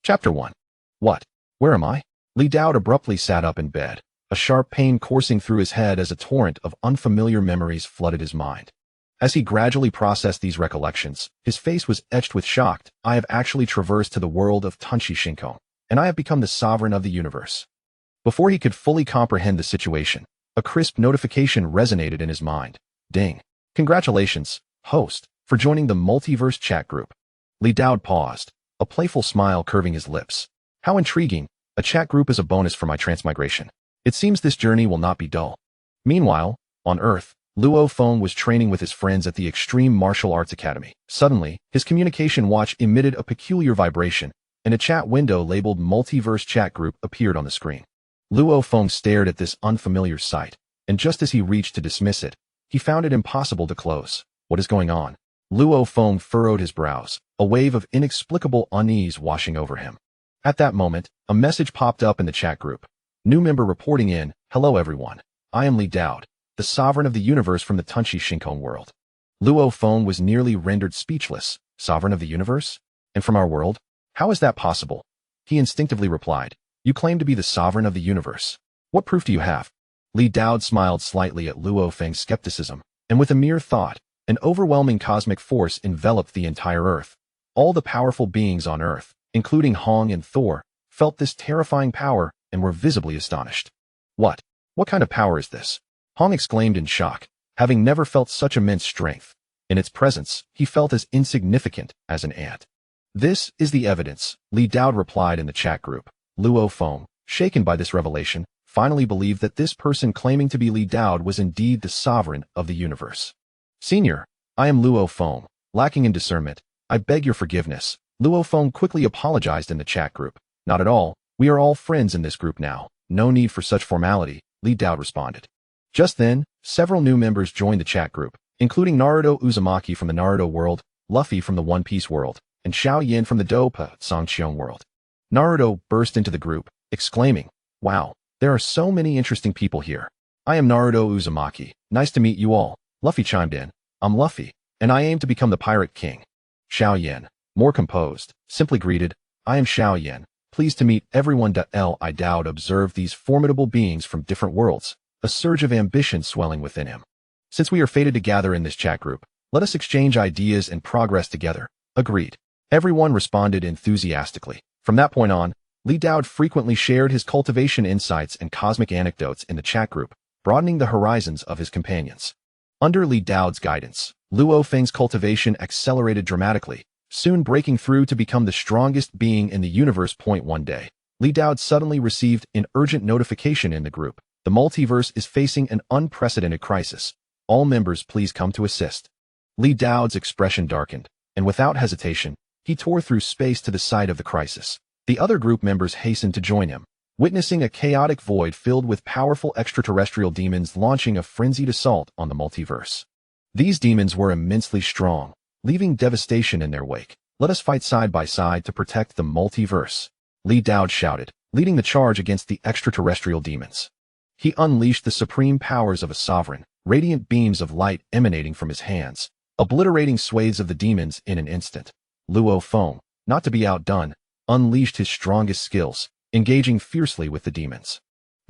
Chapter 1. What? Where am I? Li Dowd abruptly sat up in bed, a sharp pain coursing through his head as a torrent of unfamiliar memories flooded his mind. As he gradually processed these recollections, his face was etched with shock. I have actually traversed to the world of Tunchi Shinko, and I have become the sovereign of the universe. Before he could fully comprehend the situation, a crisp notification resonated in his mind. Ding. Congratulations, host, for joining the multiverse chat group. Li Dowd paused, a playful smile curving his lips. How intriguing, a chat group is a bonus for my transmigration. It seems this journey will not be dull. Meanwhile, on Earth, Luo Feng was training with his friends at the Extreme Martial Arts Academy. Suddenly, his communication watch emitted a peculiar vibration, and a chat window labeled Multiverse Chat Group appeared on the screen. Luo Feng stared at this unfamiliar sight, and just as he reached to dismiss it, he found it impossible to close. What is going on? Luo Feng furrowed his brows, a wave of inexplicable unease washing over him. At that moment, a message popped up in the chat group. New member reporting in, hello everyone. I am Li Dowd, the sovereign of the universe from the Tunchi Shinko world. Luo Feng was nearly rendered speechless. Sovereign of the universe? And from our world? How is that possible? He instinctively replied, you claim to be the sovereign of the universe. What proof do you have? Li Dowd smiled slightly at Luo Feng's skepticism, and with a mere thought, an overwhelming cosmic force enveloped the entire Earth. All the powerful beings on Earth, including Hong and Thor, felt this terrifying power and were visibly astonished. What? What kind of power is this? Hong exclaimed in shock, having never felt such immense strength. In its presence, he felt as insignificant as an ant. This is the evidence, Li Dowd replied in the chat group. Luo Feng, shaken by this revelation, finally believed that this person claiming to be Li Dowd was indeed the sovereign of the universe. Senior, I am Luo Feng, lacking in discernment. I beg your forgiveness. Luo Feng quickly apologized in the chat group. Not at all. We are all friends in this group now. No need for such formality, Li Dowd responded. Just then, several new members joined the chat group, including Naruto Uzumaki from the Naruto world, Luffy from the One Piece world, and Xiao Yin from the Dopa Sangqiong world. Naruto burst into the group, exclaiming, wow, there are so many interesting people here. I am Naruto Uzumaki. Nice to meet you all. Luffy chimed in, I'm Luffy, and I aim to become the Pirate King. Xiao Yin, more composed, simply greeted, I am Xiao Yin, pleased to meet everyone. Li Dowd observed these formidable beings from different worlds, a surge of ambition swelling within him. Since we are fated to gather in this chat group, let us exchange ideas and progress together. Agreed. Everyone responded enthusiastically. From that point on, Li Dowd frequently shared his cultivation insights and cosmic anecdotes in the chat group, broadening the horizons of his companions. Under Li Dowd's guidance, Luo Feng's cultivation accelerated dramatically, soon breaking through to become the strongest being in the universe. One day, Li Dowd suddenly received an urgent notification in the group. The multiverse is facing an unprecedented crisis. All members please come to assist. Li Dowd's expression darkened, and without hesitation, he tore through space to the site of the crisis. The other group members hastened to join him, witnessing a chaotic void filled with powerful extraterrestrial demons launching a frenzied assault on the multiverse. These demons were immensely strong, leaving devastation in their wake. Let us fight side by side to protect the multiverse, Li Dowd shouted, leading the charge against the extraterrestrial demons. He unleashed the supreme powers of a sovereign, radiant beams of light emanating from his hands, obliterating swathes of the demons in an instant. Luo Feng, not to be outdone, unleashed his strongest skills, engaging fiercely with the demons.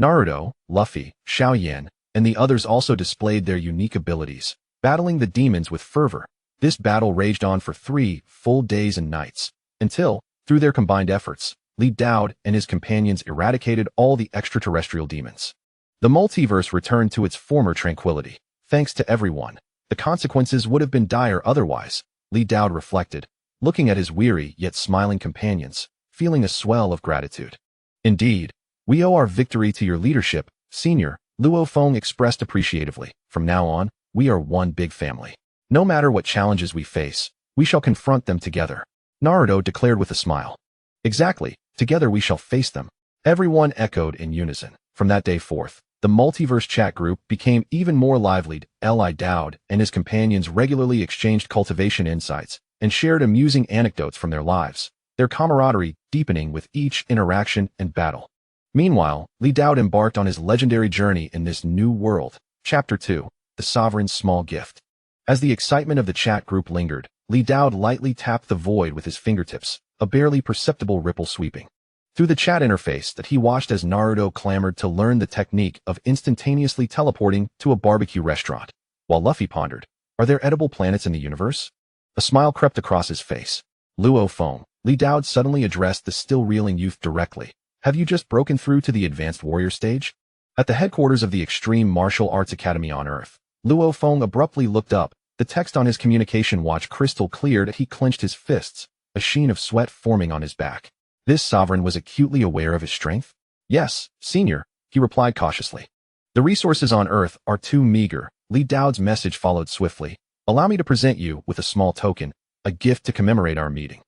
Naruto, Luffy, Xiao Yin, and the others also displayed their unique abilities, battling the demons with fervor. This battle raged on for 3 full days and nights, until, through their combined efforts, Li Dowd and his companions eradicated all the extraterrestrial demons. The multiverse returned to its former tranquility, thanks to everyone. The consequences would have been dire otherwise, Li Dowd reflected, looking at his weary yet smiling companions, feeling a swell of gratitude. Indeed, we owe our victory to your leadership, Senior, Luo Feng expressed appreciatively. From now on, we are one big family. No matter what challenges we face, we shall confront them together, Naruto declared with a smile. Exactly, together we shall face them. Everyone echoed in unison. From that day forth, the multiverse chat group became even more lively. Li Dowd and his companions regularly exchanged cultivation insights and shared amusing anecdotes from their lives, their camaraderie deepening with each interaction and battle. Meanwhile, Li Dowd embarked on his legendary journey in this new world. Chapter 2. The Sovereign's Small Gift. As the excitement of the chat group lingered, Li Dowd lightly tapped the void with his fingertips, a barely perceptible ripple sweeping through the chat interface that he watched as Naruto clamored to learn the technique of instantaneously teleporting to a barbecue restaurant, while Luffy pondered, are there edible planets in the universe? A smile crept across his face. Luo Feng, Li Dao suddenly addressed the still reeling youth directly. Have you just broken through to the advanced warrior stage? At the headquarters of the Extreme Martial Arts Academy on Earth, Luo Feng abruptly looked up, the text on his communication watch crystal clear that he clenched his fists, a sheen of sweat forming on his back. This sovereign was acutely aware of his strength? Yes, senior, he replied cautiously. The resources on Earth are too meager. Li Dao's message followed swiftly. Allow me to present you with a small token, a gift to commemorate our meeting.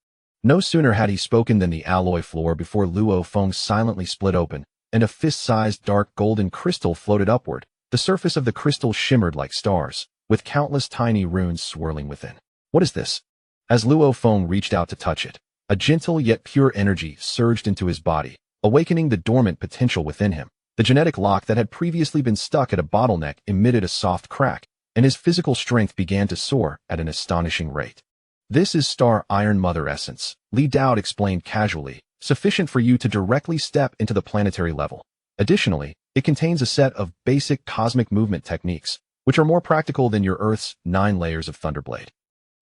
No sooner had he spoken than the alloy floor before Luo Feng silently split open, and a fist-sized dark golden crystal floated upward. The surface of the crystal shimmered like stars, with countless tiny runes swirling within. What is this? As Luo Feng reached out to touch it, a gentle yet pure energy surged into his body, awakening the dormant potential within him. The genetic lock that had previously been stuck at a bottleneck emitted a soft crack, and his physical strength began to soar at an astonishing rate. This is Star Iron Mother Essence, Li Dao explained casually, sufficient for you to directly step into the planetary level. Additionally, it contains a set of basic cosmic movement techniques, which are more practical than your Earth's 9 layers of Thunderblade.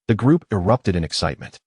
The group erupted in excitement.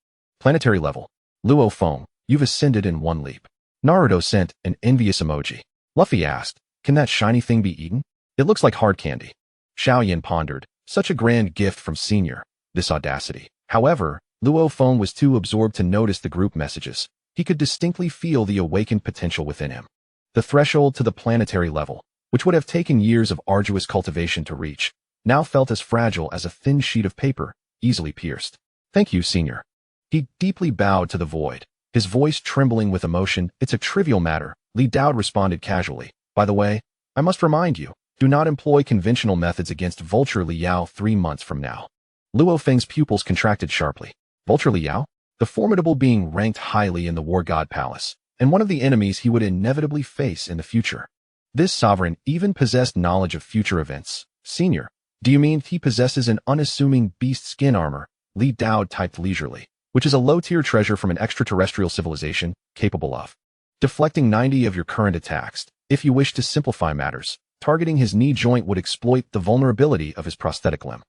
Planetary level. Luo Feng, you've ascended in one leap. Naruto sent an envious emoji. Luffy asked, can that shiny thing be eaten? It looks like hard candy. Xiaoyan pondered, such a grand gift from senior. This audacity. However, Luo Feng was too absorbed to notice the group messages. He could distinctly feel the awakened potential within him. The threshold to the planetary level, which would have taken years of arduous cultivation to reach, now felt as fragile as a thin sheet of paper, easily pierced. Thank you, senior. He deeply bowed to the void, his voice trembling with emotion. It's a trivial matter, Li Dao responded casually. By the way, I must remind you, do not employ conventional methods against Vulture Liao 3 months from now. Luo Feng's pupils contracted sharply. Vulture Liao? The formidable being ranked highly in the War God Palace, and one of the enemies he would inevitably face in the future. This sovereign even possessed knowledge of future events. Senior, do you mean he possesses an unassuming beast skin armor? Li Dao typed leisurely, which is a low-tier treasure from an extraterrestrial civilization capable of deflecting 90 of your current attacks. If you wish to simplify matters, targeting his knee joint would exploit the vulnerability of his prosthetic limb.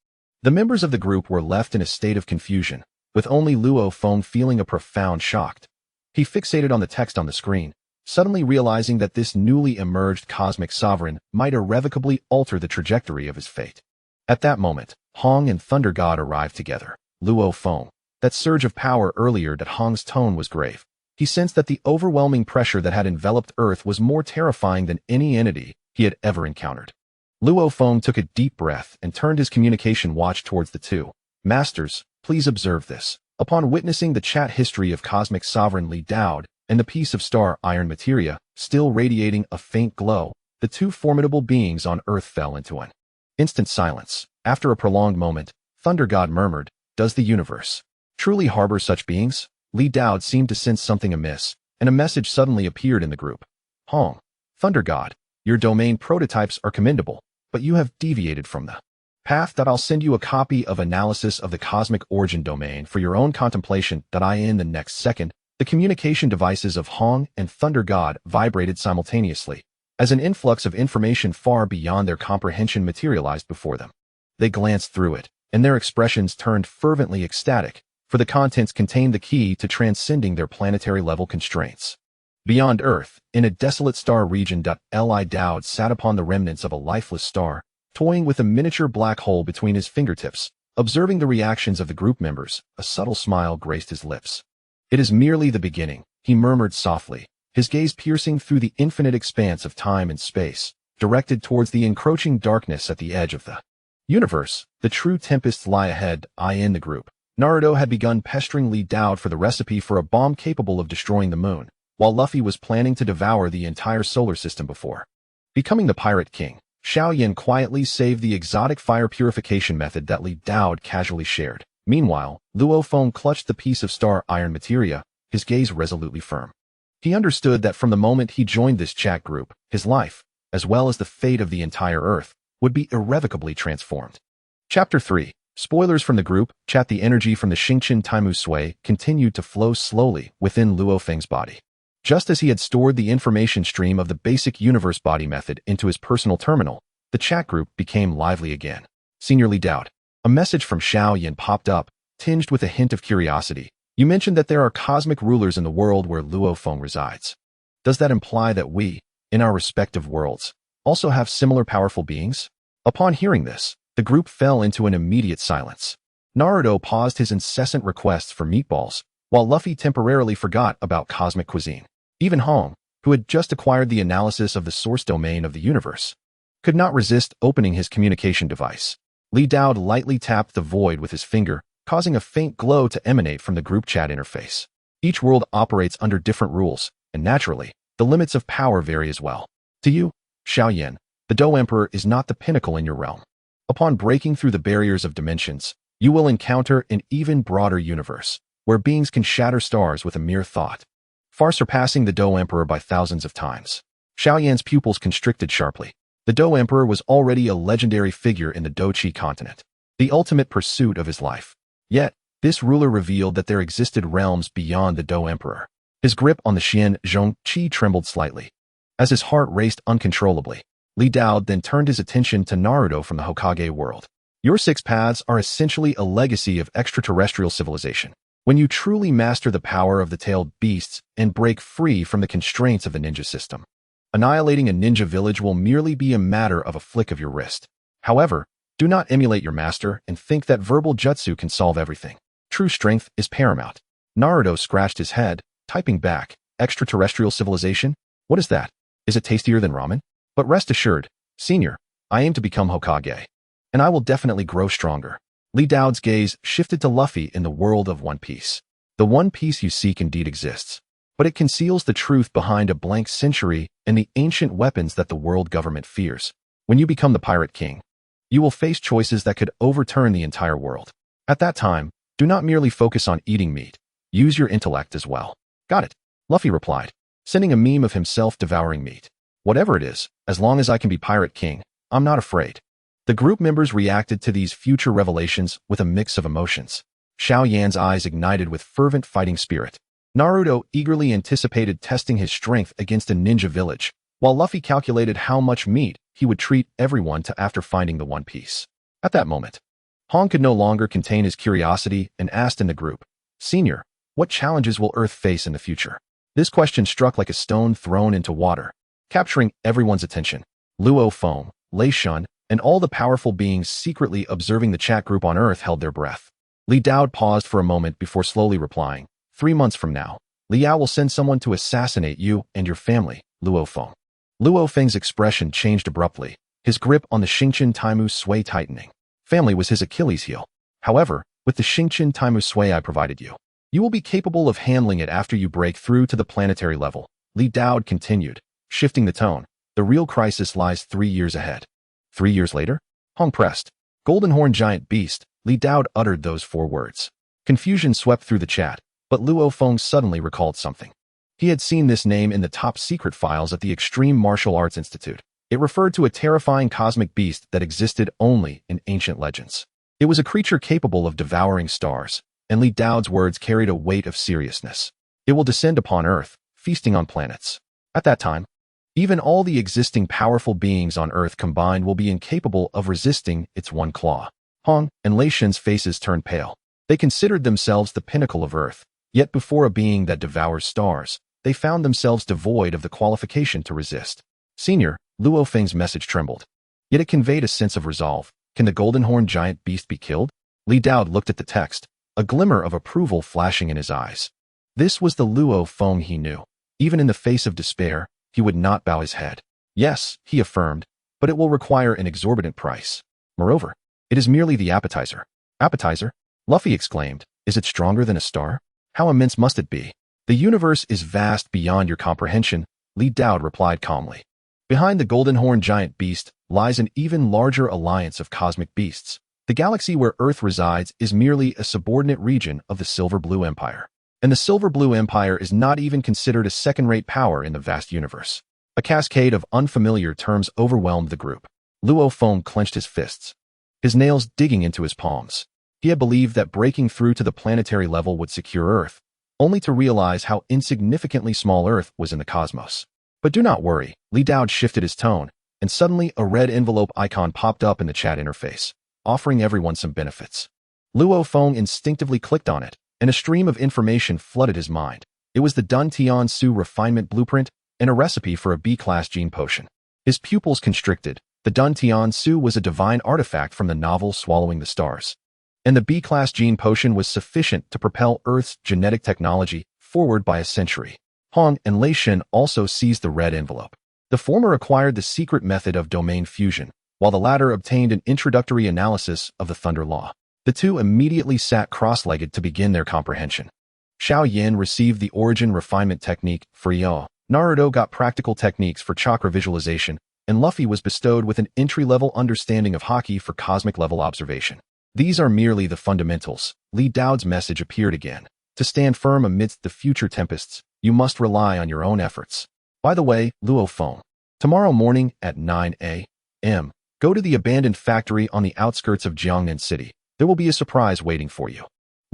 The members of the group were left in a state of confusion, with only Luo Feng feeling a profound shock. He fixated on the text on the screen, suddenly realizing that this newly emerged cosmic sovereign might irrevocably alter the trajectory of his fate. At that moment, Hong and Thunder God arrived together. Luo Feng, that surge of power earlier that Hong's tone was grave. He sensed that the overwhelming pressure that had enveloped Earth was more terrifying than any entity he had ever encountered. Luo Feng took a deep breath and turned his communication watch towards the two. Masters, please observe this. Upon witnessing the chat history of cosmic sovereign Li Dao and the piece of star iron materia, still radiating a faint glow, the two formidable beings on Earth fell into an instant silence. After a prolonged moment, Thunder God murmured, does the universe truly harbor such beings? Li Dao seemed to sense something amiss, and a message suddenly appeared in the group. Hong, Thunder God, your domain prototypes are commendable, but you have deviated from the path. I'll send you a copy of Analysis of the Cosmic Origin Domain for your own contemplation. In the next second, the communication devices of Hong and Thunder God vibrated simultaneously, as an influx of information far beyond their comprehension materialized before them. They glanced through it, and their expressions turned fervently ecstatic, for the contents contained the key to transcending their planetary-level constraints. Beyond Earth, in a desolate star region, Li Dao sat upon the remnants of a lifeless star, toying with a miniature black hole between his fingertips. Observing the reactions of the group members, a subtle smile graced his lips. It is merely the beginning, he murmured softly, his gaze piercing through the infinite expanse of time and space, directed towards the encroaching darkness at the edge of the universe. The true tempests lie ahead. In the group, Naruto had begun pestering Li Dao for the recipe for a bomb capable of destroying the moon, while Luffy was planning to devour the entire solar system before becoming the Pirate King. Xiaoyan quietly saved the exotic fire purification method that Li Dao casually shared. Meanwhile, Luo Feng clutched the piece of star iron materia, his gaze resolutely firm. He understood that from the moment he joined this chat group, his life, as well as the fate of the entire Earth, would be irrevocably transformed. Chapter 3. Spoilers from the group chat. The energy from the Xingqian Taimu Sui continued to flow slowly within Luo Feng's body. Just as he had stored the information stream of the basic universe body method into his personal terminal, the chat group became lively again. Senior Li Dao. A message from Xiao Yan popped up, tinged with a hint of curiosity. You mentioned that there are cosmic rulers in the world where Luo Feng resides. Does that imply that we, in our respective worlds, also have similar powerful beings? Upon hearing this, the group fell into an immediate silence. Naruto paused his incessant requests for meatballs, while Luffy temporarily forgot about cosmic cuisine. Even Hong, who had just acquired the analysis of the source domain of the universe, could not resist opening his communication device. Li Dao lightly tapped the void with his finger, causing a faint glow to emanate from the group chat interface. Each world operates under different rules, and naturally, the limits of power vary as well. To you, Xiao Yan, the Dou Emperor is not the pinnacle in your realm. Upon breaking through the barriers of dimensions, you will encounter an even broader universe, where beings can shatter stars with a mere thought, far surpassing the Dou Emperor by thousands of times. Xiao Yan's pupils constricted sharply. The Dou Emperor was already a legendary figure in the Douqi continent, the ultimate pursuit of his life. Yet, this ruler revealed that there existed realms beyond the Dou Emperor. His grip on the Xian Zhong Qi trembled slightly. As his heart raced uncontrollably, Li Dao then turned his attention to Naruto from the Hokage world. Your 6 paths are essentially a legacy of extraterrestrial civilization. When you truly master the power of the tailed beasts and break free from the constraints of the ninja system, annihilating a ninja village will merely be a matter of a flick of your wrist. However, do not emulate your master and think that verbal jutsu can solve everything. True strength is paramount. Naruto scratched his head, typing back, extraterrestrial civilization? What is that? Is it tastier than ramen? But rest assured, Senior, I aim to become Hokage, and I will definitely grow stronger. Li Dao's gaze shifted to Luffy in the world of One Piece. The One Piece you seek indeed exists, but it conceals the truth behind a blank century and the ancient weapons that the world government fears. When you become the Pirate King, you will face choices that could overturn the entire world. At that time, do not merely focus on eating meat. Use your intellect as well. Got it, Luffy replied, sending a meme of himself devouring meat. Whatever it is, as long as I can be Pirate King, I'm not afraid. The group members reacted to these future revelations with a mix of emotions. Xiao Yan's eyes ignited with fervent fighting spirit. Naruto eagerly anticipated testing his strength against a ninja village, while Luffy calculated how much meat he would treat everyone to after finding the One Piece. At that moment, Hong could no longer contain his curiosity and asked in the group, Senior, what challenges will Earth face in the future? This question struck like a stone thrown into water, capturing everyone's attention. Luo Feng, Lei Shun, and all the powerful beings secretly observing the chat group on Earth held their breath. Li Dao paused for a moment before slowly replying, 3 months from now, Liao will send someone to assassinate you and your family, Luo Feng. Luo Feng's expression changed abruptly, his grip on the Xingqian Taimu Sui tightening. Family was his Achilles heel. However, with the Xingqian Taimu Sui I provided you, you will be capable of handling it after you break through to the planetary level. Li Dao continued, shifting the tone. The real crisis lies 3 years ahead. 3 years later? Hong pressed. Golden Horn Giant Beast, Li Dao uttered those 4 words. Confusion swept through the chat, but Luo Feng suddenly recalled something. He had seen this name in the top secret files at the Extreme Martial Arts Institute. It referred to a terrifying cosmic beast that existed only in ancient legends. It was a creature capable of devouring stars, and Li Dao's words carried a weight of seriousness. It will descend upon Earth, feasting on planets. At that time, even all the existing powerful beings on Earth combined will be incapable of resisting its one claw. Hong and Lei Shun's faces turned pale. They considered themselves the pinnacle of Earth, yet before a being that devours stars, they found themselves devoid of the qualification to resist. Senior, Luo Feng's message trembled. Yet it conveyed a sense of resolve. Can the Golden Horn Giant Beast be killed? Li Dao looked at the text, a glimmer of approval flashing in his eyes. This was the Luo Feng he knew. Even in the face of despair, he would not bow his head. Yes, he affirmed, but it will require an exorbitant price. Moreover, it is merely the appetizer. Appetizer? Luffy exclaimed. Is it stronger than a star? How immense must it be? The universe is vast beyond your comprehension, Li Dao replied calmly. Behind the Golden Horn Giant Beast lies an even larger alliance of cosmic beasts. The galaxy where Earth resides is merely a subordinate region of the Silver Blue Empire. And the Silver Blue Empire is not even considered a second-rate power in the vast universe. A cascade of unfamiliar terms overwhelmed the group. Luo Feng clenched his fists, his nails digging into his palms. He had believed that breaking through to the planetary level would secure Earth, only to realize how insignificantly small Earth was in the cosmos. But do not worry, Li Dao shifted his tone, and suddenly a red envelope icon popped up in the chat interface, offering everyone some benefits. Luo Feng instinctively clicked on it, and a stream of information flooded his mind. It was the Dun Tian Su refinement blueprint and a recipe for a B-class gene potion. His pupils constricted. The Dun Tian Su was a divine artifact from the novel Swallowing the Stars, and the B-class gene potion was sufficient to propel Earth's genetic technology forward by a century. Hong and Lei Shen also seized the red envelope. The former acquired the secret method of domain fusion, while the latter obtained an introductory analysis of the Thunder Law. The two immediately sat cross-legged to begin their comprehension. Xiao Yin received the origin refinement technique for Yo. Naruto got practical techniques for chakra visualization, and Luffy was bestowed with an entry-level understanding of Haki for cosmic-level observation. These are merely the fundamentals. Li Dao's message appeared again. To stand firm amidst the future tempests, you must rely on your own efforts. By the way, Luo Feng, tomorrow morning at 9 a.m., go to the abandoned factory on the outskirts of Jiangnan City. There will be a surprise waiting for you.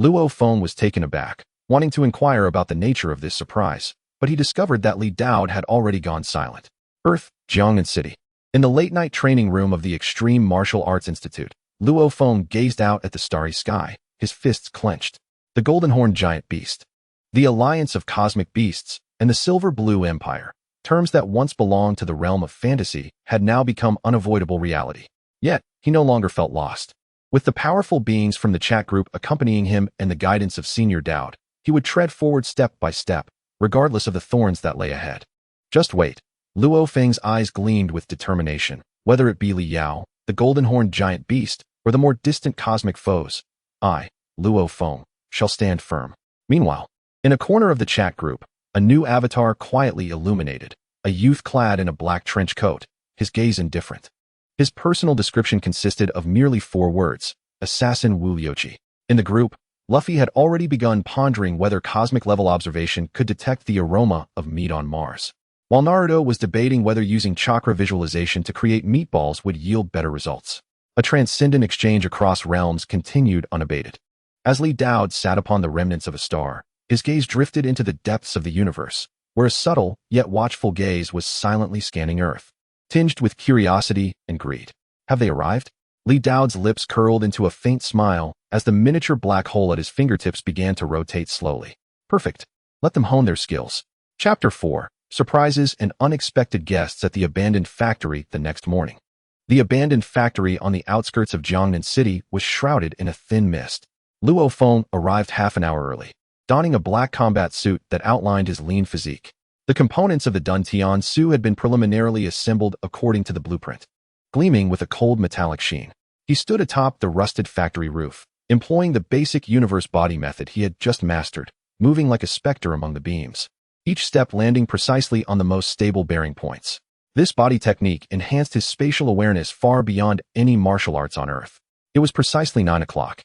Luo Feng was taken aback, wanting to inquire about the nature of this surprise, but he discovered that Li Dao had already gone silent. Earth, Jiangnan City. In the late-night training room of the Extreme Martial Arts Institute, Luo Feng gazed out at the starry sky, his fists clenched. The Golden Horn Giant Beast, the Alliance of Cosmic Beasts, and the Silver Blue Empire, terms that once belonged to the realm of fantasy, had now become unavoidable reality. Yet, he no longer felt lost. With the powerful beings from the chat group accompanying him and the guidance of Senior Dowd, he would tread forward step by step, regardless of the thorns that lay ahead. Just wait. Luo Feng's eyes gleamed with determination. Whether it be Li Yao, the Golden Horn Giant Beast, or the more distant cosmic foes, I, Luo Feng, shall stand firm. Meanwhile, in a corner of the chat group, a new avatar quietly illuminated, a youth clad in a black trench coat, his gaze indifferent. His personal description consisted of merely 4 words, Assassin Wu Liuqi. In the group, Luffy had already begun pondering whether cosmic-level observation could detect the aroma of meat on Mars, while Naruto was debating whether using chakra visualization to create meatballs would yield better results. A transcendent exchange across realms continued unabated. As Li Dao sat upon the remnants of a star, his gaze drifted into the depths of the universe, where a subtle, yet watchful gaze was silently scanning Earth, tinged with curiosity and greed. Have they arrived? Li Dao's lips curled into a faint smile as the miniature black hole at his fingertips began to rotate slowly. Perfect. Let them hone their skills. Chapter 4. Surprises and unexpected guests at the abandoned factory the next morning. The abandoned factory on the outskirts of Jiangnan City was shrouded in a thin mist. Luo Feng arrived half an hour early, donning a black combat suit that outlined his lean physique. The components of the Dun Tian Su had been preliminarily assembled according to the blueprint, gleaming with a cold metallic sheen. He stood atop the rusted factory roof, employing the basic universe body method he had just mastered, moving like a specter among the beams, each step landing precisely on the most stable bearing points. This body technique enhanced his spatial awareness far beyond any martial arts on Earth. It was precisely 9 o'clock.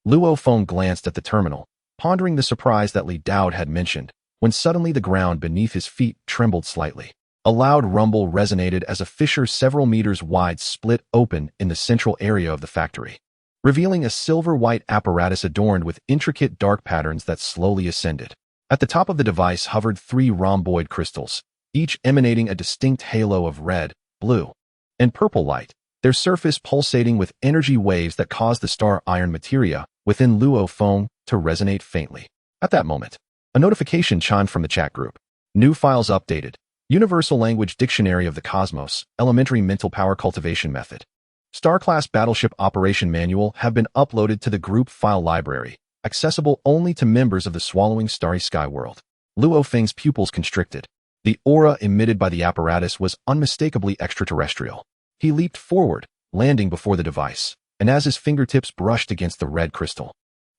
Luo Feng glanced at the terminal, pondering the surprise that Li Dao had mentioned, when suddenly the ground beneath his feet trembled slightly. A loud rumble resonated as a fissure several meters wide split open in the central area of the factory, revealing a silver-white apparatus adorned with intricate dark patterns that slowly ascended. At the top of the device hovered 3 rhomboid crystals, each emanating a distinct halo of red, blue, and purple light, their surface pulsating with energy waves that caused the star iron materia within Luo Feng to resonate faintly. At that moment, a notification chimed from the chat group. New files updated. Universal Language Dictionary of the Cosmos, Elementary Mental Power Cultivation Method. Star-class Battleship Operation Manual have been uploaded to the group file library, accessible only to members of the Swallowing Starry Sky world. Luo Feng's pupils constricted. The aura emitted by the apparatus was unmistakably extraterrestrial. He leaped forward, landing before the device, and as his fingertips brushed against the red crystal,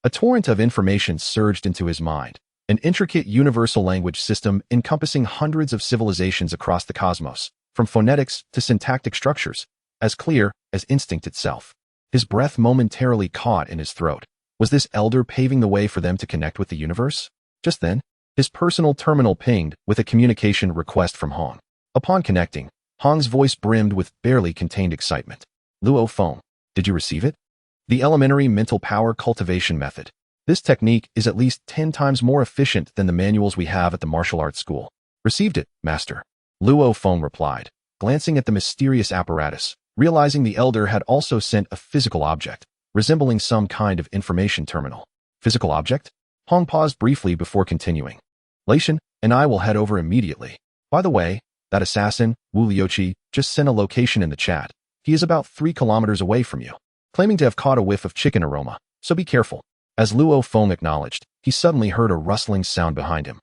a torrent of information surged into his mind, an intricate universal language system encompassing hundreds of civilizations across the cosmos, from phonetics to syntactic structures, as clear as instinct itself. His breath momentarily caught in his throat. Was this elder paving the way for them to connect with the universe? Just then, his personal terminal pinged with a communication request from Hong. Upon connecting, Hong's voice brimmed with barely contained excitement. Luo Feng, did you receive it? The elementary mental power cultivation method. This technique is at least 10 times more efficient than the manuals we have at the martial arts school. Received it, master. Luo Feng replied, glancing at the mysterious apparatus, realizing the elder had also sent a physical object, resembling some kind of information terminal. Physical object? Hong paused briefly before continuing. Leishan and I will head over immediately. By the way, that assassin, Wu Liuqi, just sent a location in the chat. He is about 3 kilometers away from you, claiming to have caught a whiff of chicken aroma, so be careful. As Luo Feng acknowledged, he suddenly heard a rustling sound behind him.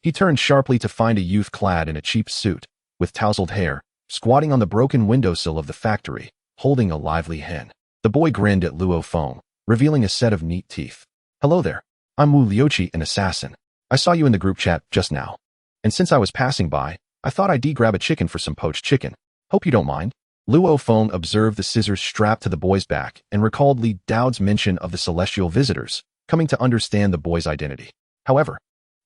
He turned sharply to find a youth clad in a cheap suit, with tousled hair, squatting on the broken windowsill of the factory, holding a lively hen. The boy grinned at Luo Feng, revealing a set of neat teeth. Hello there. I'm Wu Liuqi, an assassin. I saw you in the group chat just now. And since I was passing by, I thought I'd grab a chicken for some poached chicken. Hope you don't mind. Luo Feng observed the scissors strapped to the boy's back and recalled Li Dao's mention of the celestial visitors, coming to understand the boy's identity. However,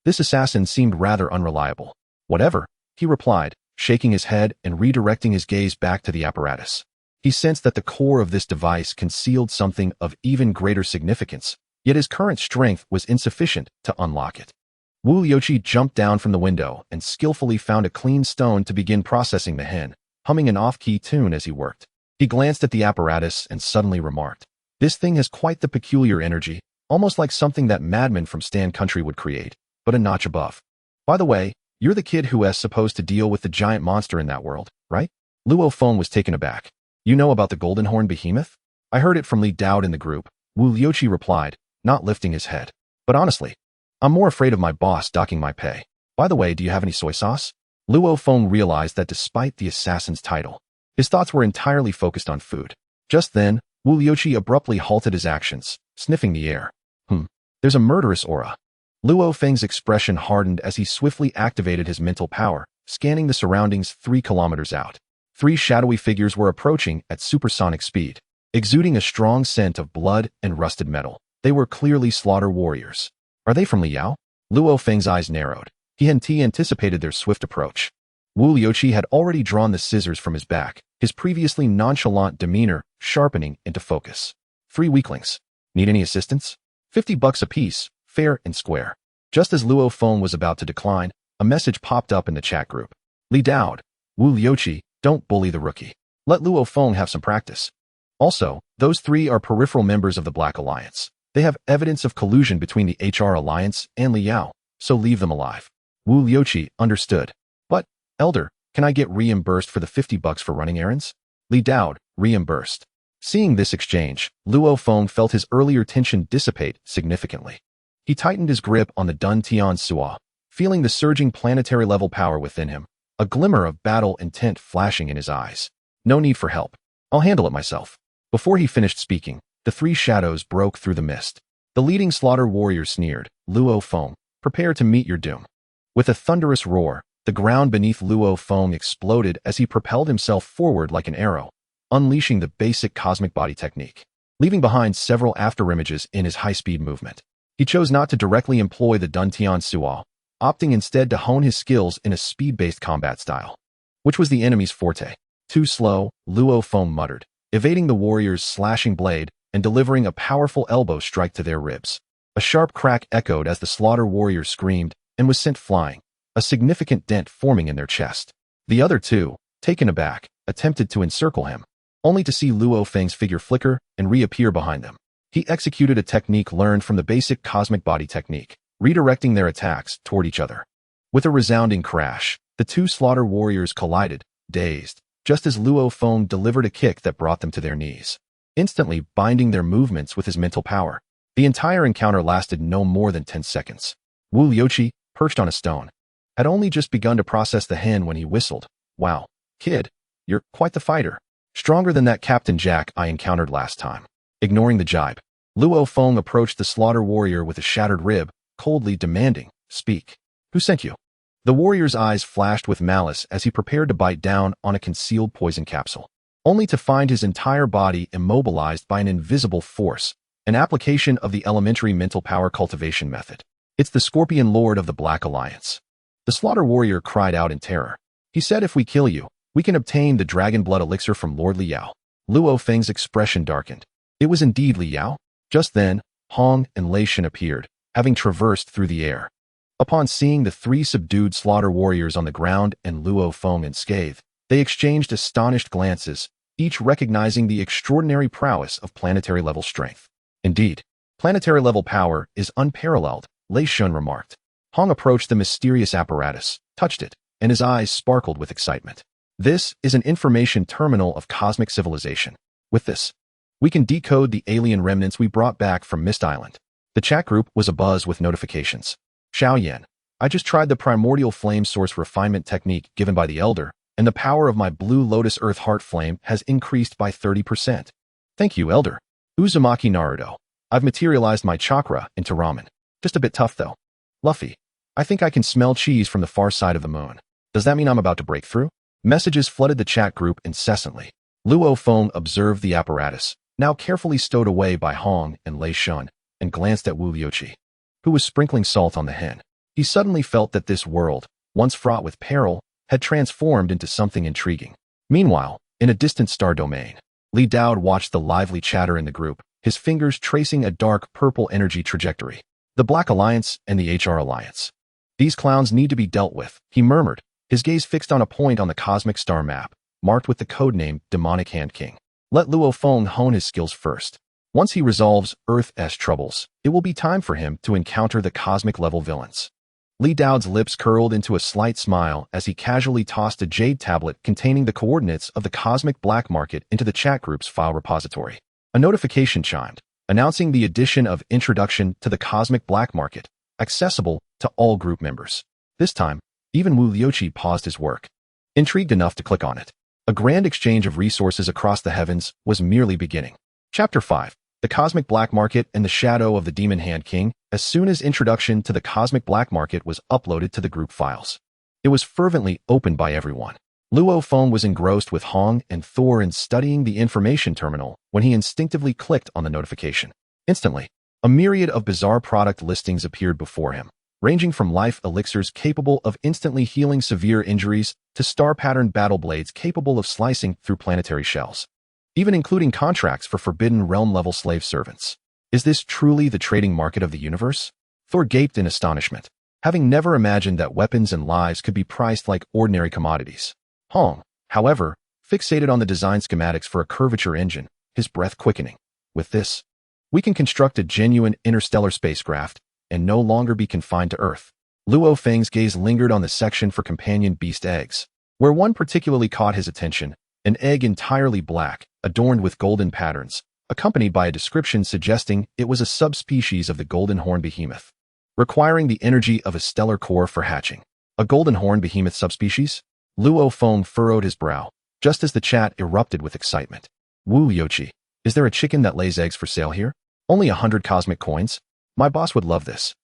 this assassin seemed rather unreliable. Whatever, he replied, shaking his head and redirecting his gaze back to the apparatus. He sensed that the core of this device concealed something of even greater significance, yet his current strength was insufficient to unlock it. Wu Liuqi jumped down from the window and skillfully found a clean stone to begin processing the hen, humming an off-key tune as he worked. He glanced at the apparatus and suddenly remarked, "This thing has quite the peculiar energy, almost like something that madman from Stan Country would create, but a notch above. By the way, you're the kid who is supposed to deal with the giant monster in that world, right?" Luo Feng was taken aback. "You know about the golden horn behemoth? I heard it from Li Dao in the group," Wu Liuqi replied, not lifting his head. "But honestly, I'm more afraid of my boss docking my pay. By the way, do you have any soy sauce?" Luo Feng realized that despite the assassin's title, his thoughts were entirely focused on food. Just then, Wu Liuqi abruptly halted his actions, sniffing the air. There's a murderous aura. Luo Feng's expression hardened as he swiftly activated his mental power, scanning the surroundings 3 kilometers out. 3 shadowy figures were approaching at supersonic speed, exuding a strong scent of blood and rusted metal. They were clearly slaughter warriors. Are they from Liao? Luo Feng's eyes narrowed. He anticipated their swift approach. Wu Liuqi had already drawn the scissors from his back, his previously nonchalant demeanor sharpening into focus. 3 weaklings. Need any assistance? $50 apiece, fair and square. Just as Luo Feng was about to decline, a message popped up in the chat group. Li Dao, Wu Liuqi, don't bully the rookie. Let Luo Feng have some practice. Also, those 3 are peripheral members of the Black Alliance. They have evidence of collusion between the HR Alliance and Liao, so leave them alive. Wu Liuqi understood. But, Elder, can I get reimbursed for the $50 for running errands? Li Dao, reimbursed. Seeing this exchange, Luo Feng felt his earlier tension dissipate significantly. He tightened his grip on the Dun Tian Sua, feeling the surging planetary-level power within him, a glimmer of battle intent flashing in his eyes. No need for help. I'll handle it myself. Before he finished speaking, the 3 shadows broke through the mist. The leading slaughter warrior sneered, Luo Feng, prepare to meet your doom. With a thunderous roar, the ground beneath Luo Feng exploded as he propelled himself forward like an arrow, unleashing the basic cosmic body technique, leaving behind several afterimages in his high-speed movement. He chose not to directly employ the Dun Tian Sua, opting instead to hone his skills in a speed-based combat style, which was the enemy's forte. Too slow, Luo Feng muttered, evading the warrior's slashing blade and delivering a powerful elbow strike to their ribs. A sharp crack echoed as the slaughter warrior screamed and was sent flying, a significant dent forming in their chest. The other 2, taken aback, attempted to encircle him, only to see Luo Feng's figure flicker and reappear behind them. He executed a technique learned from the basic cosmic body technique, redirecting their attacks toward each other. With a resounding crash, the 2 slaughter warriors collided, dazed, just as Luo Feng delivered a kick that brought them to their knees, instantly binding their movements with his mental power. The entire encounter lasted no more than 10 seconds. Wu Liuqi, perched on a stone, had only just begun to process the hen when he whistled. Wow, kid, you're quite the fighter. Stronger than that Captain Jack I encountered last time. Ignoring the jibe, Luo Feng approached the slaughter warrior with a shattered rib, coldly demanding, "Speak. Who sent you?" The warrior's eyes flashed with malice as he prepared to bite down on a concealed poison capsule, only to find his entire body immobilized by an invisible force, an application of the elementary mental power cultivation method. "It's the Scorpion Lord of the Black Alliance." The slaughter warrior cried out in terror. He said, "If we kill you, we can obtain the dragon blood elixir from Lord Liao." Luo Feng's expression darkened. It was indeed Li Yao. Just then, Hong and Lei Shen appeared, having traversed through the air. Upon seeing the three subdued slaughter warriors on the ground and Luo Feng unscathed, they exchanged astonished glances, each recognizing the extraordinary prowess of planetary-level strength. Indeed, planetary-level power is unparalleled, Lei Shen remarked. Hong approached the mysterious apparatus, touched it, and his eyes sparkled with excitement. This is an information terminal of cosmic civilization. With this, we can decode the alien remnants we brought back from Mist Island. The chat group was abuzz with notifications. Xiaoyan, I just tried the primordial flame source refinement technique given by the Elder, and the power of my blue lotus earth heart flame has increased by 30%. Thank you, Elder. Uzumaki Naruto. I've materialized my chakra into ramen. Just a bit tough, though. Luffy, I think I can smell cheese from the far side of the moon. Does that mean I'm about to break through? Messages flooded the chat group incessantly. Luo Feng observed the apparatus, now carefully stowed away by Hong and Lei Shen, and glanced at Wu Liuqi, who was sprinkling salt on the hen. He suddenly felt that this world, once fraught with peril, had transformed into something intriguing. Meanwhile, in a distant star domain, Li Dao watched the lively chatter in the group, his fingers tracing a dark purple energy trajectory. The Black Alliance and the HR Alliance. These clowns need to be dealt with, he murmured, his gaze fixed on a point on the cosmic star map, marked with the codename Demonic Hand King. Let Luo Feng hone his skills first. Once he resolves Earth's troubles, it will be time for him to encounter the cosmic-level villains. Li Dao's lips curled into a slight smile as he casually tossed a jade tablet containing the coordinates of the cosmic black market into the chat group's file repository. A notification chimed, announcing the addition of Introduction to the Cosmic Black Market, accessible to all group members. This time, even Wu Liuqi paused his work, intrigued enough to click on it. A grand exchange of resources across the heavens was merely beginning. Chapter 5. The Cosmic Black Market and the Shadow of the Demon Hand King. As soon as Introduction to the Cosmic Black Market was uploaded to the group files, it was fervently opened by everyone. Luo Feng was engrossed with Hong and Thor in studying the information terminal when he instinctively clicked on the notification. Instantly, a myriad of bizarre product listings appeared before him, ranging from life elixirs capable of instantly healing severe injuries to star-patterned battle blades capable of slicing through planetary shells, even including contracts for Forbidden Realm-level slave servants. Is this truly the trading market of the universe? Thor gaped in astonishment, having never imagined that weapons and lives could be priced like ordinary commodities. Hong, however, fixated on the design schematics for a curvature engine, his breath quickening. With this, we can construct a genuine interstellar spacecraft and no longer be confined to Earth. Luo Feng's gaze lingered on the section for companion beast eggs, where one particularly caught his attention, an egg entirely black, adorned with golden patterns, accompanied by a description suggesting it was a subspecies of the golden horn behemoth, requiring the energy of a stellar core for hatching. A golden horn behemoth subspecies? Luo Feng furrowed his brow, just as the chat erupted with excitement. Wu Liuqi, is there a chicken that lays eggs for sale here? Only 100 cosmic coins? My boss would love this.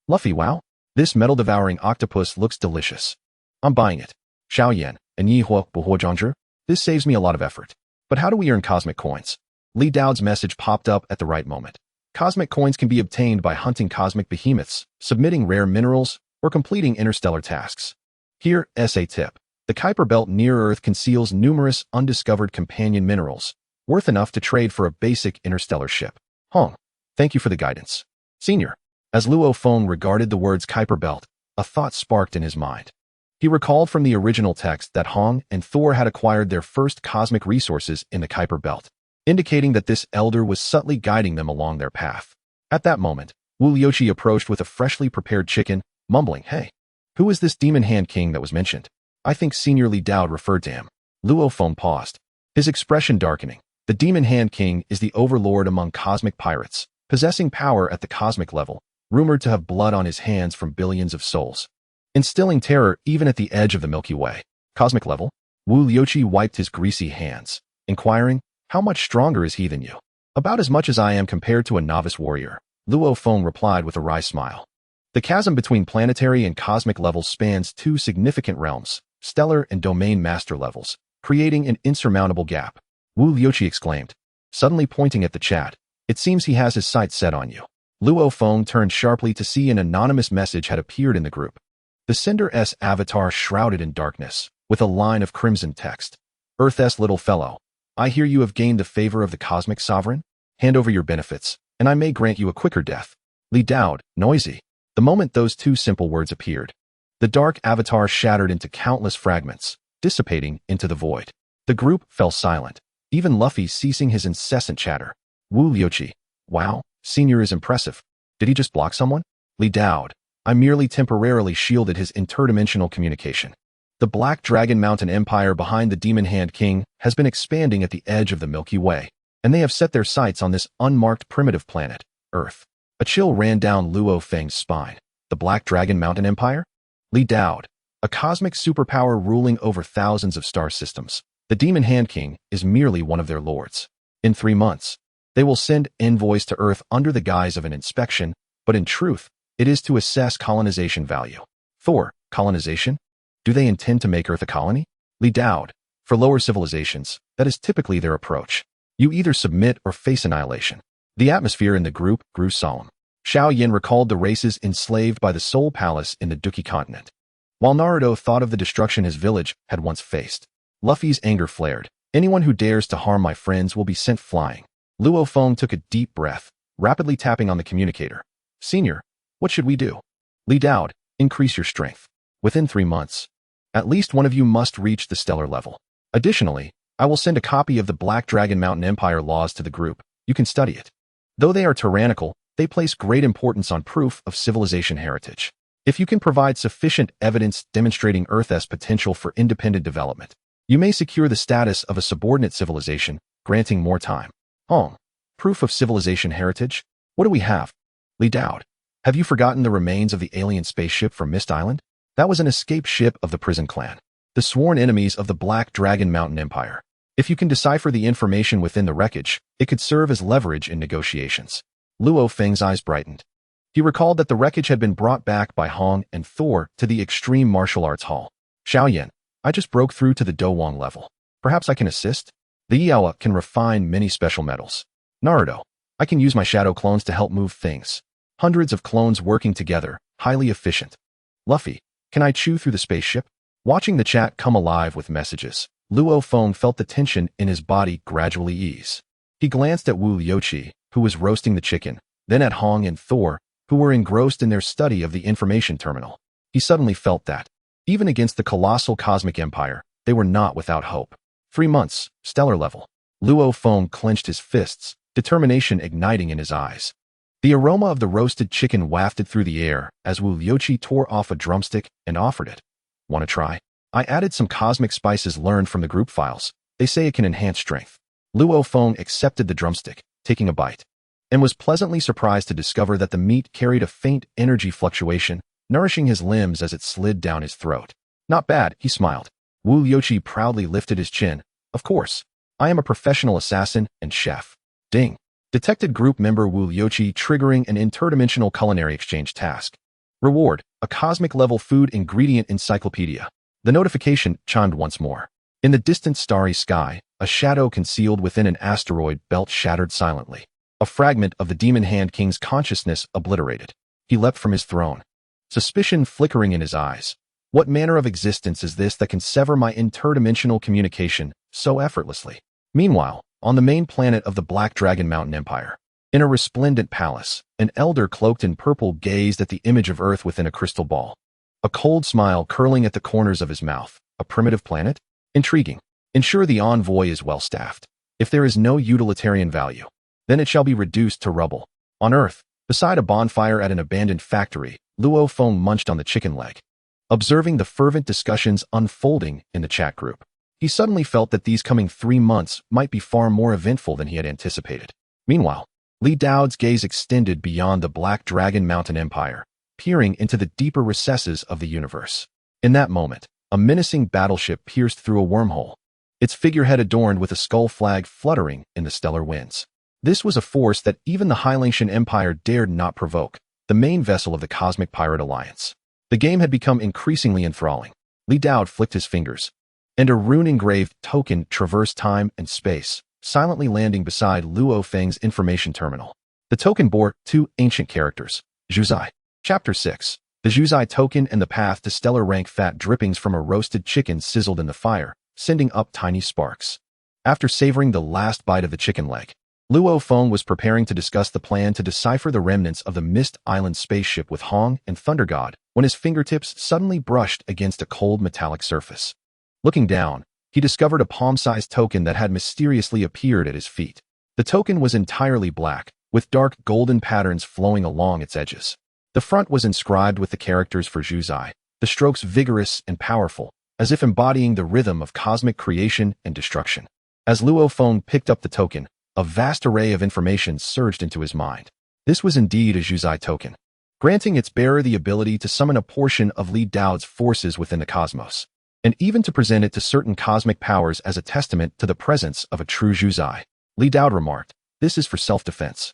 Luffy, wow, this metal-devouring octopus looks delicious. I'm buying it. Xiaoyan, and Yihuo Buhuozhangzhi, this saves me a lot of effort. But how do we earn cosmic coins? Li Dao's message popped up at the right moment. Cosmic coins can be obtained by hunting cosmic behemoths, submitting rare minerals, or completing interstellar tasks. Here, a tip. The Kuiper Belt near Earth conceals numerous undiscovered companion minerals, worth enough to trade for a basic interstellar ship. Hong, thank you for the guidance. Senior, as Luo Feng regarded the words Kuiper Belt, a thought sparked in his mind. He recalled from the original text that Hong and Thor had acquired their first cosmic resources in the Kuiper Belt, indicating that this elder was subtly guiding them along their path. At that moment, Wu Liuqi approached with a freshly prepared chicken, mumbling, "Hey, who is this demon hand king that was mentioned? I think Senior Li Dao referred to him." Luo Feng paused, his expression darkening. The demon hand king is the overlord among cosmic pirates, possessing power at the cosmic level, rumored to have blood on his hands from billions of souls, instilling terror even at the edge of the Milky Way. Cosmic level? Wu Liuqi wiped his greasy hands, inquiring, how much stronger is he than you? About as much as I am compared to a novice warrior, Luo Feng replied with a wry smile. The chasm between planetary and cosmic levels spans two significant realms, stellar and domain master levels, creating an insurmountable gap. Wu Liuqi exclaimed, suddenly pointing at the chat. It seems he has his sights set on you. Luo Feng turned sharply to see an anonymous message had appeared in the group. The Cinder's avatar shrouded in darkness, with a line of crimson text. Earth's little fellow, I hear you have gained the favor of the cosmic sovereign? hand over your benefits, and I may grant you a quicker death. Li Daod, noisy. The moment those two simple words appeared, the dark avatar shattered into countless fragments, dissipating into the void. The group fell silent, even Luffy ceasing his incessant chatter. Wu Liuqi, wow, Senior is impressive. Did he just block someone? Li Daod, I merely temporarily shielded his interdimensional communication. The Black Dragon Mountain Empire behind the Demon Hand King has been expanding at the edge of the Milky Way, and they have set their sights on this unmarked primitive planet, Earth. A chill ran down Luo Feng's spine. The Black Dragon Mountain Empire? Li Daod, a cosmic superpower ruling over thousands of star systems. The Demon Hand King is merely one of their lords. In 3 months, they will send envoys to Earth under the guise of an inspection, but in truth, it is to assess colonization value. Thor, colonization? Do they intend to make Earth a colony? Li Daod, for lower civilizations, that is typically their approach. You either submit or face annihilation. The atmosphere in the group grew solemn. Xiao Yin recalled the races enslaved by the Soul Palace in the Duki continent. While Naruto thought of the destruction his village had once faced, Luffy's anger flared. Anyone who dares to harm my friends will be sent flying. Luo Feng took a deep breath, rapidly tapping on the communicator. Senior, what should we do? Li Daod, increase your strength. Within 3 months, at least one of you must reach the stellar level. Additionally, I will send a copy of the Black Dragon Mountain Empire laws to the group. You can study it. Though they are tyrannical, they place great importance on proof of civilization heritage. If you can provide sufficient evidence demonstrating Earth's potential for independent development, you may secure the status of a subordinate civilization, granting more time. Proof of civilization heritage? What do we have? Li Daod, have you forgotten the remains of the alien spaceship from Mist Island? That was an escape ship of the Prison Clan, the sworn enemies of the Black Dragon Mountain Empire. If you can decipher the information within the wreckage, it could serve as leverage in negotiations. Luo Feng's eyes brightened. He recalled that the wreckage had been brought back by Hong and Thor to the Extreme Martial Arts Hall. Xiao Yin, I just broke through to the Dowang level. Perhaps I can assist? The Yaoa can refine many special metals. Naruto, I can use my shadow clones to help move things. Hundreds of clones working together, highly efficient. Luffy, can I chew through the spaceship? Watching the chat come alive with messages, Luo Feng felt the tension in his body gradually ease. He glanced at Wu Liuqi, who was roasting the chicken, then at Hong and Thor, who were engrossed in their study of the information terminal. He suddenly felt that, even against the colossal cosmic empire, they were not without hope. 3 months, stellar level. Luo Feng clenched his fists, determination igniting in his eyes. The aroma of the roasted chicken wafted through the air as Wu Liuqi tore off a drumstick and offered it. Want to try? I added some cosmic spices learned from the group files. They say it can enhance strength. Luo Feng accepted the drumstick, taking a bite, and was pleasantly surprised to discover that the meat carried a faint energy fluctuation, nourishing his limbs as it slid down his throat. Not bad, he smiled. Wu Liuqi proudly lifted his chin. Of course, I am a professional assassin and chef. Ding. Detected group member Wu Liuqi triggering an interdimensional culinary exchange task. Reward, a cosmic-level food ingredient encyclopedia. The notification chimed once more. In the distant starry sky, a shadow concealed within an asteroid belt shattered silently. A fragment of the Demon Hand King's consciousness obliterated. He leapt from his throne, suspicion flickering in his eyes. What manner of existence is this that can sever my interdimensional communication so effortlessly? Meanwhile, on the main planet of the Black Dragon Mountain Empire, in a resplendent palace, an elder cloaked in purple gazed at the image of Earth within a crystal ball. A cold smile curling at the corners of his mouth. A primitive planet? Intriguing. Ensure the envoy is well staffed. If there is no utilitarian value, then it shall be reduced to rubble. On Earth, beside a bonfire at an abandoned factory, Luo Feng munched on the chicken leg. Observing the fervent discussions unfolding in the chat group, he suddenly felt that these coming 3 months might be far more eventful than he had anticipated. Meanwhile, Li Daod's gaze extended beyond the Black Dragon Mountain Empire, peering into the deeper recesses of the universe. In that moment, a menacing battleship pierced through a wormhole, its figurehead adorned with a skull flag fluttering in the stellar winds. This was a force that even the Hylian Empire dared not provoke, the main vessel of the Cosmic Pirate Alliance. The game had become increasingly enthralling. Li Daod flicked his fingers, and a rune-engraved token traversed time and space, silently landing beside Luo Feng's information terminal. The token bore 2 ancient characters, Zhuzai. Chapter 6. The Zhuzai token and the path to stellar rank. Fat drippings from a roasted chicken sizzled in the fire, sending up tiny sparks. After savoring the last bite of the chicken leg, Luo Feng was preparing to discuss the plan to decipher the remnants of the Mist Island spaceship with Hong and Thunder God when his fingertips suddenly brushed against a cold metallic surface. Looking down, he discovered a palm-sized token that had mysteriously appeared at his feet. The token was entirely black, with dark golden patterns flowing along its edges. The front was inscribed with the characters for Zhuzai, the strokes vigorous and powerful, as if embodying the rhythm of cosmic creation and destruction. As Luo Feng picked up the token, a vast array of information surged into his mind. This was indeed a Zhuzai token, granting its bearer the ability to summon a portion of Li Dao's forces within the cosmos, and even to present it to certain cosmic powers as a testament to the presence of a true Zhuzai. Li Dao remarked, "This is for self-defense.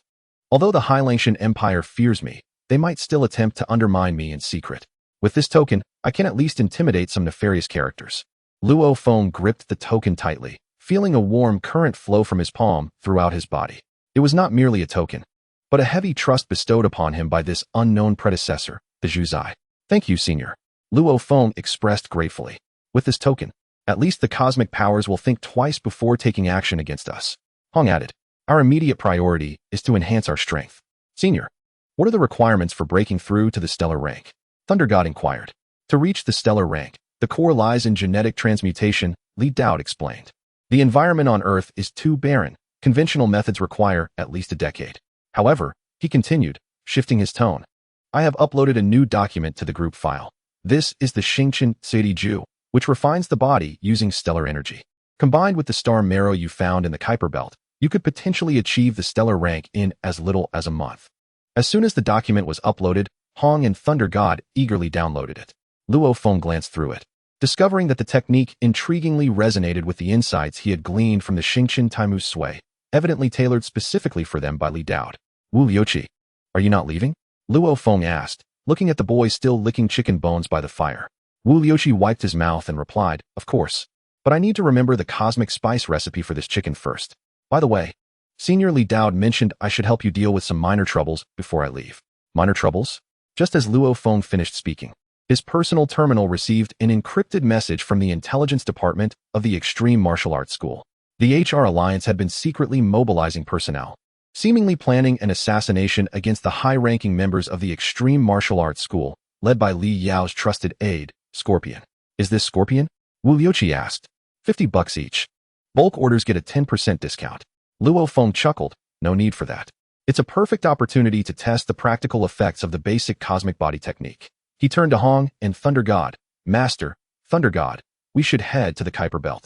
Although the Highlanshan Empire fears me, they might still attempt to undermine me in secret. With this token, I can at least intimidate some nefarious characters." Luo Feng gripped the token tightly, feeling a warm current flow from his palm throughout his body. It was not merely a token, but a heavy trust bestowed upon him by this unknown predecessor, the Zhuzai. "Thank you, Senior," Luo Feng expressed gratefully. "With this token, at least the cosmic powers will think twice before taking action against us." Hong added, "Our immediate priority is to enhance our strength." "Senior, what are the requirements for breaking through to the stellar rank?" Thunder God inquired. "To reach the stellar rank, the core lies in genetic transmutation," Li Dao explained. "The environment on Earth is too barren. Conventional methods require at least a decade." However, he continued, shifting his tone, "I have uploaded a new document to the group file. This is the Xingqian Seidiju, which refines the body using stellar energy. Combined with the star marrow you found in the Kuiper Belt, you could potentially achieve the stellar rank in as little as a month." As soon as the document was uploaded, Hong and Thunder God eagerly downloaded it. Luo Feng glanced through it, discovering that the technique intriguingly resonated with the insights he had gleaned from the Xingqian Taimu Sui, evidently tailored specifically for them by Li Dao. "Wu Liuqi, are you not leaving?" Luo Feng asked, looking at the boy still licking chicken bones by the fire. Wu Liuqi wiped his mouth and replied, "Of course, but I need to remember the cosmic spice recipe for this chicken first. By the way, Senior Li Dao mentioned I should help you deal with some minor troubles before I leave." "Minor troubles?" Just as Luo Feng finished speaking, his personal terminal received an encrypted message from the intelligence department of the Extreme Martial Arts School. The HR Alliance had been secretly mobilizing personnel, seemingly planning an assassination against the high-ranking members of the Extreme Martial Arts School, led by Li Yao's trusted aide, Scorpion. "Is this Scorpion?" Wu Liuqi asked. $50 each. Bulk orders get a 10% discount." Luo Feng chuckled, "No need for that. It's a perfect opportunity to test the practical effects of the basic cosmic body technique." He turned to Hong and Thunder God. "Master, Thunder God, we should head to the Kuiper Belt."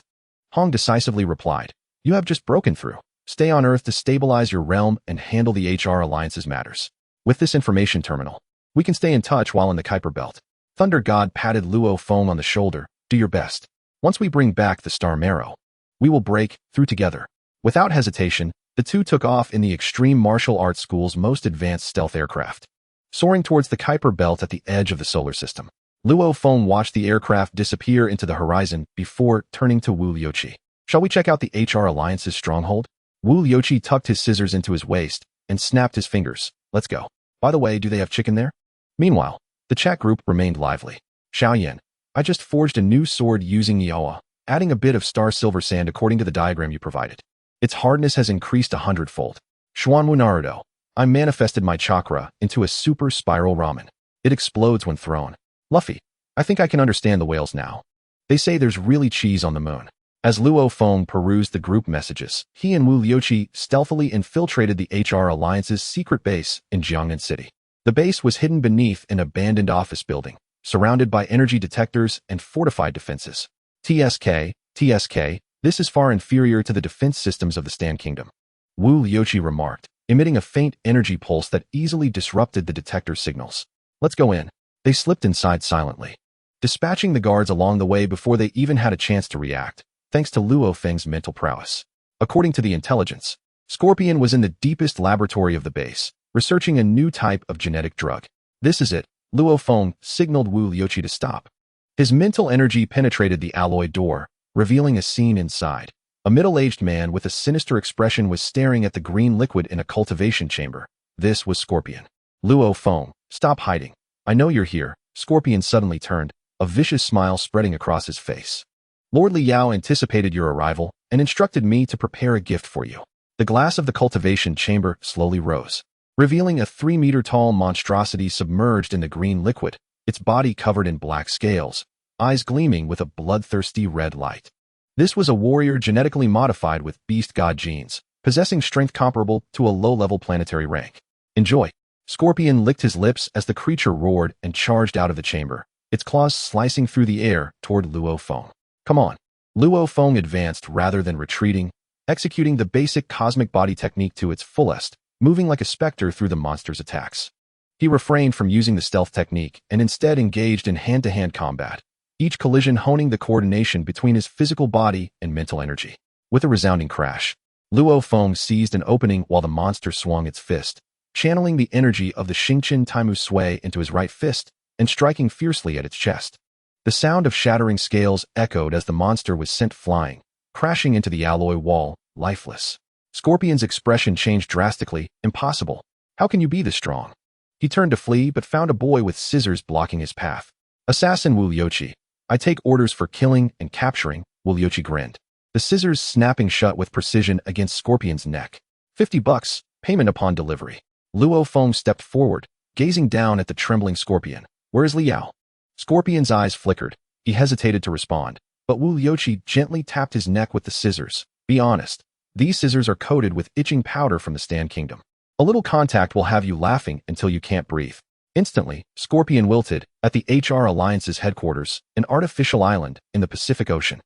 Hong decisively replied, "You have just broken through. Stay on Earth to stabilize your realm and handle the HR Alliance's matters. With this information terminal, we can stay in touch while in the Kuiper Belt." Thunder God patted Luo Feng on the shoulder. "Do your best. Once we bring back the star marrow, we will break through together." Without hesitation, the two took off in the Extreme Martial Arts School's most advanced stealth aircraft, soaring towards the Kuiper Belt at the edge of the solar system. Luo Feng watched the aircraft disappear into the horizon before turning to Wu Liuqi. "Shall we check out the HR Alliance's stronghold?" Wu Liuqi tucked his scissors into his waist and snapped his fingers. "Let's go. By the way, do they have chicken there?" Meanwhile, the chat group remained lively. "Xiaoyan, I just forged a new sword using Yaoa, adding a bit of star silver sand according to the diagram you provided. Its hardness has increased 100-fold. Xuanwu Naruto, I manifested my chakra into a super spiral ramen. It explodes when thrown. Luffy, I think I can understand the whales now. They say there's really cheese on the moon." As Luo Feng perused the group messages, he and Wu Liuqi stealthily infiltrated the HR Alliance's secret base in Jiangnan City. The base was hidden beneath an abandoned office building, surrounded by energy detectors and fortified defenses. TSK, this is far inferior to the defense systems of the Stan Kingdom," Wu Liuqi remarked, emitting a faint energy pulse that easily disrupted the detector signals. "Let's go in." They slipped inside silently, dispatching the guards along the way before they even had a chance to react, thanks to Luo Feng's mental prowess. According to the intelligence, Scorpion was in the deepest laboratory of the base, researching a new type of genetic drug. "This is it," Luo Feng signaled Wu Liuqi to stop. His mental energy penetrated the alloy door, revealing a scene inside. A middle-aged man with a sinister expression was staring at the green liquid in a cultivation chamber. This was Scorpion. "Luo Feng, stop hiding. I know you're here." Scorpion suddenly turned, a vicious smile spreading across his face. "Lord Li Yao anticipated your arrival and instructed me to prepare a gift for you." The glass of the cultivation chamber slowly rose, revealing a 3-meter-tall monstrosity submerged in the green liquid, its body covered in black scales, eyes gleaming with a bloodthirsty red light. This was a warrior genetically modified with beast god genes, possessing strength comparable to a low-level planetary rank. Enjoy. Scorpion licked his lips as the creature roared and charged out of the chamber, its claws slicing through the air toward Luo Feng. Come on. Luo Feng advanced rather than retreating, executing the basic cosmic body technique to its fullest, moving like a specter through the monster's attacks. He refrained from using the stealth technique and instead engaged in hand-to-hand combat, each collision honing the coordination between his physical body and mental energy. With a resounding crash, Luo Feng seized an opening while the monster swung its fist, channeling the energy of the Xingqian Taimu Sui into his right fist and striking fiercely at its chest. The sound of shattering scales echoed as the monster was sent flying, crashing into the alloy wall, lifeless. Scorpion's expression changed drastically. Impossible. How can you be this strong? He turned to flee but found a boy with scissors blocking his path. Assassin Wu Liuqi. I take orders for killing and capturing, Wu Liuqi grinned, the scissors snapping shut with precision against Scorpion's neck. $50, payment upon delivery. Luo Feng stepped forward, gazing down at the trembling Scorpion. Where is Liao? Scorpion's eyes flickered. He hesitated to respond, but Wu Liuqi gently tapped his neck with the scissors. Be honest. These scissors are coated with itching powder from the Stan Kingdom. A little contact will have you laughing until you can't breathe. Instantly, Scorpion wilted at the HR Alliance's headquarters, an artificial island in the Pacific Ocean.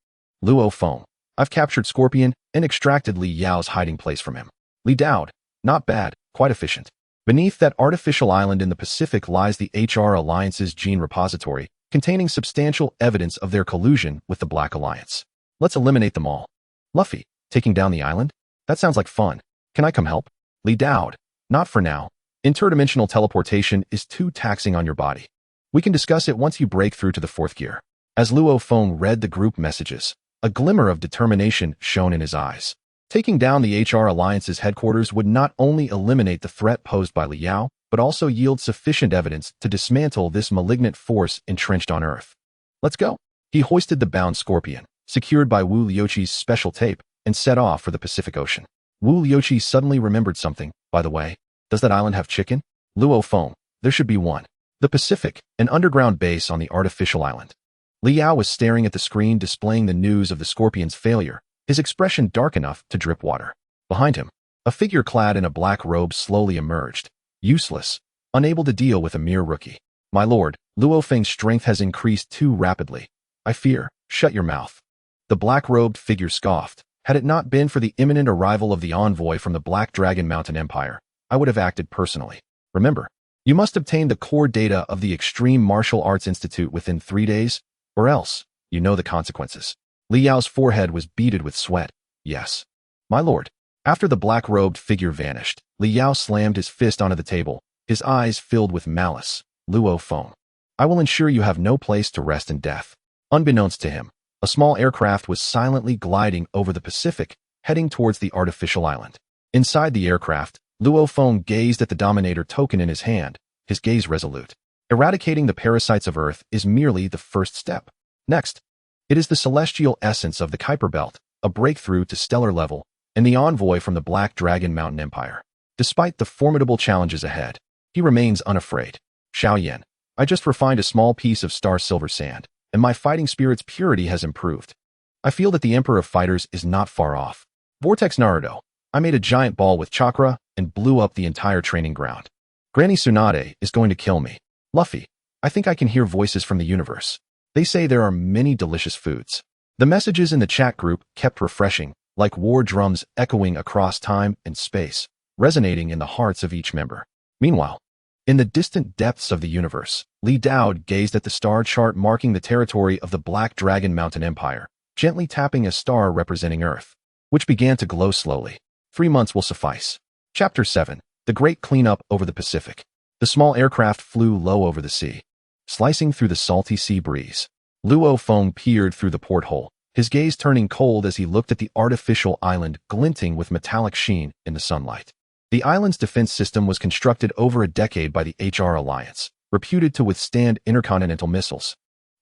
Luo Feng. I've captured Scorpion and extracted Li Yao's hiding place from him. Li Daoed. Not bad, quite efficient. Beneath that artificial island in the Pacific lies the HR Alliance's gene repository, containing substantial evidence of their collusion with the Black Alliance. Let's eliminate them all. Luffy, taking down the island? That sounds like fun. Can I come help? Li Daoed. Not for now. Interdimensional teleportation is too taxing on your body. We can discuss it once you break through to the 4th gear. As Luo Feng read the group messages, a glimmer of determination shone in his eyes. Taking down the HR Alliance's headquarters would not only eliminate the threat posed by Li Yao, but also yield sufficient evidence to dismantle this malignant force entrenched on Earth. Let's go. He hoisted the bound Scorpion, secured by Wu Liuqi's special tape, and set off for the Pacific Ocean. Wu Liuqi suddenly remembered something. By the way, does that island have chicken? Luo Feng. There should be one. The Pacific, an underground base on the artificial island. Li Yao was staring at the screen displaying the news of the Scorpion's failure, his expression dark enough to drip water. Behind him, a figure clad in a black robe slowly emerged, useless, unable to deal with a mere rookie. My lord, Luo Feng's strength has increased too rapidly. I fear. Shut your mouth. The black-robed figure scoffed. Had it not been for the imminent arrival of the envoy from the Black Dragon Mountain Empire, I would have acted personally. Remember, you must obtain the core data of the Extreme Martial Arts Institute within 3 days, or else, you know the consequences. Li Yao's forehead was beaded with sweat. Yes. My lord. After the black-robed figure vanished, Li Yao slammed his fist onto the table, his eyes filled with malice. Luo Feng. I will ensure you have no place to rest in death. Unbeknownst to him, a small aircraft was silently gliding over the Pacific, heading towards the artificial island. Inside the aircraft, Luo Feng gazed at the Dominator token in his hand, his gaze resolute. Eradicating the parasites of Earth is merely the first step. Next, it is the celestial essence of the Kuiper Belt, a breakthrough to stellar level, and the envoy from the Black Dragon Mountain Empire. Despite the formidable challenges ahead, he remains unafraid. Xiao Yan, I just refined a small piece of star silver sand, and my fighting spirit's purity has improved. I feel that the Emperor of Fighters is not far off. Vortex Naruto, I made a giant ball with chakra and blew up the entire training ground. Granny Tsunade is going to kill me. Luffy, I think I can hear voices from the universe. They say there are many delicious foods. The messages in the chat group kept refreshing, like war drums echoing across time and space, resonating in the hearts of each member. Meanwhile, in the distant depths of the universe, Li Daoed gazed at the star chart marking the territory of the Black Dragon Mountain Empire, gently tapping a star representing Earth, which began to glow slowly. 3 months will suffice. Chapter 7. The Great Cleanup over the Pacific. The small aircraft flew low over the sea, slicing through the salty sea breeze. Luo Feng peered through the porthole, his gaze turning cold as he looked at the artificial island glinting with metallic sheen in the sunlight. The island's defense system was constructed over a decade by the HR Alliance, reputed to withstand intercontinental missiles.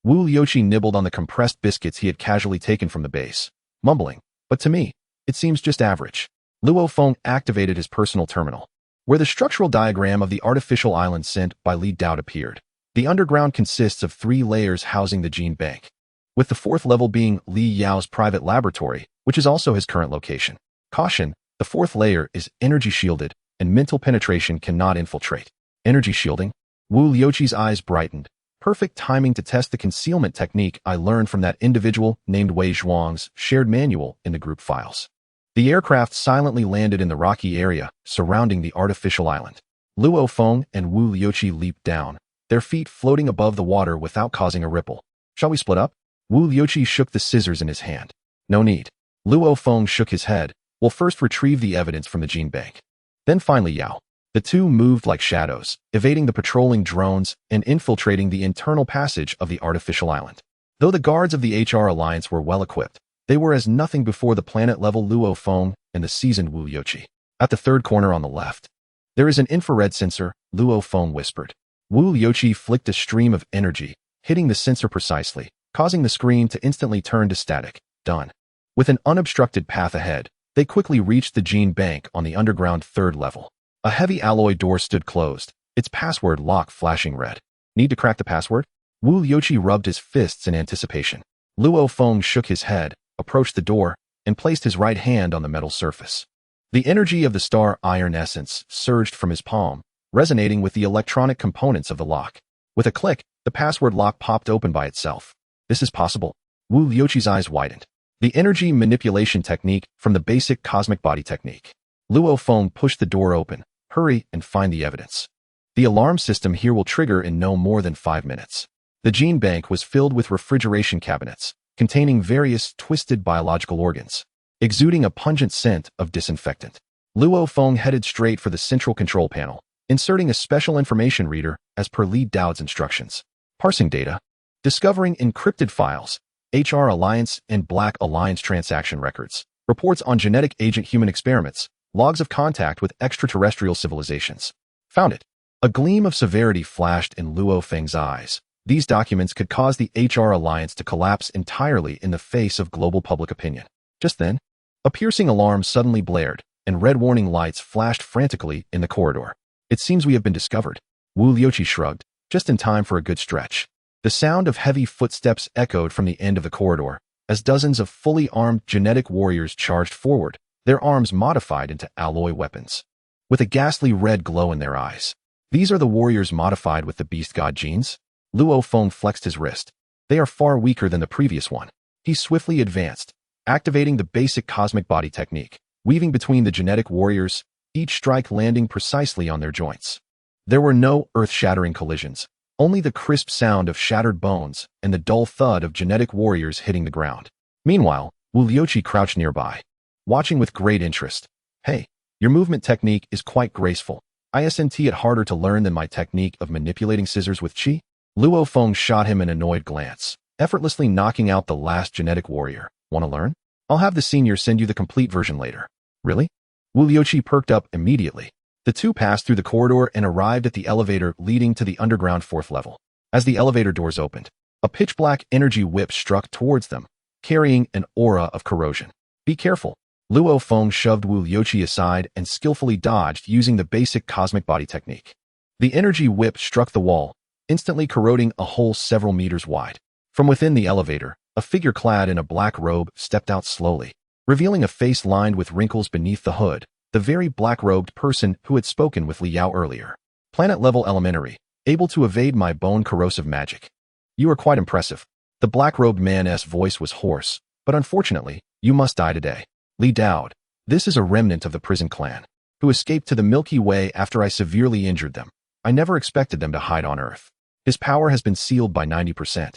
Wu Liuqi nibbled on the compressed biscuits he had casually taken from the base, mumbling, but to me, it seems just average. Luo Feng activated his personal terminal, where the structural diagram of the artificial island sent by Li Dao appeared. The underground consists of 3 layers housing the gene bank, with the 4th level being Li Yao's private laboratory, which is also his current location. Caution, the 4th layer is energy shielded, and mental penetration cannot infiltrate. Energy shielding? Wu Liuqi's eyes brightened. Perfect timing to test the concealment technique I learned from that individual named Wei Zhuang's shared manual in the group files. The aircraft silently landed in the rocky area surrounding the artificial island. Luo Feng and Wu Liuqi leaped down, their feet floating above the water without causing a ripple. Shall we split up? Wu Liuqi shook the scissors in his hand. No need. Luo Feng shook his head. We'll first retrieve the evidence from the gene bank. Then finally Yao. The two moved like shadows, evading the patrolling drones and infiltrating the internal passage of the artificial island. Though the guards of the HR Alliance were well equipped, they were as nothing before the planet-level Luo Feng and the seasoned Wu Liuqi. At the third corner on the left, there is an infrared sensor, Luo Feng whispered. Wu Liuqi flicked a stream of energy, hitting the sensor precisely, causing the screen to instantly turn to static. Done. With an unobstructed path ahead, they quickly reached the gene bank on the underground third level. A heavy alloy door stood closed, its password lock flashing red. Need to crack the password? Wu Liuqi rubbed his fists in anticipation. Luo Feng shook his head, approached the door, and placed his right hand on the metal surface. The energy of the star iron essence surged from his palm, resonating with the electronic components of the lock. With a click, the password lock popped open by itself. This is possible. Wu Liuqi's eyes widened. The energy manipulation technique from the basic cosmic body technique. Luo Feng pushed the door open. Hurry and find the evidence. The alarm system here will trigger in no more than 5 minutes. The gene bank was filled with refrigeration cabinets, containing various twisted biological organs, exuding a pungent scent of disinfectant. Luo Feng headed straight for the central control panel, inserting a special information reader as per Li Dao's instructions. Parsing data, discovering encrypted files, HR Alliance and Black Alliance transaction records, reports on genetic agent human experiments, logs of contact with extraterrestrial civilizations. Found it. A gleam of severity flashed in Luo Feng's eyes. These documents could cause the HR Alliance to collapse entirely in the face of global public opinion. Just then, a piercing alarm suddenly blared, and red warning lights flashed frantically in the corridor. It seems we have been discovered. Wu Liuqi shrugged, just in time for a good stretch. The sound of heavy footsteps echoed from the end of the corridor, as dozens of fully armed genetic warriors charged forward, their arms modified into alloy weapons, with a ghastly red glow in their eyes. These are the warriors modified with the beast god genes? Luo Feng flexed his wrist. They are far weaker than the previous one. He swiftly advanced, activating the basic cosmic body technique, weaving between the genetic warriors, each strike landing precisely on their joints. There were no earth-shattering collisions, only the crisp sound of shattered bones and the dull thud of genetic warriors hitting the ground. Meanwhile, Wu Liuqi crouched nearby, watching with great interest. Hey, your movement technique is quite graceful. Isn't it harder to learn than my technique of manipulating scissors with qi? Luo Feng shot him an annoyed glance, effortlessly knocking out the last genetic warrior. Want to learn? I'll have the senior send you the complete version later. Really? Wu Liuqi perked up immediately. The two passed through the corridor and arrived at the elevator leading to the underground 4th level. As the elevator doors opened, a pitch-black energy whip struck towards them, carrying an aura of corrosion. Be careful. Luo Feng shoved Wu Liuqi aside and skillfully dodged using the basic cosmic body technique. The energy whip struck the wall, instantly corroding a hole several meters wide. From within the elevator, a figure clad in a black robe stepped out slowly, revealing a face lined with wrinkles beneath the hood, the very black-robed person who had spoken with Li Yao earlier. Planet-level elementary, able to evade my bone-corrosive magic. You are quite impressive. The black-robed man's voice was hoarse, but unfortunately, you must die today. Li Dao, this is a remnant of the prison clan, who escaped to the Milky Way after I severely injured them. I never expected them to hide on Earth. His power has been sealed by 90%.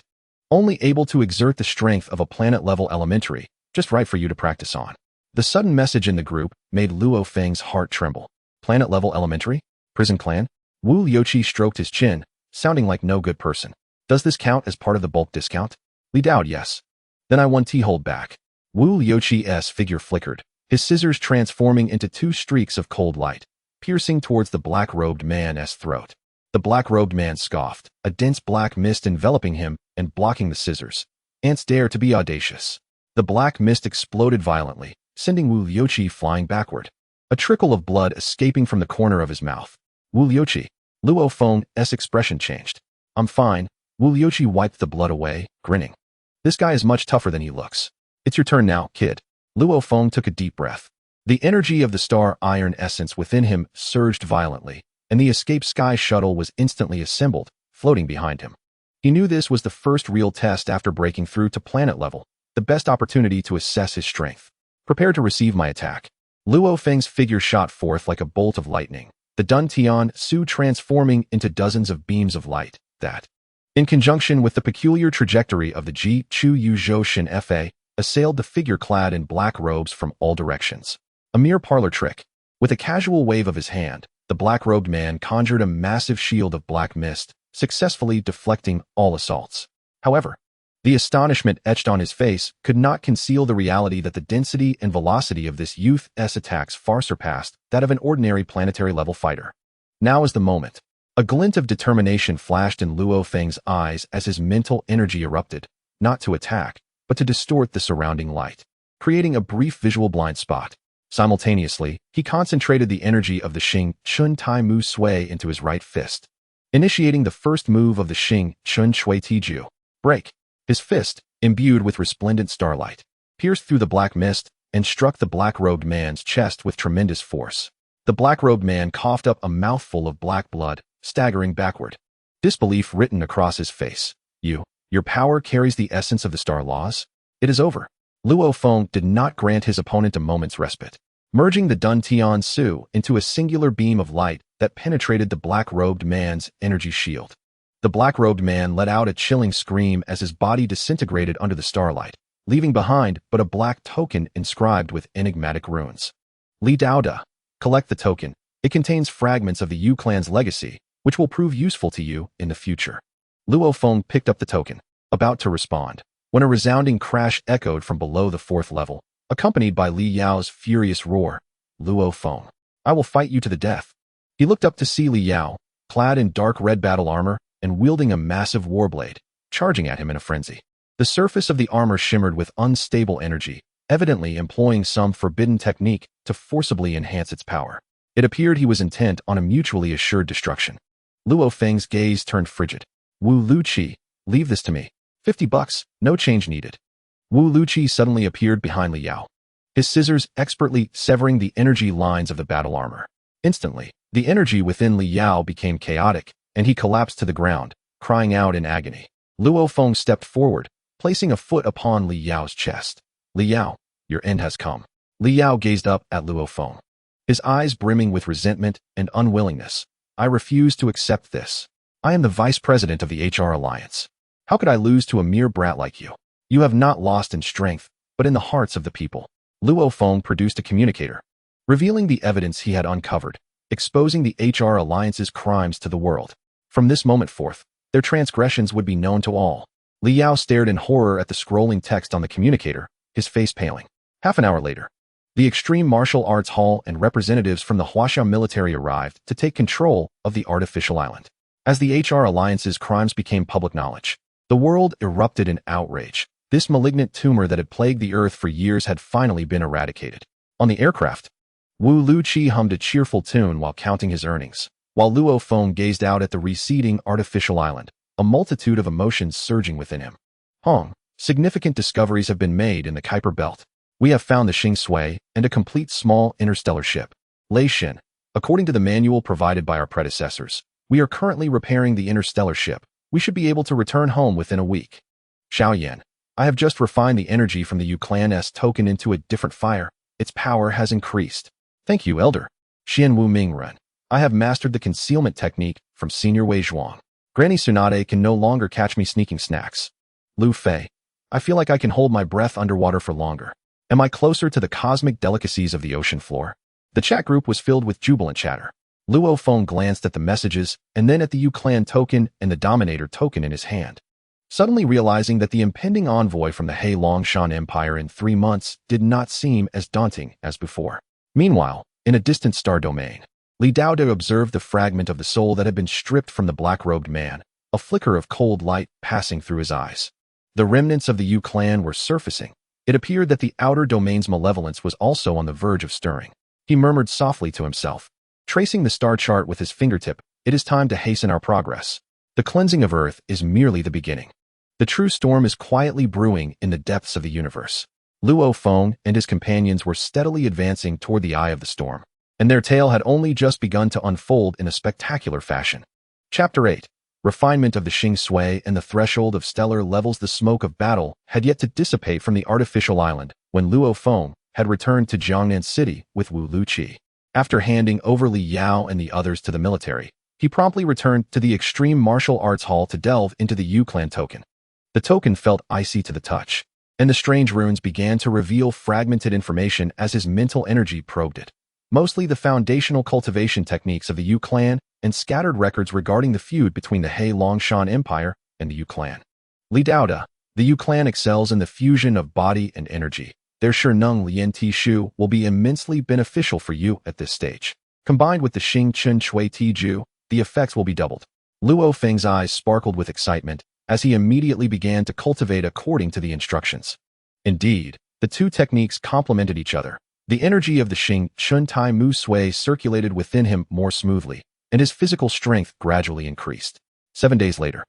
Only able to exert the strength of a planet-level elementary, just right for you to practice on. The sudden message in the group made Luo Feng's heart tremble. Planet-level elementary? Prison clan? Wu Liuqi stroked his chin, sounding like no good person. Does this count as part of the bulk discount? Li Dao, yes. Then I want to hold back. Wu Liuqi's figure flickered, his scissors transforming into 2 streaks of cold light, piercing towards the black-robed man's throat. The black-robed man scoffed, a dense black mist enveloping him and blocking the scissors. Ants dare to be audacious. The black mist exploded violently, sending Wu Liuqi flying backward, a trickle of blood escaping from the corner of his mouth. Wu Liuqi. Luo Feng's expression changed. I'm fine. Wu Liuqi wiped the blood away, grinning. This guy is much tougher than he looks. It's your turn now, kid. Luo Feng took a deep breath. The energy of the star iron essence within him surged violently, and the escape sky shuttle was instantly assembled, floating behind him. He knew this was the first real test after breaking through to planet level, the best opportunity to assess his strength. Prepare to receive my attack. Luo Feng's figure shot forth like a bolt of lightning, the Duntian Su transforming into dozens of beams of light that, in conjunction with the peculiar trajectory of the Ji Chu Yu Zhou Shin Fa, assailed the figure clad in black robes from all directions. A mere parlor trick. With a casual wave of his hand, the black-robed man conjured a massive shield of black mist, successfully deflecting all assaults. However, the astonishment etched on his face could not conceal the reality that the density and velocity of this youth's attacks far surpassed that of an ordinary planetary-level fighter. Now is the moment. A glint of determination flashed in Luo Feng's eyes as his mental energy erupted, not to attack, but to distort the surrounding light, creating a brief visual blind spot. Simultaneously, he concentrated the energy of the Xing Chun Tai Mu Sui into his right fist, initiating the first move of the Xing Chun Shui Tiju. Break. His fist, imbued with resplendent starlight, pierced through the black mist and struck the black-robed man's chest with tremendous force. The black-robed man coughed up a mouthful of black blood, staggering backward. Disbelief written across his face. Your power carries the essence of the star laws? It is over. Luo Feng did not grant his opponent a moment's respite, merging the Duntian Su into a singular beam of light that penetrated the black-robed man's energy shield. The black-robed man let out a chilling scream as his body disintegrated under the starlight, leaving behind but a black token inscribed with enigmatic runes. Li Dao Da. Collect the token. It contains fragments of the Yu clan's legacy, which will prove useful to you in the future. Luo Feng picked up the token, about to respond, when a resounding crash echoed from below the fourth level, accompanied by Li Yao's furious roar. Luo Feng. I will fight you to the death. He looked up to see Li Yao, clad in dark red battle armor and wielding a massive warblade, charging at him in a frenzy. The surface of the armor shimmered with unstable energy, evidently employing some forbidden technique to forcibly enhance its power. It appeared he was intent on a mutually assured destruction. Luo Feng's gaze turned frigid. Wu Liuqi, leave this to me. $50, no change needed. Wu Liuqi suddenly appeared behind Li Yao, his scissors expertly severing the energy lines of the battle armor. Instantly, the energy within Li Yao became chaotic, and he collapsed to the ground, crying out in agony. Luo Feng stepped forward, placing a foot upon Li Yao's chest. Li Yao, your end has come. Li Yao gazed up at Luo Feng, his eyes brimming with resentment and unwillingness. I refuse to accept this. I am the vice president of the HR Alliance. How could I lose to a mere brat like you? You have not lost in strength, but in the hearts of the people. Luo Feng produced a communicator, revealing the evidence he had uncovered, exposing the HR Alliance's crimes to the world. From this moment forth, their transgressions would be known to all. Li Yao stared in horror at the scrolling text on the communicator, his face paling. Half an hour later, the Extreme Martial Arts Hall and representatives from the Huaxia military arrived to take control of the artificial island. As the HR Alliance's crimes became public knowledge, the world erupted in outrage. This malignant tumor that had plagued the Earth for years had finally been eradicated. On the aircraft, Wu Liuqi hummed a cheerful tune while counting his earnings, while Luo Feng gazed out at the receding artificial island, a multitude of emotions surging within him. Hong, significant discoveries have been made in the Kuiper Belt. We have found the Xing Sui and a complete small interstellar ship. Lei Shin, according to the manual provided by our predecessors, we are currently repairing the interstellar ship. We should be able to return home within a week. Xiaoyan, I have just refined the energy from the Yu Clan's token into a different fire. Its power has increased. Thank you, Elder. Xian Wu Mingren. I have mastered the concealment technique from Senior Wei Zhuang. Granny Tsunade can no longer catch me sneaking snacks. Lu Fei. I feel like I can hold my breath underwater for longer. Am I closer to the cosmic delicacies of the ocean floor? The chat group was filled with jubilant chatter. Luo Feng glanced at the messages and then at the Yu Clan token and the Dominator token in his hand, suddenly realizing that the impending envoy from the He Longshan Empire in 3 months did not seem as daunting as before. Meanwhile, in a distant star domain, Li Daoda observed the fragment of the soul that had been stripped from the black-robed man, a flicker of cold light passing through his eyes. The remnants of the Yu Clan were surfacing, It appeared that the outer domain's malevolence was also on the verge of stirring. He murmured softly to himself, tracing the star chart with his fingertip. It is time to hasten our progress. The cleansing of Earth is merely the beginning. The true storm is quietly brewing in the depths of the universe. Luo Feng and his companions were steadily advancing toward the eye of the storm, and their tale had only just begun to unfold in a spectacular fashion. Chapter 8. Refinement of the Xing Sui and the threshold of stellar levels. The smoke of battle had yet to dissipate from the artificial island when Luo Feng had returned to Jiangnan City with Wu Luqi. After handing over Li Yao and the others to the military, he promptly returned to the Extreme Martial Arts Hall to delve into the Yu Clan token. The token felt icy to the touch, and the strange runes began to reveal fragmented information as his mental energy probed it. Mostly the foundational cultivation techniques of the Yu Clan and scattered records regarding the feud between the He Longshan Empire and the Yu Clan. Li Daoda, the Yu Clan excels in the fusion of body and energy. Their Sherneng Lian Ti Shu will be immensely beneficial for you at this stage. Combined with the Xing Chen Shui Ti Ju, the effects will be doubled. Luo Feng's eyes sparkled with excitement as he immediately began to cultivate according to the instructions. Indeed, the two techniques complemented each other. The energy of the Xing Chen Tai Mu Sui circulated within him more smoothly, and his physical strength gradually increased. 7 days later,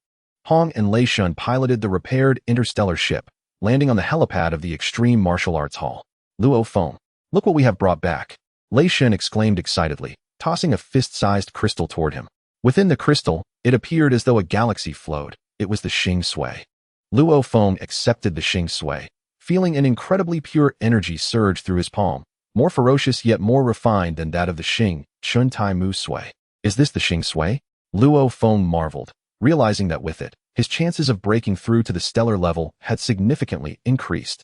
Hong and Lei Shun piloted the repaired interstellar ship, landing on the helipad of the Extreme Martial Arts Hall. Luo Feng, look what we have brought back, Lei Shun exclaimed excitedly, tossing a fist-sized crystal toward him. Within the crystal, it appeared as though a galaxy flowed. It was the Xing Sui. Luo Feng accepted the Xing Sui, feeling an incredibly pure energy surge through his palm, more ferocious yet more refined than that of the Xing Chen Tai Mu Sui. Is this the Xing Sui? Luo Feng marveled, realizing that with it, his chances of breaking through to the stellar level had significantly increased.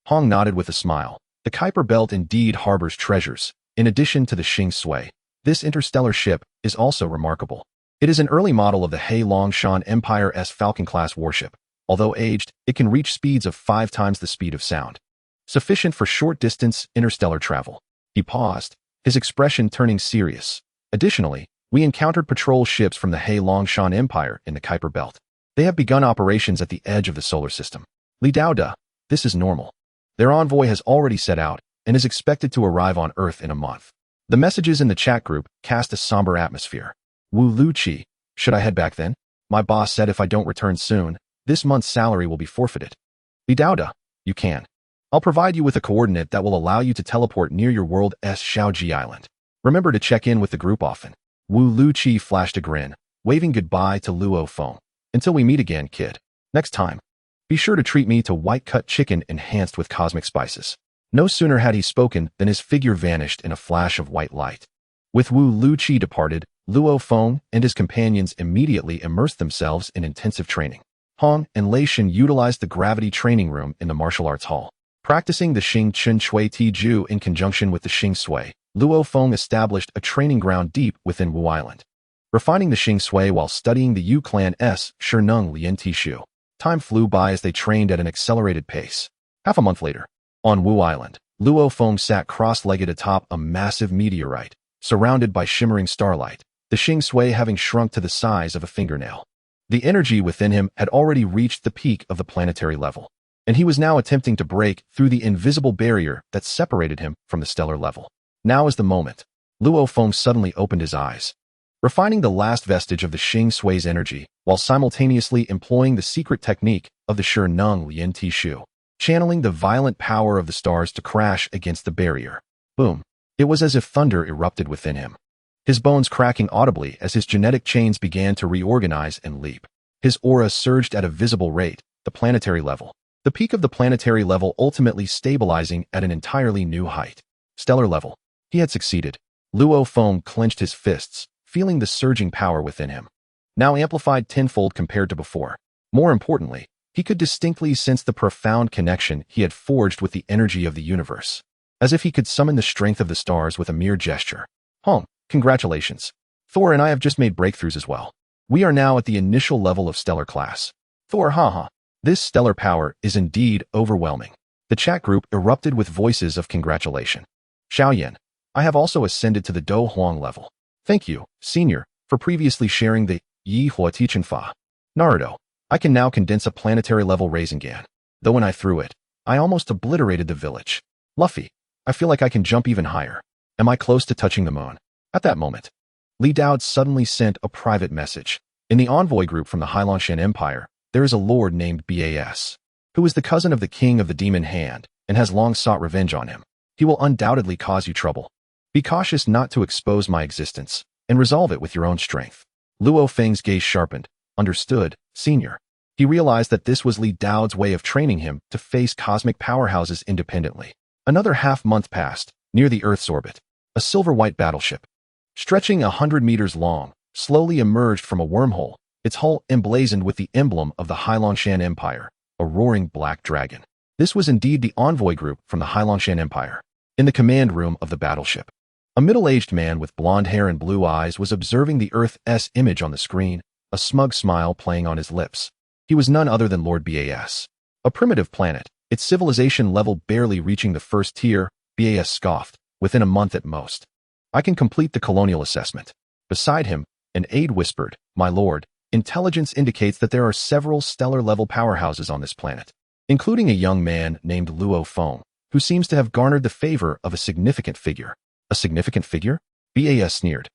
Hong nodded with a smile. The Kuiper Belt indeed harbors treasures. In addition to the Xing Sui, this interstellar ship is also remarkable. It is an early model of the He Longshan Empire's Falcon-class warship. Although aged, it can reach speeds of 5 times the speed of sound, sufficient for short-distance interstellar travel. He paused, his expression turning serious. Additionally, we encountered patrol ships from the He Longshan Empire in the Kuiper Belt. They have begun operations at the edge of the solar system. Li Daoda, this is normal. Their envoy has already set out and is expected to arrive on Earth in a month. The messages in the chat group cast a somber atmosphere. Wu Luqi, should I head back then? My boss said if I don't return soon, this month's salary will be forfeited. Li Daoda, you can. I'll provide you with a coordinate that will allow you to teleport near your world's Shaoji Island. Remember to check in with the group often. Wu Luqi flashed a grin, waving goodbye to Luo Feng. Until we meet again, kid. Next time, be sure to treat me to white-cut chicken enhanced with cosmic spices. No sooner had he spoken than his figure vanished in a flash of white light. With Wu Luqi departed, Luo Feng and his companions immediately immersed themselves in intensive training. Hong and Lei Shen utilized the gravity training room in the martial arts hall. Practicing the Xing Chen Shui Ti Ju in conjunction with the Xing Sui, Luo Feng established a training ground deep within Wu Island. Refining the Xing Sui while studying the Yu Clan's Sherneng Lian Ti Shu. Time flew by as they trained at an accelerated pace. Half a month later, on Wu Island, Luo Feng sat cross-legged atop a massive meteorite, surrounded by shimmering starlight, the Xing Sui having shrunk to the size of a fingernail. The energy within him had already reached the peak of the planetary level, and he was now attempting to break through the invisible barrier that separated him from the stellar level. Now is the moment. Luo Feng suddenly opened his eyes, refining the last vestige of the Xing Sui's energy while simultaneously employing the secret technique of the Sherneng Lian Ti Shu, channeling the violent power of the stars to crash against the barrier. Boom! It was as if thunder erupted within him, his bones cracking audibly as his genetic chains began to reorganize and leap. His aura surged at a visible rate, the planetary level. The peak of the planetary level ultimately stabilizing at an entirely new height. Stellar level. He had succeeded. Luo Feng clenched his fists, feeling the surging power within him, now amplified tenfold compared to before. More importantly, he could distinctly sense the profound connection he had forged with the energy of the universe, as if he could summon the strength of the stars with a mere gesture. Hong, congratulations. Thor and I have just made breakthroughs as well. We are now at the initial level of stellar class. Thor, haha. This stellar power is indeed overwhelming. The chat group erupted with voices of congratulation. Xiaoyan, I have also ascended to the Do Huang level. Thank you, Senior, for previously sharing the Yi Hua Tichenfa. Naruto, I can now condense a planetary level Rasengan. Though when I threw it, I almost obliterated the village. Luffy, I feel like I can jump even higher. Am I close to touching the moon? At that moment, Li Dao suddenly sent a private message. In the envoy group from the Hailanshan Empire, there is a lord named Bas, who is the cousin of the king of the Demon Hand and has long sought revenge on him. He will undoubtedly cause you trouble. Be cautious not to expose my existence, and resolve it with your own strength. Luo Feng's gaze sharpened. Understood, senior. He realized that this was Li Dao's way of training him to face cosmic powerhouses independently. Another half-month passed, near the Earth's orbit. A silver-white battleship, stretching 100 meters long, slowly emerged from a wormhole, its hull emblazoned with the emblem of the Hailanshan Empire, a roaring black dragon. This was indeed the envoy group from the Hailanshan Empire. In the command room of the battleship, a middle-aged man with blonde hair and blue eyes was observing the Earth's image on the screen, a smug smile playing on his lips. He was none other than Lord Bas. A primitive planet, its civilization level barely reaching the first tier, Bas scoffed, within a month at most. I can complete the colonial assessment. Beside him, an aide whispered, My lord, intelligence indicates that there are several stellar-level powerhouses on this planet, including a young man named Luo Feng, who seems to have garnered the favor of a significant figure. A significant figure? Bas sneered.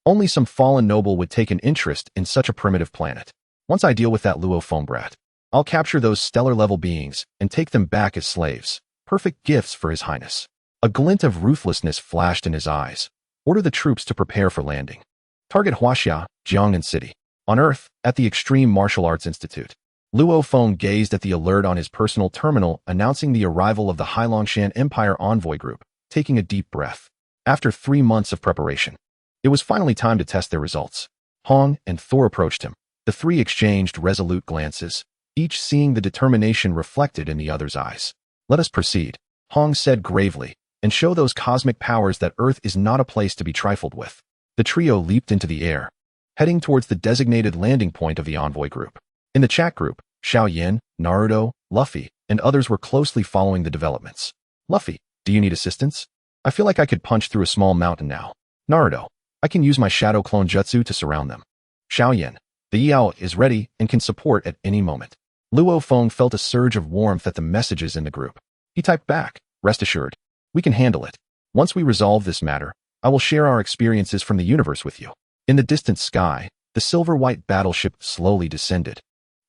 Only some fallen noble would take an interest in such a primitive planet. Once I deal with that Luo Feng brat, I'll capture those stellar-level beings and take them back as slaves. Perfect gifts for His Highness. A glint of ruthlessness flashed in his eyes. Order the troops to prepare for landing. Target Huaxia, Jiangnan City. On Earth, at the Extreme Martial Arts Institute. Luo Feng gazed at the alert on his personal terminal announcing the arrival of the Hailanshan Empire envoy group, taking a deep breath. After 3 months of preparation, it was finally time to test their results. Hong and Thor approached him. The three exchanged resolute glances, each seeing the determination reflected in the other's eyes. Let us proceed, Hong said gravely, and show those cosmic powers that Earth is not a place to be trifled with. The trio leaped into the air, heading towards the designated landing point of the envoy group. In the chat group, Xiao Yin, Naruto, Luffy, and others were closely following the developments. Luffy, do you need assistance? I feel like I could punch through a small mountain now. Naruto, I can use my shadow clone jutsu to surround them. Xiao Yin, the Yao is ready and can support at any moment. Luo Feng felt a surge of warmth at the messages in the group. He typed back, rest assured, we can handle it. Once we resolve this matter, I will share our experiences from the universe with you. In the distant sky, the silver-white battleship slowly descended,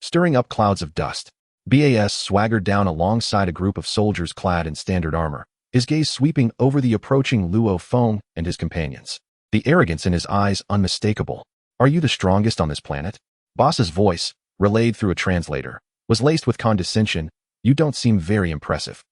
stirring up clouds of dust. Bas swaggered down alongside a group of soldiers clad in standard armor, his gaze sweeping over the approaching Luo Feng and his companions. The arrogance in his eyes unmistakable. Are you the strongest on this planet? Boss's voice, relayed through a translator, was laced with condescension. You don't seem very impressive.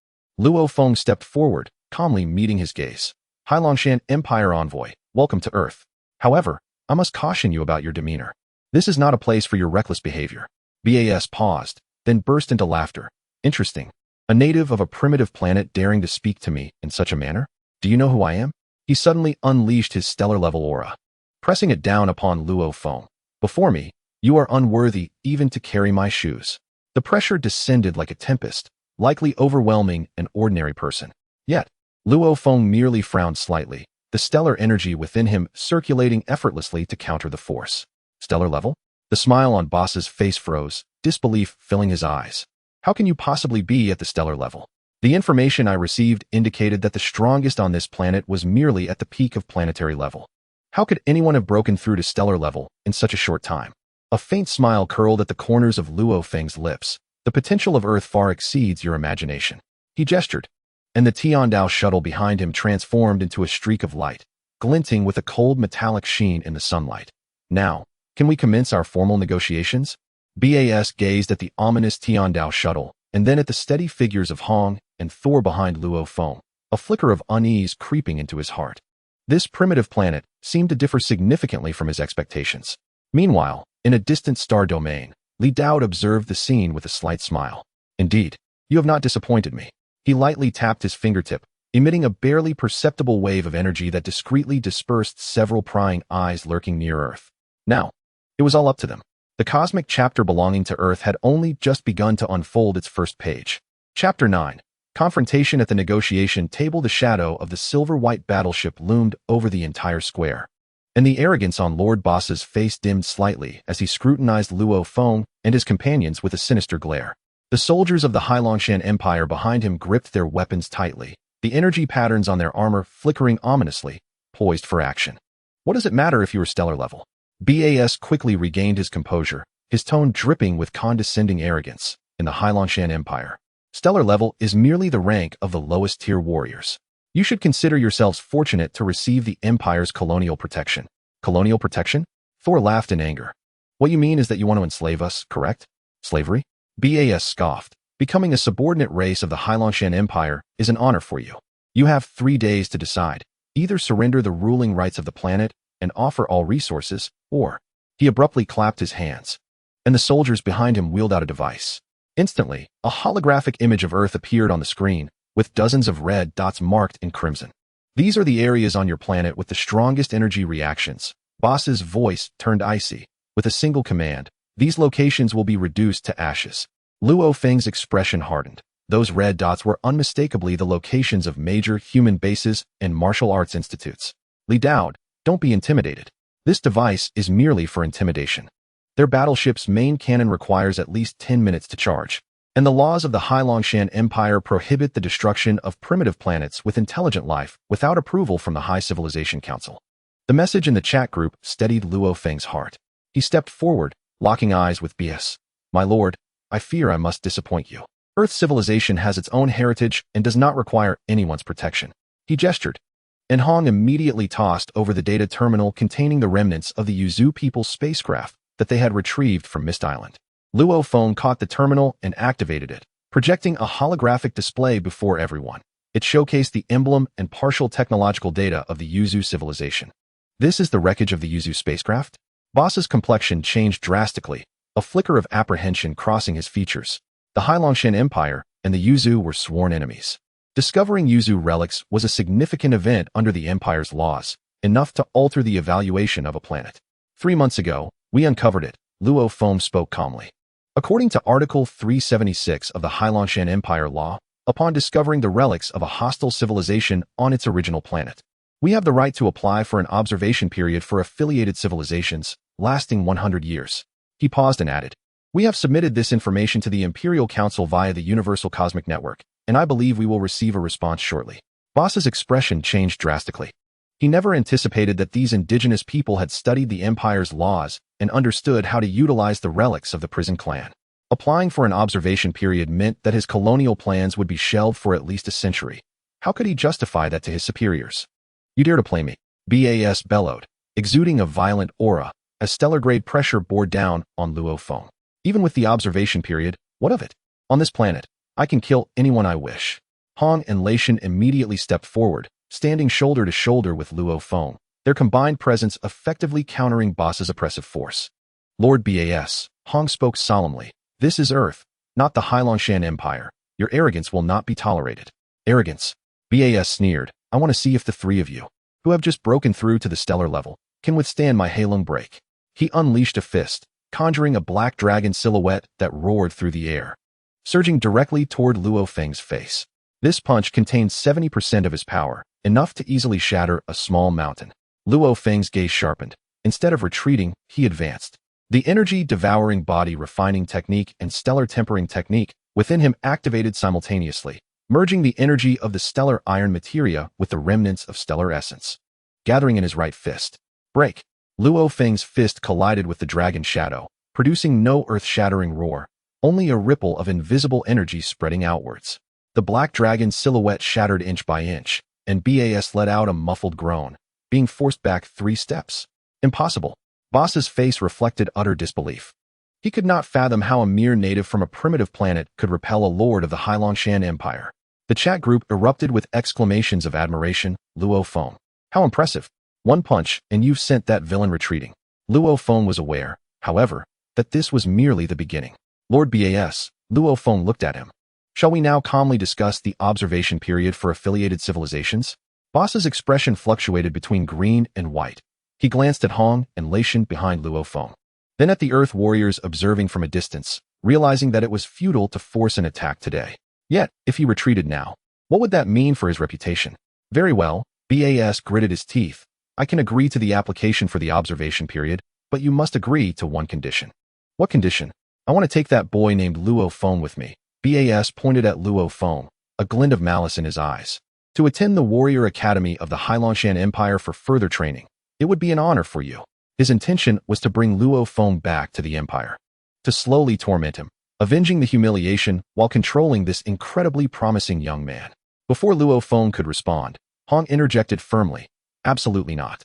Luo Feng stepped forward, calmly meeting his gaze. Hailanshan Empire Envoy, welcome to Earth. However, I must caution you about your demeanor. This is not a place for your reckless behavior. Bas paused, then burst into laughter. Interesting. A native of a primitive planet daring to speak to me in such a manner? Do you know who I am? He suddenly unleashed his stellar-level aura, pressing it down upon Luo Feng. Before me, you are unworthy even to carry my shoes. The pressure descended like a tempest, likely overwhelming an ordinary person. Yet, Luo Feng merely frowned slightly, the stellar energy within him circulating effortlessly to counter the force. Stellar level? The smile on Boss's face froze, disbelief filling his eyes. How can you possibly be at the stellar level? The information I received indicated that the strongest on this planet was merely at the peak of planetary level. How could anyone have broken through to stellar level in such a short time? A faint smile curled at the corners of Luo Feng's lips. The potential of Earth far exceeds your imagination. He gestured, and the Tiandao shuttle behind him transformed into a streak of light, glinting with a cold metallic sheen in the sunlight. Now, can we commence our formal negotiations? Bas gazed at the ominous Tiandao shuttle, and then at the steady figures of Hong and Thor behind Luo Feng, a flicker of unease creeping into his heart. This primitive planet seemed to differ significantly from his expectations. Meanwhile, in a distant star domain, Li Dao observed the scene with a slight smile. Indeed, you have not disappointed me. He lightly tapped his fingertip, emitting a barely perceptible wave of energy that discreetly dispersed several prying eyes lurking near Earth. Now, it was all up to them. The cosmic chapter belonging to Earth had only just begun to unfold its first page. Chapter 9. Confrontation at the negotiation table. The shadow of the silver-white battleship loomed over the entire square, and the arrogance on Lord Boss's face dimmed slightly as he scrutinized Luo Feng and his companions with a sinister glare. The soldiers of the Hailongshan Empire behind him gripped their weapons tightly, the energy patterns on their armor flickering ominously, poised for action. What does it matter if you are stellar level? BAS quickly regained his composure, his tone dripping with condescending arrogance. In the Hailongshan Empire, stellar level is merely the rank of the lowest tier warriors. You should consider yourselves fortunate to receive the Empire's colonial protection. Colonial protection? Thor laughed in anger. What you mean is that you want to enslave us, correct? Slavery? BAS scoffed. Becoming a subordinate race of the Hailongshan Empire is an honor for you. You have 3 days to decide. Either surrender the ruling rights of the planet and offer all resources, or... He abruptly clapped his hands, and the soldiers behind him wheeled out a device. Instantly, a holographic image of Earth appeared on the screen, with dozens of red dots marked in crimson. These are the areas on your planet with the strongest energy reactions. Boss's voice turned icy. With a single command, these locations will be reduced to ashes. Luo Feng's expression hardened. Those red dots were unmistakably the locations of major human bases and martial arts institutes. Li Dowd, don't be intimidated. This device is merely for intimidation. Their battleship's main cannon requires at least 10 minutes to charge, and the laws of the Hailongshan Empire prohibit the destruction of primitive planets with intelligent life without approval from the High Civilization Council. The message in the chat group steadied Luo Feng's heart. He stepped forward, locking eyes with BS. My lord, I fear I must disappoint you. Earth civilization has its own heritage and does not require anyone's protection. He gestured, and Hong immediately tossed over the data terminal containing the remnants of the Yuzu people's spacecraft that they had retrieved from Mist Island. Luo Feng caught the terminal and activated it, projecting a holographic display before everyone. It showcased the emblem and partial technological data of the Yuzu civilization. This is the wreckage of the Yuzu spacecraft? Boss's complexion changed drastically, a flicker of apprehension crossing his features. The Hailongshan Empire and the Yuzu were sworn enemies. Discovering Yuzu relics was a significant event under the Empire's laws, enough to alter the evaluation of a planet. 3 months ago, we uncovered it, Luo Feng spoke calmly. According to Article 376 of the Hailongshan Empire law, upon discovering the relics of a hostile civilization on its original planet, we have the right to apply for an observation period for affiliated civilizations, lasting 100 years. He paused and added, we have submitted this information to the Imperial Council via the Universal Cosmic Network, and I believe we will receive a response shortly. Boss's expression changed drastically. He never anticipated that these indigenous people had studied the Empire's laws and understood how to utilize the relics of the prison clan. Applying for an observation period meant that his colonial plans would be shelved for at least a century. How could he justify that to his superiors? You dare to play me? BAS bellowed, exuding a violent aura, as stellar-grade pressure bore down on Luo Feng. Even with the observation period, what of it? On this planet, I can kill anyone I wish. Hong and Leishan immediately stepped forward, standing shoulder to shoulder with Luo Feng, their combined presence effectively countering Boss's oppressive force. Lord BAS, Hong spoke solemnly. This is Earth, not the Hailongshan Empire. Your arrogance will not be tolerated. Arrogance? BAS sneered. I want to see if the 3 of you, who have just broken through to the stellar level, can withstand my Halong break. He unleashed a fist, conjuring a black dragon silhouette that roared through the air, surging directly toward Luo Feng's face. This punch contained 70% of his power, enough to easily shatter a small mountain. Luo Feng's gaze sharpened. Instead of retreating, he advanced. The energy-devouring body refining technique and stellar tempering technique within him activated simultaneously, merging the energy of the stellar iron materia with the remnants of stellar essence. Gathering in his right fist. Break! Luo Feng's fist collided with the dragon shadow, producing no earth-shattering roar, only a ripple of invisible energy spreading outwards. The black dragon silhouette shattered inch by inch, and BAS let out a muffled groan, being forced back 3 steps. Impossible. Boss's face reflected utter disbelief. He could not fathom how a mere native from a primitive planet could repel a lord of the Hailongshan Empire. The chat group erupted with exclamations of admiration. Luo Feng. How impressive. 1 punch, and you've sent that villain retreating. Luo Feng was aware, however, that this was merely the beginning. Lord BAS, Luo Feng looked at him. Shall we now calmly discuss the observation period for affiliated civilizations? Boss's expression fluctuated between green and white. He glanced at Hong and Leishan behind Luo Feng, then at the Earth warriors observing from a distance, realizing that it was futile to force an attack today. Yet, if he retreated now, what would that mean for his reputation? Very well, BAS gritted his teeth. I can agree to the application for the observation period, but you must agree to one condition. What condition? I want to take that boy named Luo Feng with me. BAS pointed at Luo Feng, a glint of malice in his eyes. To attend the Warrior Academy of the Hailangshan Empire for further training. It would be an honor for you. His intention was to bring Luo Feng back to the Empire. To slowly torment him, avenging the humiliation while controlling this incredibly promising young man. Before Luo Feng could respond, Hong interjected firmly. Absolutely not.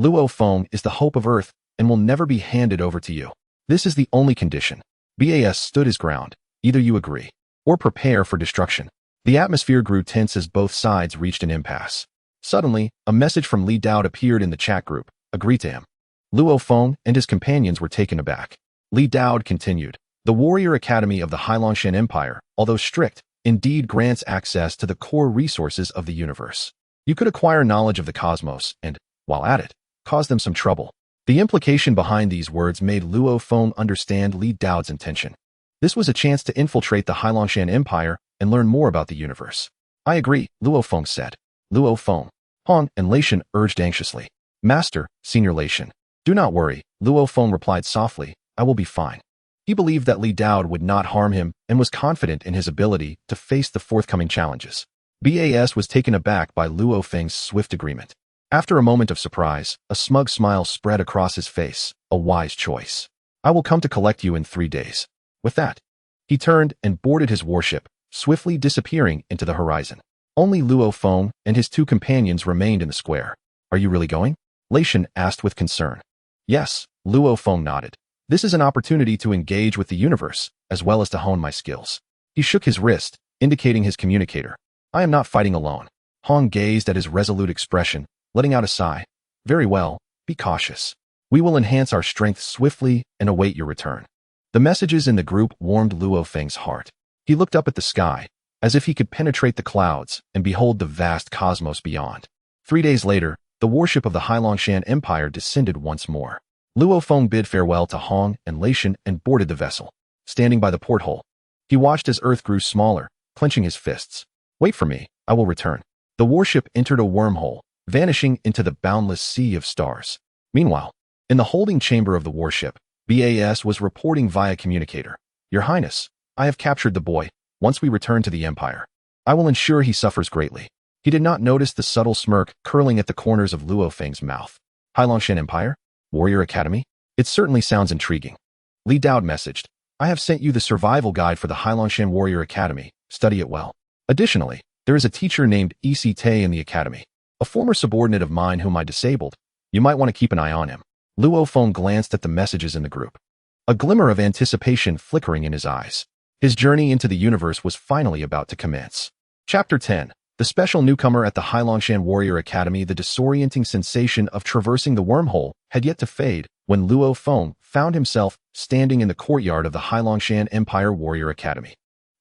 Luo Feng is the hope of Earth and will never be handed over to you. This is the only condition. BAS stood his ground. Either you agree, or prepare for destruction. The atmosphere grew tense as both sides reached an impasse. Suddenly, a message from Li Dao appeared in the chat group. Agree to him. Luo Feng and his companions were taken aback. Li Dao continued. The Warrior Academy of the Hailangshan Empire, although strict, indeed grants access to the core resources of the universe. You could acquire knowledge of the cosmos and, while at it, cause them some trouble. The implication behind these words made Luo Feng understand Li Dao's intention. This was a chance to infiltrate the Hailangshan Empire and learn more about the universe. I agree, Luo Feng said. Luo Feng, Hong, and Leishan urged anxiously. Master, Senior Leishan. Do not worry, Luo Feng replied softly. I will be fine. He believed that Li Dao would not harm him and was confident in his ability to face the forthcoming challenges. BAS was taken aback by Luo Feng's swift agreement. After a moment of surprise, a smug smile spread across his face. A wise choice. I will come to collect you in 3 days. With that, he turned and boarded his warship, swiftly disappearing into the horizon. Only Luo Feng and his 2 companions remained in the square. Are you really going? Leishan asked with concern. Yes, Luo Feng nodded. This is an opportunity to engage with the universe, as well as to hone my skills. He shook his wrist, indicating his communicator. I am not fighting alone. Hong gazed at his resolute expression, letting out a sigh. Very well, be cautious. We will enhance our strength swiftly and await your return. The messages in the group warmed Luo Feng's heart. He looked up at the sky, as if he could penetrate the clouds and behold the vast cosmos beyond. 3 days later, the warship of the Hailangshan Empire descended once more. Luo Feng bid farewell to Hong and Leishan and boarded the vessel. Standing by the porthole, he watched as Earth grew smaller, clenching his fists. Wait for me, I will return. The warship entered a wormhole, vanishing into the boundless sea of stars. Meanwhile, in the holding chamber of the warship, BAS was reporting via communicator. Your Highness, I have captured the boy. Once we return to the Empire, I will ensure he suffers greatly. He did not notice the subtle smirk curling at the corners of Luo Feng's mouth. Hailangshan Empire? Warrior Academy? It certainly sounds intriguing. Li Dao messaged. I have sent you the survival guide for the Hailangshan Warrior Academy. Study it well. Additionally, there is a teacher named EC Tay in the academy. A former subordinate of mine whom I disabled. You might want to keep an eye on him. Luo Feng glanced at the messages in the group. A glimmer of anticipation flickering in his eyes. His journey into the universe was finally about to commence. Chapter 10. The special newcomer at the Hailangshan Warrior Academy. The disorienting sensation of traversing the wormhole had yet to fade when Luo Feng found himself standing in the courtyard of the Hailangshan Empire Warrior Academy.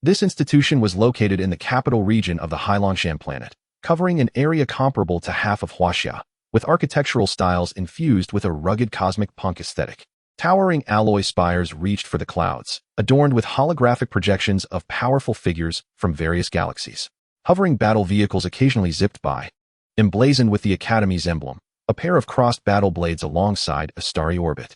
This institution was located in the capital region of the Hailangshan planet, covering an area comparable to half of Huaxia, with architectural styles infused with a rugged cosmic punk aesthetic. Towering alloy spires reached for the clouds, adorned with holographic projections of powerful figures from various galaxies. Hovering battle vehicles occasionally zipped by, emblazoned with the Academy's emblem, a pair of crossed battle blades alongside a starry orbit.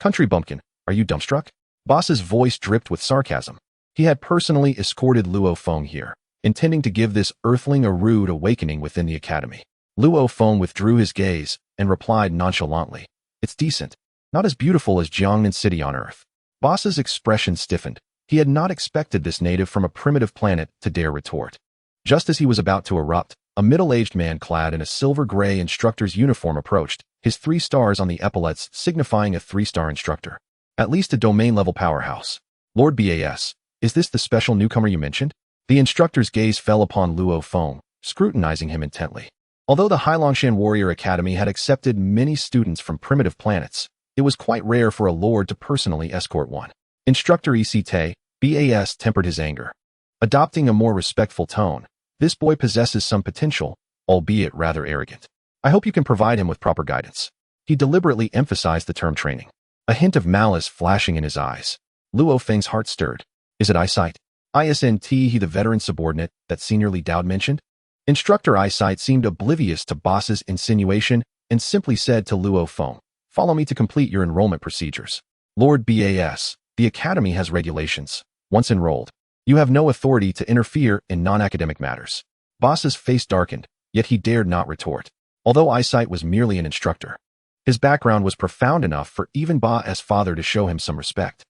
Country bumpkin, are you dumbstruck? Boss's voice dripped with sarcasm. He had personally escorted Luo Feng here, intending to give this earthling a rude awakening within the Academy. Luo Feng withdrew his gaze and replied nonchalantly. It's decent. Not as beautiful as Jiangnan City on Earth. Boss's expression stiffened. He had not expected this native from a primitive planet to dare retort. Just as he was about to erupt, a middle-aged man clad in a silver-gray instructor's uniform approached, his 3 stars on the epaulets signifying a 3-star instructor. At least a domain-level powerhouse. Lord BAS, is this the special newcomer you mentioned? The instructor's gaze fell upon Luo Feng, scrutinizing him intently. Although the Hailangshan Warrior Academy had accepted many students from primitive planets, it was quite rare for a lord to personally escort one. Instructor EC Tay, BAS tempered his anger. Adopting a more respectful tone, this boy possesses some potential, albeit rather arrogant. I hope you can provide him with proper guidance. He deliberately emphasized the term training, a hint of malice flashing in his eyes. Luo Feng's heart stirred. Is it eyesight? ISNT he the veteran subordinate that Senior Li Dao mentioned? Instructor Eyesight seemed oblivious to Boss's insinuation and simply said to Luo Feng, follow me to complete your enrollment procedures. Lord BAS, The academy has regulations. Once enrolled, you have no authority to interfere in non-academic matters. Boss's face darkened, yet he dared not retort. Although eyesight was merely an instructor, his background was profound enough for even Ba's father to show him some respect.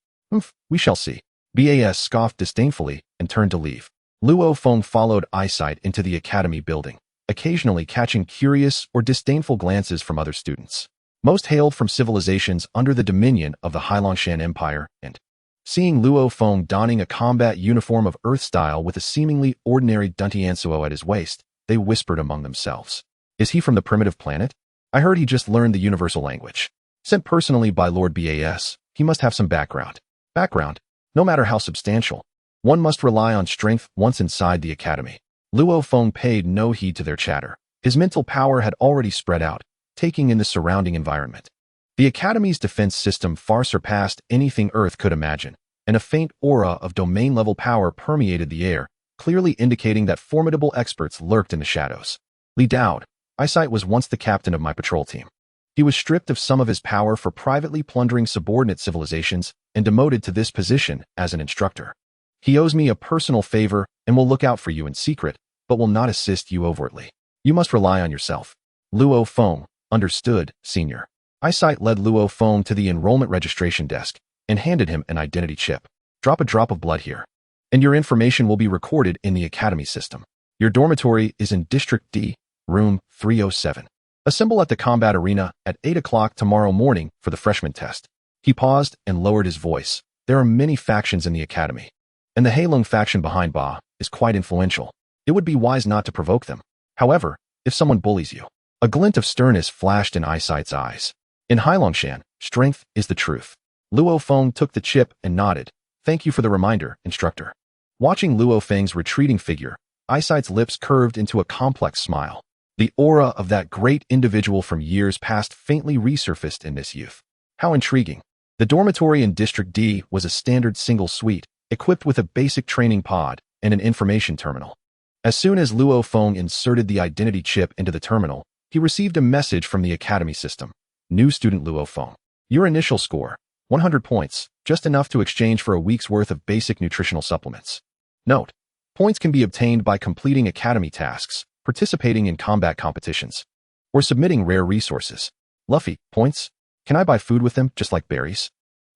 We shall see. Bas scoffed disdainfully and turned to leave. Luo Feng followed eyesight into the academy building, occasionally catching curious or disdainful glances from other students. Most hailed from civilizations under the dominion of the Hailongshan Empire, and seeing Luo Feng donning a combat uniform of Earth style with a seemingly ordinary Duntiansuo at his waist, they whispered among themselves. Is he from the primitive planet? I heard he just learned the universal language. Sent personally by Lord Bas, he must have some background. Background, no matter how substantial. One must rely on strength once inside the academy. Luo Feng paid no heed to their chatter. His mental power had already spread out, taking in the surrounding environment. The academy's defense system far surpassed anything Earth could imagine, and a faint aura of domain-level power permeated the air, clearly indicating that formidable experts lurked in the shadows. Li Dao, eyesight, was once the captain of my patrol team. He was stripped of some of his power for privately plundering subordinate civilizations and demoted to this position as an instructor. He owes me a personal favor and will look out for you in secret, but will not assist you overtly. You must rely on yourself. Luo Feng, understood, senior. Eyesight led Luo Feng to the enrollment registration desk and handed him an identity chip. Drop a drop of blood here, and your information will be recorded in the academy system. Your dormitory is in District D, room 307. Assemble at the combat arena at 8 o'clock tomorrow morning for the freshman test. He paused and lowered his voice. There are many factions in the academy, and the Heilong faction behind Ba is quite influential. It would be wise not to provoke them. However, if someone bullies you, a glint of sternness flashed in Eyesight's eyes. In Hailongshan, strength is the truth. Luo Feng took the chip and nodded. Thank you for the reminder, instructor. Watching Luo Feng's retreating figure, Eyesight's lips curved into a complex smile. The aura of that great individual from years past faintly resurfaced in this youth. How intriguing. The dormitory in District D was a standard single suite, equipped with a basic training pod and an information terminal. As soon as Luo Feng inserted the identity chip into the terminal, he received a message from the academy system. New student Luo Feng. Your initial score, 100 points, just enough to exchange for a week's worth of basic nutritional supplements. Note, points can be obtained by completing academy tasks, participating in combat competitions, or submitting rare resources. Luffy, points? Can I buy food with them, just like berries?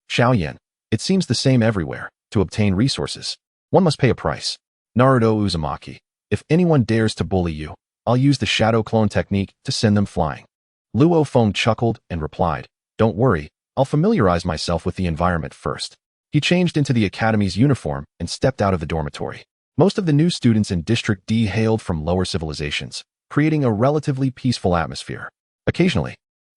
Xiaoyan, it seems the same everywhere. To obtain resources, one must pay a price. Naruto Uzumaki, if anyone dares to bully you, I'll use the shadow clone technique to send them flying. Luo Feng chuckled and replied, don't worry, I'll familiarize myself with the environment first. He changed into the academy's uniform and stepped out of the dormitory. Most of the new students in District D hailed from lower civilizations, creating a relatively peaceful atmosphere. Occasionally,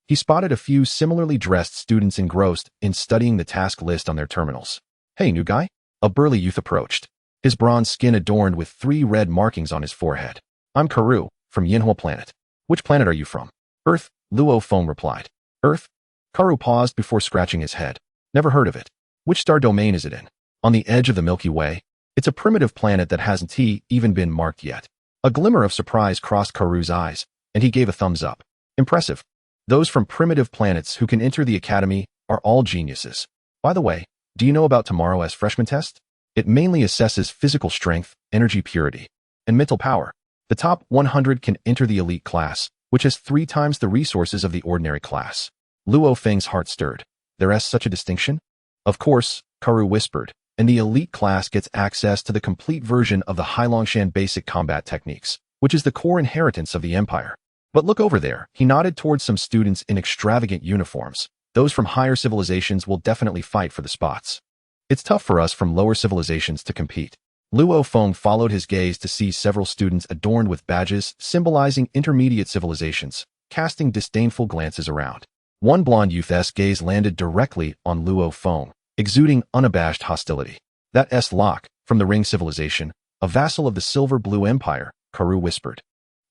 he spotted a few similarly dressed students engrossed in studying the task list on their terminals. Hey, new guy? A burly youth approached, his bronze skin adorned with 3 red markings on his forehead. I'm Karu, from Yinhua planet. Which planet are you from? Earth, Luo Feng replied. Earth? Karu paused before scratching his head. Never heard of it. Which star domain is it in? On the edge of the Milky Way? It's a primitive planet that hasn't even been marked yet. A glimmer of surprise crossed Karu's eyes, and he gave a thumbs up. Impressive. Those from primitive planets who can enter the academy are all geniuses. By the way, do you know about tomorrow's freshman test? It mainly assesses physical strength, energy purity, and mental power. The top 100 can enter the elite class, which has 3 times the resources of the ordinary class. Luo Feng's heart stirred. There's such a distinction? Of course, Karu whispered, and the elite class gets access to the complete version of the Hailongshan basic combat techniques, which is the core inheritance of the empire. But look over there, he nodded towards some students in extravagant uniforms. Those from higher civilizations will definitely fight for the spots. It's tough for us from lower civilizations to compete. Luo Feng followed his gaze to see several students adorned with badges symbolizing intermediate civilizations, casting disdainful glances around. One blonde youth's gaze landed directly on Luo Feng, exuding unabashed hostility. That Locke, from the Ring civilization, a vassal of the Silver Blue Empire, Karu whispered.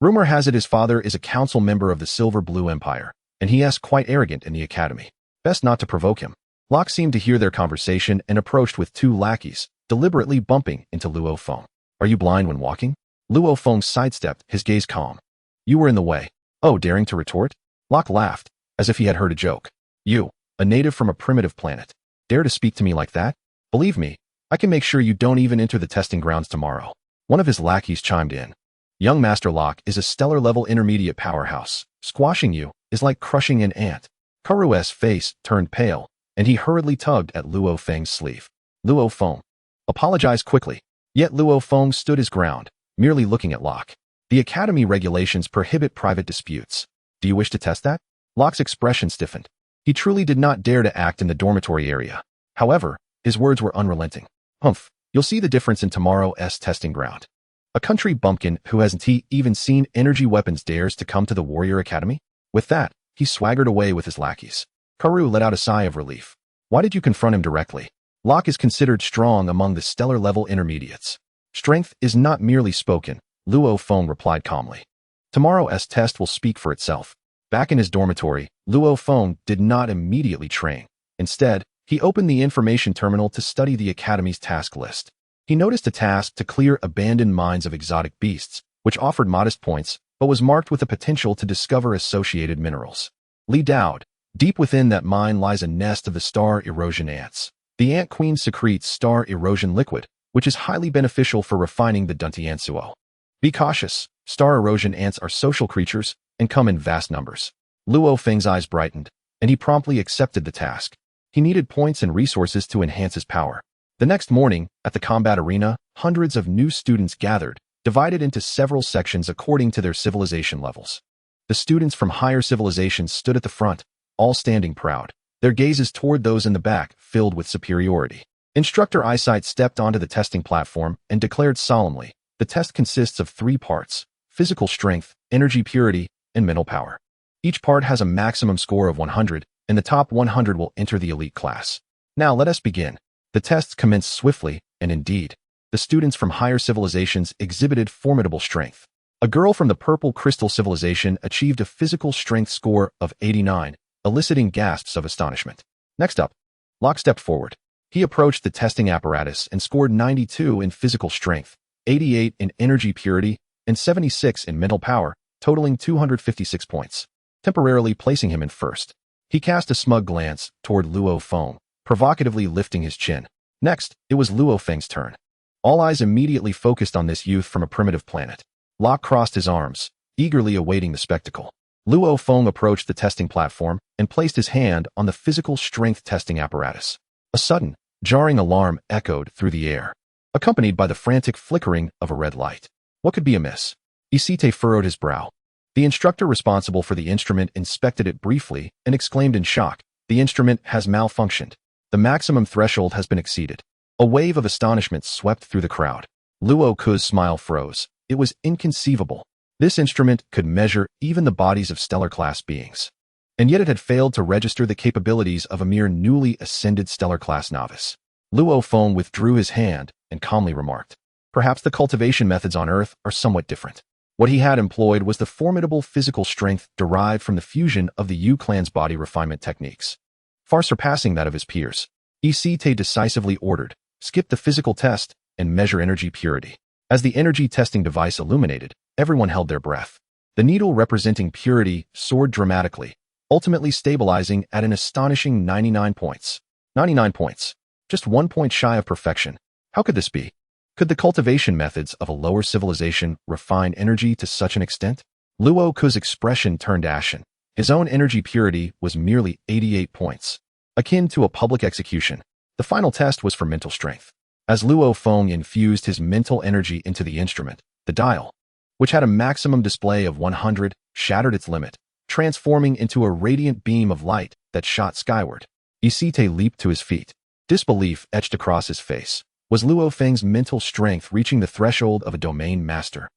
Rumor has it his father is a council member of the Silver Blue Empire, and he's quite arrogant in the academy. Best not to provoke him. Locke seemed to hear their conversation and approached with 2 lackeys, deliberately bumping into Luo Feng. Are you blind when walking? Luo Feng sidestepped, his gaze calm. You were in the way. Oh, daring to retort? Locke laughed, as if he had heard a joke. You, a native from a primitive planet. Dare to speak to me like that? Believe me, I can make sure you don't even enter the testing grounds tomorrow. One of his lackeys chimed in. Young Master Locke is a stellar-level intermediate powerhouse. Squashing you is like crushing an ant. Karu's face turned pale, and he hurriedly tugged at Luo Feng's sleeve. Luo Feng apologized quickly, yet Luo Feng stood his ground, merely looking at Locke. The Academy regulations prohibit private disputes. Do you wish to test that? Locke's expression stiffened. He truly did not dare to act in the dormitory area. However, his words were unrelenting. Humph, you'll see the difference in tomorrow's testing ground. A country bumpkin who hasn't even seen energy weapons dares to come to the Warrior Academy? With that, he swaggered away with his lackeys. Karu let out a sigh of relief. Why did you confront him directly? Locke is considered strong among the stellar-level intermediates. Strength is not merely spoken, Luo Feng replied calmly. Tomorrow's test will speak for itself. Back in his dormitory, Luo Feng did not immediately train. Instead, he opened the information terminal to study the Academy's task list. He noticed a task to clear abandoned mines of exotic beasts, which offered modest points, but was marked with the potential to discover associated minerals. Li Dowd, deep within that mine lies a nest of the star erosion ants. The ant queen secretes star erosion liquid, which is highly beneficial for refining the Duntiansuo. Be cautious, star erosion ants are social creatures and come in vast numbers. Luo Feng's eyes brightened, and he promptly accepted the task. He needed points and resources to enhance his power. The next morning, at the combat arena, hundreds of new students gathered, divided into several sections according to their civilization levels. The students from higher civilizations stood at the front, all standing proud, their gazes toward those in the back filled with superiority. Instructor Eyesight stepped onto the testing platform and declared solemnly, the test consists of 3 parts: physical strength, energy purity, and mental power. Each part has a maximum score of 100, and the top 100 will enter the elite class. Now let us begin. The tests commenced swiftly, and indeed, the students from higher civilizations exhibited formidable strength. A girl from the Purple Crystal Civilization achieved a physical strength score of 89, eliciting gasps of astonishment. Next up, Locke stepped forward. He approached the testing apparatus and scored 92 in physical strength, 88 in energy purity, and 76 in mental power, totaling 256 points, temporarily placing him in first. He cast a smug glance toward Luo Feng, provocatively lifting his chin. Next, it was Luo Feng's turn. All eyes immediately focused on this youth from a primitive planet. Locke crossed his arms, eagerly awaiting the spectacle. Luo Feng approached the testing platform and placed his hand on the physical strength testing apparatus. A sudden, jarring alarm echoed through the air, accompanied by the frantic flickering of a red light. What could be amiss? Isite furrowed his brow. The instructor responsible for the instrument inspected it briefly and exclaimed in shock, "The instrument has malfunctioned. The maximum threshold has been exceeded." A wave of astonishment swept through the crowd. Luo Ku's smile froze. It was inconceivable. This instrument could measure even the bodies of stellar-class beings. And yet it had failed to register the capabilities of a mere newly ascended stellar-class novice. Luo Feng withdrew his hand and calmly remarked, "Perhaps the cultivation methods on Earth are somewhat different." What he had employed was the formidable physical strength derived from the fusion of the Yu clan's body refinement techniques, far surpassing that of his peers. Isite decisively ordered, "Skip the physical test and measure energy purity." As the energy testing device illuminated, everyone held their breath. The needle representing purity soared dramatically, ultimately stabilizing at an astonishing 99 points. 99 points. Just 1 point shy of perfection. How could this be? Could the cultivation methods of a lower civilization refine energy to such an extent? Luo Ku's expression turned ashen. His own energy purity was merely 88 points, akin to a public execution. The final test was for mental strength. As Luo Feng infused his mental energy into the instrument, the dial, which had a maximum display of 100, shattered its limit, transforming into a radiant beam of light that shot skyward. Isite leaped to his feet. Disbelief etched across his face. Was Luo Feng's mental strength reaching the threshold of a domain master?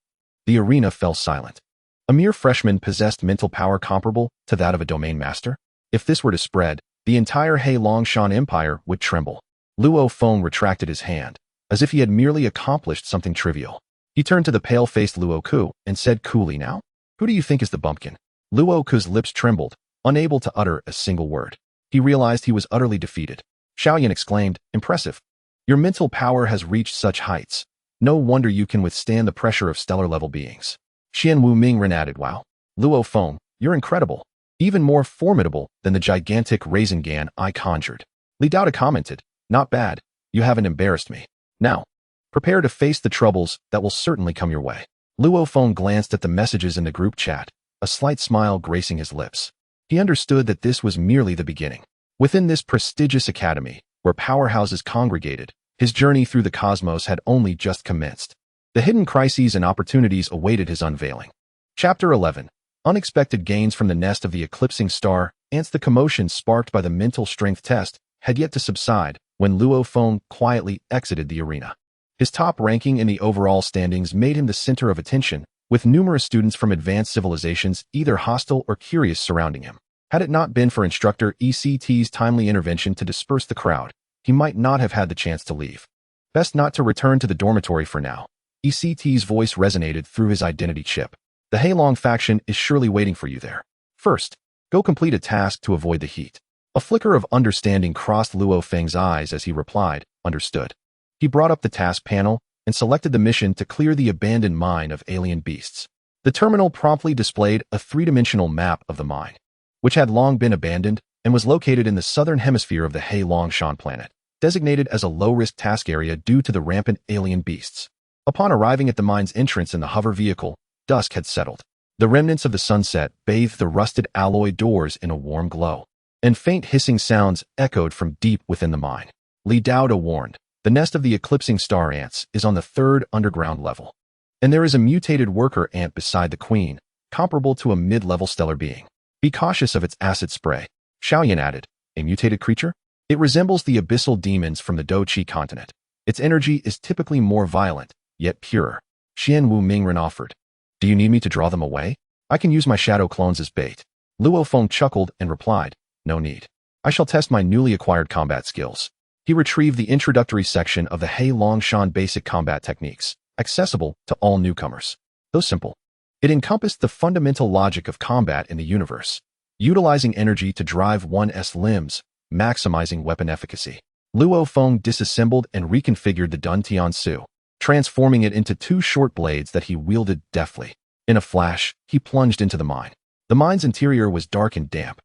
The arena fell silent. A mere freshman possessed mental power comparable to that of a domain master? If this were to spread, the entire He Longshan Empire would tremble. Luo Feng retracted his hand, as if he had merely accomplished something trivial. He turned to the pale-faced Luo Ku and said coolly, "Now, who do you think is the bumpkin?" Luo Ku's lips trembled, unable to utter a single word. He realized he was utterly defeated. Xiaoyan exclaimed, "Impressive. Your mental power has reached such heights. No wonder you can withstand the pressure of stellar-level beings." Xian Wu Ming added, "Wow. Luo Feng, you're incredible. Even more formidable than the gigantic Rasengan I conjured." Li Dao commented, "Not bad. You haven't embarrassed me. Now, prepare to face the troubles that will certainly come your way." Luo Feng glanced at the messages in the group chat, a slight smile gracing his lips. He understood that this was merely the beginning. Within this prestigious academy, where powerhouses congregated, his journey through the cosmos had only just commenced. The hidden crises and opportunities awaited his unveiling. Chapter 11. Unexpected gains from the nest of the eclipsing star. Ants. The commotion sparked by the mental strength test had yet to subside when Luo Feng quietly exited the arena. His top ranking in the overall standings made him the center of attention, with numerous students from advanced civilizations either hostile or curious surrounding him. Had it not been for Instructor ECT's timely intervention to disperse the crowd, he might not have had the chance to leave. Best not to return to the dormitory for now. ECT's voice resonated through his identity chip. The Heilong faction is surely waiting for you there. First, go complete a task to avoid the heat. A flicker of understanding crossed Luo Feng's eyes as he replied, "Understood." He brought up the task panel and selected the mission to clear the abandoned mine of alien beasts. The terminal promptly displayed a three-dimensional map of the mine, which had long been abandoned and was located in the southern hemisphere of the Heilong Shan planet, designated as a low-risk task area due to the rampant alien beasts. Upon arriving at the mine's entrance in the hover vehicle, dusk had settled. The remnants of the sunset bathed the rusted alloy doors in a warm glow, and faint hissing sounds echoed from deep within the mine. Li Dao warned, "The nest of the eclipsing star ants is on the 3rd underground level, and there is a mutated worker ant beside the queen, comparable to a mid-level stellar being. Be cautious of its acid spray." Xiaoyan added, "A mutated creature? It resembles the abyssal demons from the Doqi continent. Its energy is typically more violent, yet purer." Xian Wu Mingren offered, "Do you need me to draw them away? I can use my shadow clones as bait." Luo Feng chuckled and replied, "No need. I shall test my newly acquired combat skills." He retrieved the introductory section of the Heilong Shan basic combat techniques, accessible to all newcomers. Though simple, it encompassed the fundamental logic of combat in the universe, utilizing energy to drive one's limbs, maximizing weapon efficacy. Luo Feng disassembled and reconfigured the Dun Tian Su, transforming it into 2 short blades that he wielded deftly. In a flash, he plunged into the mine. The mine's interior was dark and damp,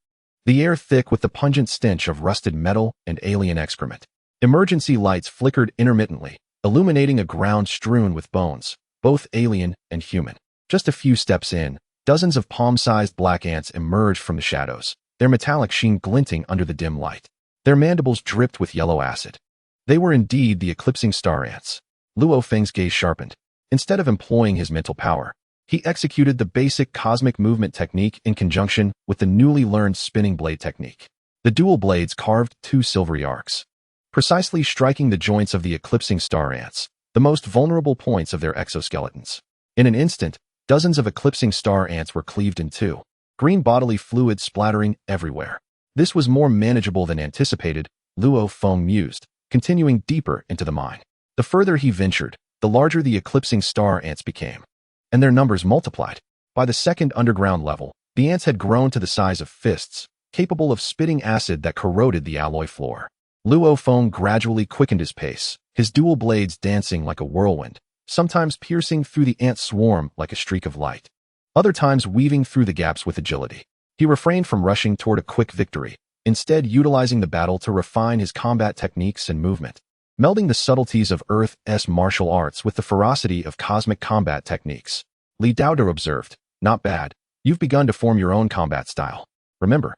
the air thick with the pungent stench of rusted metal and alien excrement. Emergency lights flickered intermittently, illuminating a ground strewn with bones, both alien and human. Just a few steps in, dozens of palm-sized black ants emerged from the shadows, their metallic sheen glinting under the dim light. Their mandibles dripped with yellow acid. They were indeed the eclipsing star ants. Luo Feng's gaze sharpened. Instead of employing his mental power, he executed the basic cosmic movement technique in conjunction with the newly learned spinning blade technique. The dual blades carved 2 silvery arcs, precisely striking the joints of the eclipsing star ants, the most vulnerable points of their exoskeletons. In an instant, dozens of eclipsing star ants were cleaved in 2, green bodily fluid splattering everywhere. This was more manageable than anticipated, Luo Feng mused, continuing deeper into the mine. The further he ventured, the larger the eclipsing star ants became, and their numbers multiplied. By the 2nd underground level, the ants had grown to the size of fists, capable of spitting acid that corroded the alloy floor. Luo Feng gradually quickened his pace, his dual blades dancing like a whirlwind, sometimes piercing through the ant swarm like a streak of light, other times weaving through the gaps with agility. He refrained from rushing toward a quick victory, instead utilizing the battle to refine his combat techniques and movement, melding the subtleties of Earth's martial arts with the ferocity of cosmic combat techniques. Li Dao observed, "Not bad. You've begun to form your own combat style. Remember,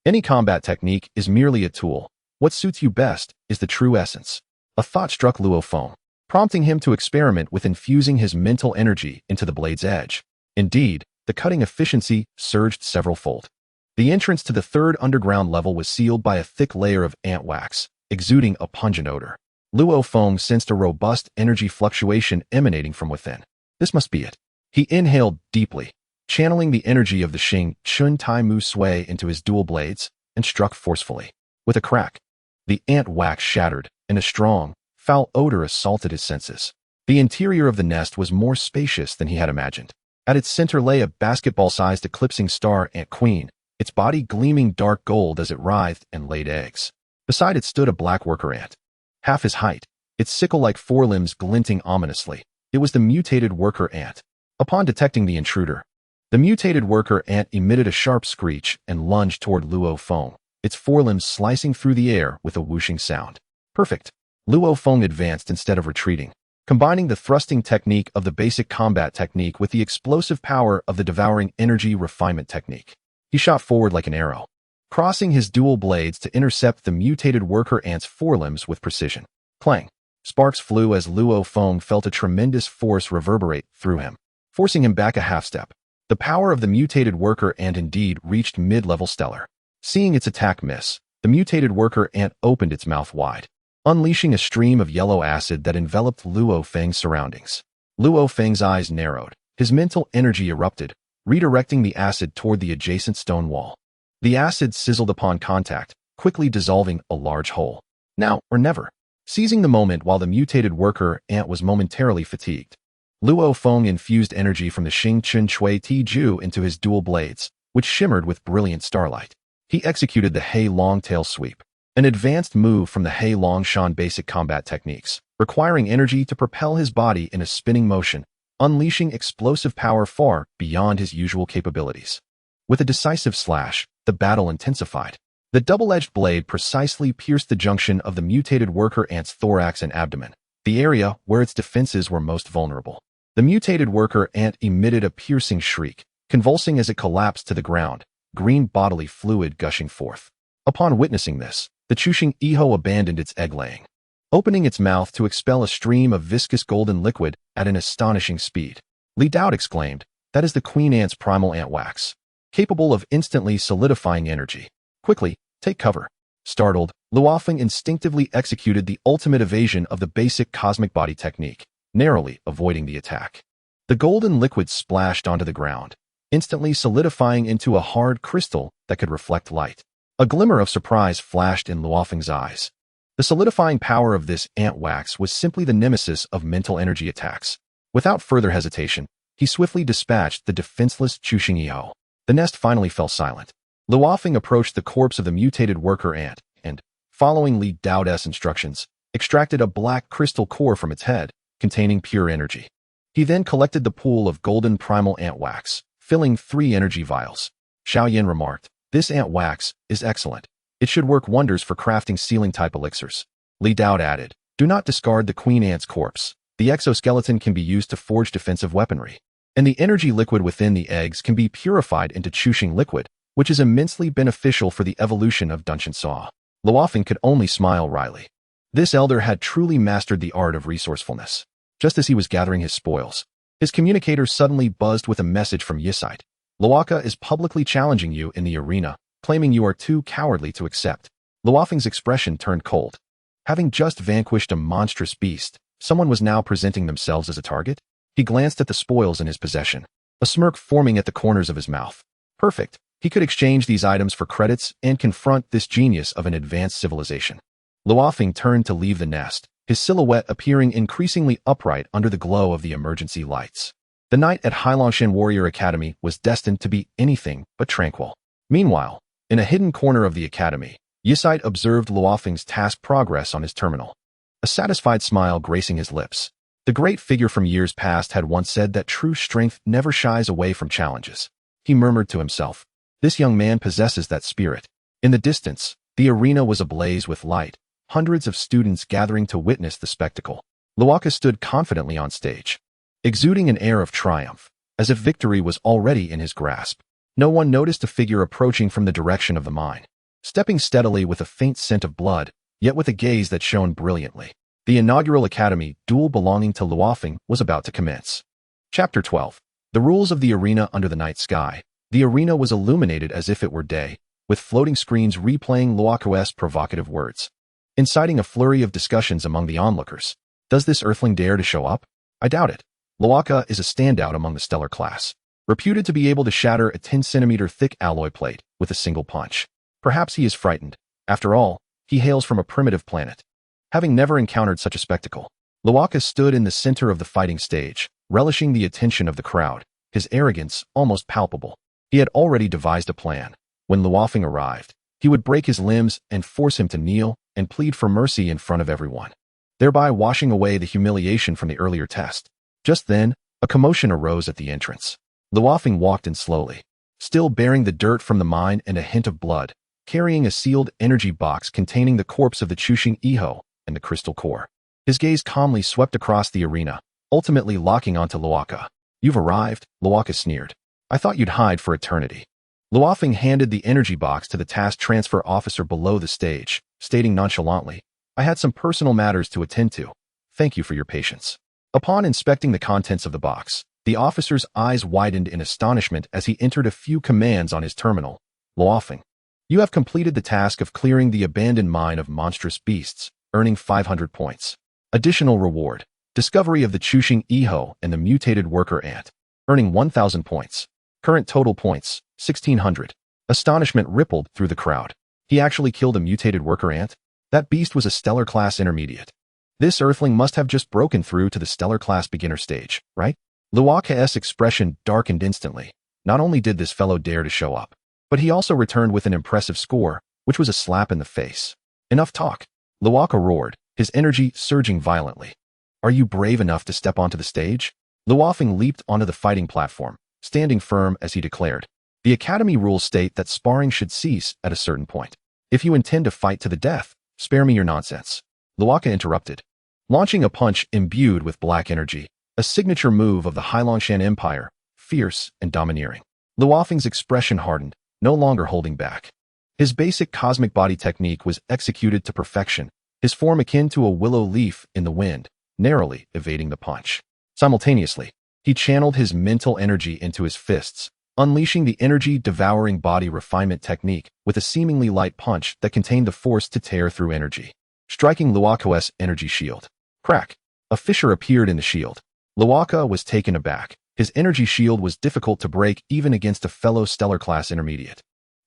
any combat technique is merely a tool. What suits you best is the true essence." A thought struck Luo Feng, prompting him to experiment with infusing his mental energy into the blade's edge. Indeed, the cutting efficiency surged several-fold. The entrance to the 3rd underground level was sealed by a thick layer of ant wax, exuding a pungent odor. Luo Feng sensed a robust energy fluctuation emanating from within. This must be it. He inhaled deeply, channeling the energy of the Xing Chun Tai Mu Sui into his dual blades, and struck forcefully. With a crack, the ant wax shattered, and a strong, foul odor assaulted his senses. The interior of the nest was more spacious than he had imagined. At its center lay a basketball-sized eclipsing star ant queen, its body gleaming dark gold as it writhed and laid eggs. Beside it stood a black worker ant, half his height, its sickle-like forelimbs glinting ominously. It was the mutated worker ant. Upon detecting the intruder, the mutated worker ant emitted a sharp screech and lunged toward Luo Feng, its forelimbs slicing through the air with a whooshing sound. Perfect. Luo Feng advanced instead of retreating, combining the thrusting technique of the basic combat technique with the explosive power of the devouring energy refinement technique. He shot forward like an arrow, crossing his dual blades to intercept the mutated worker ant's forelimbs with precision. Clang! Sparks flew as Luo Feng felt a tremendous force reverberate through him, forcing him back a half-step. The power of the mutated worker ant indeed reached mid-level stellar. Seeing its attack miss, the mutated worker ant opened its mouth wide, unleashing a stream of yellow acid that enveloped Luo Feng's surroundings. Luo Feng's eyes narrowed, his mental energy erupted, redirecting the acid toward the adjacent stone wall. The acid sizzled upon contact, quickly dissolving a large hole. Now or never. Seizing the moment while the mutated worker ant was momentarily fatigued, Luo Feng infused energy from the Xing Chen Chui Ti Ju into his dual blades, which shimmered with brilliant starlight. He executed the Hei Long Tail Sweep, an advanced move from the Hei Long Shan basic combat techniques, requiring energy to propel his body in a spinning motion, unleashing explosive power far beyond his usual capabilities. With a decisive slash, the battle intensified. The double-edged blade precisely pierced the junction of the mutated worker ant's thorax and abdomen, the area where its defenses were most vulnerable. The mutated worker ant emitted a piercing shriek, convulsing as it collapsed to the ground, green bodily fluid gushing forth. Upon witnessing this, the Chuxing Eho abandoned its egg-laying, opening its mouth to expel a stream of viscous golden liquid at an astonishing speed. Li Dao exclaimed, "That is the queen ant's primal ant wax, capable of instantly solidifying energy. Quickly, take cover." Startled, Luo Feng instinctively executed the ultimate evasion of the basic cosmic body technique, narrowly avoiding the attack. The golden liquid splashed onto the ground, instantly solidifying into a hard crystal that could reflect light. A glimmer of surprise flashed in Luo Feng's eyes. The solidifying power of this ant wax was simply the nemesis of mental energy attacks. Without further hesitation, he swiftly dispatched the defenseless Chuxing Eho. The nest finally fell silent. Luo Feng approached the corpse of the mutated worker ant and, following Li Dao's instructions, extracted a black crystal core from its head, containing pure energy. He then collected the pool of golden primal ant wax, filling 3 energy vials. Xiaoyan remarked, "This ant wax is excellent. It should work wonders for crafting sealing-type elixirs." Li Dao added, "Do not discard the queen ant's corpse. The exoskeleton can be used to forge defensive weaponry, and the energy liquid within the eggs can be purified into Chuxing liquid, which is immensely beneficial for the evolution of Dunshan Saw." Luo Feng could only smile wryly. This elder had truly mastered the art of resourcefulness. Just as he was gathering his spoils, his communicator suddenly buzzed with a message from Yisite. "Luoka is publicly challenging you in the arena, claiming you are too cowardly to accept." Luo Feng's expression turned cold. Having just vanquished a monstrous beast, someone was now presenting themselves as a target? He glanced at the spoils in his possession, a smirk forming at the corners of his mouth. Perfect. He could exchange these items for credits and confront this genius of an advanced civilization. Luo Feng turned to leave the nest, his silhouette appearing increasingly upright under the glow of the emergency lights. The night at Hailongshan Warrior Academy was destined to be anything but tranquil. Meanwhile, in a hidden corner of the academy, Yisite observed Luo Feng's task progress on his terminal, a satisfied smile gracing his lips. The great figure from years past had once said that true strength never shies away from challenges. He murmured to himself, "This young man possesses that spirit." In the distance, the arena was ablaze with light, hundreds of students gathering to witness the spectacle. Luoka stood confidently on stage, exuding an air of triumph, as if victory was already in his grasp. No one noticed a figure approaching from the direction of the mine, stepping steadily with a faint scent of blood, yet with a gaze that shone brilliantly. The inaugural academy duel belonging to Luo Feng was about to commence. Chapter 12. The rules of the arena under the night sky. The arena was illuminated as if it were day, with floating screens replaying Luoka's provocative words, inciting a flurry of discussions among the onlookers. Does this earthling dare to show up? I doubt it. Luoka is a standout among the stellar class, reputed to be able to shatter a 10-centimeter thick alloy plate with a single punch. Perhaps he is frightened. After all, he hails from a primitive planet. Having never encountered such a spectacle, Luoka stood in the center of the fighting stage, relishing the attention of the crowd, his arrogance almost palpable. He had already devised a plan. When Luo Feng arrived, he would break his limbs and force him to kneel and plead for mercy in front of everyone, thereby washing away the humiliation from the earlier test. Just then, a commotion arose at the entrance. Luo Feng walked in slowly, still bearing the dirt from the mine and a hint of blood, carrying a sealed energy box containing the corpse of the Chushing Iho and the crystal core. His gaze calmly swept across the arena, ultimately locking onto Luoka. "You've arrived," Luoka sneered. "I thought you'd hide for eternity." Luofeng handed the energy box to the task transfer officer below the stage, stating nonchalantly, "I had some personal matters to attend to. Thank you for your patience." Upon inspecting the contents of the box, the officer's eyes widened in astonishment as he entered a few commands on his terminal. "Luofeng, you have completed the task of clearing the abandoned mine of monstrous beasts, earning 500 points. Additional reward, discovery of the Chushing Iho and the mutated worker ant, earning 1,000 points. Current total points, 1,600. Astonishment rippled through the crowd. He actually killed a mutated worker ant? That beast was a stellar class intermediate. This earthling must have just broken through to the stellar class beginner stage, right? Luoka's expression darkened instantly. Not only did this fellow dare to show up, but he also returned with an impressive score, which was a slap in the face. "Enough talk," Luoka roared, his energy surging violently. "Are you brave enough to step onto the stage?" Luofeng leaped onto the fighting platform, standing firm as he declared, "The Academy rules state that sparring should cease at a certain point. If you intend to fight to the death, spare me your nonsense." Luoka interrupted, launching a punch imbued with black energy, a signature move of the Hailongshan Empire, fierce and domineering. Luofeng's expression hardened, no longer holding back. His basic cosmic body technique was executed to perfection, his form akin to a willow leaf in the wind, narrowly evading the punch. Simultaneously, he channeled his mental energy into his fists, unleashing the energy-devouring body refinement technique with a seemingly light punch that contained the force to tear through energy, striking Luoka's energy shield. Crack! A fissure appeared in the shield. Luoka was taken aback. His energy shield was difficult to break even against a fellow stellar class intermediate.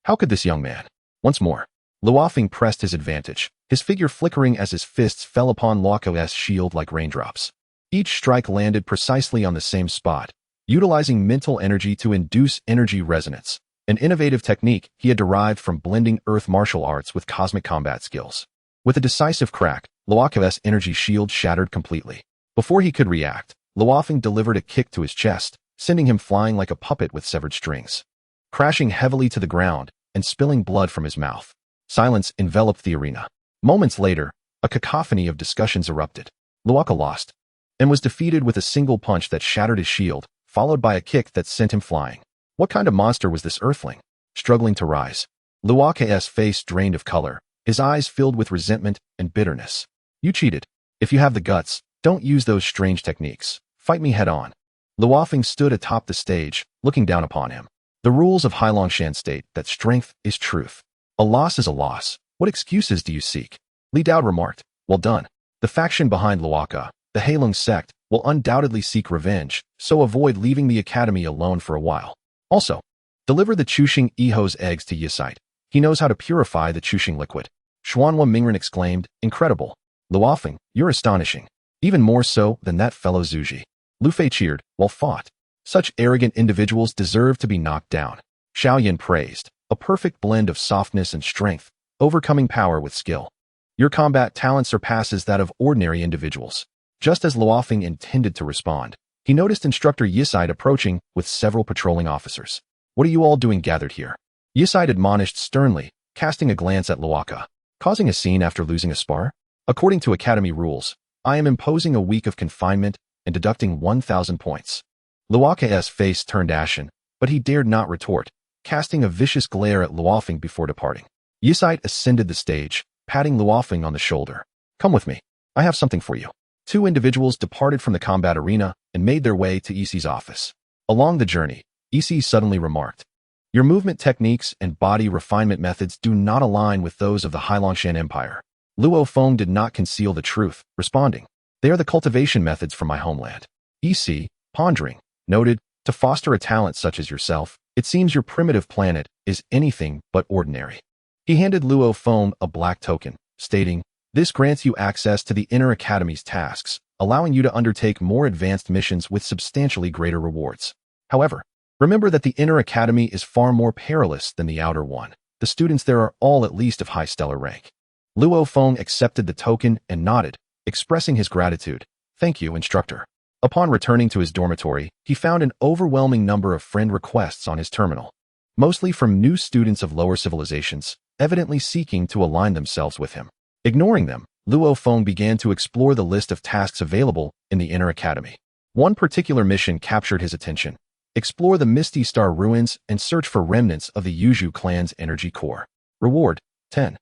How could this young man? Once more, Luofeng pressed his advantage, his figure flickering as his fists fell upon Luoka's shield like raindrops. Each strike landed precisely on the same spot, utilizing mental energy to induce energy resonance, an innovative technique he had derived from blending earth martial arts with cosmic combat skills. With a decisive crack, Luoka's energy shield shattered completely. Before he could react, Luofeng delivered a kick to his chest, sending him flying like a puppet with severed strings. Crashing heavily to the ground and spilling blood from his mouth, silence enveloped the arena. Moments later, a cacophony of discussions erupted. Luoka lost, and was defeated with a single punch that shattered his shield, followed by a kick that sent him flying. What kind of monster was this earthling? Struggling to rise, Luoka's face drained of color, his eyes filled with resentment and bitterness. "You cheated. If you have the guts, don't use those strange techniques. Fight me head on." Luofeng stood atop the stage, looking down upon him. "The rules of Hailongshan state that strength is truth. A loss is a loss. What excuses do you seek?" Li Dao remarked. "Well done. The faction behind Luoka, the Heilung sect, will undoubtedly seek revenge, so avoid leaving the academy alone for a while. Also, deliver the Chushing Iho's eggs to Yisite. He knows how to purify the Chushing liquid." Xuanhua Mingren exclaimed, "Incredible. Luofeng, you're astonishing. Even more so than that fellow Zuji." Lu Fei cheered, while fought. "Such arrogant individuals deserve to be knocked down." Xiaoyan praised, "A perfect blend of softness and strength, overcoming power with skill. Your combat talent surpasses that of ordinary individuals." Just as Luofeng intended to respond, he noticed Instructor Yisite approaching with several patrolling officers. "What are you all doing gathered here?" Yisite admonished sternly, casting a glance at Luoka. "Causing a scene after losing a spar? According to Academy rules, I am imposing a week of confinement and deducting 1,000 points." Luoka's face turned ashen, but he dared not retort, casting a vicious glare at Luofeng before departing. Yisite ascended the stage, patting Luofeng on the shoulder. "Come with me. I have something for you." Two individuals departed from the combat arena and made their way to Isi's office. Along the journey, Isi suddenly remarked, "Your movement techniques and body refinement methods do not align with those of the Hailongshan Empire." Luo Feng did not conceal the truth, responding, "They are the cultivation methods from my homeland." Isi, pondering, noted, "To foster a talent such as yourself, it seems your primitive planet is anything but ordinary." He handed Luo Feng a black token, stating, "This grants you access to the Inner Academy's tasks, allowing you to undertake more advanced missions with substantially greater rewards. However, remember that the Inner Academy is far more perilous than the outer one. The students there are all at least of high stellar rank." Luo Feng accepted the token and nodded, expressing his gratitude. "Thank you, instructor." Upon returning to his dormitory, he found an overwhelming number of friend requests on his terminal, mostly from new students of lower civilizations, evidently seeking to align themselves with him. Ignoring them, Luo Feng began to explore the list of tasks available in the Inner Academy. One particular mission captured his attention: explore the Misty Star ruins and search for remnants of the Yuzhu clan's energy core. Reward: 10,000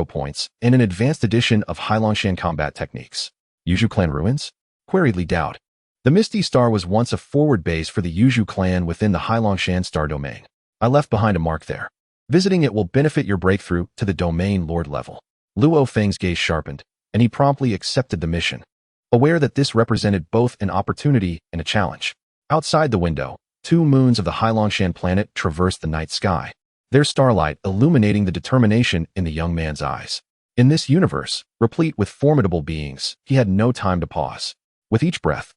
points and an advanced edition of Hailongshan combat techniques. Yuzhu clan ruins? Queried Li Dao. The Misty Star was once a forward base for the Yuzhu clan within the Hailongshan Star domain. I left behind a mark there. Visiting it will benefit your breakthrough to the domain lord level. Luo Feng's gaze sharpened, and he promptly accepted the mission, aware that this represented both an opportunity and a challenge. Outside the window, 2 moons of the Hailongshan planet traversed the night sky, their starlight illuminating the determination in the young man's eyes. In this universe, replete with formidable beings, he had no time to pause. With each breath,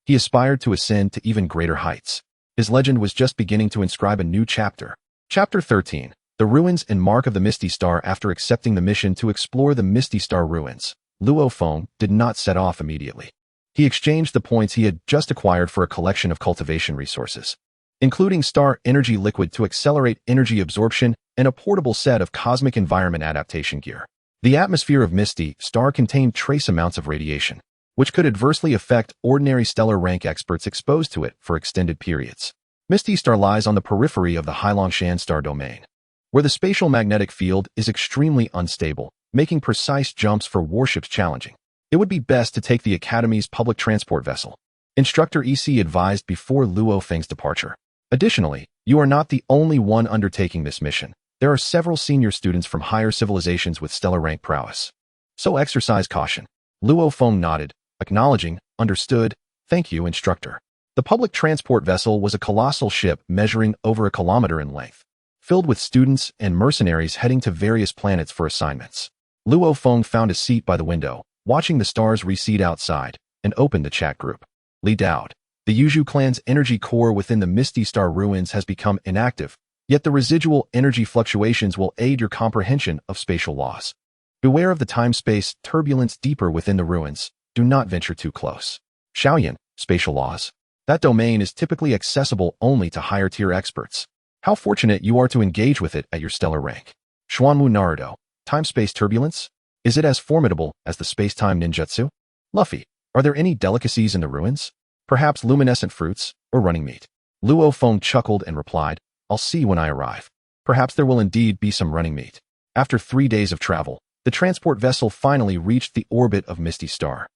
he aspired to ascend to even greater heights. His legend was just beginning to inscribe a new chapter. Chapter 13. The Ruins and Mark of the Misty Star. After accepting the mission to explore the Misty Star ruins, Luo Feng did not set off immediately. He exchanged the points he had just acquired for a collection of cultivation resources, including star energy liquid to accelerate energy absorption and a portable set of cosmic environment adaptation gear. The atmosphere of Misty Star contained trace amounts of radiation, which could adversely affect ordinary stellar rank experts exposed to it for extended periods. Misty Star lies on the periphery of the Hailongshan Star domain, where the spatial magnetic field is extremely unstable, making precise jumps for warships challenging. It would be best to take the Academy's public transport vessel, Instructor EC advised before Luo Feng's departure. Additionally, you are not the only one undertaking this mission. There are several senior students from higher civilizations with stellar rank prowess. So exercise caution. Luo Feng nodded, acknowledging, understood, thank you, instructor. The public transport vessel was a colossal ship measuring over 1 kilometer in length, filled with students and mercenaries heading to various planets for assignments. Luo Feng found a seat by the window, watching the stars recede outside, and opened the chat group. Li Dao. The Yuzhu clan's energy core within the Misty Star ruins has become inactive, yet the residual energy fluctuations will aid your comprehension of spatial laws. Beware of the time-space turbulence deeper within the ruins. Do not venture too close. Xiaoyan. Spatial laws. That domain is typically accessible only to higher-tier experts. How fortunate you are to engage with it at your stellar rank. Xuanwu Naruto. Time-space turbulence? Is it as formidable as the space-time ninjutsu? Luffy. Are there any delicacies in the ruins? Perhaps luminescent fruits or running meat? Luo Feng chuckled and replied, I'll see when I arrive. Perhaps there will indeed be some running meat. After 3 days of travel, the transport vessel finally reached the orbit of Misty Star.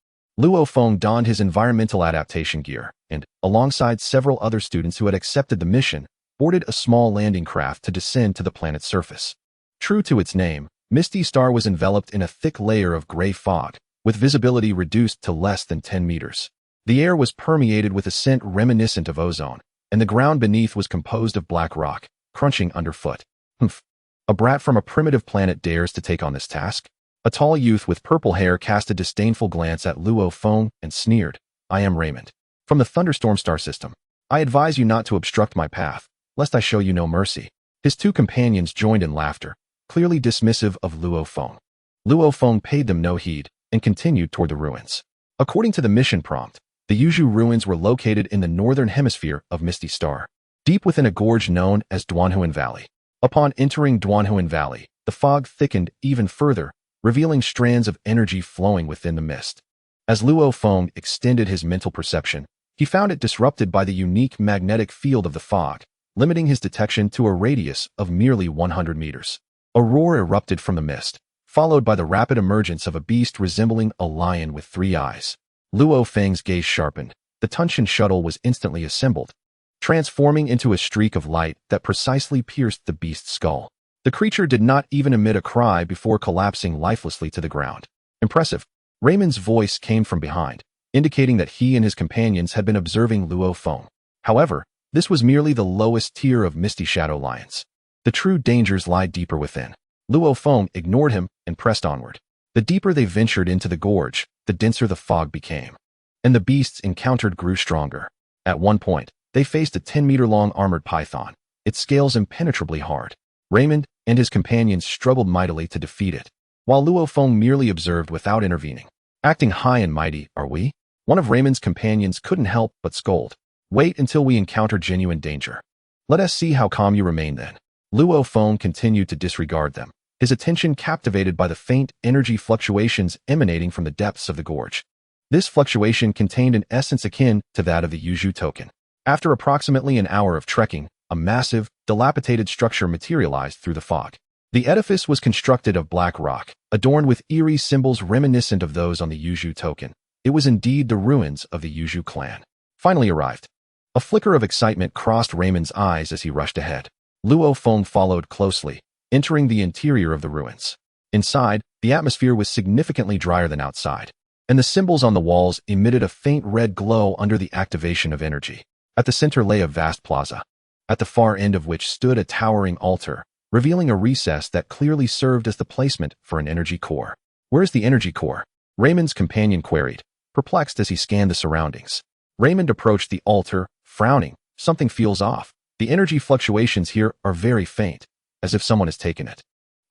Luo Feng donned his environmental adaptation gear and, alongside several other students who had accepted the mission, boarded a small landing craft to descend to the planet's surface. True to its name, Misty Star was enveloped in a thick layer of gray fog, with visibility reduced to less than 10 meters. The air was permeated with a scent reminiscent of ozone, and the ground beneath was composed of black rock, crunching underfoot. Humph. A brat from a primitive planet dares to take on this task? A tall youth with purple hair cast a disdainful glance at Luo Feng and sneered, I am Raymond. From the Thunderstorm Star System. I advise you not to obstruct my path, lest I show you no mercy. His 2 companions joined in laughter, clearly dismissive of Luo Feng. Luo Feng paid them no heed and continued toward the ruins. According to the mission prompt, the Yuzhu ruins were located in the northern hemisphere of Misty Star, deep within a gorge known as Duanhuan Valley. Upon entering Duanhuan Valley, the fog thickened even further, revealing strands of energy flowing within the mist. As Luo Feng extended his mental perception, he found it disrupted by the unique magnetic field of the fog, limiting his detection to a radius of merely 100 meters. A roar erupted from the mist, followed by the rapid emergence of a beast resembling a lion with 3 eyes. Luo Feng's gaze sharpened. The Tunshin shuttle was instantly assembled, transforming into a streak of light that precisely pierced the beast's skull. The creature did not even emit a cry before collapsing lifelessly to the ground. Impressive. Raymond's voice came from behind, indicating that he and his companions had been observing Luo Feng. However, this was merely the lowest tier of Misty Shadow Lions. The true dangers lie deeper within. Luo Feng ignored him and pressed onward. The deeper they ventured into the gorge, the denser the fog became, and the beasts encountered grew stronger. At one point, they faced a 10-meter-long armored python, its scales impenetrably hard. Raymond and his companions struggled mightily to defeat it, while Luo Feng merely observed without intervening. Acting high and mighty, are we? One of Raymond's companions couldn't help but scold. Wait until we encounter genuine danger. Let us see how calm you remain then. Luo Feng continued to disregard them, his attention captivated by the faint energy fluctuations emanating from the depths of the gorge. This fluctuation contained an essence akin to that of the Yuzhu token. After approximately an hour of trekking, a massive, dilapidated structure materialized through the fog. The edifice was constructed of black rock, adorned with eerie symbols reminiscent of those on the Yuzhu token. It was indeed the ruins of the Yuzhu clan. Finally arrived. A flicker of excitement crossed Raymond's eyes as he rushed ahead. Luo Feng followed closely, entering the interior of the ruins. Inside, the atmosphere was significantly drier than outside, and the symbols on the walls emitted a faint red glow under the activation of energy. At the center lay a vast plaza, at the far end of which stood a towering altar, revealing a recess that clearly served as the placement for an energy core. "Where's the energy core?" Raymond's companion queried, perplexed as he scanned the surroundings. Raymond approached the altar, frowning. "Something feels off. The energy fluctuations here are very faint, as if someone has taken it."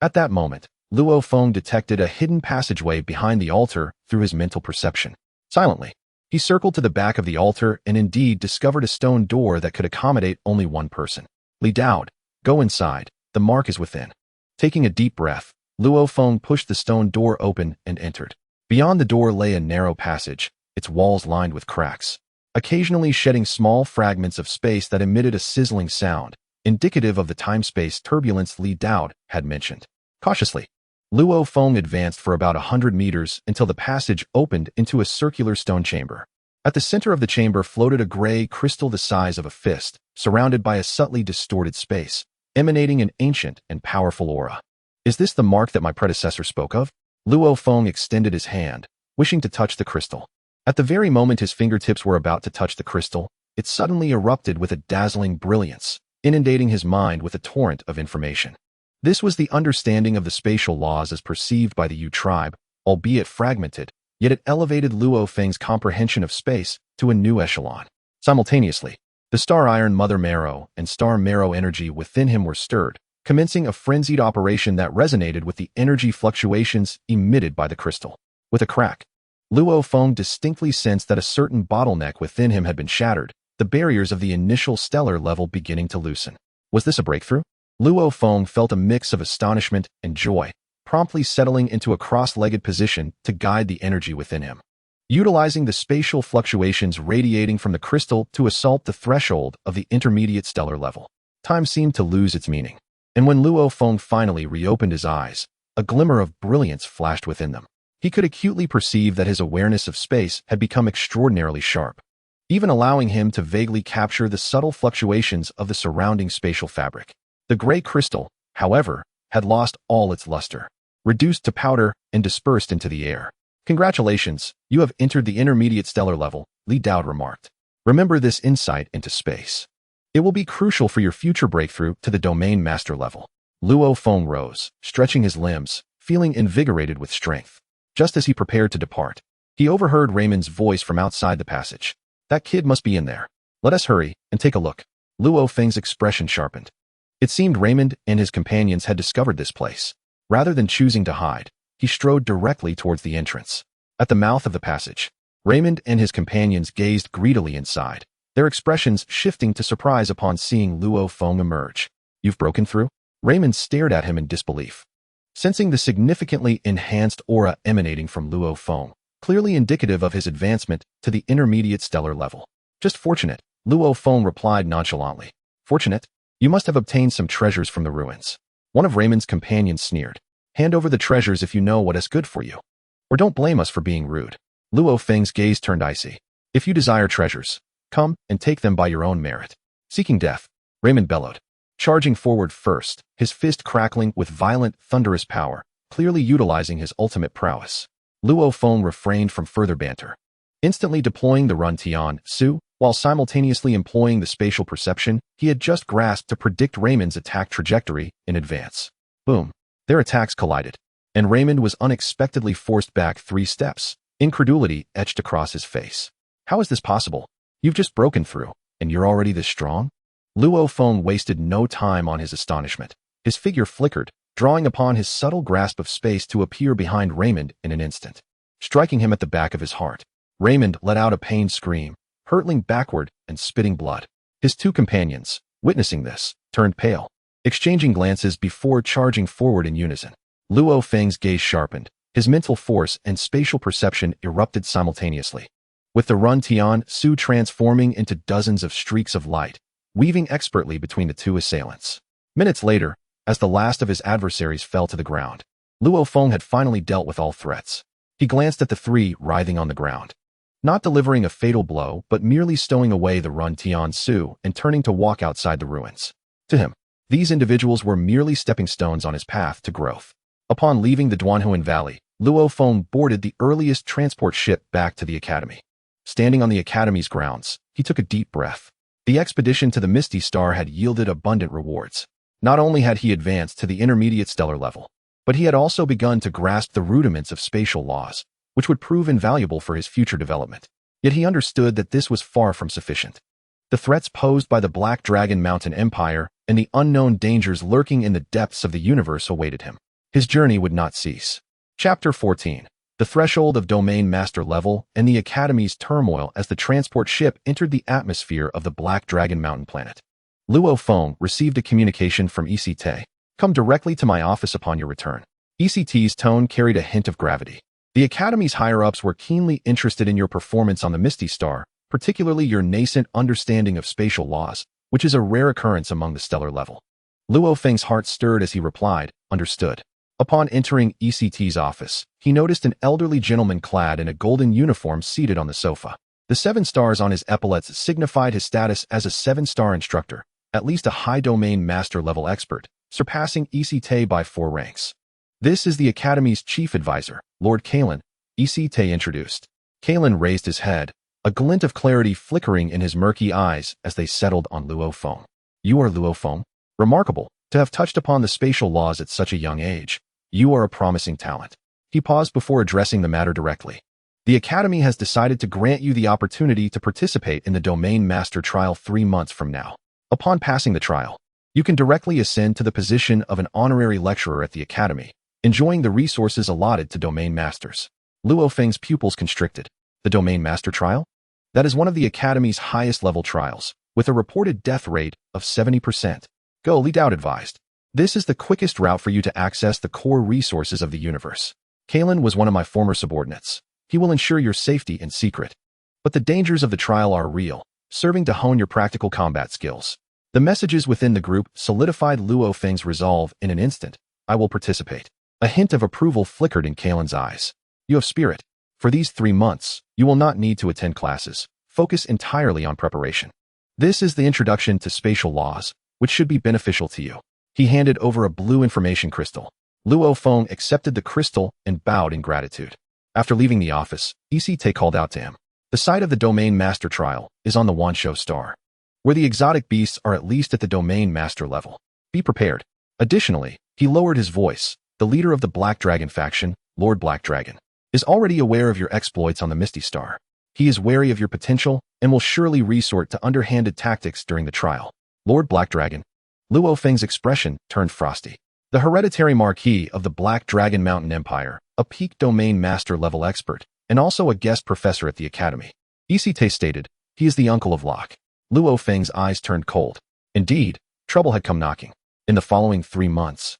At that moment, Luo Feng detected a hidden passageway behind the altar through his mental perception. Silently, he circled to the back of the altar and indeed discovered a stone door that could accommodate only one person. "Li Daoud, go inside. The mark is within." Taking a deep breath, Luo Feng pushed the stone door open and entered. Beyond the door lay a narrow passage, its walls lined with cracks, occasionally shedding small fragments of space that emitted a sizzling sound, indicative of the time-space turbulence Li Daoud had mentioned. Cautiously, Luo Feng advanced for about 100 meters until the passage opened into a circular stone chamber. At the center of the chamber floated a gray crystal the size of a fist, surrounded by a subtly distorted space, emanating an ancient and powerful aura. "Is this the mark that my predecessor spoke of?" Luo Feng extended his hand, wishing to touch the crystal. At the very moment his fingertips were about to touch the crystal, it suddenly erupted with a dazzling brilliance, inundating his mind with a torrent of information. This was the understanding of the spatial laws as perceived by the Yu tribe, albeit fragmented, yet it elevated Luo Feng's comprehension of space to a new echelon. Simultaneously, the star iron mother marrow and star marrow energy within him were stirred, commencing a frenzied operation that resonated with the energy fluctuations emitted by the crystal. With a crack, Luo Feng distinctly sensed that a certain bottleneck within him had been shattered, the barriers of the initial stellar level beginning to loosen. Was this a breakthrough? Luo Feng felt a mix of astonishment and joy, promptly settling into a cross-legged position to guide the energy within him. Utilizing the spatial fluctuations radiating from the crystal to assault the threshold of the intermediate stellar level. Time seemed to lose its meaning, and when Luo Feng finally reopened his eyes, a glimmer of brilliance flashed within them. He could acutely perceive that his awareness of space had become extraordinarily sharp, even allowing him to vaguely capture the subtle fluctuations of the surrounding spatial fabric. The gray crystal, however, had lost all its luster, reduced to powder and dispersed into the air. "Congratulations, you have entered the intermediate stellar level," Li Daoud remarked. "Remember this insight into space. It will be crucial for your future breakthrough to the domain master level." Luo Feng rose, stretching his limbs, feeling invigorated with strength. Just as he prepared to depart, he overheard Raymond's voice from outside the passage. "That kid must be in there. Let us hurry and take a look." Luo Feng's expression sharpened. It seemed Raymond and his companions had discovered this place. Rather than choosing to hide, he strode directly towards the entrance. At the mouth of the passage, Raymond and his companions gazed greedily inside, their expressions shifting to surprise upon seeing Luo Feng emerge. "You've broken through?" Raymond stared at him in disbelief. Sensing the significantly enhanced aura emanating from Luo Feng, clearly indicative of his advancement to the intermediate stellar level. "Just fortunate," Luo Feng replied nonchalantly. "Fortunate? You must have obtained some treasures from the ruins." One of Raymond's companions sneered. "Hand over the treasures if you know what is good for you. Or don't blame us for being rude." Luo Feng's gaze turned icy. "If you desire treasures, come and take them by your own merit." "Seeking death," Raymond bellowed, charging forward first, his fist crackling with violent, thunderous power, clearly utilizing his ultimate prowess. Luo Feng refrained from further banter, instantly deploying the Run Tian Su, while simultaneously employing the spatial perception he had just grasped to predict Raymond's attack trajectory in advance. Boom. Their attacks collided, and Raymond was unexpectedly forced back 3 steps, incredulity etched across his face. "How is this possible? You've just broken through, and you're already this strong?" Luo Feng wasted no time on his astonishment. His figure flickered, drawing upon his subtle grasp of space to appear behind Raymond in an instant, striking him at the back of his heart. Raymond let out a pained scream, hurtling backward and spitting blood. His 2 companions, witnessing this, turned pale. exchanging glances before charging forward in unison. Luo Feng's gaze sharpened. His mental force and spatial perception erupted simultaneously, with the Run Tian Su transforming into dozens of streaks of light, weaving expertly between the two assailants. Minutes later, as the last of his adversaries fell to the ground, Luo Feng had finally dealt with all threats. He glanced at the three writhing on the ground, not delivering a fatal blow, but merely stowing away the Run Tian Su and turning to walk outside the ruins. To him, these individuals were merely stepping stones on his path to growth. Upon leaving the Duanhuan Valley, Luo Feng boarded the earliest transport ship back to the academy. Standing on the academy's grounds, he took a deep breath. The expedition to the Misty Star had yielded abundant rewards. Not only had he advanced to the intermediate stellar level, but he had also begun to grasp the rudiments of spatial laws, which would prove invaluable for his future development. Yet he understood that this was far from sufficient. The threats posed by the Black Dragon Mountain Empire and the unknown dangers lurking in the depths of the universe awaited him. His journey would not cease. Chapter 14. The Threshold of Domain Master Level and the Academy's turmoil as the transport ship entered the atmosphere of the Black Dragon Mountain planet. Luo Feng received a communication from ECT. Come directly to my office upon your return. ECT's tone carried a hint of gravity. The Academy's higher-ups were keenly interested in your performance on the Misty Star, particularly your nascent understanding of spatial laws, which is a rare occurrence among the stellar level. Luo Feng's heart stirred as he replied, understood. Upon entering ECT's office, he noticed an elderly gentleman clad in a golden uniform seated on the sofa. The 7 stars on his epaulets signified his status as a 7-star instructor, at least a high domain master level expert, surpassing ECT by 4 ranks. This is the Academy's chief advisor, Lord Kalen, ECT introduced. Kalen raised his head, a glint of clarity flickering in his murky eyes as they settled on Luo Feng. You are Luo Feng? Remarkable, to have touched upon the spatial laws at such a young age. You are a promising talent. He paused before addressing the matter directly. The Academy has decided to grant you the opportunity to participate in the Domain Master Trial 3 months from now. Upon passing the trial, you can directly ascend to the position of an honorary lecturer at the Academy, enjoying the resources allotted to Domain Masters. Luo Feng's pupils constricted. The Domain Master Trial? That is one of the Academy's highest level trials, with a reported death rate of 70%. Go, Li Dao advised. This is the quickest route for you to access the core resources of the universe. Kalen was one of my former subordinates. He will ensure your safety in secret. But the dangers of the trial are real, serving to hone your practical combat skills. The messages within the group solidified Luo Feng's resolve in an instant. I will participate. A hint of approval flickered in Kalen's eyes. You have spirit. For these 3 months, you will not need to attend classes. Focus entirely on preparation. This is the introduction to spatial laws, which should be beneficial to you. He handed over a blue information crystal. Luo Feng accepted the crystal and bowed in gratitude. After leaving the office, ECT called out to him. The site of the Domain Master Trial is on the Wanshou Star, where the exotic beasts are at least at the Domain Master level. Be prepared. Additionally, he lowered his voice. The leader of the Black Dragon faction, Lord Black Dragon, is already aware of your exploits on the Misty Star. He is wary of your potential and will surely resort to underhanded tactics during the trial. Lord Black Dragon. Luo Feng's expression turned frosty. The hereditary marquis of the Black Dragon Mountain Empire, a peak domain master level expert, and also a guest professor at the academy. ECT stated, he is the uncle of Locke. Luo Feng's eyes turned cold. Indeed, trouble had come knocking. In the following 3 months,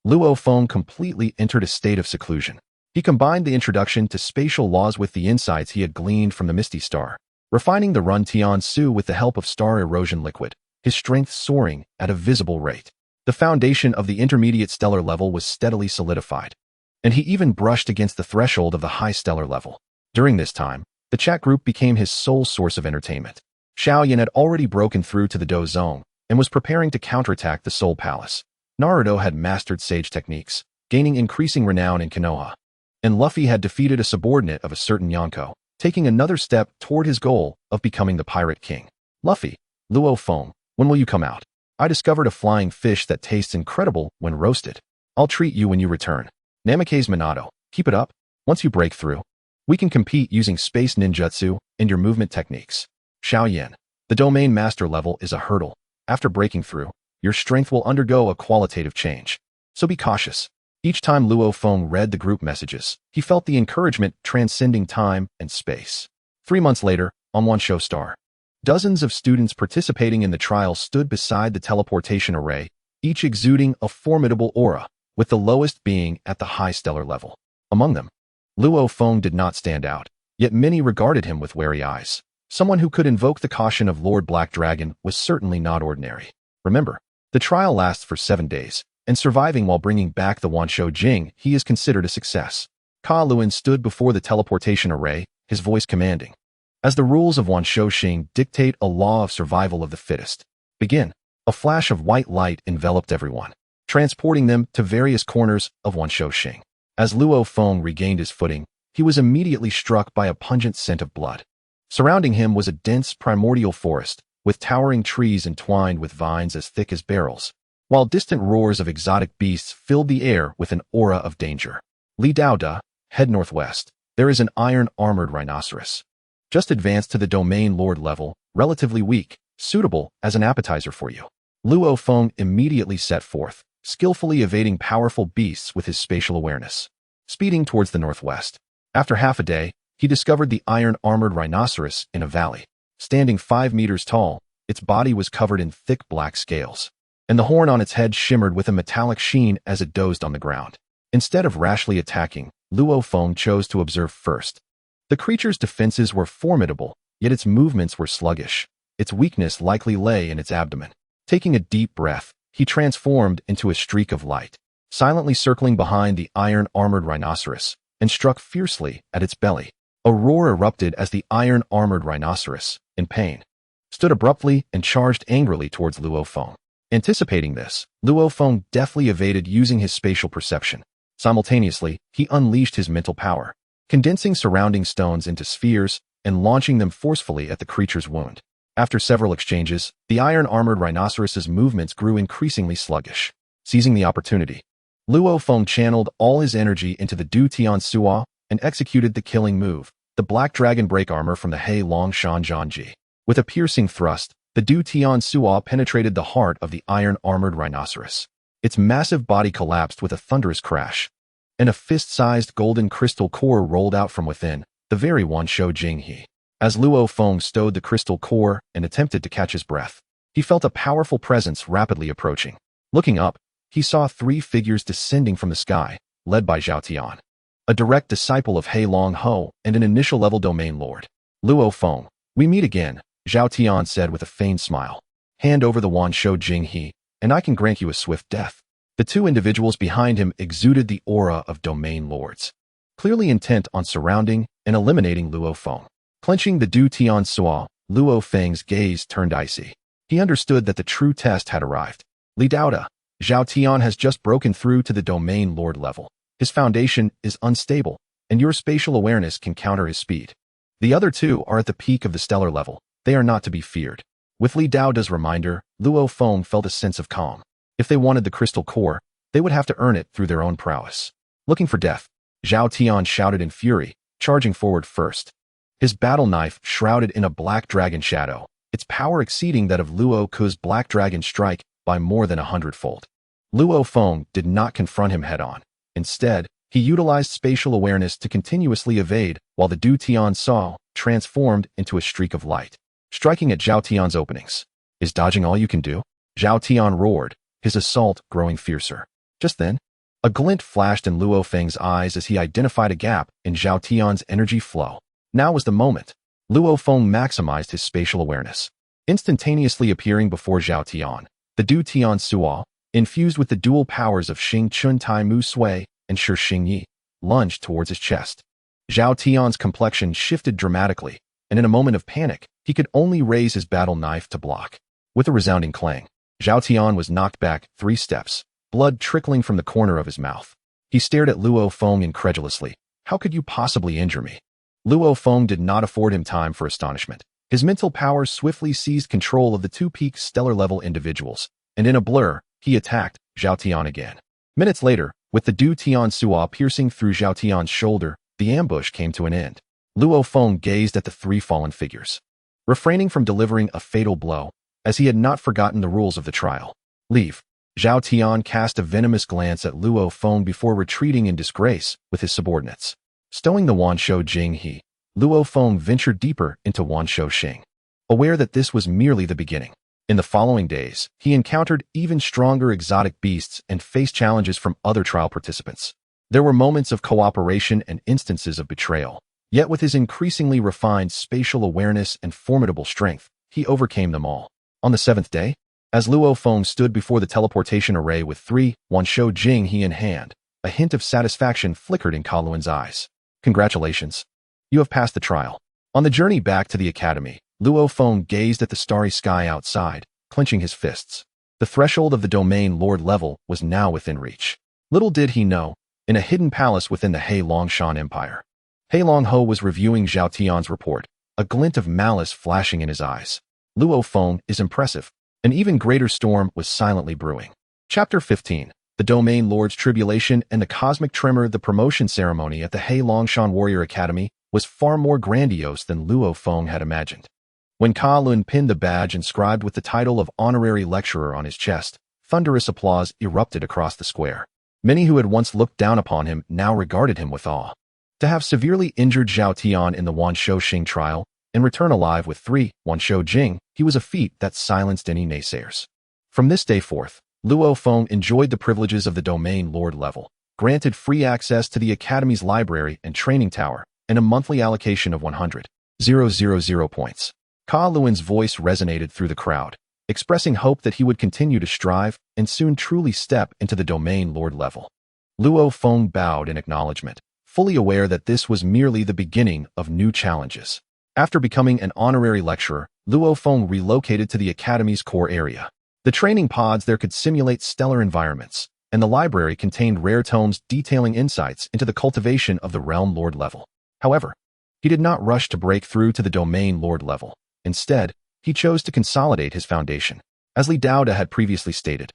Luo Feng completely entered a state of seclusion. He combined the introduction to spatial laws with the insights he had gleaned from the Misty Star, refining the Run Tian Su with the help of star erosion liquid, his strength soaring at a visible rate. The foundation of the intermediate stellar level was steadily solidified, and he even brushed against the threshold of the high stellar level. During this time, the chat group became his sole source of entertainment. Xiaoyan had already broken through to the Do Zone and was preparing to counterattack the Soul Palace. Naruto had mastered sage techniques, gaining increasing renown in Konoha, and Luffy had defeated a subordinate of a certain Yonko, taking another step toward his goal of becoming the Pirate King. Luffy, Luo Feng, when will you come out? I discovered a flying fish that tastes incredible when roasted. I'll treat you when you return. Namikaze Minato, keep it up. Once you break through, we can compete using space ninjutsu and your movement techniques. Xiaoyan, the domain master level is a hurdle. After breaking through, your strength will undergo a qualitative change. So be cautious. Each time Luo Feng read the group messages, he felt the encouragement transcending time and space. 3 months later, on Wanshou Star, dozens of students participating in the trial stood beside the teleportation array, each exuding a formidable aura, with the lowest being at the high stellar level. Among them, Luo Feng did not stand out, yet many regarded him with wary eyes. Someone who could invoke the caution of Lord Black Dragon was certainly not ordinary. Remember, the trial lasts for 7 days, and surviving while bringing back the Wanshou Jing, he is considered a success. Ka Luan stood before the teleportation array, his voice commanding. As the rules of Wanshou Xing dictate a law of survival of the fittest. Begin. A flash of white light enveloped everyone, transporting them to various corners of Wanshou Xing. As Luo Feng regained his footing, he was immediately struck by a pungent scent of blood. Surrounding him was a dense primordial forest, with towering trees entwined with vines as thick as barrels, while distant roars of exotic beasts filled the air with an aura of danger. Li Daoda, head northwest. There is an iron-armored rhinoceros. Just advance to the domain lord level, relatively weak, suitable as an appetizer for you. Luo Feng immediately set forth, skillfully evading powerful beasts with his spatial awareness. Speeding towards the northwest. After half a day, he discovered the iron-armored rhinoceros in a valley. Standing 5 meters tall, its body was covered in thick black scales, and the horn on its head shimmered with a metallic sheen as it dozed on the ground. Instead of rashly attacking, Luo Feng chose to observe first. The creature's defenses were formidable, yet its movements were sluggish. Its weakness likely lay in its abdomen. Taking a deep breath, he transformed into a streak of light, silently circling behind the iron-armored rhinoceros, and struck fiercely at its belly. A roar erupted as the iron-armored rhinoceros, in pain, stood abruptly and charged angrily towards Luo Feng. Anticipating this, Luo Feng deftly evaded using his spatial perception. Simultaneously, he unleashed his mental power, condensing surrounding stones into spheres and launching them forcefully at the creature's wound. After several exchanges, the iron-armored rhinoceros's movements grew increasingly sluggish. Seizing the opportunity, Luo Feng channeled all his energy into the Du Tian Suo and executed the killing move, the Black Dragon Break Armor from the Hei Long Shan Zhanji. With a piercing thrust, the Du Tian Suo penetrated the heart of the iron-armored rhinoceros. Its massive body collapsed with a thunderous crash, and a fist-sized golden crystal core rolled out from within, the very Wanshou Jing he. As Luo Feng stowed the crystal core and attempted to catch his breath, he felt a powerful presence rapidly approaching. Looking up, he saw 3 figures descending from the sky, led by Zhao Tian, a direct disciple of Hei Long Ho and an initial-level domain lord. Luo Feng, we meet again, Zhao Tian said with a feigned smile. Hand over the Wanshou Jing he, and I can grant you a swift death. The 2 individuals behind him exuded the aura of domain lords, clearly intent on surrounding and eliminating Luo Feng. Clenching the Du Tian Suo, Luo Feng's gaze turned icy. He understood that the true test had arrived. Li Daoda, Zhao Tian has just broken through to the domain lord level. His foundation is unstable, and your spatial awareness can counter his speed. The other 2 are at the peak of the stellar level. They are not to be feared. With Li Daoda's reminder, Luo Feng felt a sense of calm. If they wanted the crystal core, they would have to earn it through their own prowess. Looking for death, Zhao Tian shouted in fury, charging forward first. His battle knife shrouded in a black dragon shadow, its power exceeding that of Luo Ku's black dragon strike by more than 100-fold. Luo Feng did not confront him head-on. Instead, he utilized spatial awareness to continuously evade while the Du Tian Suo transformed into a streak of light, striking at Zhao Tian's openings. Is dodging all you can do? Zhao Tian roared, his assault growing fiercer. Just then, a glint flashed in Luo Feng's eyes as he identified a gap in Zhao Tian's energy flow. Now was the moment. Luo Feng maximized his spatial awareness, instantaneously appearing before Zhao Tian. The Du Tian Suo, infused with the dual powers of Xing Chun Tai Mu Sui and Shi Xing Yi, lunged towards his chest. Zhao Tian's complexion shifted dramatically, and in a moment of panic, he could only raise his battle knife to block. With a resounding clang, Zhao Tian was knocked back 3 steps, blood trickling from the corner of his mouth. He stared at Luo Feng incredulously. How could you possibly injure me? Luo Feng did not afford him time for astonishment. His mental power swiftly seized control of the 2 peak stellar-level individuals, and in a blur, he attacked Zhao Tian again. Minutes later, with the Du Tian Suo piercing through Zhao Tian's shoulder, the ambush came to an end. Luo Feng gazed at the 3 fallen figures, refraining from delivering a fatal blow, as he had not forgotten the rules of the trial. Leave. Zhao Tian cast a venomous glance at Luo Feng before retreating in disgrace with his subordinates. Stowing the Wanshou Jing he, Luo Feng ventured deeper into Wanshou Xing, aware that this was merely the beginning. In the following days, he encountered even stronger exotic beasts and faced challenges from other trial participants. There were moments of cooperation and instances of betrayal. Yet with his increasingly refined spatial awareness and formidable strength, he overcame them all. On the seventh day, as Luo Feng stood before the teleportation array with 3-1 Jing He in hand, a hint of satisfaction flickered in Kaluan's eyes. Congratulations. You have passed the trial. On the journey back to the academy, Luo Feng gazed at the starry sky outside, clenching his fists. The threshold of the domain lord level was now within reach. Little did he know, in a hidden palace within the He Longshan Empire, He Longho was reviewing Zhao Tian's report, a glint of malice flashing in his eyes. Luo Feng is impressive. An even greater storm was silently brewing. Chapter 15. The Domain Lord's Tribulation and the Cosmic Tremor. The promotion ceremony at the He Longshan Warrior Academy was far more grandiose than Luo Feng had imagined. When Kaluan pinned the badge inscribed with the title of honorary lecturer on his chest, thunderous applause erupted across the square. Many who had once looked down upon him now regarded him with awe. To have severely injured Zhao Tian in the Wanshou Xing trial and return alive with 3-1 Jing, he was a feat that silenced any naysayers. From this day forth, Luo Feng enjoyed the privileges of the domain lord level, granted free access to the academy's library and training tower, and a monthly allocation of 100,000 points. Kaluan's voice resonated through the crowd, expressing hope that he would continue to strive and soon truly step into the domain lord level. Luo Feng bowed in acknowledgement, fully aware that this was merely the beginning of new challenges. After becoming an honorary lecturer, Luo Feng relocated to the academy's core area. The training pods there could simulate stellar environments, and the library contained rare tomes detailing insights into the cultivation of the realm lord level. However, he did not rush to break through to the domain lord level. Instead, he chose to consolidate his foundation. As Li Daoda had previously stated,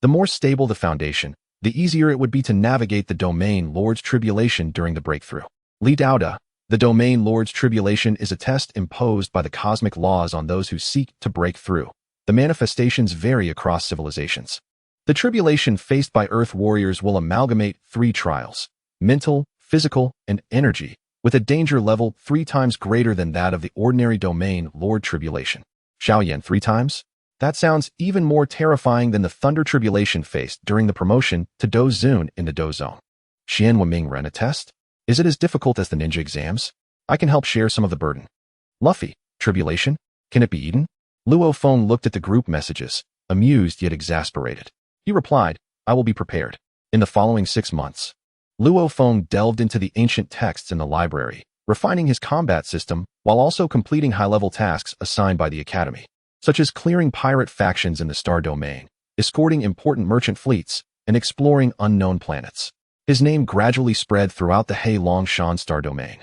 the more stable the foundation, the easier it would be to navigate the domain lord's tribulation during the breakthrough. Li Daoda, the domain lord's tribulation is a test imposed by the cosmic laws on those who seek to break through. The manifestations vary across civilizations. The tribulation faced by Earth warriors will amalgamate 3 trials: mental, physical, and energy, with a danger level 3 times greater than that of the ordinary domain lord tribulation. Xiaoyan 3 times? That sounds even more terrifying than the thunder tribulation faced during the promotion to Do Zun in the Do Zone. Xian Wuming ran a test? Is it as difficult as the ninja exams? I can help share some of the burden. Luffy, tribulation? Can it be eaten? Luo Feng looked at the group messages, amused yet exasperated. He replied, I will be prepared. In the following 6 months, Luo Feng delved into the ancient texts in the library, refining his combat system while also completing high-level tasks assigned by the academy, such as clearing pirate factions in the Star Domain, escorting important merchant fleets, and exploring unknown planets. His name gradually spread throughout the He Longshan Star Domain,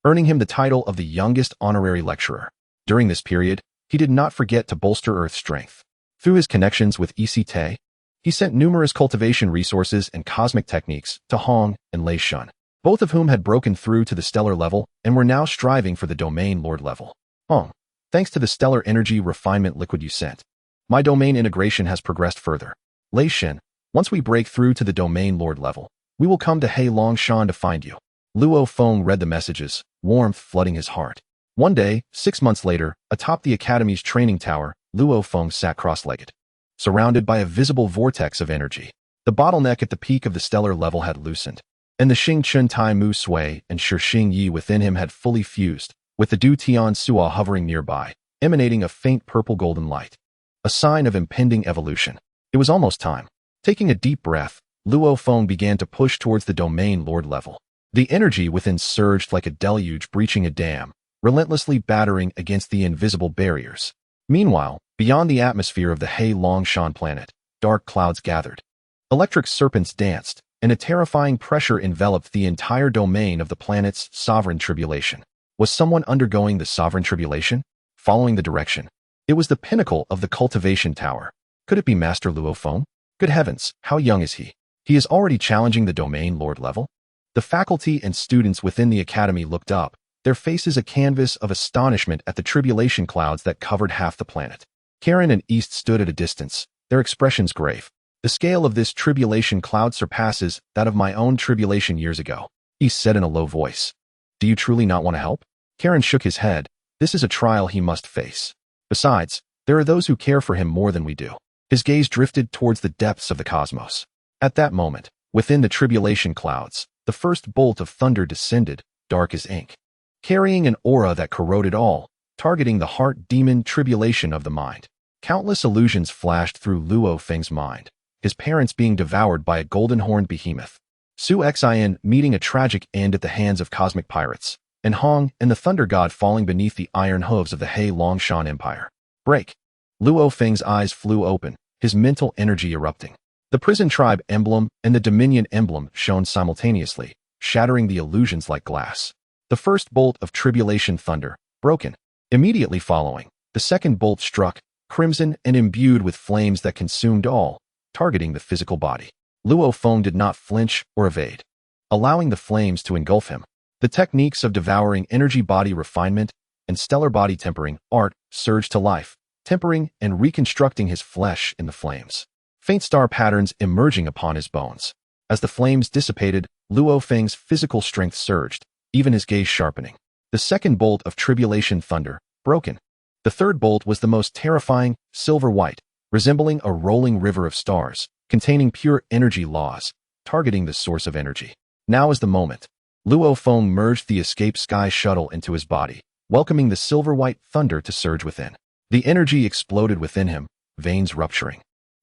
earning him the title of the youngest honorary lecturer. During this period, he did not forget to bolster Earth's strength. Through his connections with EC, he sent numerous cultivation resources and cosmic techniques to Hong and Lei Shun, both of whom had broken through to the stellar level and were now striving for the domain lord level. Hong, thanks to the stellar energy refinement liquid you sent, my domain integration has progressed further. Lei Shin, once we break through to the domain lord level, we will come to He Longshan to find you. Luo Feng read the messages, warmth flooding his heart. One day, 6 months later, atop the academy's training tower, Luo Feng sat cross-legged, surrounded by a visible vortex of energy. The bottleneck at the peak of the stellar level had loosened, and the Xing Chun Tai Mu Sui and Shi Xing Yi within him had fully fused, with the Du Tian Sua hovering nearby, emanating a faint purple-golden light, a sign of impending evolution. It was almost time. Taking a deep breath, Luo Feng began to push towards the domain lord level. The energy within surged like a deluge breaching a dam, relentlessly battering against the invisible barriers. Meanwhile, beyond the atmosphere of the He Longshan planet, dark clouds gathered. Electric serpents danced, and a terrifying pressure enveloped the entire domain of the planet's sovereign tribulation. Was someone undergoing the sovereign tribulation? Following the direction, it was the pinnacle of the cultivation tower. Could it be Master Luo Feng? Good heavens, how young is he? He is already challenging the domain lord level? The faculty and students within the academy looked up, their faces a canvas of astonishment at the tribulation clouds that covered half the planet. Karen and East stood at a distance, their expressions grave. The scale of this tribulation cloud surpasses that of my own tribulation years ago, East said in a low voice. Do you truly not want to help? Karen shook his head. This is a trial he must face. Besides, There are those who care for him more than we do. His gaze drifted towards the depths of the cosmos. At that moment, within the tribulation clouds, the first bolt of thunder descended, dark as ink, carrying an aura that corroded all, targeting the heart demon tribulation of the mind. Countless illusions flashed through Luo Feng's mind, his parents being devoured by a golden-horned behemoth, Su Xin meeting a tragic end at the hands of cosmic pirates, and Hong and the Thunder God falling beneath the iron hooves of the He Longshan Empire. Break! Luo Feng's eyes flew open, his mental energy erupting. The prison tribe emblem and the Dominion emblem shone simultaneously, shattering the illusions like glass. The first bolt of tribulation thunder, broken. Immediately following, the second bolt struck, crimson and imbued with flames that consumed all, targeting the physical body. Luo Feng did not flinch or evade, allowing the flames to engulf him. The techniques of devouring energy body refinement and stellar body tempering art surged to life, tempering and reconstructing his flesh in the flames. Faint star patterns emerging upon his bones. As the flames dissipated, Luo Feng's physical strength surged, even his gaze sharpening. The second bolt of tribulation thunder, broken. The third bolt was the most terrifying, silver-white, resembling a rolling river of stars, containing pure energy laws, targeting the source of energy. Now is the moment. Luo Feng merged the escape sky shuttle into his body, welcoming the silver-white thunder to surge within. The energy exploded within him, veins rupturing,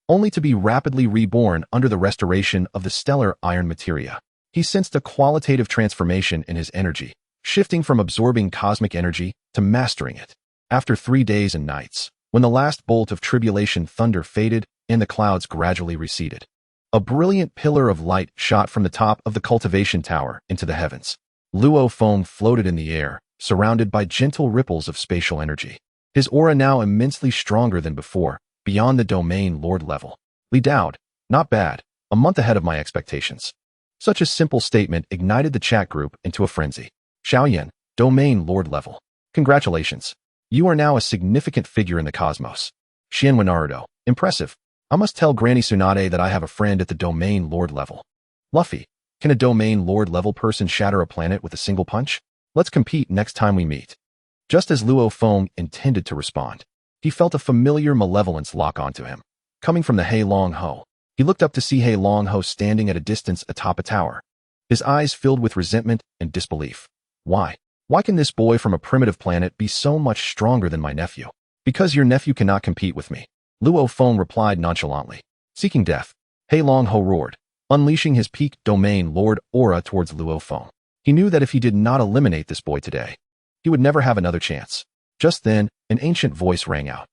only to be rapidly reborn under the restoration of the stellar iron materia. He sensed a qualitative transformation in his energy, shifting from absorbing cosmic energy to mastering it. After 3 days and nights, when the last bolt of tribulation thunder faded and the clouds gradually receded, a brilliant pillar of light shot from the top of the cultivation tower into the heavens. Luo Feng floated in the air, surrounded by gentle ripples of spatial energy. His aura now immensely stronger than before, beyond the domain lord level. Li Daod, not bad, a month ahead of my expectations. Such a simple statement ignited the chat group into a frenzy. Xiaoyan, domain lord level. Congratulations. You are now a significant figure in the cosmos. Xianwen Naruto, impressive. I must tell Granny Tsunade that I have a friend at the domain lord level. Luffy, can a domain lord level person shatter a planet with a single punch? Let's compete next time we meet. Just as Luo Feng intended to respond, he felt a familiar malevolence lock onto him, coming from the He Long Ho. He looked up to see He Long Ho standing at a distance atop a tower, his eyes filled with resentment and disbelief. Why? Why can this boy from a primitive planet be so much stronger than my nephew? Because your nephew cannot compete with me. Luo Feng replied nonchalantly. Seeking death, He Long Ho roared, unleashing his peak domain lord aura towards Luo Feng. He knew that if he did not eliminate this boy today, he would never have another chance. Just then, an ancient voice rang out.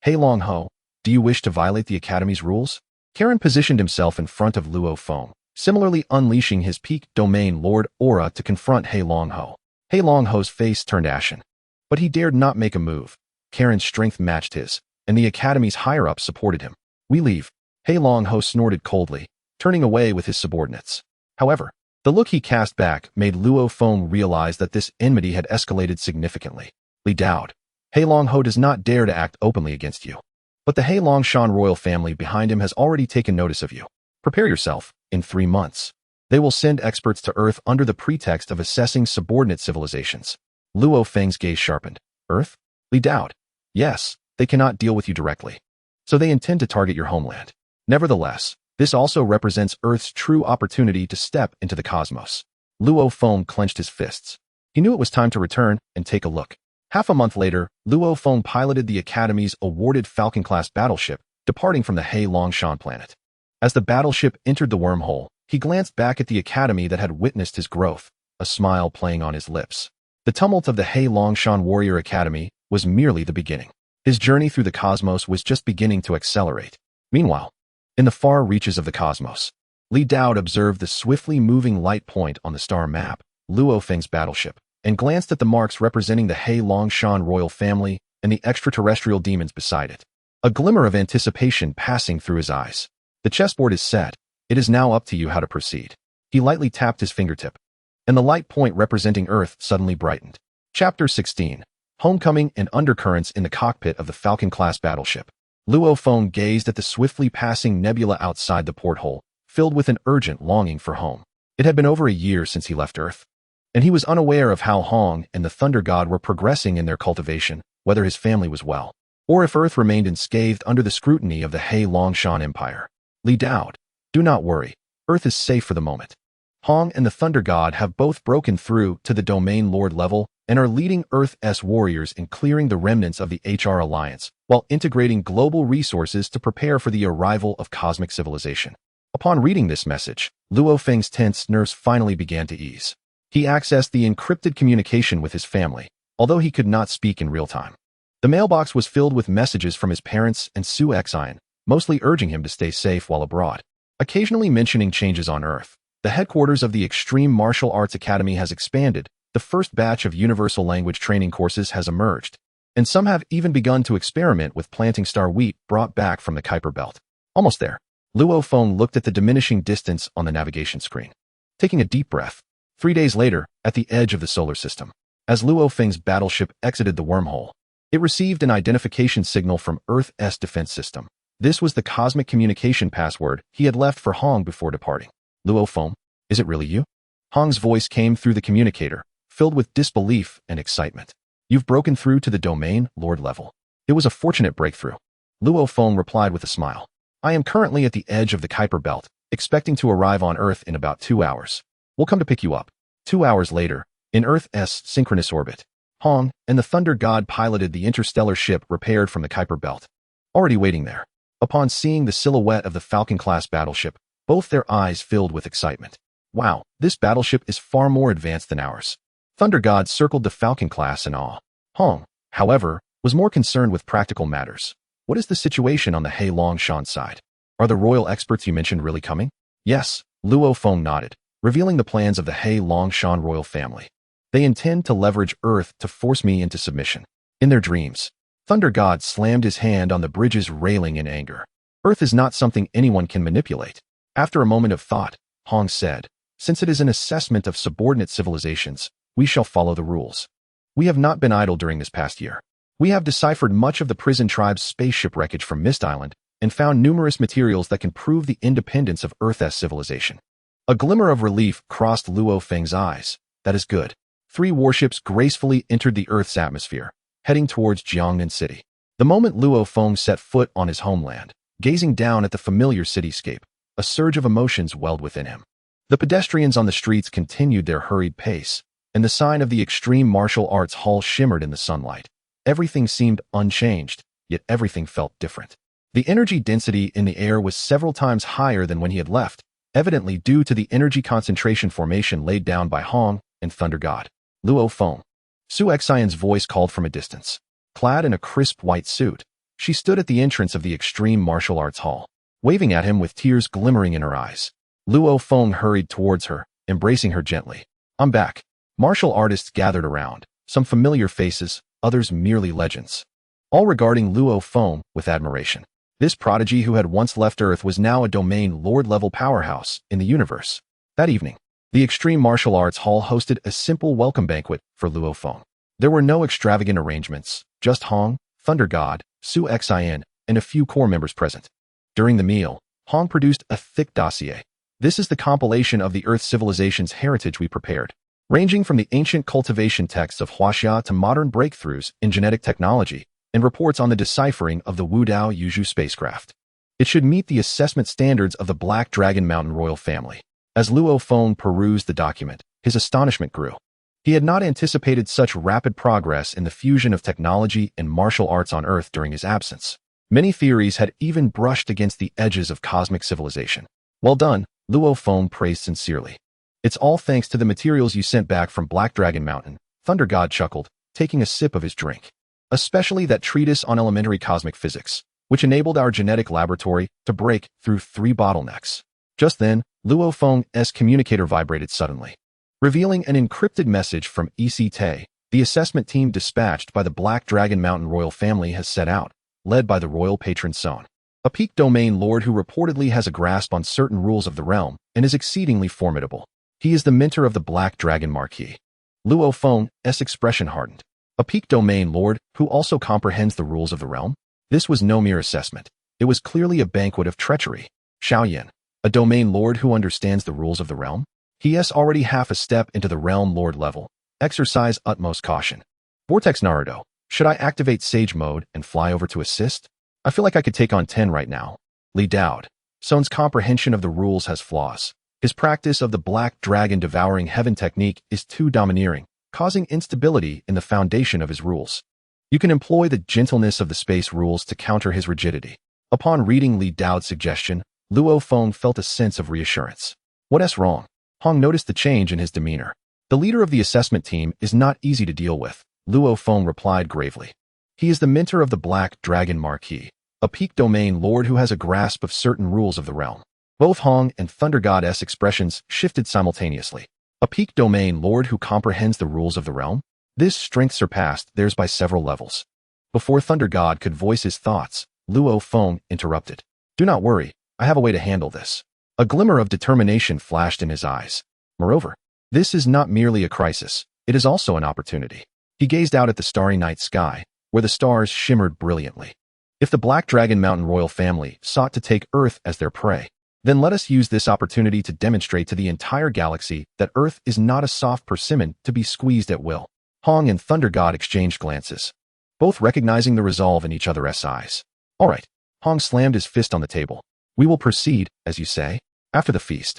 He Long Ho, do you wish to violate the Academy's rules? Karen positioned himself in front of Luo Feng, similarly unleashing his peak domain lord aura to confront He Long Ho. He Long Ho's face turned ashen, but he dared not make a move. Karen's strength matched his, and the Academy's higher-ups supported him. We leave. He Long Ho snorted coldly, turning away with his subordinates. However, the look he cast back made Luo Feng realize that this enmity had escalated significantly. Li Daod, He Long Ho does not dare to act openly against you. But the He Longshan royal family behind him has already taken notice of you. Prepare yourself. In 3 months, they will send experts to Earth under the pretext of assessing subordinate civilizations. Luo Feng's gaze sharpened. Earth? Li Daod. Yes, they cannot deal with you directly, so they intend to target your homeland. Nevertheless, this also represents Earth's true opportunity to step into the cosmos. Luo Feng clenched his fists. He knew it was time to return and take a look. Half a month later, Luo Feng piloted the Academy's awarded Falcon-class battleship, departing from the He Longshan planet. As the battleship entered the wormhole, he glanced back at the Academy that had witnessed his growth, a smile playing on his lips. The tumult of the He Longshan Warrior Academy was merely the beginning. His journey through the cosmos was just beginning to accelerate. Meanwhile, in the far reaches of the cosmos, Li Daod observed the swiftly moving light point on the star map, Luo Feng's battleship, and glanced at the marks representing the He Longshan royal family and the extraterrestrial demons beside it. A glimmer of anticipation passing through his eyes. The chessboard is set. It is now up to you how to proceed. He lightly tapped his fingertip, and the light point representing Earth suddenly brightened. Chapter 16. Homecoming and Undercurrents in the Cockpit of the Falcon-class battleship. Luo Feng gazed at the swiftly passing nebula outside the porthole, filled with an urgent longing for home. It had been over a year since he left Earth, and he was unaware of how Hong and the Thunder God were progressing in their cultivation, whether his family was well. or if Earth remained unscathed under the scrutiny of the He Longshan Empire. Li Dao, do not worry. Earth is safe for the moment. Hong and the Thunder God have both broken through to the Domain Lord level and are leading Earth's warriors in clearing the remnants of the HR Alliance, while integrating global resources to prepare for the arrival of cosmic civilization. Upon reading this message, Luo Feng's tense nerves finally began to ease. He accessed the encrypted communication with his family, although he could not speak in real time. The mailbox was filled with messages from his parents and Su Xian, mostly urging him to stay safe while abroad. Occasionally mentioning changes on Earth, the headquarters of the Extreme Martial Arts Academy has expanded, the first batch of universal language training courses has emerged, and some have even begun to experiment with planting star wheat brought back from the Kuiper Belt. Almost there. Luo Feng looked at the diminishing distance on the navigation screen. Taking a deep breath, 3 days later, at the edge of the solar system, as Luo Feng's battleship exited the wormhole, it received an identification signal from Earth's defense system. This was the cosmic communication password he had left for Hong before departing. Luo Feng, is it really you? Hong's voice came through the communicator, filled with disbelief and excitement. You've broken through to the Domain Lord level. It was a fortunate breakthrough. Luo Feng replied with a smile. I am currently at the edge of the Kuiper Belt, expecting to arrive on Earth in about 2 hours. We'll come to pick you up. 2 hours later, in Earth's synchronous orbit, Hong and the Thunder God piloted the interstellar ship repaired from the Kuiper Belt. Already waiting there. Upon seeing the silhouette of the Falcon-class battleship, both their eyes filled with excitement. Wow, this battleship is far more advanced than ours. Thunder God circled the Falcon-class in awe. Hong, however, was more concerned with practical matters. What is the situation on the He Longshan side? Are the royal experts you mentioned really coming? Yes, Luo Feng nodded, revealing the plans of the He Longshan royal family. They intend to leverage Earth to force me into submission. In their dreams, Thunder God slammed his hand on the bridge's railing in anger. Earth is not something anyone can manipulate. After a moment of thought, Hong said, since it is an assessment of subordinate civilizations, we shall follow the rules. We have not been idle during this past year. We have deciphered much of the prison tribe's spaceship wreckage from Mist Island and found numerous materials that can prove the independence of Earth's civilization. A glimmer of relief crossed Luo Feng's eyes. That is good. 3 warships gracefully entered the Earth's atmosphere, heading towards Jiangnan City. The moment Luo Feng set foot on his homeland, gazing down at the familiar cityscape, a surge of emotions welled within him. The pedestrians on the streets continued their hurried pace, and the sign of the Extreme Martial Arts Hall shimmered in the sunlight. Everything seemed unchanged, yet everything felt different. The energy density in the air was several times higher than when he had left, evidently due to the energy concentration formation laid down by Hong and Thunder God. Luo Feng. Su Xian's voice called from a distance. Clad in a crisp white suit, she stood at the entrance of the Extreme Martial Arts Hall, waving at him with tears glimmering in her eyes. Luo Feng hurried towards her, embracing her gently. I'm back. Martial artists gathered around, some familiar faces, others merely legends, all regarding Luo Feng with admiration. This prodigy who had once left Earth was now a Domain Lord-level powerhouse in the universe. That evening, the Extreme Martial Arts Hall hosted a simple welcome banquet for Luo Feng. There were no extravagant arrangements, just Hong, Thunder God, Su Xian, and a few core members present. During the meal, Hong produced a thick dossier. This is the compilation of the Earth civilization's heritage we prepared, ranging from the ancient cultivation texts of Huaxia to modern breakthroughs in genetic technology, and reports on the deciphering of the Wudao Yuzhu spacecraft. It should meet the assessment standards of the Black Dragon Mountain royal family. As Luo Feng perused the document, his astonishment grew. He had not anticipated such rapid progress in the fusion of technology and martial arts on Earth during his absence. Many theories had even brushed against the edges of cosmic civilization. Well done, Luo Feng praised sincerely. It's all thanks to the materials you sent back from Black Dragon Mountain, Thunder God chuckled, taking a sip of his drink. Especially that treatise on elementary cosmic physics, which enabled our genetic laboratory to break through 3 bottlenecks. Just then, Luo Feng's communicator vibrated suddenly, revealing an encrypted message from EC the assessment team dispatched by the Black Dragon Mountain royal family has set out, led by the royal patron Son, a peak domain lord who reportedly has a grasp on certain rules of the realm and is exceedingly formidable. He is the mentor of the Black Dragon Marquis. Luo Feng's expression hardened. A peak domain lord who also comprehends the rules of the realm? This was no mere assessment. It was clearly a banquet of treachery. Xiaoyan, a domain lord who understands the rules of the realm? He is already half a step into the realm lord level. Exercise utmost caution. Vortex Naruto, Should I activate Sage mode and fly over to assist? I feel like I could take on 10 right now. Li Daoed. Son's comprehension of the rules has flaws. His practice of the Black Dragon Devouring Heaven technique is too domineering, causing instability in the foundation of his rules. You can employ the gentleness of the space rules to counter his rigidity. Upon reading Li Daoed's suggestion, Luo Feng felt a sense of reassurance. What's wrong? Hong noticed the change in his demeanor. The leader of the assessment team is not easy to deal with, Luo Feng replied gravely. He is the mentor of the Black Dragon Marquis, a peak domain lord who has a grasp of certain rules of the realm. Both Hong and Thunder God's expressions shifted simultaneously. A peak domain lord who comprehends the rules of the realm? This strength surpassed theirs by several levels. Before Thunder God could voice his thoughts, Luo Feng interrupted. Do not worry, I have a way to handle this. A glimmer of determination flashed in his eyes. Moreover, this is not merely a crisis, it is also an opportunity. He gazed out at the starry night sky, where the stars shimmered brilliantly. If the Black Dragon Mountain royal family sought to take Earth as their prey, then let us use this opportunity to demonstrate to the entire galaxy that Earth is not a soft persimmon to be squeezed at will. Hong and Thunder God exchanged glances, both recognizing the resolve in each other's eyes. All right. Hong slammed his fist on the table. We will proceed, as you say, after the feast.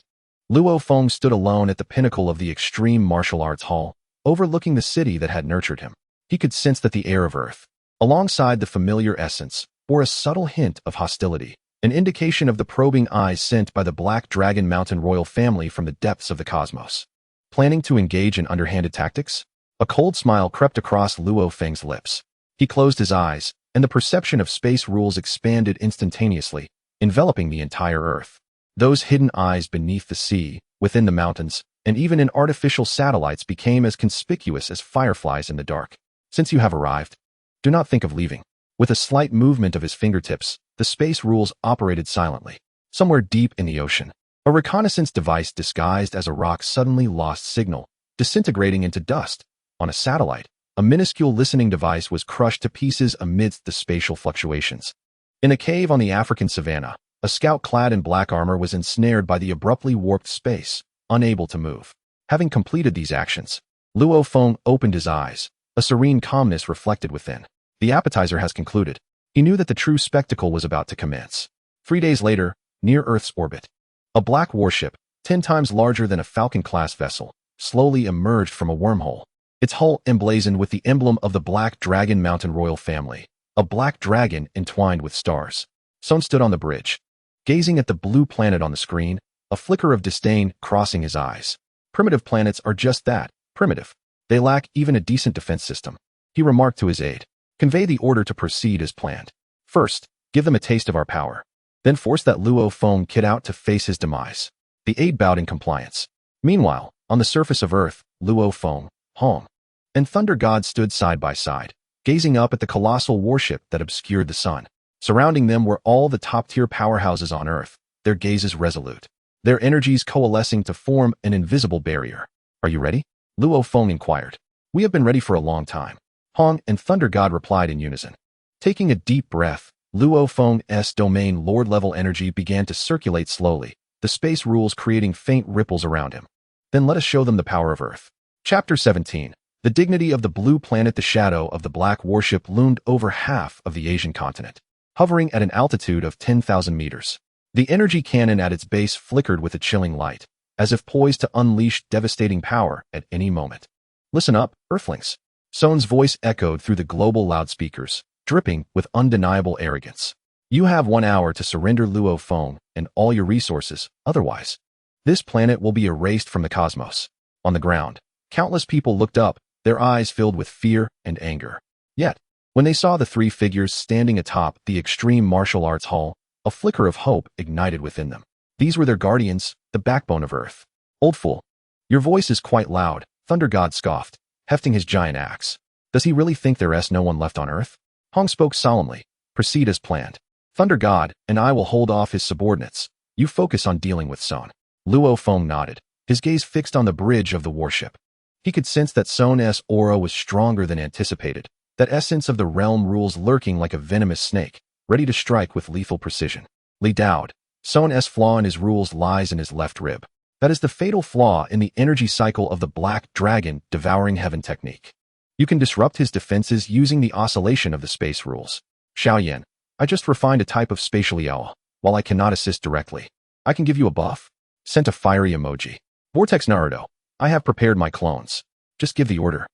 Luo Feng stood alone at the pinnacle of the extreme martial arts hall, overlooking the city that had nurtured him. He could sense that the air of Earth, alongside the familiar essence, bore a subtle hint of hostility, an indication of the probing eyes sent by the Black Dragon Mountain royal family from the depths of the cosmos. Planning to engage in underhanded tactics? A cold smile crept across Luo Feng's lips. He closed his eyes, and the perception of space rules expanded instantaneously, enveloping the entire Earth. Those hidden eyes beneath the sea, within the mountains, and even in artificial satellites became as conspicuous as fireflies in the dark. Since you have arrived, do not think of leaving. With a slight movement of his fingertips, the space rules operated silently. Somewhere deep in the ocean, a reconnaissance device disguised as a rock suddenly lost signal, disintegrating into dust. On a satellite, a minuscule listening device was crushed to pieces amidst the spatial fluctuations. In a cave on the African savanna, a scout clad in black armor was ensnared by the abruptly warped space, unable to move. Having completed these actions, Luo Feng opened his eyes, a serene calmness reflected within. The appetizer has concluded. He knew that the true spectacle was about to commence. 3 days later, near Earth's orbit, a black warship, 10 times larger than a Falcon-class vessel, slowly emerged from a wormhole. Its hull emblazoned with the emblem of the Black Dragon Mountain royal family, a black dragon entwined with stars. Son stood on the bridge, gazing at the blue planet on the screen, a flicker of disdain crossing his eyes. Primitive planets are just that, primitive. They lack even a decent defense system. He remarked to his aide, convey the order to proceed as planned. First, give them a taste of our power. Then force that Luo Feng kid out to face his demise. The aide bowed in compliance. Meanwhile, on the surface of Earth, Luo Feng, Hong, and Thunder God stood side by side, gazing up at the colossal warship that obscured the sun. Surrounding them were all the top-tier powerhouses on Earth, their gazes resolute, their energies coalescing to form an invisible barrier. Are you ready? Luo Feng inquired. We have been ready for a long time. Hong and Thunder God replied in unison. Taking a deep breath, Luo Feng's domain lord-level energy began to circulate slowly, the space rules creating faint ripples around him. Then let us show them the power of Earth. Chapter 17. The dignity of the blue planet. The shadow of the black warship loomed over half of the Asian continent, hovering at an altitude of 10,000 meters. The energy cannon at its base flickered with a chilling light, as if poised to unleash devastating power at any moment. Listen up, Earthlings. Son's voice echoed through the global loudspeakers, dripping with undeniable arrogance. You have 1 hour to surrender Luo Feng and all your resources, otherwise, this planet will be erased from the cosmos. On the ground, countless people looked up, their eyes filled with fear and anger. Yet, when they saw the 3 figures standing atop the extreme martial arts hall, a flicker of hope ignited within them. These were their guardians, the backbone of Earth. Old fool. Your voice is quite loud, Thunder God scoffed, hefting his giant axe. Does he really think there's no one left on Earth? Hong spoke solemnly. Proceed as planned. Thunder God and I will hold off his subordinates. You focus on dealing with Son. Luo Feng nodded, his gaze fixed on the bridge of the warship. He could sense that Son's aura was stronger than anticipated, that essence of the realm rules lurking like a venomous snake, ready to strike with lethal precision. Li Daoed. Son's flaw in his rules lies in his left rib. That is the fatal flaw in the energy cycle of the Black Dragon Devouring Heaven technique. You can disrupt his defenses using the oscillation of the space rules. Xiaoyan, I just refined a type of spatial Yao. While I cannot assist directly, I can give you a buff. Sent a fiery emoji. Vortex Naruto, I have prepared my clones. Just give the order,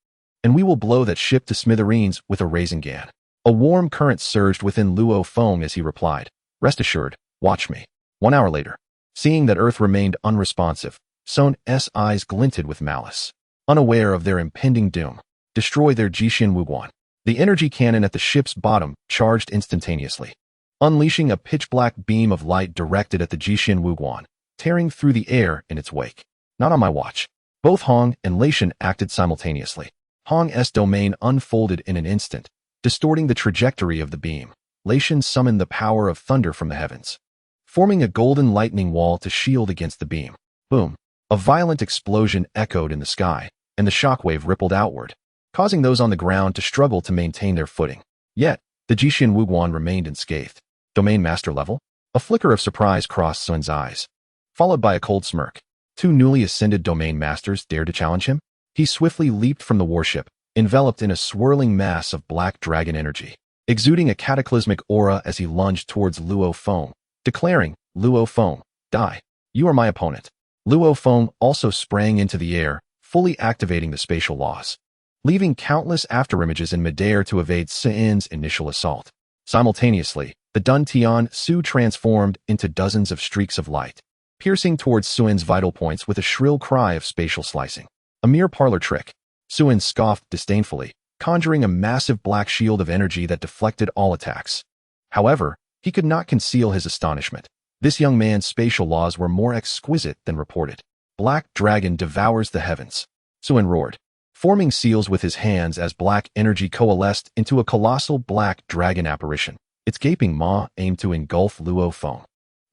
and we will blow that ship to smithereens with a Rasengan. A warm current surged within Luo Feng as he replied, rest assured, watch me. 1 hour later, seeing that Earth remained unresponsive, Son's eyes glinted with malice. Unaware of their impending doom, destroy their Jishin Wuguan. The energy cannon at the ship's bottom charged instantaneously, unleashing a pitch-black beam of light directed at the Jishin Wuguan, tearing through the air in its wake. Not on my watch. Both Hong and Leishan acted simultaneously. Hong's domain unfolded in an instant, distorting the trajectory of the beam. Leishan summoned the power of thunder from the heavens, forming a golden lightning wall to shield against the beam. Boom! A violent explosion echoed in the sky, and the shockwave rippled outward, causing those on the ground to struggle to maintain their footing. Yet, the Jishin Wuguan remained unscathed. Domain master level? A flicker of surprise crossed Sun's eyes, followed by a cold smirk. 2 newly ascended domain masters dared to challenge him? He swiftly leaped from the warship, enveloped in a swirling mass of black dragon energy, exuding a cataclysmic aura as he lunged towards Luo Feng, declaring, Luo Feng, die. You are my opponent. Luo Feng also sprang into the air, fully activating the spatial laws, leaving countless afterimages in midair to evade Sun's initial assault. Simultaneously, the Duntian Su transformed into dozens of streaks of light, piercing towards Sun's vital points with a shrill cry of spatial slicing. A mere parlor trick. Sun scoffed disdainfully, conjuring a massive black shield of energy that deflected all attacks. However, he could not conceal his astonishment. This young man's spatial laws were more exquisite than reported. Black dragon devours the heavens. Sun roared, forming seals with his hands as black energy coalesced into a colossal black dragon apparition. Its gaping maw aimed to engulf Luo Feng.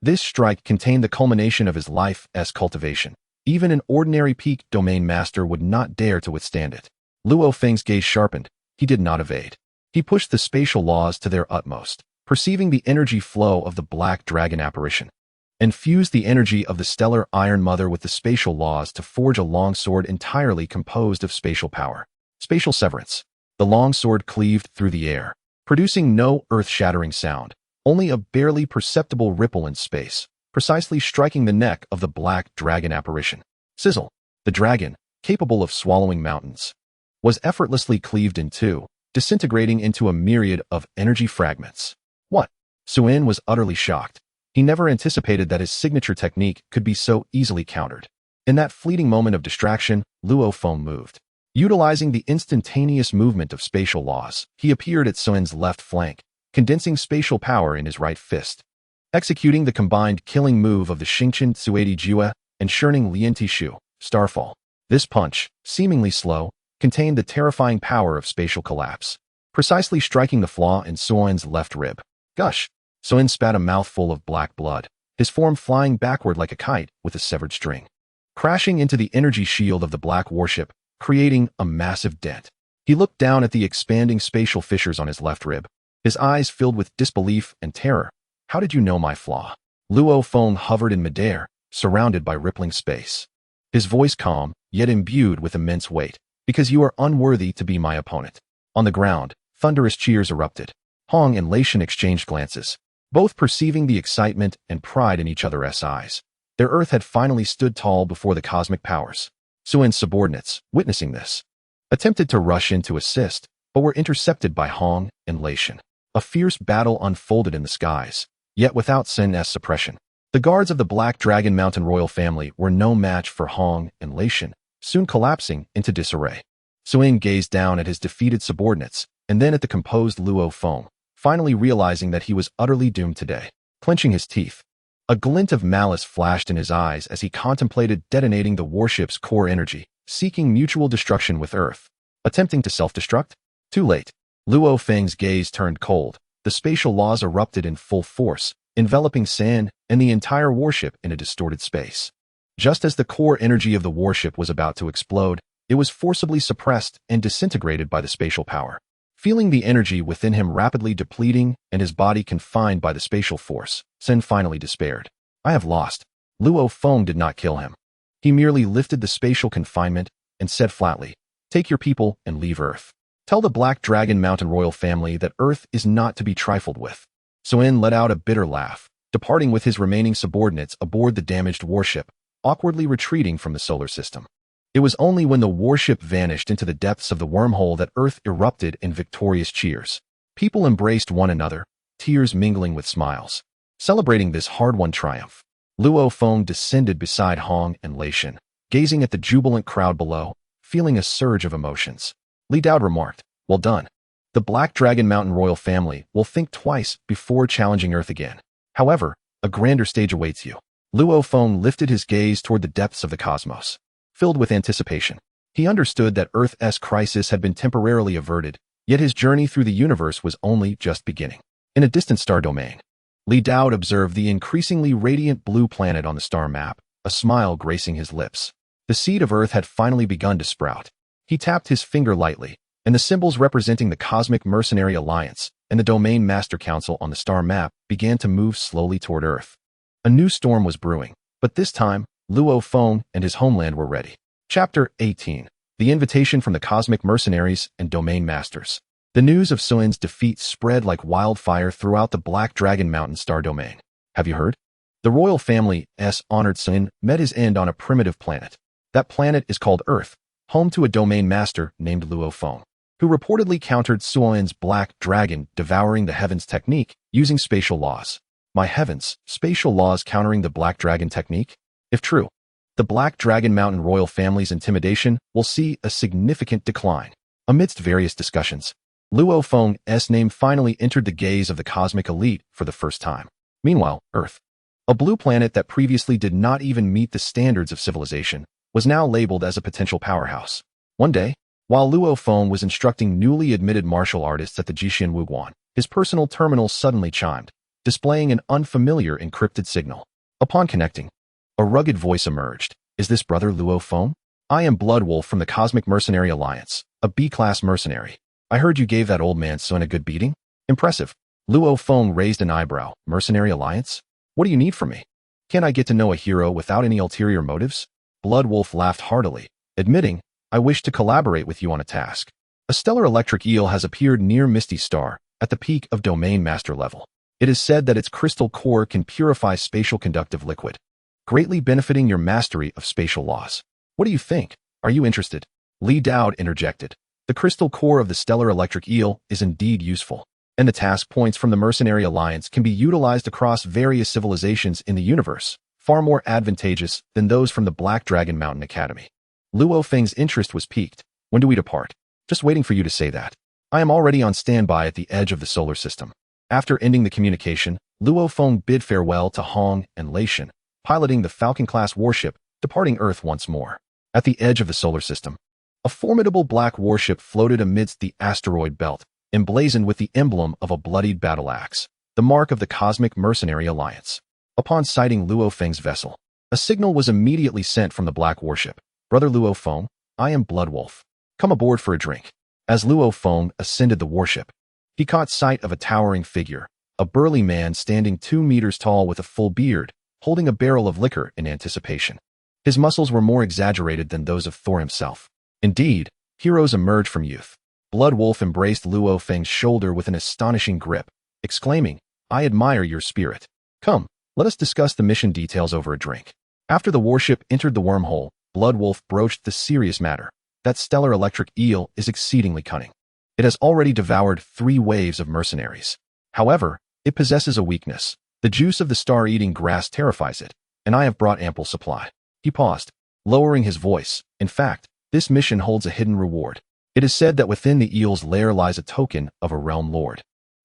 This strike contained the culmination of his life's cultivation. Even an ordinary peak domain master would not dare to withstand it. Luo Feng's gaze sharpened. He did not evade. He pushed the spatial laws to their utmost, perceiving the energy flow of the black dragon apparition, and fused the energy of the stellar Iron Mother with the spatial laws to forge a longsword entirely composed of spatial power. Spatial severance. The longsword cleaved through the air, producing no earth-shattering sound, only a barely perceptible ripple in space, precisely striking the neck of the black dragon apparition. Sizzle. The dragon, capable of swallowing mountains, was effortlessly cleaved in two, disintegrating into a myriad of energy fragments. What? Sun was utterly shocked. He never anticipated that his signature technique could be so easily countered. In that fleeting moment of distraction, Luo Feng moved. Utilizing the instantaneous movement of spatial laws, he appeared at Sun's left flank, condensing spatial power in his right fist, executing the combined killing move of the Xingqian Tsuedi Jiwa and Shurning Lianti Shu, Starfall. This punch, seemingly slow, contained the terrifying power of spatial collapse, precisely striking the flaw in Sun's left rib. Gush! Sun spat a mouthful of black blood, his form flying backward like a kite with a severed string, crashing into the energy shield of the black warship, creating a massive dent. He looked down at the expanding spatial fissures on his left rib, his eyes filled with disbelief and terror. How did you know my flaw? Luo Feng hovered in midair, surrounded by rippling space. His voice calm, yet imbued with immense weight. Because you are unworthy to be my opponent. On the ground, thunderous cheers erupted. Hong and Leishan exchanged glances, both perceiving the excitement and pride in each other's eyes. Their Earth had finally stood tall before the cosmic powers. Sun's subordinates, witnessing this, attempted to rush in to assist, but were intercepted by Hong and Leishan. A fierce battle unfolded in the skies, yet without Sun's suppression. The guards of the Black Dragon Mountain royal family were no match for Hong and Leishan, soon collapsing into disarray. Sun gazed down at his defeated subordinates, and then at the composed Luo Feng, finally realizing that he was utterly doomed today. Clenching his teeth, a glint of malice flashed in his eyes as he contemplated detonating the warship's core energy, seeking mutual destruction with Earth. Attempting to self-destruct? Too late. Luo Feng's gaze turned cold. The spatial laws erupted in full force, enveloping San and the entire warship in a distorted space. Just as the core energy of the warship was about to explode, it was forcibly suppressed and disintegrated by the spatial power. Feeling the energy within him rapidly depleting and his body confined by the spatial force, Sen finally despaired. I have lost. Luo Feng did not kill him. He merely lifted the spatial confinement and said flatly, take your people and leave Earth. Tell the Black Dragon Mountain royal family that Earth is not to be trifled with. Soin let out a bitter laugh, departing with his remaining subordinates aboard the damaged warship, awkwardly retreating from the solar system. It was only when the warship vanished into the depths of the wormhole that Earth erupted in victorious cheers. People embraced one another, tears mingling with smiles. Celebrating this hard-won triumph, Luo Feng descended beside Hong and Lei Shen, gazing at the jubilant crowd below, feeling a surge of emotions. Li Dao remarked, "Well done. The Black Dragon Mountain royal family will think twice before challenging Earth again. However, a grander stage awaits you." Luo Feng lifted his gaze toward the depths of the cosmos. Filled with anticipation, he understood that Earth's crisis had been temporarily averted, yet his journey through the universe was only just beginning. In a distant star domain, Li Dao observed the increasingly radiant blue planet on the star map, a smile gracing his lips. The seed of Earth had finally begun to sprout. He tapped his finger lightly, and the symbols representing the Cosmic Mercenary Alliance and the Domain Master Council on the star map began to move slowly toward Earth. A new storm was brewing, but this time, Luo Feng and his homeland were ready. Chapter 18. The Invitation from the Cosmic Mercenaries and Domain Masters. The news of Soin's defeat spread like wildfire throughout the Black Dragon Mountain star domain. Have you heard? The royal family's honored Soin met his end on a primitive planet. That planet is called Earth, home to a domain master named Luo Feng, who reportedly countered Soin's Black Dragon devouring the heavens technique using spatial laws. My heavens, spatial laws countering the Black Dragon technique? If true, the Black Dragon Mountain royal family's intimidation will see a significant decline. Amidst various discussions, Luo Feng's name finally entered the gaze of the cosmic elite for the first time. Meanwhile, Earth, a blue planet that previously did not even meet the standards of civilization, was now labeled as a potential powerhouse. One day, while Luo Feng was instructing newly admitted martial artists at the Jixin Wuguan, his personal terminal suddenly chimed, displaying an unfamiliar encrypted signal. Upon connecting, a rugged voice emerged. "Is this brother Luo Feng? I am Bloodwolf from the Cosmic Mercenary Alliance, a B-class mercenary. I heard you gave that old man Sun a good beating? Impressive." Luo Feng raised an eyebrow. "Mercenary Alliance? What do you need from me? Can't I get to know a hero without any ulterior motives?" Bloodwolf laughed heartily, admitting, "I wish to collaborate with you on a task. A stellar electric eel has appeared near Misty Star, at the peak of Domain Master level. It is said that its crystal core can purify spatial conductive liquid, greatly benefiting your mastery of spatial laws. What do you think? Are you interested?" Li Dao interjected. "The crystal core of the stellar electric eel is indeed useful, and the task points from the Mercenary Alliance can be utilized across various civilizations in the universe, far more advantageous than those from the Black Dragon Mountain Academy." Luo Feng's interest was piqued. "When do we depart?" "Just waiting for you to say that. I am already on standby at the edge of the solar system." After ending the communication, Luo Feng bid farewell to Hong and Lei Shen, piloting the Falcon-class warship, departing Earth once more. At the edge of the solar system, a formidable black warship floated amidst the asteroid belt, emblazoned with the emblem of a bloodied battle axe, the mark of the Cosmic Mercenary Alliance. Upon sighting Luo Feng's vessel, a signal was immediately sent from the black warship. "Brother Luo Feng, I am Bloodwolf. Come aboard for a drink." As Luo Feng ascended the warship, he caught sight of a towering figure, a burly man standing 2 meters tall with a full beard, holding a barrel of liquor in anticipation. His muscles were more exaggerated than those of Thor himself. Indeed, heroes emerge from youth. Bloodwolf embraced Luo Feng's shoulder with an astonishing grip, exclaiming, "I admire your spirit. Come, let us discuss the mission details over a drink." After the warship entered the wormhole, Bloodwolf broached the serious matter. That stellar electric eel is exceedingly cunning. It has already devoured 3 waves of mercenaries. However, it possesses a weakness. The juice of the star-eating grass terrifies it, and I have brought ample supply. He paused, lowering his voice. "In fact, this mission holds a hidden reward. It is said that within the eel's lair lies a token of a realm lord,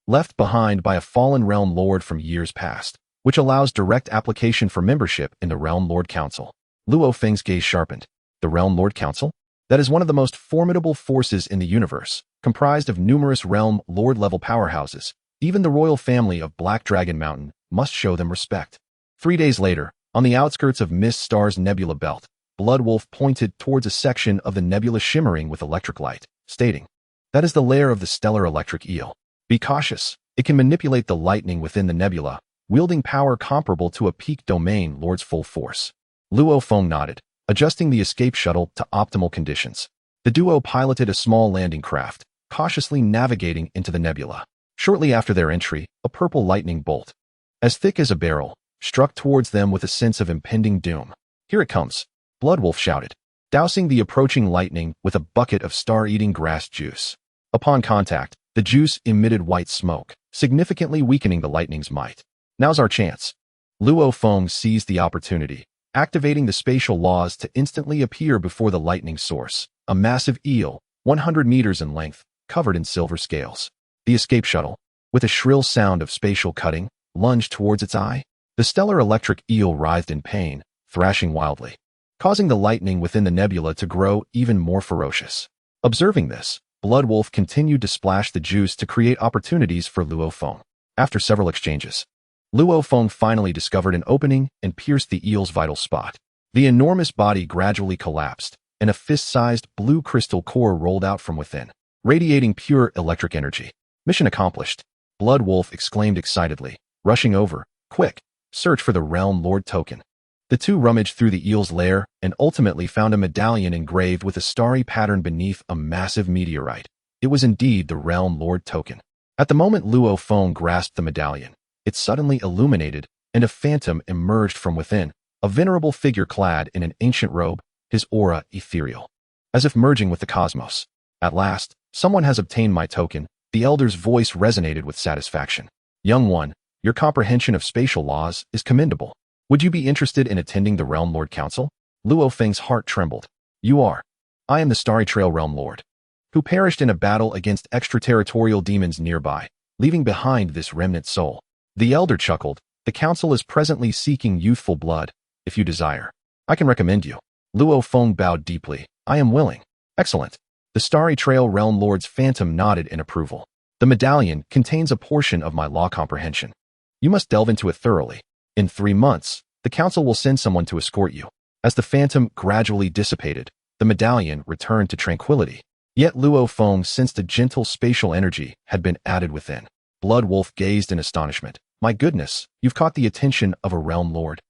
left behind by a fallen realm lord from years past, which allows direct application for membership in the Realm Lord Council." Luo Feng's gaze sharpened. "The Realm Lord Council? That is one of the most formidable forces in the universe, comprised of numerous Realm Lord-level powerhouses. Even the royal family of Black Dragon Mountain must show them respect." 3 days later, on the outskirts of Mist Star's nebula belt, Bloodwolf pointed towards a section of the nebula shimmering with electric light, stating, "That is the lair of the stellar electric eel. Be cautious. It can manipulate the lightning within the nebula, wielding power comparable to a peak domain lord's full force." Luo Feng nodded, adjusting the escape shuttle to optimal conditions. The duo piloted a small landing craft, cautiously navigating into the nebula. Shortly after their entry, a purple lightning bolt, as thick as a barrel, struck towards them with a sense of impending doom. "Here it comes," Bloodwolf shouted, dousing the approaching lightning with a bucket of star-eating grass juice. Upon contact, the juice emitted white smoke, significantly weakening the lightning's might. "Now's our chance." Luo Feng seized the opportunity, activating the spatial laws to instantly appear before the lightning source, a massive eel, 100 meters in length, covered in silver scales. The escape shuttle, with a shrill sound of spatial cutting, lunged towards its eye. The stellar electric eel writhed in pain, thrashing wildly, causing the lightning within the nebula to grow even more ferocious. Observing this, Bloodwolf continued to splash the juice to create opportunities for Luo Feng. After several exchanges, Luo Feng finally discovered an opening and pierced the eel's vital spot. The enormous body gradually collapsed, and a fist-sized blue crystal core rolled out from within, radiating pure electric energy. "Mission accomplished," Bloodwolf exclaimed excitedly, rushing over. "Quick, search for the Realm Lord token." The two rummaged through the eel's lair and ultimately found a medallion engraved with a starry pattern beneath a massive meteorite. It was indeed the Realm Lord token. At the moment Luo Feng grasped the medallion, it suddenly illuminated, and a phantom emerged from within, a venerable figure clad in an ancient robe, his aura ethereal, as if merging with the cosmos. "At last, someone has obtained my token," the elder's voice resonated with satisfaction. "Young one, your comprehension of spatial laws is commendable. Would you be interested in attending the Realm Lord Council?" Luo Feng's heart trembled. "You are. I am the Starry Trail Realm Lord, who perished in a battle against extraterritorial demons nearby, leaving behind this remnant soul." The elder chuckled. "The council is presently seeking youthful blood. If you desire, I can recommend you." Luo Feng bowed deeply. "I am willing." "Excellent." The Starry Trail Realm Lord's phantom nodded in approval. "The medallion contains a portion of my law comprehension. You must delve into it thoroughly. In 3 months, the council will send someone to escort you." As the phantom gradually dissipated, the medallion returned to tranquility. Yet Luo Feng sensed a gentle spatial energy had been added within. Bloodwolf gazed in astonishment. "My goodness, you've caught the attention of a Realm Lord."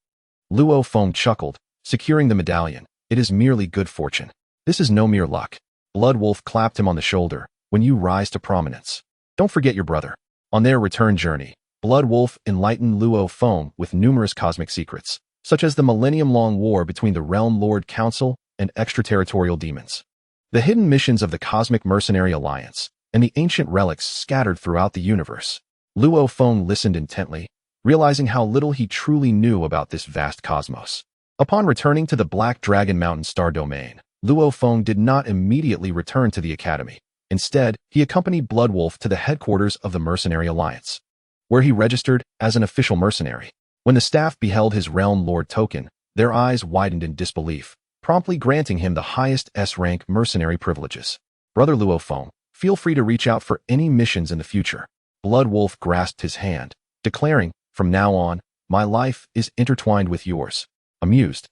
Luo Feng chuckled, securing the medallion. "It is merely good fortune. This is no mere luck." Bloodwolf clapped him on the shoulder. "When you rise to prominence, don't forget your brother." On their return journey, Bloodwolf enlightened Luo Feng with numerous cosmic secrets, such as the millennium-long war between the Realm Lord Council and extraterritorial demons, the hidden missions of the Cosmic Mercenary Alliance, and the ancient relics scattered throughout the universe. Luo Feng listened intently, realizing how little he truly knew about this vast cosmos. Upon returning to the Black Dragon Mountain Star Domain, Luo Feng did not immediately return to the academy. Instead, he accompanied Bloodwolf to the headquarters of the Mercenary Alliance, where he registered as an official mercenary. When the staff beheld his Realm Lord token, their eyes widened in disbelief, promptly granting him the highest S-rank mercenary privileges. "Brother Luo Feng, feel free to reach out for any missions in the future." Bloodwolf grasped his hand, declaring, "From now on, my life is intertwined with yours." Amused,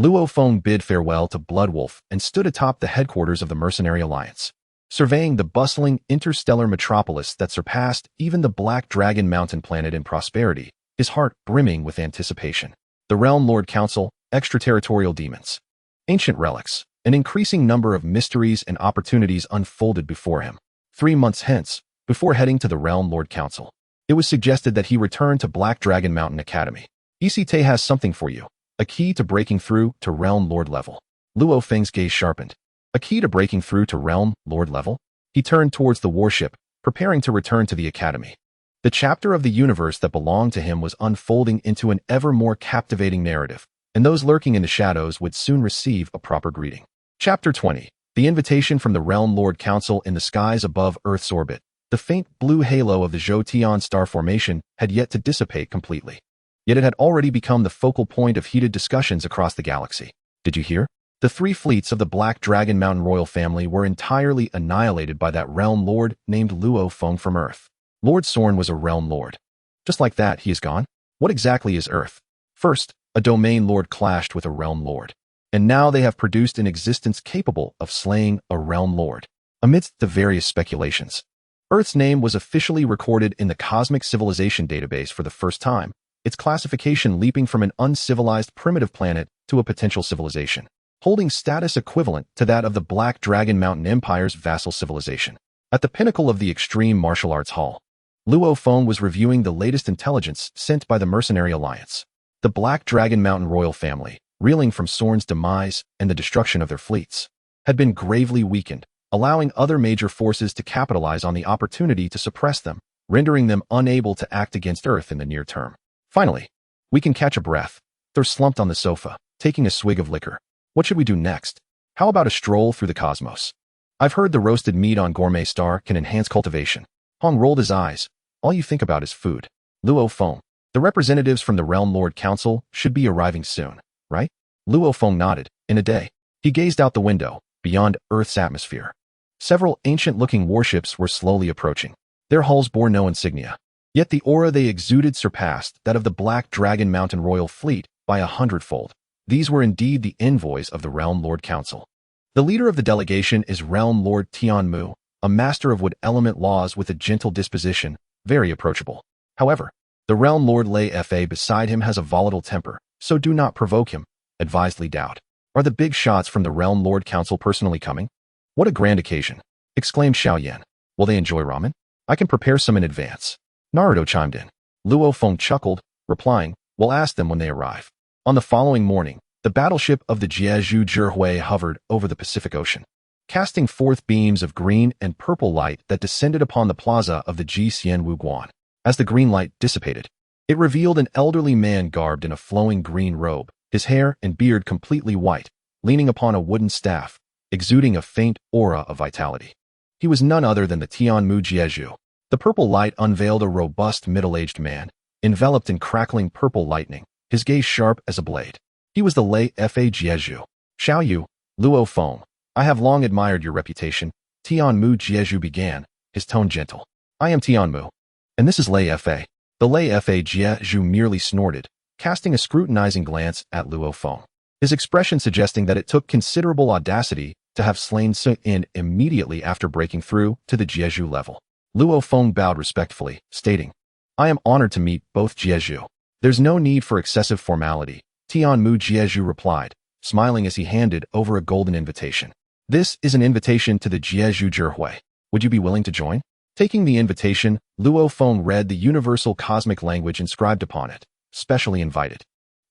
Luo Feng bid farewell to Bloodwolf and stood atop the headquarters of the Mercenary Alliance, surveying the bustling interstellar metropolis that surpassed even the Black Dragon Mountain planet in prosperity, his heart brimming with anticipation. The Realm Lord Council, extraterritorial demons, ancient relics, an increasing number of mysteries and opportunities unfolded before him. 3 months hence, before heading to the Realm Lord Council, it was suggested that he return to Black Dragon Mountain Academy. "Isite has something for you. A key to breaking through to Realm Lord level." Luo Feng's gaze sharpened. A key to breaking through to Realm Lord level? He turned towards the warship, preparing to return to the academy. The chapter of the universe that belonged to him was unfolding into an ever more captivating narrative, and those lurking in the shadows would soon receive a proper greeting. Chapter 20. The invitation from the Realm Lord Council. In the skies above Earth's orbit, the faint blue halo of the Zhoutian star formation had yet to dissipate completely. Yet it had already become the focal point of heated discussions across the galaxy. Did you hear? The 3 fleets of the Black Dragon Mountain royal family were entirely annihilated by that Realm Lord named Luo Feng from Earth. Lord Sorn was a Realm Lord. Just like that, he is gone? What exactly is Earth? First, a Domain Lord clashed with a Realm Lord, and now they have produced an existence capable of slaying a Realm Lord. Amidst the various speculations, Earth's name was officially recorded in the Cosmic Civilization database for the first time, its classification leaping from an uncivilized primitive planet to a potential civilization, holding status equivalent to that of the Black Dragon Mountain Empire's vassal civilization. At the pinnacle of the extreme martial arts hall, Luo Feng was reviewing the latest intelligence sent by the Mercenary Alliance. The Black Dragon Mountain royal family, reeling from Sorn's demise and the destruction of their fleets, had been gravely weakened, allowing other major forces to capitalize on the opportunity to suppress them, rendering them unable to act against Earth in the near term. Finally, we can catch a breath. They're slumped on the sofa, taking a swig of liquor. What should we do next? How about a stroll through the cosmos? I've heard the roasted meat on Gourmet Star can enhance cultivation. Hong rolled his eyes. All you think about is food. Luo Feng, the representatives from the Realm Lord Council should be arriving soon, right? Luo Feng nodded. In a day. He gazed out the window, beyond Earth's atmosphere. Several ancient-looking warships were slowly approaching. Their hulls bore no insignia. Yet the aura they exuded surpassed that of the Black Dragon Mountain Royal Fleet by 100-fold. These were indeed the envoys of the Realm Lord Council. The leader of the delegation is Realm Lord Tianmu, a master of wood element laws with a gentle disposition, very approachable. However, the Realm Lord Lei Fa beside him has a volatile temper, so do not provoke him, advised Li Dao. Are the big shots from the Realm Lord Council personally coming? What a grand occasion, exclaimed Xiao Yan. Will they enjoy ramen? I can prepare some in advance. Naruto chimed in. Luo Feng chuckled, replying, we'll ask them when they arrive. On the following morning, the battleship of the Jiezhu Zhihui hovered over the Pacific Ocean, casting forth beams of green and purple light that descended upon the plaza of the Ji Xian Wuguan. As the green light dissipated, it revealed an elderly man garbed in a flowing green robe, his hair and beard completely white, leaning upon a wooden staff, exuding a faint aura of vitality. He was none other than the Tianmu Jiezhu. The purple light unveiled a robust middle-aged man, enveloped in crackling purple lightning, his gaze sharp as a blade. He was the Lei Fa Jiezhu. Xiao Yu, Luo Feng, I have long admired your reputation, Tianmu Jiezhu began, his tone gentle. I am Tianmu. And this is Lei Fa. The Lei Fa Jiezhu merely snorted, casting a scrutinizing glance at Luo Feng, his expression suggesting that it took considerable audacity to have slain Sun In immediately after breaking through to the Jiezhu level. Luo Feng bowed respectfully, stating, I am honored to meet both Jiezhu. There's no need for excessive formality, Tianmu Jiezhu replied, smiling as he handed over a golden invitation. This is an invitation to the Jiezhu Zhihui. Would you be willing to join? Taking the invitation, Luo Feng read the universal cosmic language inscribed upon it, specially invited.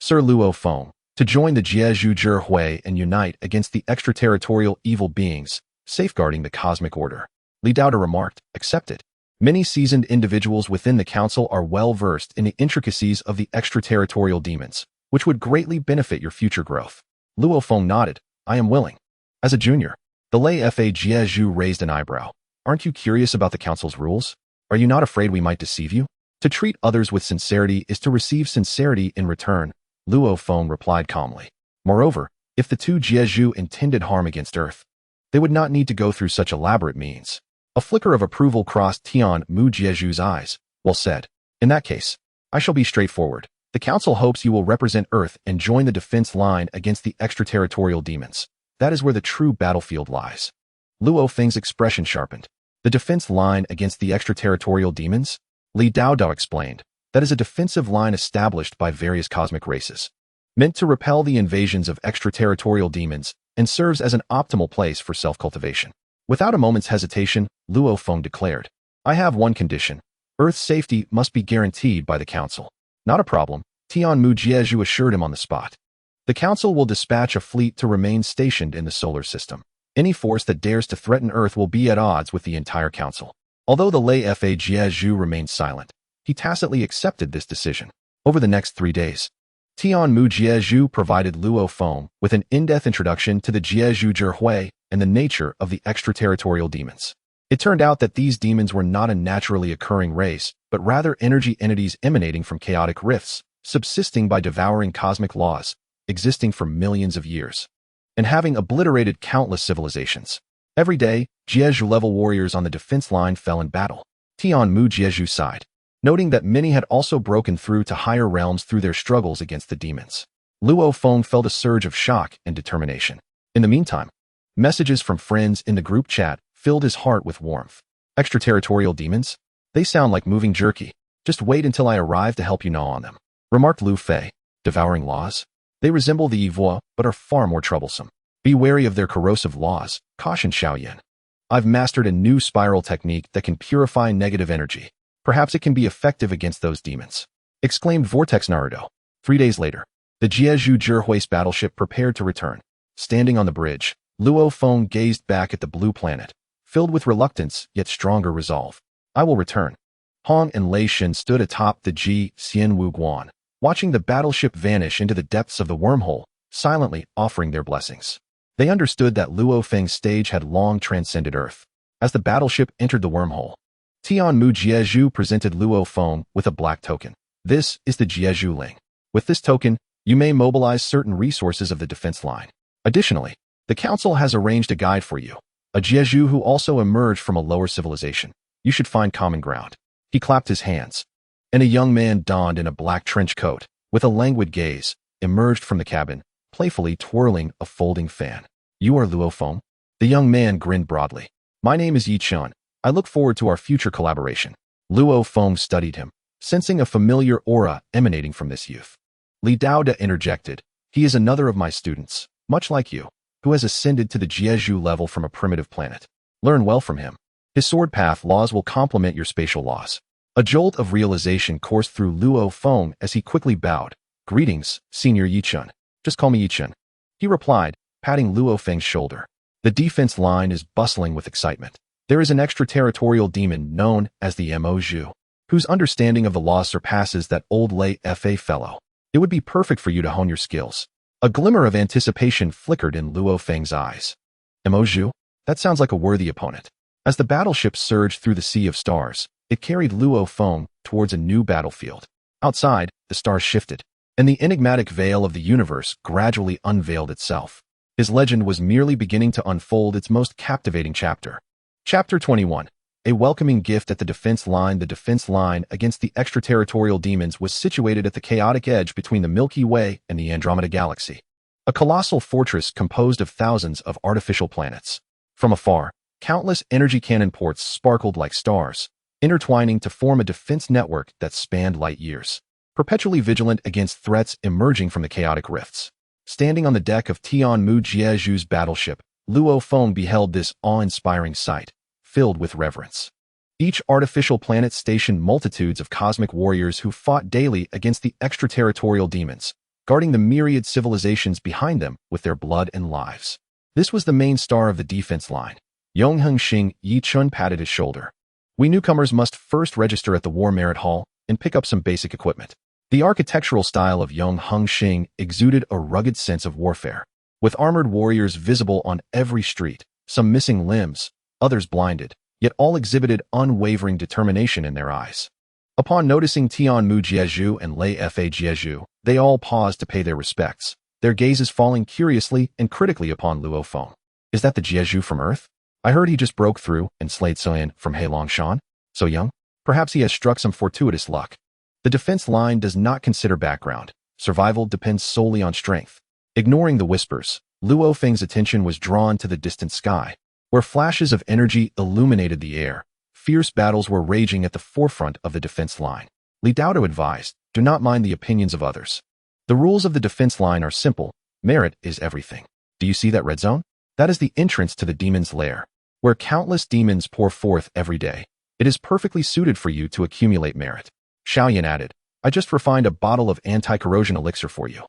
Sir Luo Feng, to join the Jiezhu Zhihui and unite against the extraterritorial evil beings, safeguarding the cosmic order. Li Dao remarked, accepted. Many seasoned individuals within the council are well versed in the intricacies of the extraterritorial demons, which would greatly benefit your future growth. Luo Feng nodded, I am willing. As a junior, the Lei Fa Jiezhu raised an eyebrow. Aren't you curious about the council's rules? Are you not afraid we might deceive you? To treat others with sincerity is to receive sincerity in return, Luo Feng replied calmly. Moreover, if the two Jiezhu intended harm against Earth, they would not need to go through such elaborate means. A flicker of approval crossed Tianmu Jiezhu's eyes. Well said. In that case, I shall be straightforward. The council hopes you will represent Earth and join the defense line against the extraterritorial demons. That is where the true battlefield lies. Luo Feng's expression sharpened. The defense line against the extraterritorial demons? Li Dao explained. That is a defensive line established by various cosmic races, meant to repel the invasions of extraterritorial demons and serves as an optimal place for self-cultivation. Without a moment's hesitation, Luo Feng declared, I have one condition. Earth's safety must be guaranteed by the council. Not a problem, Tianmu Jiezhu assured him on the spot. The council will dispatch a fleet to remain stationed in the solar system. Any force that dares to threaten Earth will be at odds with the entire council. Although the Lei Fa Jiezhu remained silent, he tacitly accepted this decision. Over the next 3 days, Tianmu Jiezhu provided Luo Feng with an in-depth introduction to the Jiezhu Zhihui and the nature of the extraterritorial demons. It turned out that these demons were not a naturally occurring race, but rather energy entities emanating from chaotic rifts, subsisting by devouring cosmic laws, existing for millions of years, and having obliterated countless civilizations. Every day, Jiezhu-level warriors on the defense line fell in battle. Tianmu Jiezhu sighed, noting that many had also broken through to higher realms through their struggles against the demons. Luo Feng felt a surge of shock and determination. In the meantime, messages from friends in the group chat filled his heart with warmth. Extraterritorial demons? They sound like moving jerky. Just wait until I arrive to help you gnaw on them, remarked Lu Fei. Devouring laws? They resemble the Evois, but are far more troublesome. Be wary of their corrosive laws, cautioned Xiao Yan. I've mastered a new spiral technique that can purify negative energy. Perhaps it can be effective against those demons," exclaimed Vortex Naruto. 3 days later, the Jeju Jurhuis battleship prepared to return. Standing on the bridge, Luo Feng gazed back at the blue planet, filled with reluctance yet stronger resolve. "I will return." Hong and Lei Shin stood atop the Ji Xianwu Guan, watching the battleship vanish into the depths of the wormhole, silently offering their blessings. They understood that Luo Feng's stage had long transcended Earth. As the battleship entered the wormhole, Tianmu Jeju presented Luo Feng with a black token. "This is the Jeju Ling. With this token, you may mobilize certain resources of the defense line. Additionally, the council has arranged a guide for you, a Jeju who also emerged from a lower civilization. You should find common ground." He clapped his hands, and a young man donned in a black trench coat, with a languid gaze, emerged from the cabin, playfully twirling a folding fan. "You are Luo Feng?" The young man grinned broadly. "My name is Yi Chun. I look forward to our future collaboration." Luo Feng studied him, sensing a familiar aura emanating from this youth. Li Daoda interjected, "He is another of my students, much like you, who has ascended to the Jeju level from a primitive planet. Learn well from him. His sword path laws will complement your spatial laws." A jolt of realization coursed through Luo Feng as he quickly bowed. "Greetings, Senior Yi Chun. Just call me Yi Chun," he replied, patting Luo Feng's shoulder. The defense line is bustling with excitement. There is an extraterritorial demon known as the Mo-Zhu, whose understanding of the law surpasses that old Lei Fa fellow. It would be perfect for you to hone your skills. A glimmer of anticipation flickered in Luo Feng's eyes. Mo-Zhu? That sounds like a worthy opponent. As the battleship surged through the sea of stars, it carried Luo Feng towards a new battlefield. Outside, the stars shifted, and the enigmatic veil of the universe gradually unveiled itself. His legend was merely beginning to unfold its most captivating chapter. Chapter 21. A welcoming gift at the defense line. The defense line against the extraterritorial demons was situated at the chaotic edge between the Milky Way and the Andromeda Galaxy. A colossal fortress composed of thousands of artificial planets. From afar, countless energy cannon ports sparkled like stars, intertwining to form a defense network that spanned light years, perpetually vigilant against threats emerging from the chaotic rifts. Standing on the deck of Tianmu Jeju's battleship, Luo Feng beheld this awe-inspiring sight, filled with reverence. Each artificial planet stationed multitudes of cosmic warriors who fought daily against the extraterritorial demons, guarding the myriad civilizations behind them with their blood and lives. This was the main star of the defense line. Yongheng Xing. Yi Chun patted his shoulder. "We newcomers must first register at the War Merit Hall and pick up some basic equipment." The architectural style of Yongheng Xing exuded a rugged sense of warfare, with armored warriors visible on every street, some missing limbs, others blinded, yet all exhibited unwavering determination in their eyes. Upon noticing Tianmu Jeju and Lei Fa Jeju, they all paused to pay their respects, their gazes falling curiously and critically upon Luo Feng. "Is that the Jeju from Earth? I heard he just broke through and slayed Soyan from Heilongshan. So young? Perhaps he has struck some fortuitous luck." The defense line does not consider background. Survival depends solely on strength. Ignoring the whispers, Luo Feng's attention was drawn to the distant sky, where flashes of energy illuminated the air. Fierce battles were raging at the forefront of the defense line. Li Daoda advised, "Do not mind the opinions of others. The rules of the defense line are simple. Merit is everything. Do you see that red zone? That is the entrance to the demon's lair, where countless demons pour forth every day. It is perfectly suited for you to accumulate merit." Xiaoyan added, "I just refined a bottle of anti-corrosion elixir for you.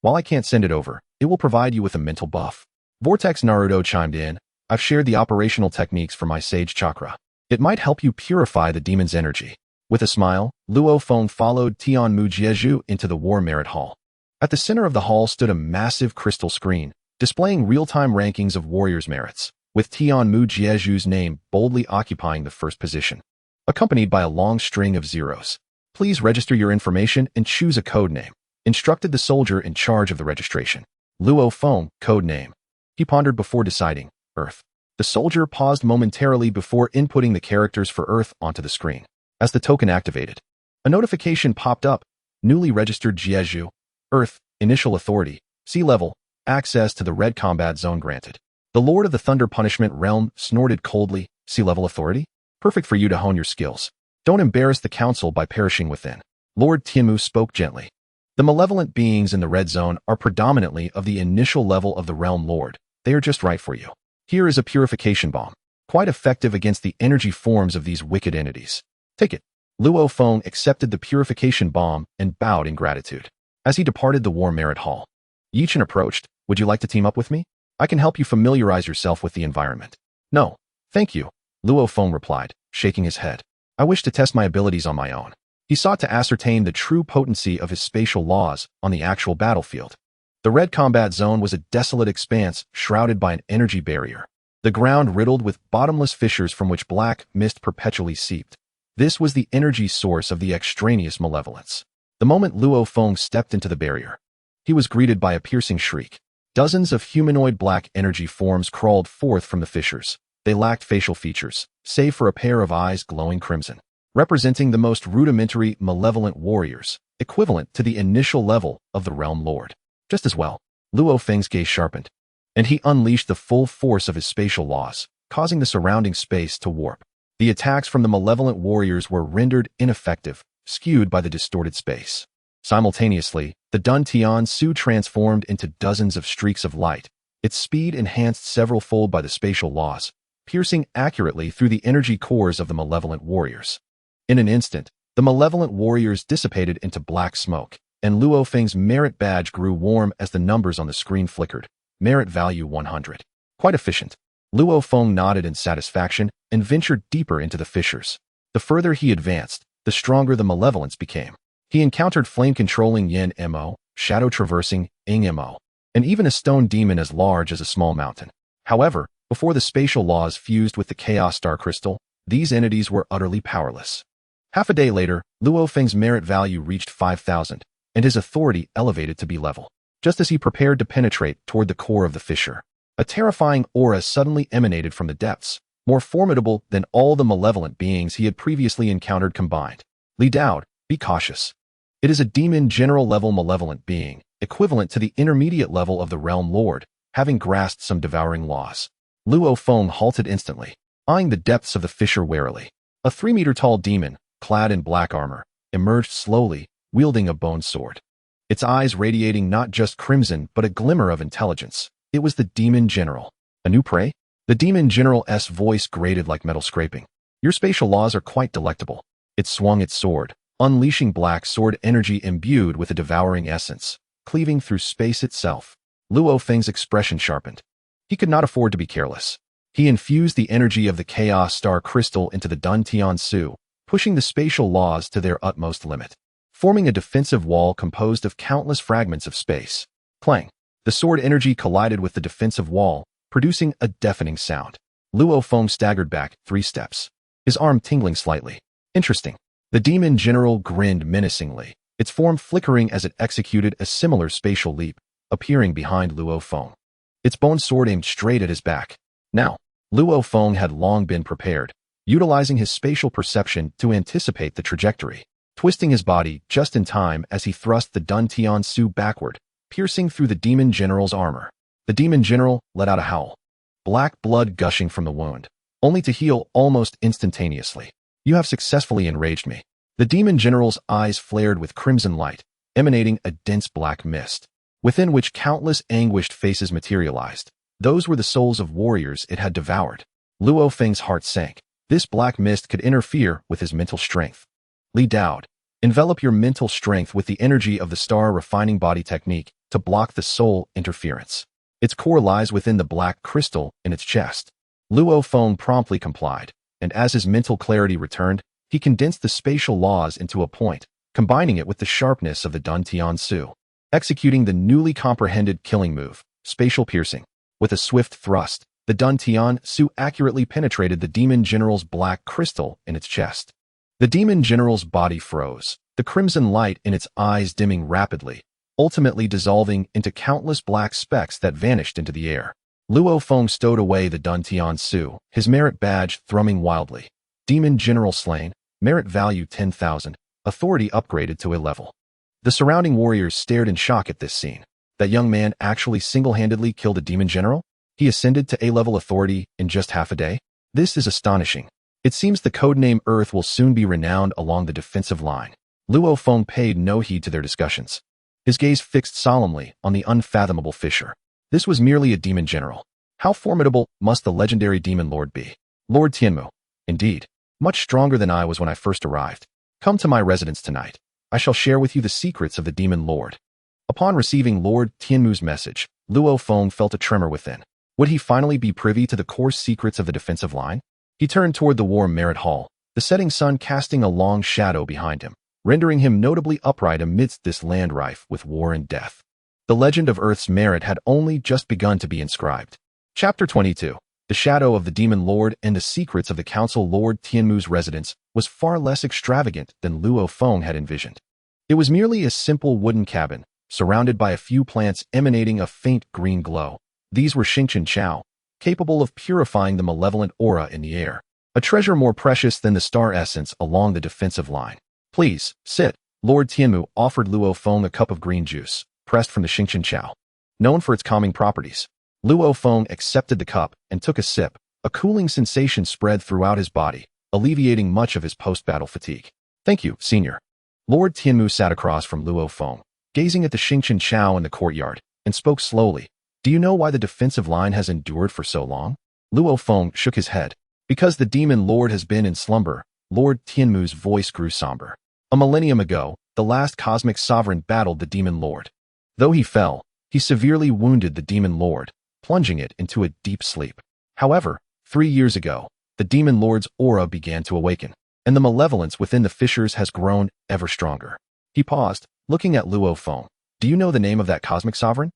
While I can't send it over, it will provide you with a mental buff." Vortex Naruto chimed in, "I've shared the operational techniques for my Sage Chakra. It might help you purify the demon's energy." With a smile, Luo Feng followed Tianmu Jeju into the War Merit Hall. At the center of the hall stood a massive crystal screen, displaying real-time rankings of warriors' merits, with Tianmu Jeju's name boldly occupying the first position, accompanied by a long string of zeros. "Please register your information and choose a code name," instructed the soldier in charge of the registration. Luo Feng, code name. He pondered before deciding, Earth. The soldier paused momentarily before inputting the characters for Earth onto the screen. As the token activated, a notification popped up. Newly registered Jeju, Earth, initial authority, sea level, access to the red combat zone granted. The Lord of the Thunder Punishment Realm snorted coldly, sea level authority? Perfect for you to hone your skills. Don't embarrass the council by perishing within. Lord Tianmu spoke gently. The malevolent beings in the red zone are predominantly of the initial level of the Realm Lord. They are just right for you. Here is a purification bomb. quite effective against the energy forms of these wicked entities. Take it. Luo Feng accepted the purification bomb and bowed in gratitude. As he departed the War Merit Hall, Yichen approached. Would you like to team up with me? I can help you familiarize yourself with the environment. No, thank you, Luo Feng replied, shaking his head. I wish to test my abilities on my own. He sought to ascertain the true potency of his spatial laws on the actual battlefield. The red combat zone was a desolate expanse shrouded by an energy barrier, the ground riddled with bottomless fissures from which black mist perpetually seeped. This was the energy source of the extraneous malevolence. The moment Luo Feng stepped into the barrier, he was greeted by a piercing shriek. Dozens of humanoid black energy forms crawled forth from the fissures. They lacked facial features, save for a pair of eyes glowing crimson, representing the most rudimentary malevolent warriors, equivalent to the initial level of the Realm Lord. Just as well, Luo Feng's gaze sharpened, and he unleashed the full force of his spatial laws, causing the surrounding space to warp. The attacks from the malevolent warriors were rendered ineffective, skewed by the distorted space. Simultaneously, the Duntian Su transformed into dozens of streaks of light, its speed enhanced several-fold by the spatial laws, piercing accurately through the energy cores of the malevolent warriors. In an instant, the malevolent warriors dissipated into black smoke, and Luo Feng's merit badge grew warm as the numbers on the screen flickered. Merit value 100. Quite efficient. Luo Feng nodded in satisfaction and ventured deeper into the fissures. The further he advanced, the stronger the malevolence became. He encountered flame-controlling Yin Mo, shadow-traversing Ing Mo, and even a stone demon as large as a small mountain. However, before the spatial laws fused with the Chaos Star Crystal, these entities were utterly powerless. Half a day later, Luo Feng's merit value reached 5,000, and his authority elevated to B level. Just as he prepared to penetrate toward the core of the fissure, a terrifying aura suddenly emanated from the depths, more formidable than all the malevolent beings he had previously encountered combined. Li Dao, be cautious. It is a demon general-level malevolent being, equivalent to the intermediate level of the Realm Lord, having grasped some devouring laws. Luo Feng halted instantly, eyeing the depths of the fissure warily. A 3-meter-tall demon, clad in black armor, emerged slowly, wielding a bone sword. Its eyes radiating not just crimson but a glimmer of intelligence. It was the Demon General. A new prey? The Demon General's voice grated like metal scraping. Your spatial laws are quite delectable. It swung its sword, unleashing black sword energy imbued with a devouring essence, cleaving through space itself. Luo Feng's expression sharpened. He could not afford to be careless. He infused the energy of the Chaos Star Crystal into the Duntian Su, pushing the spatial laws to their utmost limit, forming a defensive wall composed of countless fragments of space. Clang! The sword energy collided with the defensive wall, producing a deafening sound. Luo Feng staggered back 3 steps, his arm tingling slightly. Interesting. The Demon General grinned menacingly, its form flickering as it executed a similar spatial leap, appearing behind Luo Feng. Its bone sword aimed straight at his back. Now, Luo Feng had long been prepared, utilizing his spatial perception to anticipate the trajectory, twisting his body just in time as he thrust the Duntian Su backward, piercing through the Demon General's armor. The Demon General let out a howl, black blood gushing from the wound, only to heal almost instantaneously. You have successfully enraged me. The Demon General's eyes flared with crimson light, emanating a dense black mist, within which countless anguished faces materialized. Those were the souls of warriors it had devoured. Luo Feng's heart sank. This black mist could interfere with his mental strength. Li Dao, envelop your mental strength with the energy of the star refining body technique to block the soul interference. Its core lies within the black crystal in its chest. Luo Feng promptly complied, and as his mental clarity returned, he condensed the spatial laws into a point, combining it with the sharpness of the Duntian Su, executing the newly comprehended killing move, spatial piercing. With a swift thrust, the Duntian Su accurately penetrated the Demon General's black crystal in its chest. The Demon General's body froze, the crimson light in its eyes dimming rapidly, ultimately dissolving into countless black specks that vanished into the air. Luo Feng stowed away the Duntian Su, his merit badge thrumming wildly. Demon General slain, merit value 10,000, authority upgraded to a level. The surrounding warriors stared in shock at this scene. That young man actually single-handedly killed a Demon General? He ascended to A-level authority in just half a day? This is astonishing. It seems the codename Earth will soon be renowned along the defensive line. Luo Feng paid no heed to their discussions, his gaze fixed solemnly on the unfathomable fissure. This was merely a Demon General. How formidable must the legendary Demon Lord be? Lord Tianmu. Indeed, much stronger than I was when I first arrived. Come to my residence tonight. I shall share with you the secrets of the Demon Lord. Upon receiving Lord Tianmu's message, Luo Feng felt a tremor within. Would he finally be privy to the coarse secrets of the defensive line? He turned toward the warm Merit Hall, the setting sun casting a long shadow behind him, rendering him notably upright amidst this land rife with war and death. The legend of Earth's merit had only just begun to be inscribed. Chapter 22. The shadow of the Demon Lord and the secrets of the Council. Lord Tianmu's residence was far less extravagant than Luo Feng had envisioned. It was merely a simple wooden cabin, surrounded by a few plants emanating a faint green glow. These were Xingqian Chao, capable of purifying the malevolent aura in the air, a treasure more precious than the star essence along the defensive line. Please, sit. Lord Tianmu offered Luo Feng a cup of green juice, pressed from the Xingqian Chao, known for its calming properties. Luo Feng accepted the cup and took a sip. A cooling sensation spread throughout his body, alleviating much of his post-battle fatigue. Thank you, Senior. Lord Tianmu sat across from Luo Feng, gazing at the Xingqian Chao in the courtyard, and spoke slowly. Do you know why the defensive line has endured for so long? Luo Feng shook his head. Because the Demon Lord has been in slumber. Lord Tianmu's voice grew somber. A millennium ago, the last cosmic sovereign battled the Demon Lord. Though he fell, he severely wounded the Demon Lord, plunging it into a deep sleep. However, 3 years ago, the Demon Lord's aura began to awaken, and the malevolence within the fissures has grown ever stronger. He paused, looking at Luo Feng. Do you know the name of that cosmic sovereign?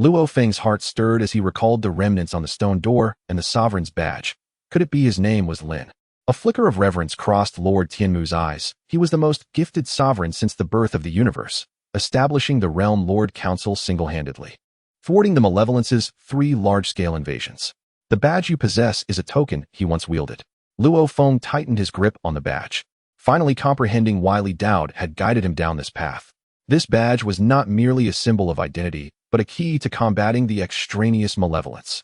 Luo Feng's heart stirred as he recalled the remnants on the stone door and the sovereign's badge. Could it be his name was Lin? A flicker of reverence crossed Lord Tianmu's eyes. He was the most gifted sovereign since the birth of the universe, establishing the Realm Lord Council single-handedly, thwarting the Malevolence's 3 large-scale invasions. The badge you possess is a token he once wielded. Luo Feng tightened his grip on the badge, finally comprehending why Li Dao had guided him down this path. This badge was not merely a symbol of identity, but a key to combating the extraneous malevolence.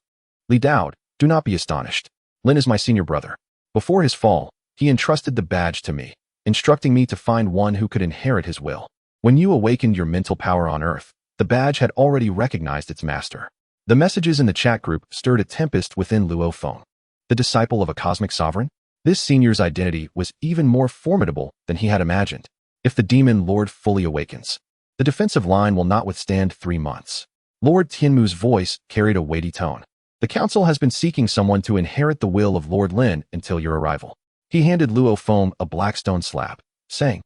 Li Dao, do not be astonished. Lin is my senior brother. Before his fall, he entrusted the badge to me, instructing me to find one who could inherit his will. When you awakened your mental power on Earth, the badge had already recognized its master. The messages in the chat group stirred a tempest within Luo Feng. The disciple of a cosmic sovereign? This senior's identity was even more formidable than he had imagined. If the Demon Lord fully awakens, the defensive line will not withstand 3 months. Lord Tianmu's voice carried a weighty tone. The council has been seeking someone to inherit the will of Lord Lin until your arrival. He handed Luo Feng a black stone slab, saying,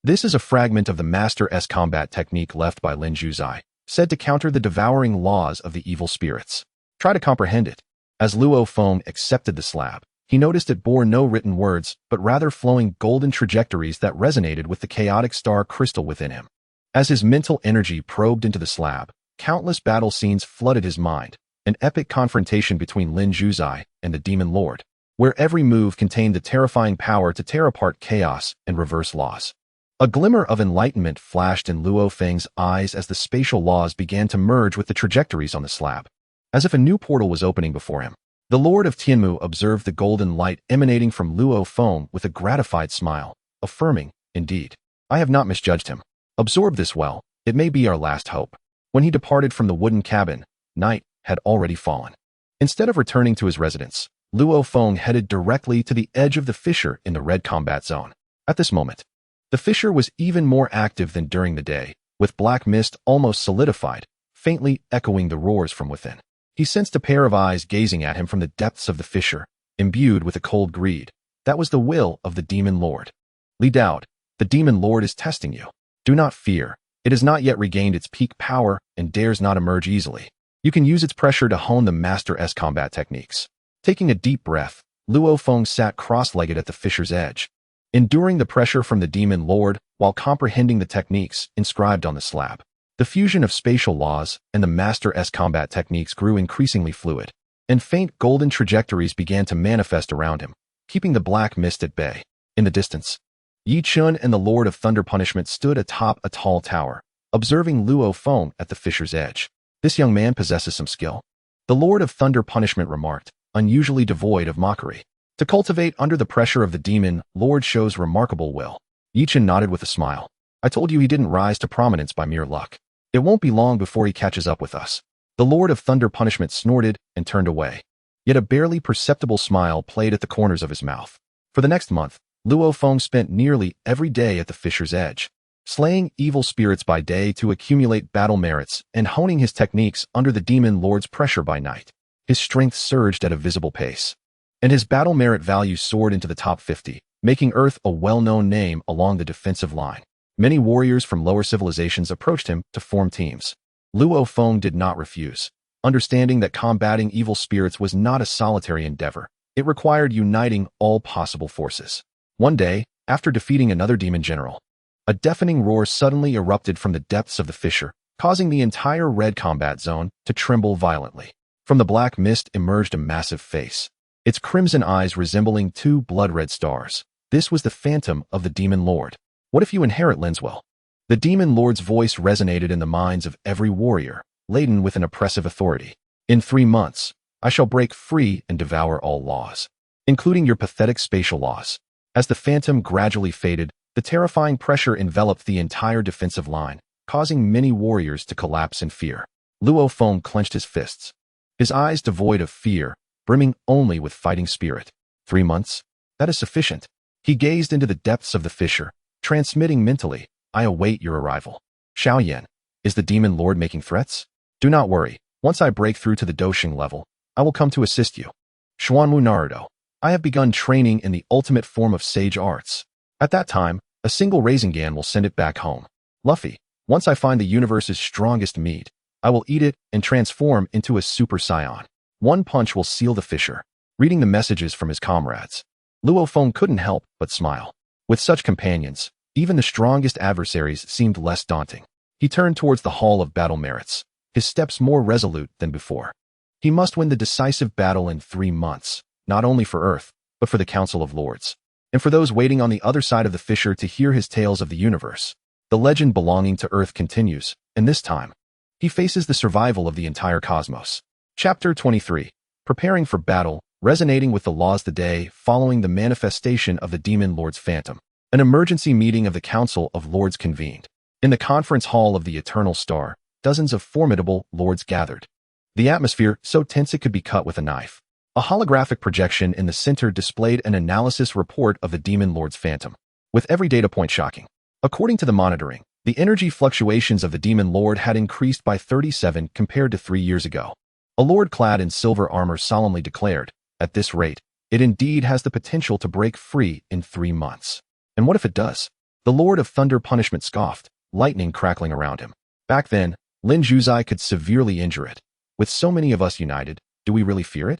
This is a fragment of the Master's combat technique left by Lin Zhuzai, said to counter the devouring laws of the evil spirits. Try to comprehend it. As Luo Feng accepted the slab, he noticed it bore no written words, but rather flowing golden trajectories that resonated with the chaotic star crystal within him. As his mental energy probed into the slab, countless battle scenes flooded his mind. An epic confrontation between Lin Zhuzai and the Demon Lord, where every move contained the terrifying power to tear apart chaos and reverse laws. A glimmer of enlightenment flashed in Luo Feng's eyes as the spatial laws began to merge with the trajectories on the slab. As if a new portal was opening before him, the Lord of Tianmu observed the golden light emanating from Luo Feng with a gratified smile, affirming, Indeed, I have not misjudged him. Absorb this well, it may be our last hope. When he departed from the wooden cabin, night had already fallen. Instead of returning to his residence, Luo Feng headed directly to the edge of the fissure in the red combat zone. At this moment, the fissure was even more active than during the day, with black mist almost solidified, faintly echoing the roars from within. He sensed a pair of eyes gazing at him from the depths of the fissure, imbued with a cold greed. That was the will of the Demon Lord. Li Dao, the Demon Lord is testing you. Do not fear. It has not yet regained its peak power and dares not emerge easily. You can use its pressure to hone the Master's combat techniques. Taking a deep breath, Luo Feng sat cross-legged at the fissure's edge, enduring the pressure from the Demon Lord while comprehending the techniques inscribed on the slab. The fusion of spatial laws and the Master's combat techniques grew increasingly fluid, and faint golden trajectories began to manifest around him, keeping the black mist at bay. In the distance, Yi Chun and the Lord of Thunder Punishment stood atop a tall tower, observing Luo Feng at the fissure's edge. This young man possesses some skill, the Lord of Thunder Punishment remarked, unusually devoid of mockery. To cultivate under the pressure of the Demon Lord shows remarkable will. Yi Chun nodded with a smile. I told you he didn't rise to prominence by mere luck. It won't be long before he catches up with us. The Lord of Thunder Punishment snorted and turned away. yet a barely perceptible smile played at the corners of his mouth. For the next month, Luo Feng spent nearly every day at the Fisher's Edge, slaying evil spirits by day to accumulate battle merits and honing his techniques under the Demon Lord's pressure by night. His strength surged at a visible pace, and his battle merit value soared into the top 50, making Earth a well-known name along the defensive line. Many warriors from lower civilizations approached him to form teams. Luo Feng did not refuse, understanding that combating evil spirits was not a solitary endeavor. It required uniting all possible forces. One day, after defeating another demon general, a deafening roar suddenly erupted from the depths of the fissure, causing the entire red combat zone to tremble violently. From the black mist emerged a massive face, its crimson eyes resembling two blood-red stars. This was the phantom of the Demon Lord. What if you inherit Lenswell? The Demon Lord's voice resonated in the minds of every warrior, laden with an oppressive authority. In 3 months, I shall break free and devour all laws, including your pathetic spatial laws. As the phantom gradually faded, the terrifying pressure enveloped the entire defensive line, causing many warriors to collapse in fear. Luo Feng clenched his fists, his eyes devoid of fear, brimming only with fighting spirit. 3 months? That is sufficient. He gazed into the depths of the fissure, transmitting mentally, I await your arrival. Xiaoyan, is the Demon Lord making threats? Do not worry. Once I break through to the Doshing level, I will come to assist you. Xuanwu Naruto, I have begun training in the ultimate form of sage arts. At that time, a single Rasengan will send it back home. Luffy, once I find the universe's strongest meat, I will eat it and transform into a Super Saiyan. One punch will seal the fissure. Reading the messages from his comrades, Luo Feng couldn't help but smile. With such companions, even the strongest adversaries seemed less daunting. He turned towards the Hall of Battle Merits, his steps more resolute than before. He must win the decisive battle in 3 months, not only for Earth, but for the Council of Lords, and for those waiting on the other side of the fissure to hear his tales of the universe. The legend belonging to Earth continues, and this time, he faces the survival of the entire cosmos. Chapter 23. Preparing for battle, resonating with the laws the day following the manifestation of the Demon Lord's phantom. An emergency meeting of the Council of Lords convened. In the conference hall of the Eternal Star, dozens of formidable lords gathered. The atmosphere so tense it could be cut with a knife. A holographic projection in the center displayed an analysis report of the Demon Lord's phantom, with every data point shocking. According to the monitoring, the energy fluctuations of the Demon Lord had increased by 37 compared to 3 years ago. A lord clad in silver armor solemnly declared, at this rate, it indeed has the potential to break free in 3 months. And what if it does? The Lord of Thunder Punishment scoffed, lightning crackling around him. Back then, Lin Zhuzai could severely injure it. With so many of us united, do we really fear it?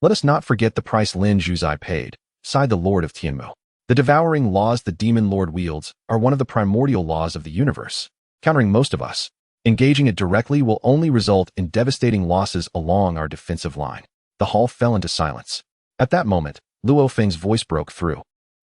Let us not forget the price Lin Zhuzai paid, sighed the Lord of Tianmu. The devouring laws the Demon Lord wields are one of the primordial laws of the universe, countering most of us. Engaging it directly will only result in devastating losses along our defensive line. The hall fell into silence. At that moment, Luo Feng's voice broke through.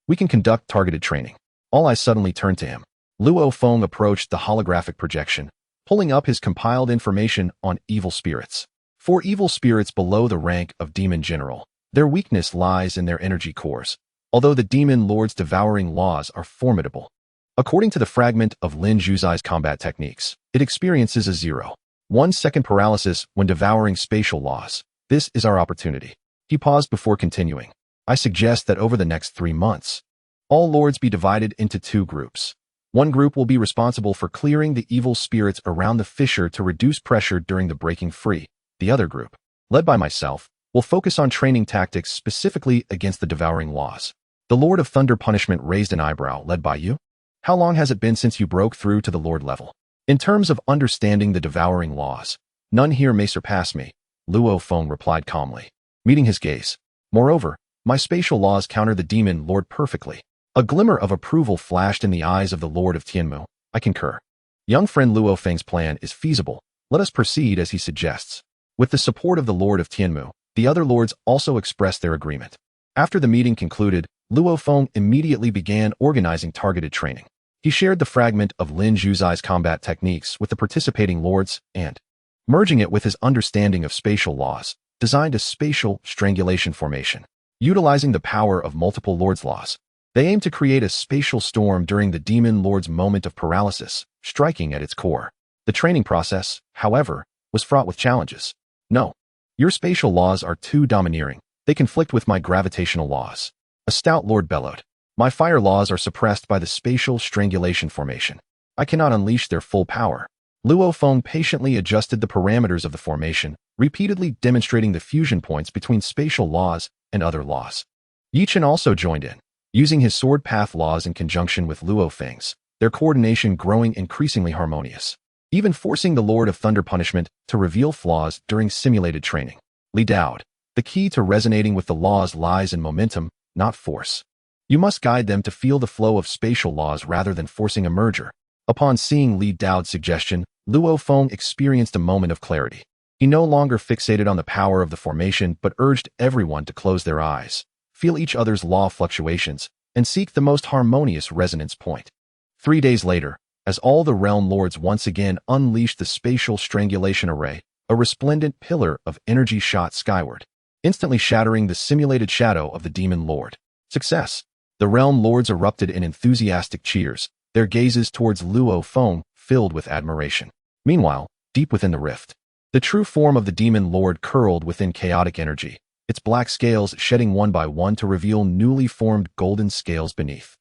We can conduct targeted training. All eyes suddenly turned to him. Luo Feng approached the holographic projection, pulling up his compiled information on evil spirits. For evil spirits below the rank of Demon General, their weakness lies in their energy cores, although the Demon Lord's devouring laws are formidable. According to the fragment of Lin Zhuzai's combat techniques, it experiences a 0.1 second paralysis when devouring spatial laws. This is our opportunity. He paused before continuing. I suggest that over the next 3 months, all lords be divided into 2 groups. One group will be responsible for clearing the evil spirits around the fissure to reduce pressure during the breaking free. The other group, led by myself, will focus on training tactics specifically against the devouring laws. The Lord of Thunder Punishment raised an eyebrow. Led by you? How long has it been since you broke through to the Lord level? In terms of understanding the devouring laws, none here may surpass me, Luo Feng replied calmly, meeting his gaze. Moreover, my spatial laws counter the Demon Lord perfectly. A glimmer of approval flashed in the eyes of the Lord of Tianmu. I concur. Young friend Luo Feng's plan is feasible. Let us proceed as he suggests. With the support of the Lord of Tianmu, the other lords also expressed their agreement. After the meeting concluded, Luo Feng immediately began organizing targeted training. He shared the fragment of Lin Zhuzai's combat techniques with the participating lords and, merging it with his understanding of spatial laws, designed a spatial strangulation formation. Utilizing the power of multiple lords' laws, they aimed to create a spatial storm during the Demon Lord's moment of paralysis, striking at its core. The training process, however, was fraught with challenges. No, Your spatial laws are too domineering. They conflict with my gravitational laws. A stout lord bellowed. My fire laws are suppressed by the spatial strangulation formation. I cannot unleash their full power. Luo Feng patiently adjusted the parameters of the formation, repeatedly demonstrating the fusion points between spatial laws and other laws. Yi Chen also joined in, using his sword path laws in conjunction with Luo Feng's, their coordination growing increasingly harmonious, even forcing the Lord of Thunder punishment to reveal flaws during simulated training. Li Daoed, the key to resonating with the laws lies in momentum, not force. You must guide them to feel the flow of spatial laws rather than forcing a merger. Upon seeing Li Daoed's suggestion, Luo Feng experienced a moment of clarity. He no longer fixated on the power of the formation but urged everyone to close their eyes, feel each other's law fluctuations, and seek the most harmonious resonance point. 3 days later, as all the realm lords once again unleashed the spatial strangulation array, a resplendent pillar of energy shot skyward, instantly shattering the simulated shadow of the demon lord. Success! The realm lords erupted in enthusiastic cheers, their gazes towards Luo Feng filled with admiration. Meanwhile, deep within the rift, the true form of the demon lord curled within chaotic energy, its black scales shedding one by one to reveal newly formed golden scales beneath.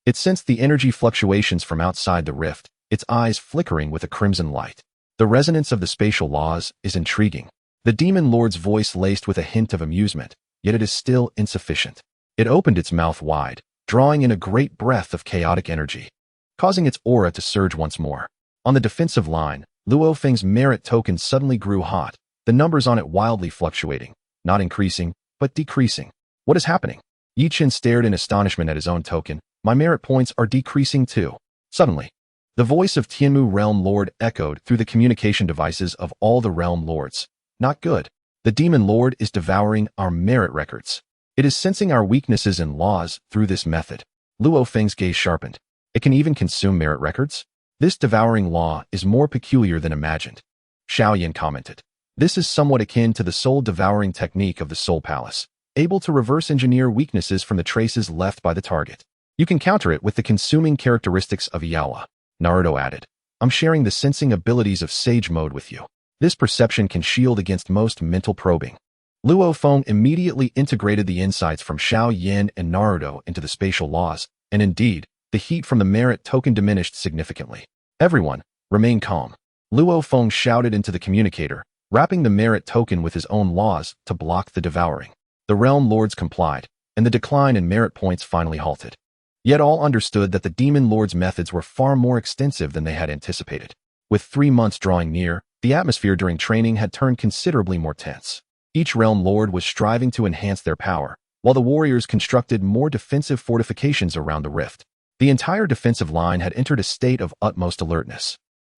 It sensed the energy fluctuations from outside the rift, its eyes flickering with a crimson light. The resonance of the spatial laws is intriguing. The demon lord's voice laced with a hint of amusement, yet it is still insufficient. It opened its mouth wide, drawing in a great breath of chaotic energy, causing its aura to surge once more. On the defensive line, Luo Feng's merit token suddenly grew hot, the numbers on it wildly fluctuating, not increasing, but decreasing. What is happening? Yi Chen stared in astonishment at his own token. My merit points are decreasing too. Suddenly, the voice of Tianmu Realm Lord echoed through the communication devices of all the Realm Lords. Not good. The Demon Lord is devouring our merit records. It is sensing our weaknesses and laws through this method. Luo Feng's gaze sharpened. It can even consume merit records? This devouring law is more peculiar than imagined. Xiaoyan commented. This is somewhat akin to the soul-devouring technique of the Soul Palace, able to reverse engineer weaknesses from the traces left by the target. You can counter it with the consuming characteristics of Yaola. Naruto added. I'm sharing the sensing abilities of Sage Mode with you. This perception can shield against most mental probing. Luo Feng immediately integrated the insights from Xiao Yin and Naruto into the spatial laws, and indeed, the heat from the merit token diminished significantly. Everyone, remain calm. Luo Feng shouted into the communicator, wrapping the merit token with his own laws to block the devouring. The realm lords complied, and the decline in merit points finally halted. Yet all understood that the demon lord's methods were far more extensive than they had anticipated. With 3 months drawing near, the atmosphere during training had turned considerably more tense. Each realm lord was striving to enhance their power, while the warriors constructed more defensive fortifications around the rift. The entire defensive line had entered a state of utmost alertness.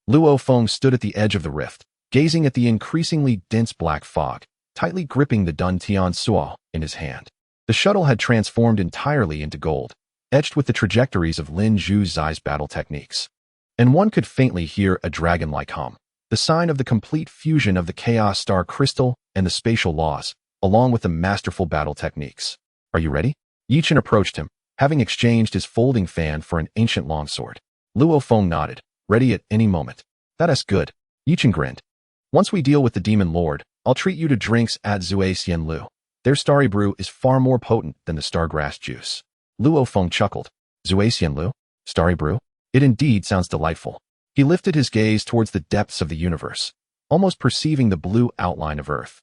Luo Feng stood at the edge of the rift, gazing at the increasingly dense black fog, tightly gripping the Dun Tian Suo in his hand. The shuttle had transformed entirely into gold, etched with the trajectories of Lin Zhu Zai's battle techniques. And one could faintly hear a dragon-like hum, the sign of the complete fusion of the Chaos Star Crystal and the spatial laws, along with the masterful battle techniques. Are you ready? Yi Chen approached him, having exchanged his folding fan for an ancient longsword. Luo Feng nodded, ready at any moment. That is good. Yi Chen grinned. Once we deal with the Demon Lord, I'll treat you to drinks at Zui Xianlu. Their starry brew is far more potent than the stargrass juice. Luo Feng chuckled. Zui Xianlu? Starry brew? It indeed sounds delightful. He lifted his gaze towards the depths of the universe, almost perceiving the blue outline of Earth,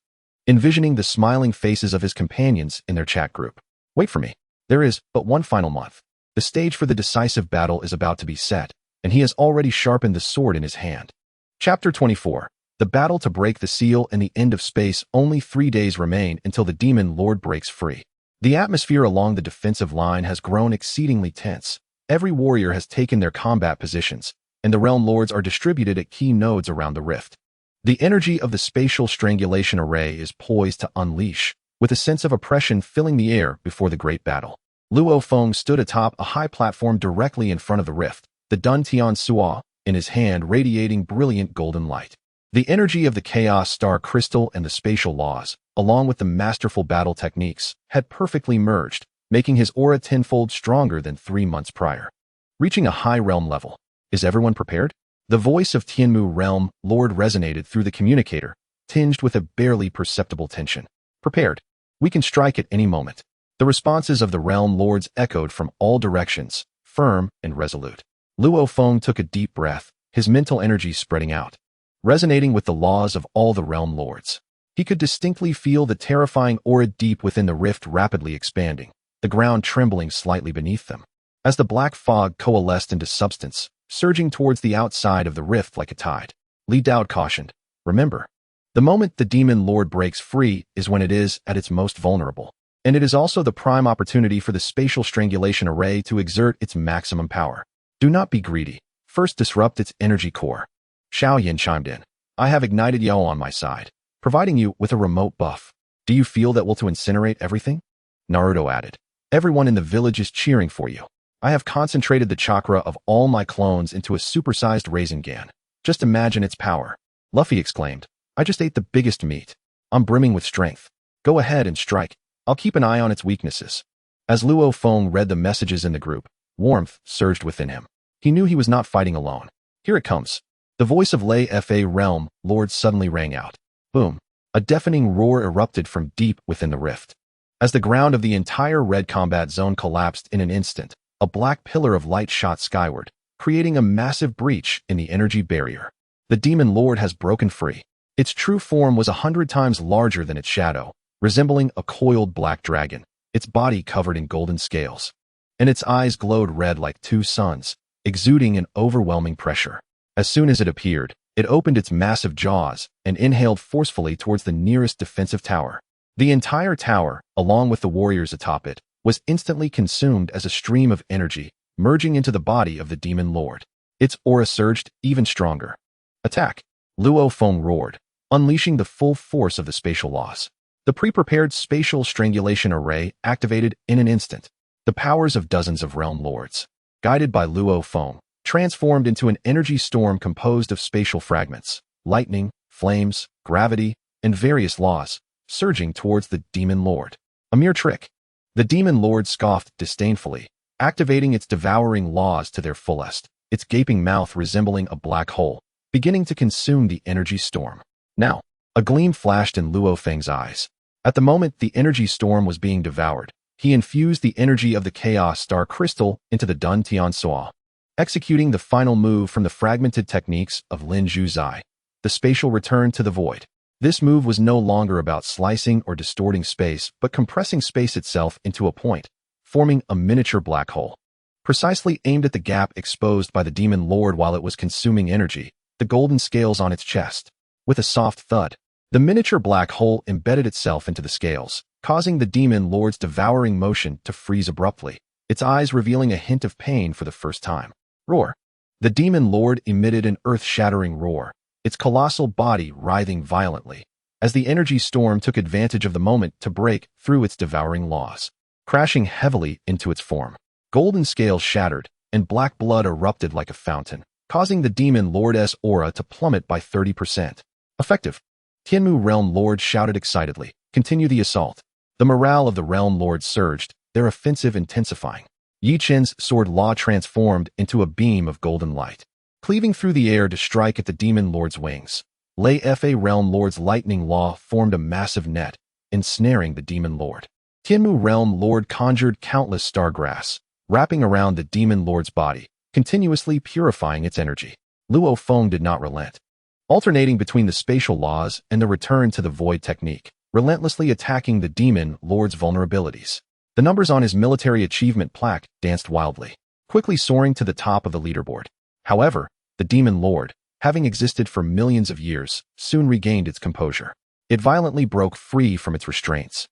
envisioning the smiling faces of his companions in their chat group. Wait for me. There is but one final month. The stage for the decisive battle is about to be set, and he has already sharpened the sword in his hand. Chapter 24. The battle to break the seal and the end of space. Only 3 days remain until the Demon Lord breaks free. The atmosphere along the defensive line has grown exceedingly tense. Every warrior has taken their combat positions, and the realm lords are distributed at key nodes around the rift. The energy of the spatial strangulation array is poised to unleash, with a sense of oppression filling the air before the great battle. Luo Feng stood atop a high platform directly in front of the rift, the Dun Tian Suo in his hand radiating brilliant golden light. The energy of the Chaos Star Crystal and the spatial laws, along with the masterful battle techniques, had perfectly merged, making his aura tenfold stronger than 3 months prior. Reaching a high realm level. Is everyone prepared? The voice of Tianmu Realm Lord resonated through the communicator, tinged with a barely perceptible tension. Prepared. We can strike at any moment. The responses of the realm lords echoed from all directions, firm and resolute. Luo Feng took a deep breath, his mental energy spreading out, resonating with the laws of all the realm lords. He could distinctly feel the terrifying aura deep within the rift rapidly expanding, the ground trembling slightly beneath them. As the black fog coalesced into substance, surging towards the outside of the rift like a tide, Li Dao cautioned, "Remember, the moment the demon lord breaks free is when it is at its most vulnerable, and it is also the prime opportunity for the spatial strangulation array to exert its maximum power. Do not be greedy. First disrupt its energy core." Xiao Yin chimed in, "I have ignited Yao on my side, providing you with a remote buff. Do you feel that will to incinerate everything?" Naruto added, "Everyone in the village is cheering for you. I have concentrated the chakra of all my clones into a supersized Rasengan. Just imagine its power." Luffy exclaimed, "I just ate the biggest meat. I'm brimming with strength. Go ahead and strike. I'll keep an eye on its weaknesses." As Luo Feng read the messages in the group, warmth surged within him. He knew he was not fighting alone. Here it comes. The voice of Lei Fa Realm Lord suddenly rang out. Boom. A deafening roar erupted from deep within the rift. As the ground of the entire red combat zone collapsed in an instant, a black pillar of light shot skyward, creating a massive breach in the energy barrier. The demon lord has broken free. Its true form was 100 times larger than its shadow, resembling a coiled black dragon, its body covered in golden scales. And its eyes glowed red like two suns, exuding an overwhelming pressure. As soon as it appeared, it opened its massive jaws and inhaled forcefully towards the nearest defensive tower. The entire tower, along with the warriors atop it, was instantly consumed as a stream of energy, merging into the body of the demon lord. Its aura surged even stronger. Attack! Luo Feng roared, unleashing the full force of the spatial laws. The pre-prepared spatial strangulation array activated in an instant. The powers of dozens of realm lords, guided by Luo Feng, transformed into an energy storm composed of spatial fragments, lightning, flames, gravity, and various laws, surging towards the demon lord. A mere trick. The demon lord scoffed disdainfully, activating its devouring laws to their fullest, its gaping mouth resembling a black hole, beginning to consume the energy storm. Now, a gleam flashed in Luo Feng's eyes. At the moment the energy storm was being devoured, he infused the energy of the Chaos Star Crystal into the Dun Tian Soa. Executing the final move from the fragmented techniques of Lin Zhu Zai, the spatial return to the void. This move was no longer about slicing or distorting space, but compressing space itself into a point, forming a miniature black hole. Precisely aimed at the gap exposed by the demon lord while it was consuming energy, the golden scales on its chest. With a soft thud, the miniature black hole embedded itself into the scales, causing the demon lord's devouring motion to freeze abruptly, its eyes revealing a hint of pain for the first time. Roar. The demon lord emitted an earth-shattering roar, its colossal body writhing violently, as the energy storm took advantage of the moment to break through its devouring laws, crashing heavily into its form. Golden scales shattered, and black blood erupted like a fountain, causing the demon lord's aura to plummet by 30%. Effective. Tianmu Realm Lord shouted excitedly, "Continue the assault." The morale of the Realm Lords surged, their offensive intensifying. Yi Chen's sword law transformed into a beam of golden light, cleaving through the air to strike at the demon lord's wings. Lei Fa Realm Lord's lightning law formed a massive net, ensnaring the demon lord. Tianmu Realm Lord conjured countless star grass, wrapping around the demon lord's body, continuously purifying its energy. Luo Feng did not relent, alternating between the spatial laws and the return to the void technique, relentlessly attacking the demon lord's vulnerabilities. The numbers on his military achievement plaque danced wildly, quickly soaring to the top of the leaderboard. However, the demon lord, having existed for millions of years, soon regained its composure. It violently broke free from its restraints,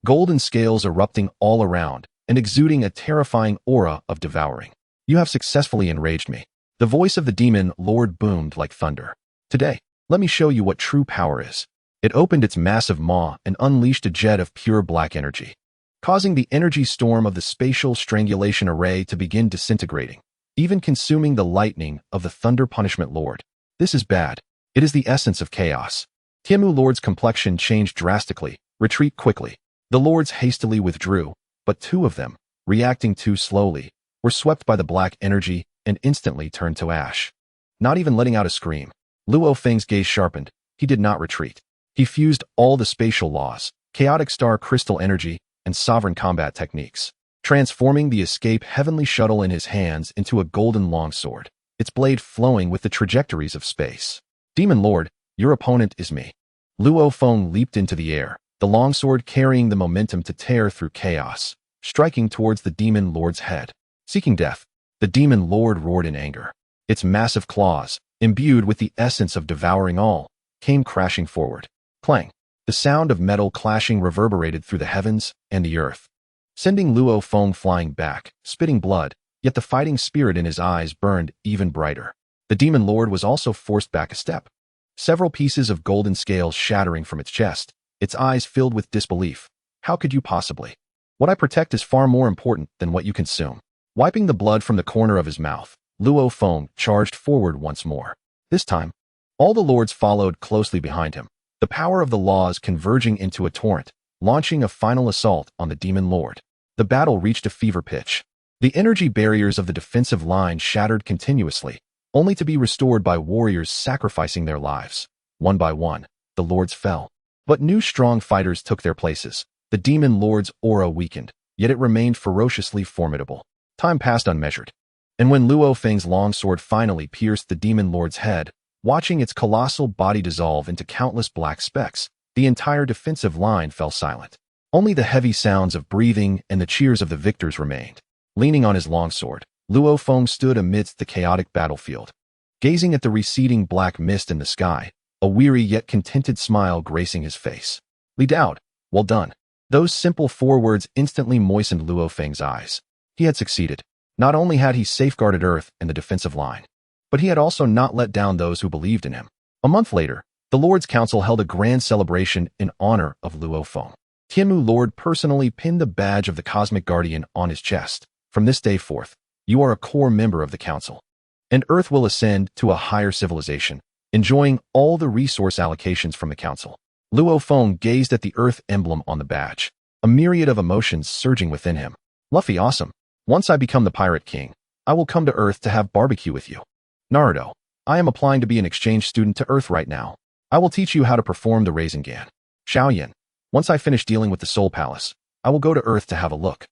golden scales erupting all around and exuding a terrifying aura of devouring. "You have successfully enraged me." The voice of the demon lord boomed like thunder. "Today, let me show you what true power is." It opened its massive maw and unleashed a jet of pure black energy, causing the energy storm of the spatial strangulation array to begin disintegrating, even consuming the lightning of the Thunder Punishment Lord. This is bad. It is the essence of chaos. Tianmu Lord's complexion changed drastically. Retreat quickly. The lords hastily withdrew, but two of them, reacting too slowly, were swept by the black energy and instantly turned to ash. Not even letting out a scream. Luo Feng's gaze sharpened. He did not retreat. He fused all the spatial laws, chaotic star crystal energy, and sovereign combat techniques, transforming the escape heavenly shuttle in his hands into a golden longsword, its blade flowing with the trajectories of space. Demon Lord, your opponent is me. Luo Feng leaped into the air, the longsword carrying the momentum to tear through chaos, striking towards the Demon Lord's head. Seeking death, the Demon Lord roared in anger. Its massive claws, imbued with the essence of devouring all, came crashing forward. Clang! The sound of metal clashing reverberated through the heavens and the earth, sending Luo Feng flying back, spitting blood, yet the fighting spirit in his eyes burned even brighter. The Demon Lord was also forced back a step, several pieces of golden scales shattering from its chest, its eyes filled with disbelief. How could you possibly? What I protect is far more important than what you consume. Wiping the blood from the corner of his mouth, Luo Feng charged forward once more. This time, all the lords followed closely behind him, the power of the laws converging into a torrent, launching a final assault on the Demon Lord. The battle reached a fever pitch. The energy barriers of the defensive line shattered continuously, only to be restored by warriors sacrificing their lives. One by one, the lords fell. But new strong fighters took their places. The Demon Lord's aura weakened, yet it remained ferociously formidable. Time passed unmeasured. And when Luo Feng's longsword finally pierced the Demon Lord's head, watching its colossal body dissolve into countless black specks, the entire defensive line fell silent. Only the heavy sounds of breathing and the cheers of the victors remained. Leaning on his longsword, Luo Feng stood amidst the chaotic battlefield. Gazing at the receding black mist in the sky, a weary yet contented smile gracing his face. Li Daod, well done. Those simple 4 words instantly moistened Luo Feng's eyes. He had succeeded. Not only had he safeguarded Earth and the defensive line, but he had also not let down those who believed in him. A month later, the Lord's Council held a grand celebration in honor of Luo Feng. Tianmu Lord personally pinned the badge of the Cosmic Guardian on his chest. From this day forth, you are a core member of the Council, and Earth will ascend to a higher civilization, enjoying all the resource allocations from the Council. Luo Feng gazed at the Earth emblem on the badge, a myriad of emotions surging within him. Luffy, awesome. Once I become the Pirate King, I will come to Earth to have barbecue with you. Naruto, I am applying to be an exchange student to Earth right now. I will teach you how to perform the Rasengan. Xiaoyan, once I finish dealing with the Soul Palace, I will go to Earth to have a look.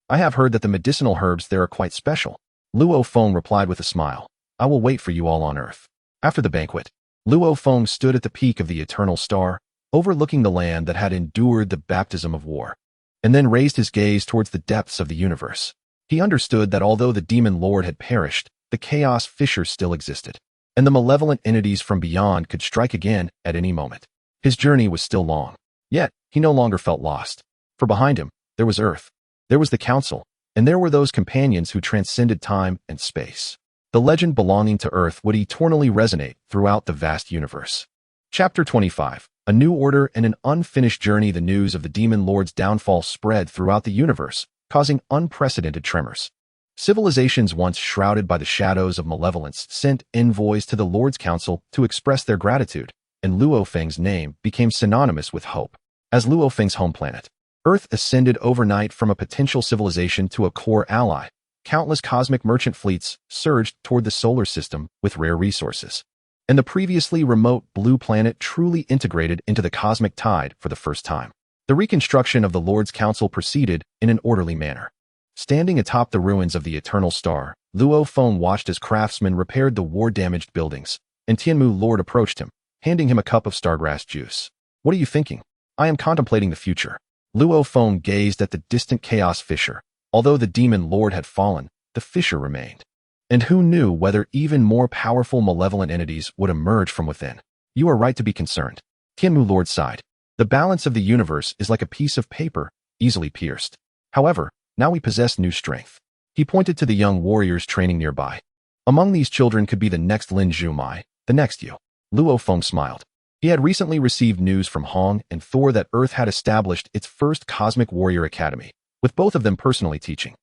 I have heard that the medicinal herbs there are quite special. Luo Feng replied with a smile. I will wait for you all on Earth. After the banquet, Luo Feng stood at the peak of the Eternal Star, overlooking the land that had endured the baptism of war, and then raised his gaze towards the depths of the universe. He understood that although the Demon Lord had perished, the Chaos Fissure still existed, and the malevolent entities from beyond could strike again at any moment. His journey was still long, yet he no longer felt lost. For behind him, there was Earth, there was the Council, and there were those companions who transcended time and space. The legend belonging to Earth would eternally resonate throughout the vast universe. Chapter 25. A New Order and an Unfinished Journey. The news of the Demon Lord's downfall spread throughout the universe, causing unprecedented tremors. Civilizations once shrouded by the shadows of malevolence sent envoys to the Lord's Council to express their gratitude, and Luo Feng's name became synonymous with hope. As Luo Feng's home planet, Earth ascended overnight from a potential civilization to a core ally. Countless cosmic merchant fleets surged toward the solar system with rare resources, and the previously remote blue planet truly integrated into the cosmic tide for the first time. The reconstruction of the Lord's Council proceeded in an orderly manner. Standing atop the ruins of the Eternal Star, Luo Feng watched as craftsmen repaired the war-damaged buildings, and Tianmu Lord approached him, handing him a cup of stargrass juice. What are you thinking? I am contemplating the future. Luo Feng gazed at the distant Chaos Fissure. Although the Demon Lord had fallen, the fissure remained. And who knew whether even more powerful malevolent entities would emerge from within? You are right to be concerned. Tianmu Lord sighed. The balance of the universe is like a piece of paper, easily pierced. However, now we possess new strength. He pointed to the young warriors training nearby. Among these children could be the next Lin Zhumai, the next you. Luo Feng smiled. He had recently received news from Hong and Thor that Earth had established its first Cosmic Warrior Academy, with both of them personally teaching.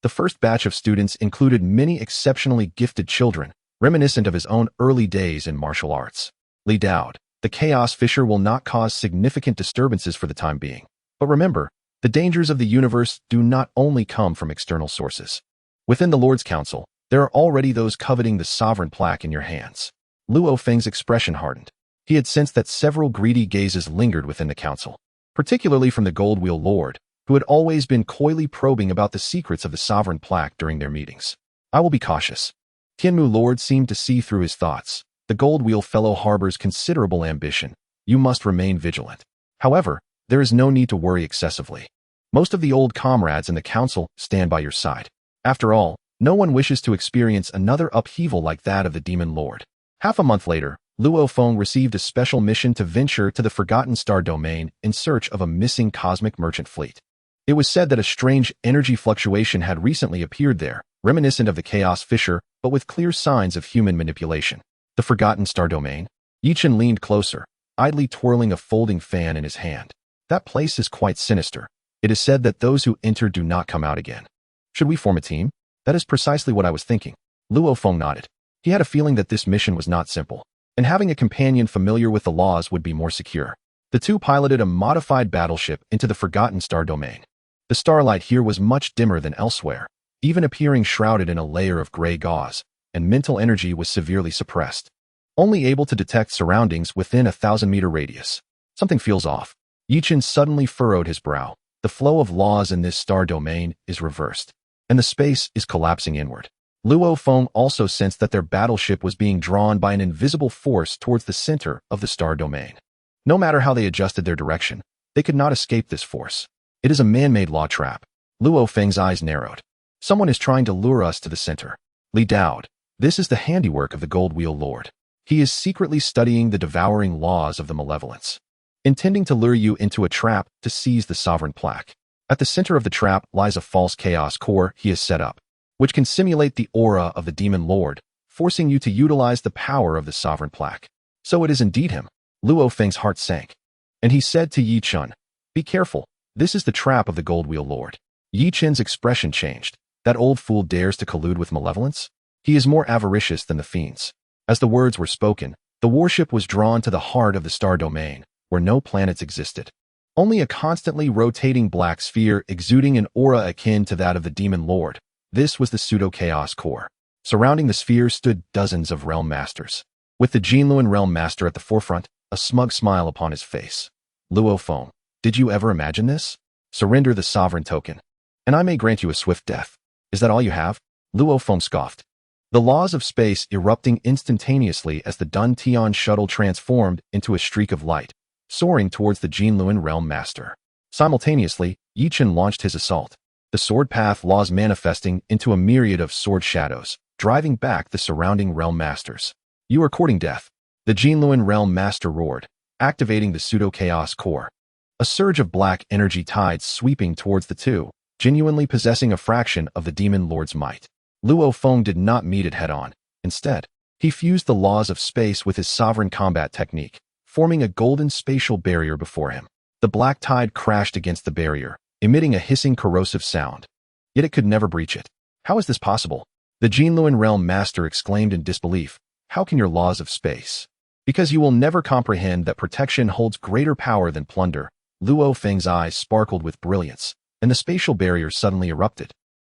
The first batch of students included many exceptionally gifted children, reminiscent of his own early days in martial arts. Li Daod, the Chaos Fissure will not cause significant disturbances for the time being. But remember, the dangers of the universe do not only come from external sources. Within the Lord's Council, there are already those coveting the sovereign plaque in your hands. Luo Feng's expression hardened. He had sensed that several greedy gazes lingered within the council, particularly from the Gold Wheel Lord, who had always been coyly probing about the secrets of the sovereign plaque during their meetings. I will be cautious. Tianmu Lord seemed to see through his thoughts. The Gold Wheel fellow harbors considerable ambition. You must remain vigilant. However, there is no need to worry excessively. Most of the old comrades in the council stand by your side. After all, no one wishes to experience another upheaval like that of the Demon Lord. Half a month later, Luo Feng received a special mission to venture to the Forgotten Star domain in search of a missing cosmic merchant fleet. It was said that a strange energy fluctuation had recently appeared there, reminiscent of the Chaos Fissure, but with clear signs of human manipulation. The Forgotten Star domain? Yichen leaned closer, idly twirling a folding fan in his hand. That place is quite sinister. It is said that those who enter do not come out again. Should we form a team? That is precisely what I was thinking. Luo Feng nodded. He had a feeling that this mission was not simple, and having a companion familiar with the laws would be more secure. The two piloted a modified battleship into the Forgotten Star domain. The starlight here was much dimmer than elsewhere, even appearing shrouded in a layer of gray gauze, and mental energy was severely suppressed. Only able to detect surroundings within a 1,000-meter radius. Something feels off. Yichen suddenly furrowed his brow. The flow of laws in this star domain is reversed, and the space is collapsing inward. Luo Feng also sensed that their battleship was being drawn by an invisible force towards the center of the star domain. No matter how they adjusted their direction, they could not escape this force. It is a man-made law trap. Luo Feng's eyes narrowed. Someone is trying to lure us to the center. Li Daoed. This is the handiwork of the Gold Wheel Lord. He is secretly studying the devouring laws of the malevolence, intending to lure you into a trap to seize the sovereign plaque. At the center of the trap lies a false chaos core he has set up, which can simulate the aura of the Demon Lord, forcing you to utilize the power of the sovereign plaque. So it is indeed him. Luo Feng's heart sank, and he said to Yi Chun, "Be careful, this is the trap of the Gold Wheel Lord." Yi Chen's expression changed. That old fool dares to collude with malevolence? He is more avaricious than the fiends. As the words were spoken, the warship was drawn to the heart of the star domain, where no planets existed. Only a constantly rotating black sphere exuding an aura akin to that of the Demon Lord. This was the pseudo-chaos core. Surrounding the sphere stood dozens of realm masters, with the Jinluan realm master at the forefront, a smug smile upon his face. Luo Feng, did you ever imagine this? Surrender the sovereign token, and I may grant you a swift death. Is that all you have? Luo Feng scoffed. The laws of space erupting instantaneously as the Dun Tian shuttle transformed into a streak of light, soaring towards the Jinluan realm master. Simultaneously, Yichen launched his assault, the sword path laws manifesting into a myriad of sword shadows, driving back the surrounding realm masters. You are courting death. The Jinluan realm master roared, activating the pseudo-chaos core. A surge of black energy tides sweeping towards the two, genuinely possessing a fraction of the Demon Lord's might. Luo Feng did not meet it head-on. Instead, he fused the laws of space with his sovereign combat technique, forming a golden spatial barrier before him. The black tide crashed against the barrier, emitting a hissing corrosive sound. Yet it could never breach it. How is this possible? The Jinluan realm master exclaimed in disbelief. How can your laws of space? Because you will never comprehend that protection holds greater power than plunder. Luo Feng's eyes sparkled with brilliance, and the spatial barrier suddenly erupted,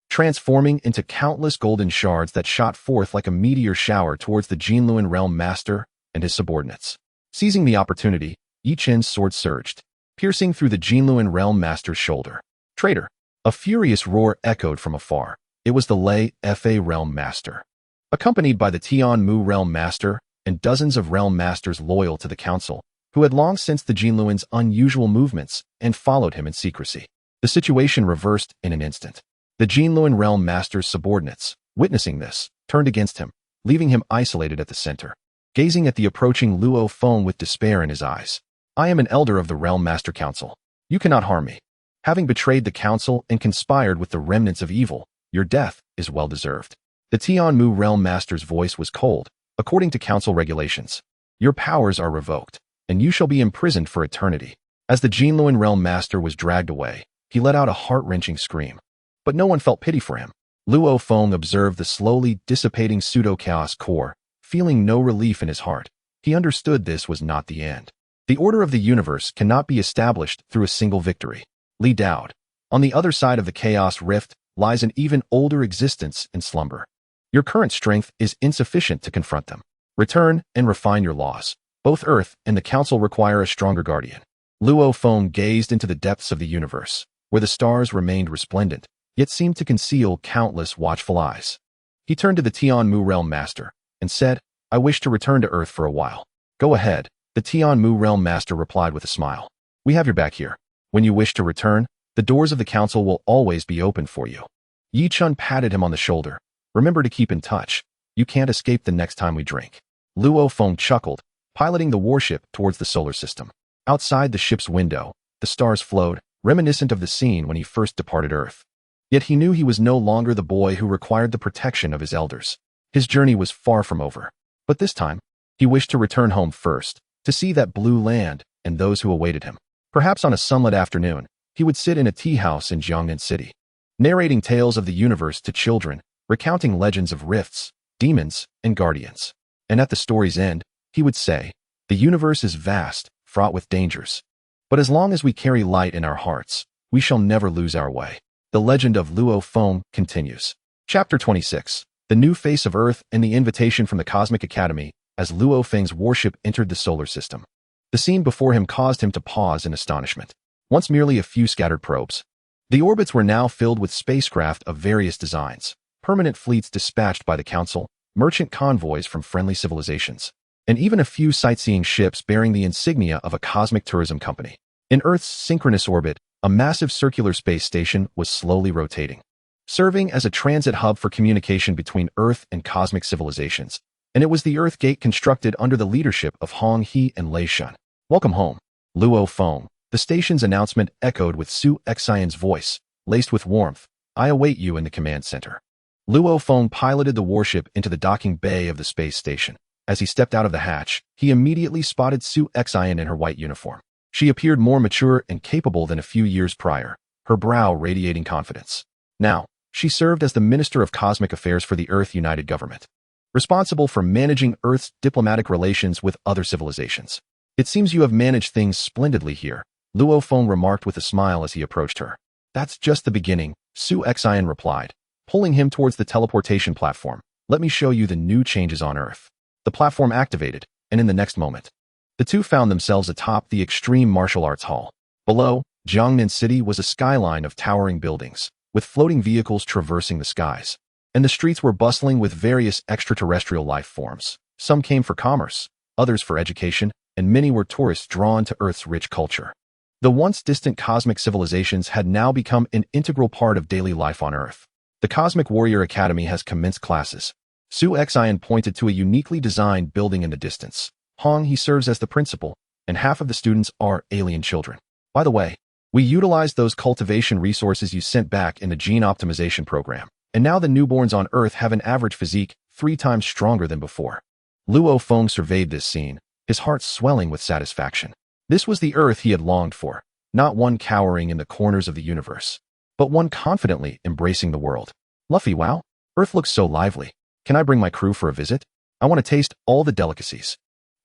transforming into countless golden shards that shot forth like a meteor shower towards the Jinluan realm master and his subordinates. Seizing the opportunity, Yi Chen's sword surged, piercing through the Jinluan realm master's shoulder. Traitor! A furious roar echoed from afar. It was the Lei Fa realm master, accompanied by the Tian Mu realm master and dozens of realm masters loyal to the council, who had long sensed the Jinluan's unusual movements and followed him in secrecy. The situation reversed in an instant. The Jinluan realm master's subordinates, witnessing this, turned against him, leaving him isolated at the center, gazing at the approaching Luo Feng with despair in his eyes. I am an elder of the Realm Master Council. You cannot harm me. Having betrayed the council and conspired with the remnants of evil, your death is well deserved. The Tianmu Realm Master's voice was cold. According to council regulations, your powers are revoked, and you shall be imprisoned for eternity. As the Jinluan Realm Master was dragged away, he let out a heart-wrenching scream. But no one felt pity for him. Luo Feng observed the slowly dissipating pseudo-chaos core, feeling no relief in his heart. He understood this was not the end. The order of the universe cannot be established through a single victory. Li Daoed. On the other side of the chaos rift lies an even older existence in slumber. Your current strength is insufficient to confront them. Return and refine your laws. Both Earth and the Council require a stronger guardian. Luo Feng gazed into the depths of the universe, where the stars remained resplendent, yet seemed to conceal countless watchful eyes. He turned to the Tianmu Realm Master and said, "I wish to return to Earth for a while." "Go ahead," the Tianmu Realm Master replied with a smile. "We have your back here. When you wish to return, the doors of the Council will always be open for you." Yi Chun patted him on the shoulder. "Remember to keep in touch. You can't escape the next time we drink." Luo Feng chuckled, piloting the warship towards the solar system. Outside the ship's window, the stars flowed, reminiscent of the scene when he first departed Earth. Yet he knew he was no longer the boy who required the protection of his elders. His journey was far from over. But this time, he wished to return home first, to see that blue land and those who awaited him. Perhaps on a sunlit afternoon, he would sit in a tea house in Jiangnan City, narrating tales of the universe to children, recounting legends of rifts, demons, and guardians. And at the story's end, he would say, "The universe is vast, fraught with dangers. But as long as we carry light in our hearts, we shall never lose our way." The legend of Luo Feng continues. Chapter 26. The New Face of Earth and the Invitation from the Cosmic Academy. As Luo Feng's warship entered the solar system, the scene before him caused him to pause in astonishment. Once merely a few scattered probes, the orbits were now filled with spacecraft of various designs, permanent fleets dispatched by the Council, merchant convoys from friendly civilizations, and even a few sightseeing ships bearing the insignia of a cosmic tourism company. In Earth's synchronous orbit, a massive circular space station was slowly rotating, serving as a transit hub for communication between Earth and cosmic civilizations. And it was the Earth Gate constructed under the leadership of Hong He and Lei Shun. "Welcome home, Luo Feng." The station's announcement echoed with Su Xian's voice, laced with warmth. "I await you in the command center." Luo Feng piloted the warship into the docking bay of the space station. As he stepped out of the hatch, he immediately spotted Su Xian in her white uniform. She appeared more mature and capable than a few years prior, her brow radiating confidence. Now, she served as the Minister of Cosmic Affairs for the Earth United Government, responsible for managing Earth's diplomatic relations with other civilizations. "It seems you have managed things splendidly here," Luo Feng remarked with a smile as he approached her. "That's just the beginning," Su Xian replied, pulling him towards the teleportation platform. "Let me show you the new changes on Earth." The platform activated, and in the next moment, the two found themselves atop the Extreme Martial Arts Hall. Below, Jiangnan City was a skyline of towering buildings, with floating vehicles traversing the skies. And the streets were bustling with various extraterrestrial life forms. Some came for commerce, others for education, and many were tourists drawn to Earth's rich culture. The once distant cosmic civilizations had now become an integral part of daily life on Earth. The Cosmic Warrior Academy has commenced classes. Su Xian pointed to a uniquely designed building in the distance. Hong He serves as the principal, and half of the students are alien children. "By the way, we utilized those cultivation resources you sent back in the gene optimization program. And now the newborns on Earth have an average physique 3 times stronger than before." Luo Feng surveyed this scene, his heart swelling with satisfaction. This was the Earth he had longed for, not one cowering in the corners of the universe, but one confidently embracing the world. "Luffy, wow, Earth looks so lively. Can I bring my crew for a visit? I want to taste all the delicacies."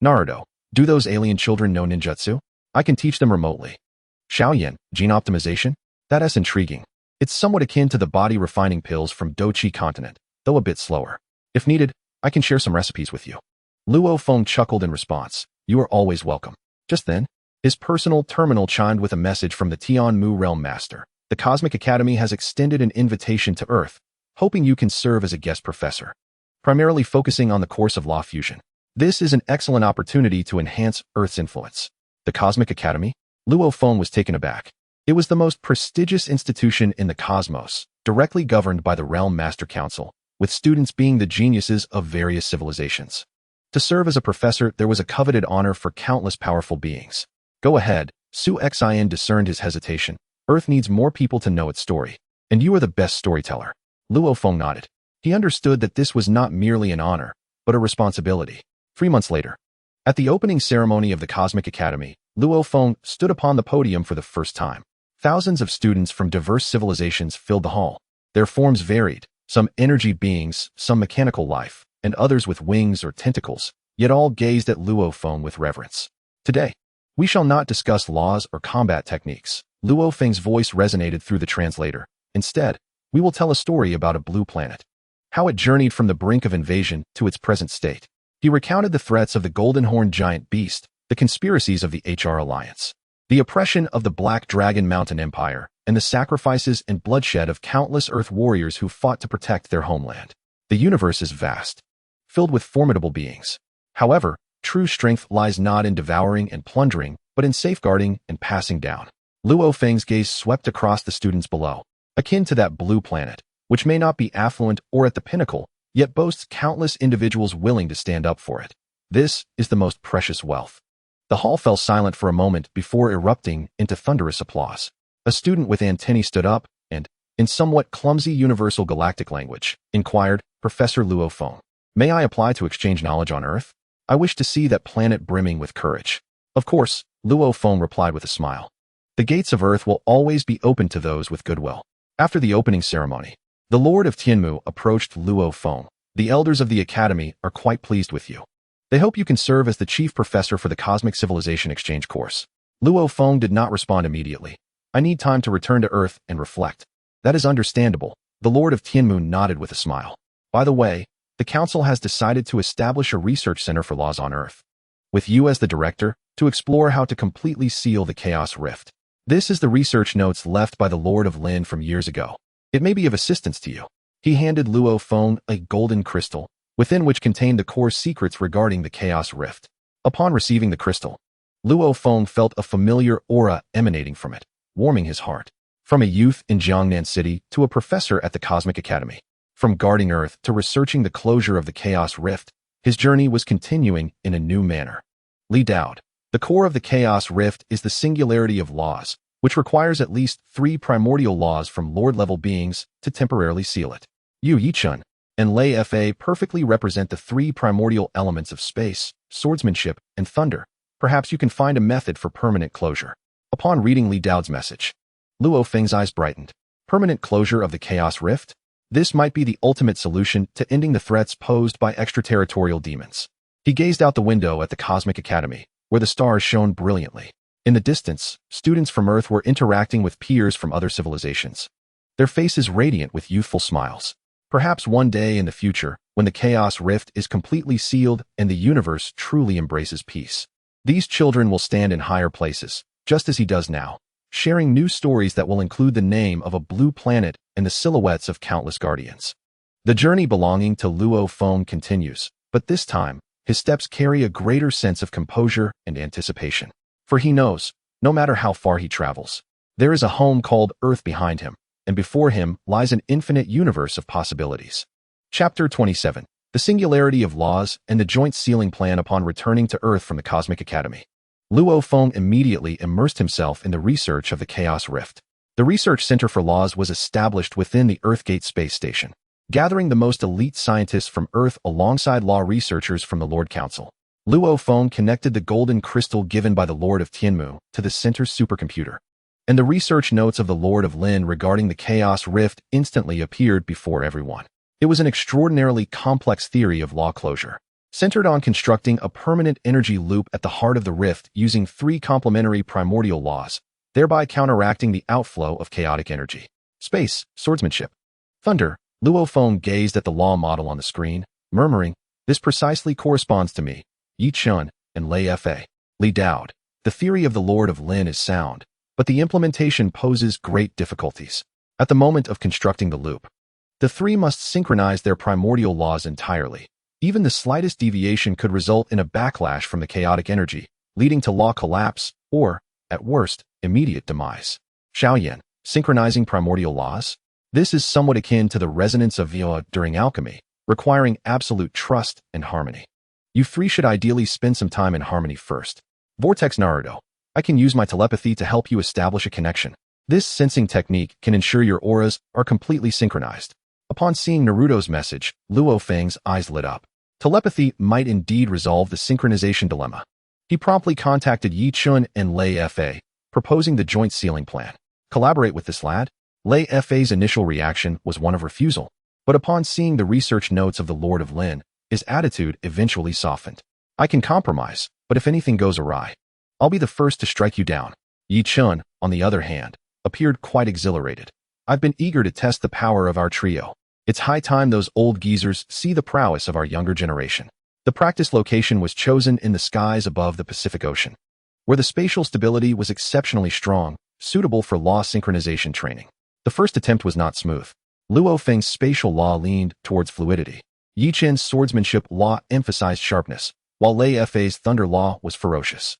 "Naruto, do those alien children know ninjutsu? I can teach them remotely." "Xiaoyan, gene optimization? That's intriguing. It's somewhat akin to the body-refining pills from Dochi continent, though a bit slower. If needed, I can share some recipes with you." Luo Feng chuckled in response. "You are always welcome." Just then, his personal terminal chimed with a message from the Tianmu Realm Master. "The Cosmic Academy has extended an invitation to Earth, hoping you can serve as a guest professor, primarily focusing on the course of law fusion. This is an excellent opportunity to enhance Earth's influence." The Cosmic Academy? Luo Feng was taken aback. It was the most prestigious institution in the cosmos, directly governed by the Realm Master Council, with students being the geniuses of various civilizations. To serve as a professor, there was a coveted honor for countless powerful beings. "Go ahead," Su Xian discerned his hesitation. "Earth needs more people to know its story, and you are the best storyteller." Luo Feng nodded. He understood that this was not merely an honor, but a responsibility. 3 months later, at the opening ceremony of the Cosmic Academy, Luo Feng stood upon the podium for the first time. Thousands of students from diverse civilizations filled the hall. Their forms varied, some energy beings, some mechanical life, and others with wings or tentacles, yet all gazed at Luo Feng with reverence. "Today, we shall not discuss laws or combat techniques." Luo Feng's voice resonated through the translator. "Instead, we will tell a story about a blue planet, how it journeyed from the brink of invasion to its present state." He recounted the threats of the golden horned giant beast, the conspiracies of the HR Alliance, the oppression of the Black Dragon Mountain Empire, and the sacrifices and bloodshed of countless Earth warriors who fought to protect their homeland. The universe is vast, filled with formidable beings. However, true strength lies not in devouring and plundering, but in safeguarding and passing down. Luo Feng's gaze swept across the students below, akin to that blue planet, which may not be affluent or at the pinnacle, yet boasts countless individuals willing to stand up for it. This is the most precious wealth. The hall fell silent for a moment before erupting into thunderous applause. A student with antennae stood up and, in somewhat clumsy universal galactic language, inquired, "Professor Luo Feng, may I apply to exchange knowledge on Earth? I wish to see that planet brimming with courage." "Of course," Luo Feng replied with a smile. "The gates of Earth will always be open to those with goodwill." After the opening ceremony, the Lord of Tianmu approached Luo Feng. "The elders of the Academy are quite pleased with you. They hope you can serve as the chief professor for the Cosmic Civilization Exchange course." Luo Feng did not respond immediately. "I need time to return to Earth and reflect." "That is understandable." The Lord of Tianmu nodded with a smile. "By the way, the Council has decided to establish a research center for laws on Earth, with you as the director, to explore how to completely seal the Chaos Rift. This is the research notes left by the Lord of Lin from years ago. It may be of assistance to you." He handed Luo Feng a golden crystal, within which contained the core secrets regarding the Chaos Rift. Upon receiving the crystal, Luo Feng felt a familiar aura emanating from it, warming his heart. From a youth in Jiangnan City to a professor at the Cosmic Academy, from guarding Earth to researching the closure of the Chaos Rift, his journey was continuing in a new manner. Li Daoud. The core of the Chaos Rift is the singularity of laws, which requires at least 3 primordial laws from Lord-level beings to temporarily seal it. Yu Yichun and Lei Fa perfectly represent the 3 primordial elements of space, swordsmanship, and thunder. Perhaps you can find a method for permanent closure. Upon reading Li Daoud's message, Luo Feng's eyes brightened. Permanent closure of the Chaos Rift? This might be the ultimate solution to ending the threats posed by extraterritorial demons. He gazed out the window at the Cosmic Academy, where the stars shone brilliantly. In the distance, students from Earth were interacting with peers from other civilizations, their faces radiant with youthful smiles. Perhaps one day in the future, when the Chaos Rift is completely sealed and the universe truly embraces peace, these children will stand in higher places, just as he does now, sharing new stories that will include the name of a blue planet and the silhouettes of countless guardians. The journey belonging to Luo Feng continues, but this time, his steps carry a greater sense of composure and anticipation. For he knows, no matter how far he travels, there is a home called Earth behind him, and before him lies an infinite universe of possibilities. Chapter 27. The Singularity of Laws and the Joint Sealing Plan. Upon returning to Earth from the Cosmic Academy, Luo Feng immediately immersed himself in the research of the Chaos Rift. The Research Center for Laws was established within the Earthgate space station, gathering the most elite scientists from Earth alongside law researchers from the Lord Council. Luo Feng connected the golden crystal given by the Lord of Tianmu to the center's supercomputer, and the research notes of the Lord of Lin regarding the Chaos Rift instantly appeared before everyone. It was an extraordinarily complex theory of law closure, centered on constructing a permanent energy loop at the heart of the rift using 3 complementary primordial laws, thereby counteracting the outflow of chaotic energy. Space, swordsmanship, thunder. Luo Feng gazed at the law model on the screen, murmuring, "This precisely corresponds to me, Yi Chun, and Lei Fa. Li Daoud. The theory of the Lord of Lin is sound, but the implementation poses great difficulties. At the moment of constructing the loop, the 3 must synchronize their primordial laws entirely. Even the slightest deviation could result in a backlash from the chaotic energy, leading to law collapse or, at worst, immediate demise. Xiaoyan, synchronizing primordial laws? This is somewhat akin to the resonance of Viola during alchemy, requiring absolute trust and harmony. You 3 should ideally spend some time in harmony first. Vortex Naruto. I can use my telepathy to help you establish a connection. This sensing technique can ensure your auras are completely synchronized." Upon seeing Naruto's message, Luo Feng's eyes lit up. Telepathy might indeed resolve the synchronization dilemma. He promptly contacted Yi Chun and Lei Fa, proposing the joint sealing plan. Collaborate with this lad? Lei Fa's initial reaction was one of refusal, but upon seeing the research notes of the Lord of Lin, his attitude eventually softened. "I can compromise, but if anything goes awry, I'll be the first to strike you down." Yi Chun, on the other hand, appeared quite exhilarated. "I've been eager to test the power of our trio. It's high time those old geezers see the prowess of our younger generation." The practice location was chosen in the skies above the Pacific Ocean, where the spatial stability was exceptionally strong, suitable for law synchronization training. The first attempt was not smooth. Luo Feng's spatial law leaned towards fluidity. Yi Chen's swordsmanship law emphasized sharpness, while Lei Fei's thunder law was ferocious.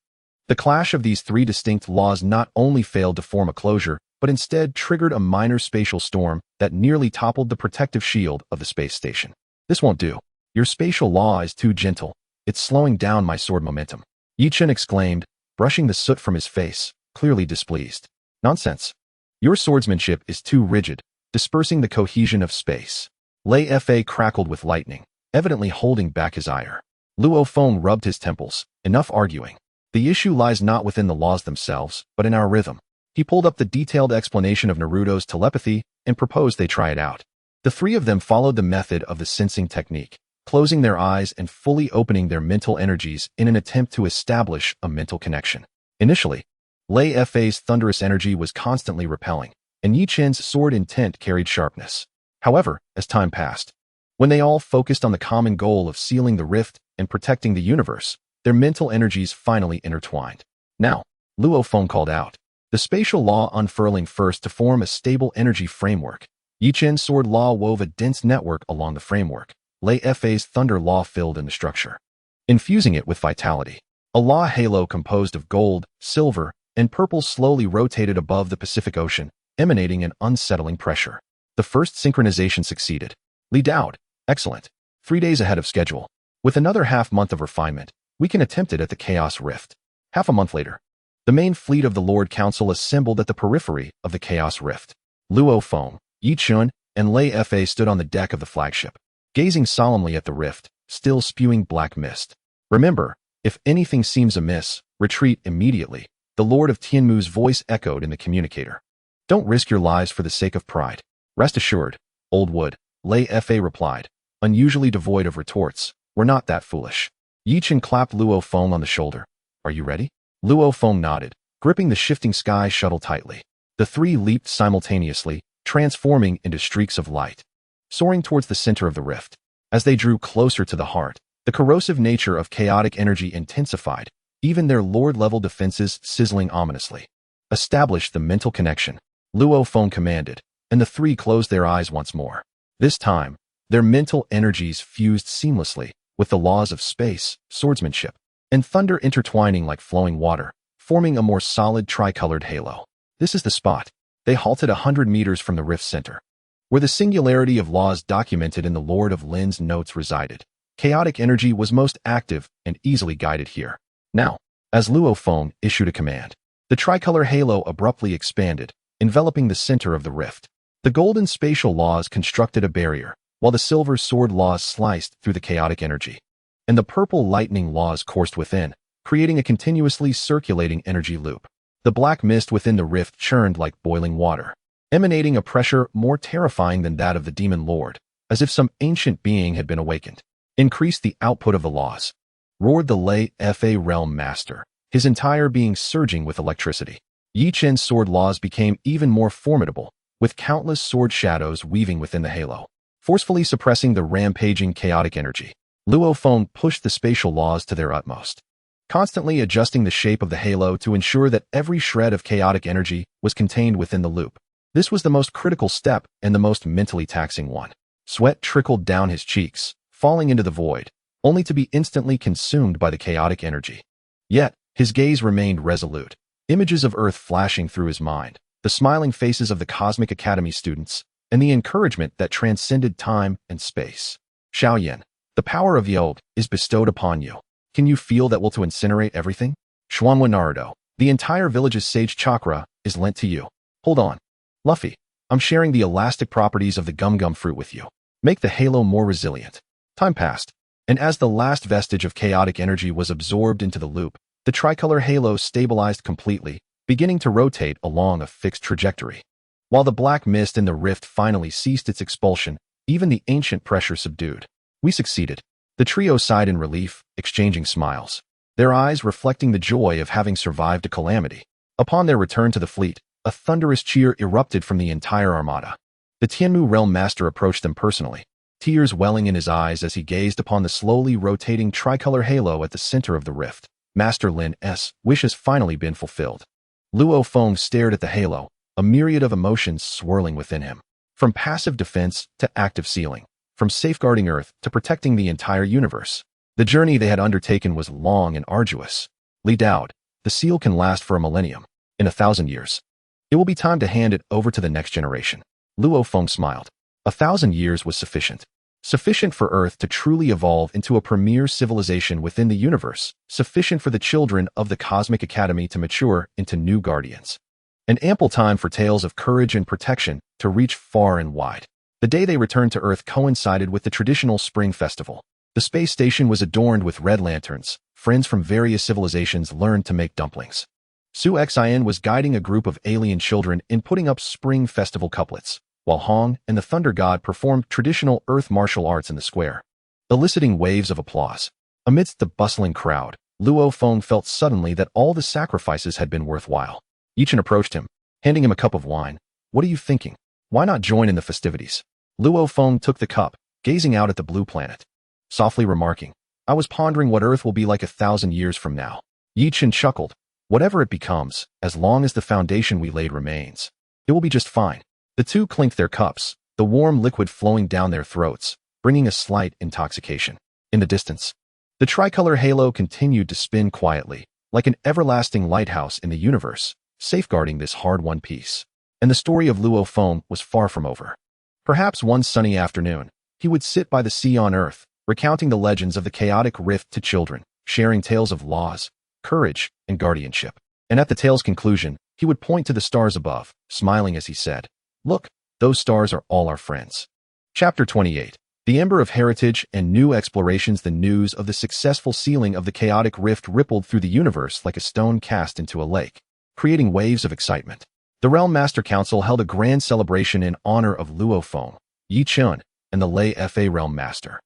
The clash of these three distinct laws not only failed to form a closure, but instead triggered a minor spatial storm that nearly toppled the protective shield of the space station. This won't do. Your spatial law is too gentle. It's slowing down my sword momentum. Yi Chen exclaimed, brushing the soot from his face, clearly displeased. Nonsense. Your swordsmanship is too rigid, dispersing the cohesion of space. Lei Fei crackled with lightning, evidently holding back his ire. Luo Feng rubbed his temples, enough arguing. The issue lies not within the laws themselves, but in our rhythm. He pulled up the detailed explanation of Naruto's telepathy and proposed they try it out. The three of them followed the method of the sensing technique, closing their eyes and fully opening their mental energies in an attempt to establish a mental connection. Initially, Lei Fei's thunderous energy was constantly repelling, and Yi Chen's sword intent carried sharpness. However, as time passed, when they all focused on the common goal of sealing the rift and protecting the universe, their mental energies finally intertwined. Now, Luo Feng called out, the spatial law unfurling first to form a stable energy framework. Yi Chen's sword law wove a dense network along the framework. Lei Fei's thunder law filled in the structure, infusing it with vitality. A law halo composed of gold, silver, and purple slowly rotated above the Pacific Ocean, emanating an unsettling pressure. The first synchronization succeeded. Li Daoed, excellent. 3 days ahead of schedule. With another half-month of refinement, we can attempt it at the Chaos Rift. Half a month later, the main fleet of the Lord Council assembled at the periphery of the Chaos Rift. Luo Feng, Yi Chen, and Lei Fei stood on the deck of the flagship, gazing solemnly at the rift, still spewing black mist. Remember, if anything seems amiss, retreat immediately, the Lord of Tianmu's voice echoed in the communicator. Don't risk your lives for the sake of pride. Rest assured, old wood, Lei Fei replied, unusually devoid of retorts. We're not that foolish. Yi Chen clapped Luo Feng on the shoulder. Are you ready? Luo Feng nodded, gripping the shifting sky shuttle tightly. The three leaped simultaneously, transforming into streaks of light, soaring towards the center of the rift. As they drew closer to the heart, the corrosive nature of chaotic energy intensified, even their lord-level defenses sizzling ominously. Establish the mental connection, Luo Feng commanded, and the three closed their eyes once more. This time, their mental energies fused seamlessly, with the laws of space, swordsmanship, and thunder intertwining like flowing water, forming a more solid tricolored halo. This is the spot. They halted 100 meters from the rift center, where the singularity of laws documented in the Lord of Lin's notes resided. Chaotic energy was most active and easily guided here. Now, as Luo Feng issued a command, the tricolor halo abruptly expanded, enveloping the center of the rift. The golden spatial laws constructed a barrier, while the silver sword laws sliced through the chaotic energy, and the purple lightning laws coursed within, creating a continuously circulating energy loop. The black mist within the rift churned like boiling water, emanating a pressure more terrifying than that of the demon lord, as if some ancient being had been awakened. Increase the output of the laws, roared the Lei Fei realm master, his entire being surging with electricity. Yi Chen's sword laws became even more formidable, with countless sword shadows weaving within the halo, forcefully suppressing the rampaging chaotic energy. Luo Feng pushed the spatial laws to their utmost, constantly adjusting the shape of the halo to ensure that every shred of chaotic energy was contained within the loop. This was the most critical step and the most mentally taxing one. Sweat trickled down his cheeks, falling into the void, only to be instantly consumed by the chaotic energy. Yet, his gaze remained resolute, images of Earth flashing through his mind, the smiling faces of the Cosmic Academy students, and the encouragement that transcended time and space. Xiaoyan, the power of Yod is bestowed upon you. Can you feel that will to incinerate everything? Xuanhua Naruto, the entire village's sage chakra is lent to you. Hold on. Luffy, I'm sharing the elastic properties of the gum-gum fruit with you. Make the halo more resilient. Time passed, and as the last vestige of chaotic energy was absorbed into the loop, the tricolor halo stabilized completely, beginning to rotate along a fixed trajectory. While the black mist in the rift finally ceased its expulsion, even the ancient pressure subdued. We succeeded. The trio sighed in relief, exchanging smiles, their eyes reflecting the joy of having survived a calamity. Upon their return to the fleet, a thunderous cheer erupted from the entire armada. The Tianmu realm master approached them personally. tears welling in his eyes as he gazed upon the slowly rotating tricolor halo at the center of the rift. Master Lin's wish has finally been fulfilled. Luo Feng stared at the halo, a myriad of emotions swirling within him. From passive defense to active sealing, from safeguarding Earth to protecting the entire universe. The journey they had undertaken was long and arduous. Li Daoud, the seal can last for a millennium. In 1,000 years. It will be time to hand it over to the next generation. Luo Feng smiled. 1,000 years was sufficient. Sufficient for Earth to truly evolve into a premier civilization within the universe. Sufficient for the children of the Cosmic Academy to mature into new guardians. And ample time for tales of courage and protection to reach far and wide. The day they returned to Earth coincided with the traditional spring festival. The space station was adorned with red lanterns. Friends from various civilizations learned to make dumplings. Su Xin was guiding a group of alien children in putting up spring festival couplets, while Hong and the Thunder God performed traditional Earth martial arts in the square, eliciting waves of applause. Amidst the bustling crowd, Luo Feng felt suddenly that all the sacrifices had been worthwhile. Yichen approached him, handing him a cup of wine. "What are you thinking? Why not join in the festivities?" Luo Feng took the cup, gazing out at the blue planet, softly remarking, "I was pondering what Earth will be like 1,000 years from now." Yichen chuckled. "Whatever it becomes, as long as the foundation we laid remains, it will be just fine." The two clinked their cups, the warm liquid flowing down their throats, bringing a slight intoxication. In the distance, the tricolor halo continued to spin quietly, like an everlasting lighthouse in the universe, safeguarding this hard-won peace. And the story of Luo Feng was far from over. Perhaps one sunny afternoon, he would sit by the sea on Earth, recounting the legends of the chaotic rift to children, sharing tales of laws, courage, and guardianship. And at the tale's conclusion, he would point to the stars above, smiling as he said, "Look, those stars are all our friends." Chapter 28. The Ember of Heritage and New Explorations. The news of the successful sealing of the chaotic rift rippled through the universe like a stone cast into a lake, creating waves of excitement. The Realm Master Council held a grand celebration in honor of Luo Feng, Yi Chun, and the Lei Fa Realm Master,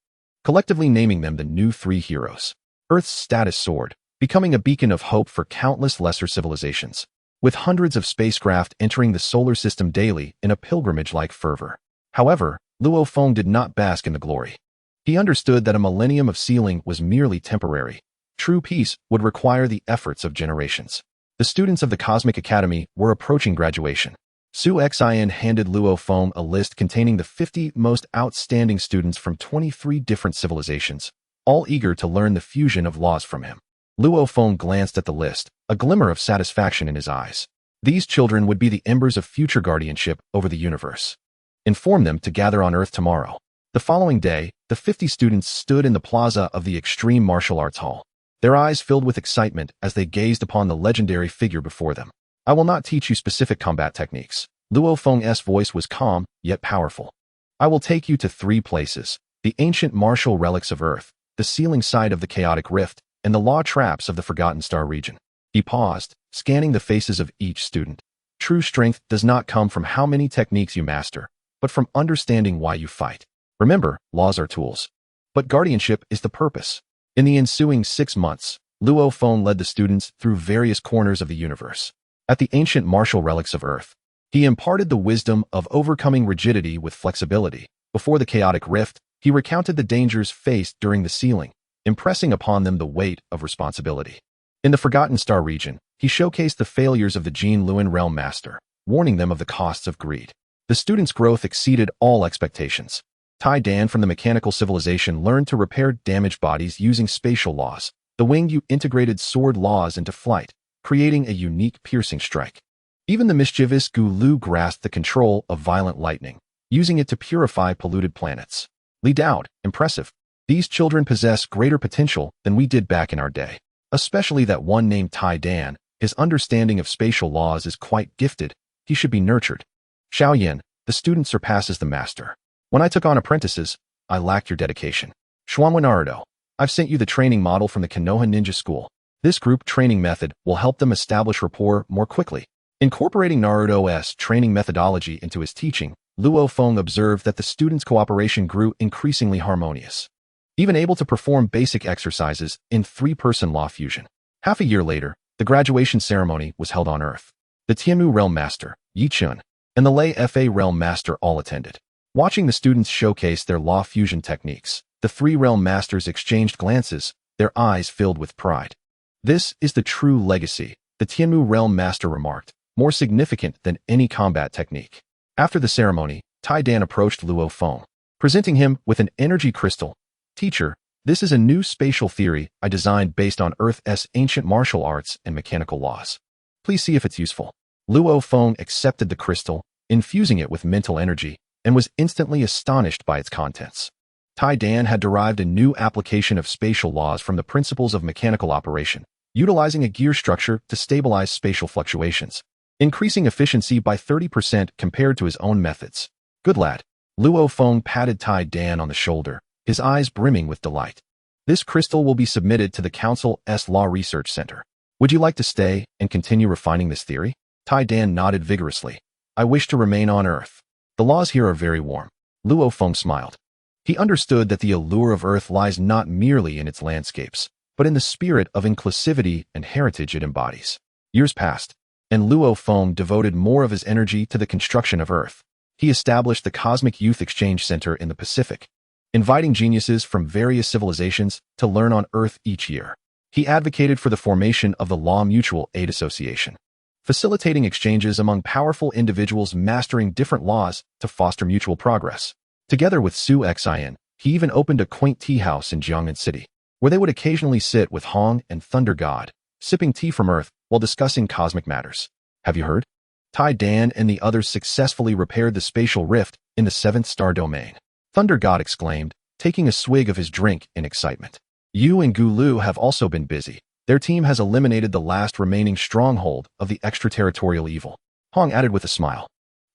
collectively naming them the new three heroes. Earth's status soared, becoming a beacon of hope for countless lesser civilizations, with hundreds of spacecraft entering the solar system daily in a pilgrimage-like fervor. However, Luo Feng did not bask in the glory. He understood that a millennium of sealing was merely temporary. True peace would require the efforts of generations. The students of the Cosmic Academy were approaching graduation. Su Xin handed Luo Feng a list containing the 50 most outstanding students from 23 different civilizations, all eager to learn the fusion of laws from him. Luo Feng glanced at the list, a glimmer of satisfaction in his eyes. These children would be the embers of future guardianship over the universe. Inform them to gather on Earth tomorrow. The following day, the 50 students stood in the plaza of the Extreme Martial Arts Hall, their eyes filled with excitement as they gazed upon the legendary figure before them. "I will not teach you specific combat techniques." Luo Feng's voice was calm, yet powerful. "I will take you to 3 places: the ancient martial relics of Earth, the sealing site of the chaotic rift, and the law traps of the Forgotten Star region." He paused, scanning the faces of each student. True strength does not come from how many techniques you master, but from understanding why you fight. Remember, laws are tools, but guardianship is the purpose. In the ensuing 6 months, Luo Feng led the students through various corners of the universe. At the ancient martial relics of Earth, he imparted the wisdom of overcoming rigidity with flexibility. Before the chaotic rift, he recounted the dangers faced during the sealing, impressing upon them the weight of responsibility. In the Forgotten Star region, he showcased the failures of the Jin Luan Realm Master, warning them of the costs of greed. The students' growth exceeded all expectations. Tai Dan from the Mechanical Civilization learned to repair damaged bodies using spatial laws. The Wingyu integrated sword laws into flight, creating a unique piercing strike. Even the mischievous Gu Lu grasped the control of violent lightning, using it to purify polluted planets. Li Daoud, impressive. These children possess greater potential than we did back in our day. Especially that one named Tai Dan. His understanding of spatial laws is quite gifted. He should be nurtured. Xiao Yin, the student surpasses the master. When I took on apprentices, I lacked your dedication. Xuanwen Naruto, I've sent you the training model from the Konoha Ninja School. This group training method will help them establish rapport more quickly. Incorporating Naruto's training methodology into his teaching, Luo Feng observed that the students' cooperation grew increasingly harmonious, even able to perform basic exercises in 3-person law fusion. Half a year later, the graduation ceremony was held on Earth. The Tianmu Realm Master, Yi Chun, and the Lei Fa Realm Master all attended. Watching the students showcase their law fusion techniques, the three realm masters exchanged glances, their eyes filled with pride. This is the true legacy, the Tianmu realm master remarked, more significant than any combat technique. After the ceremony, Tai Dan approached Luo Feng, presenting him with an energy crystal. Teacher, this is a new spatial theory I designed based on Earth's ancient martial arts and mechanical laws. Please see if it's useful. Luo Feng accepted the crystal, infusing it with mental energy, and was instantly astonished by its contents. Tai Dan had derived a new application of spatial laws from the principles of mechanical operation, utilizing a gear structure to stabilize spatial fluctuations, increasing efficiency by 30% compared to his own methods. Good lad. Luo Feng patted Tai Dan on the shoulder, his eyes brimming with delight. This crystal will be submitted to the Council's Law Research Center. Would you like to stay and continue refining this theory? Tai Dan nodded vigorously. I wish to remain on Earth. The laws here are very warm. Luo Feng smiled. He understood that the allure of Earth lies not merely in its landscapes, but in the spirit of inclusivity and heritage it embodies. Years passed, and Luo Feng devoted more of his energy to the construction of Earth. He established the Cosmic Youth Exchange Center in the Pacific, inviting geniuses from various civilizations to learn on Earth each year. He advocated for the formation of the Law Mutual Aid Association, facilitating exchanges among powerful individuals mastering different laws to foster mutual progress. Together with Su Xin, he even opened a quaint tea house in Jiangnan City, where they would occasionally sit with Hong and Thunder God, sipping tea from Earth while discussing cosmic matters. Have you heard? Tai Dan and the others successfully repaired the spatial rift in the 7th star domain. Thunder God exclaimed, taking a swig of his drink in excitement. Yu and Gu Lu have also been busy. Their team has eliminated the last remaining stronghold of the extraterritorial evil. Hong added with a smile.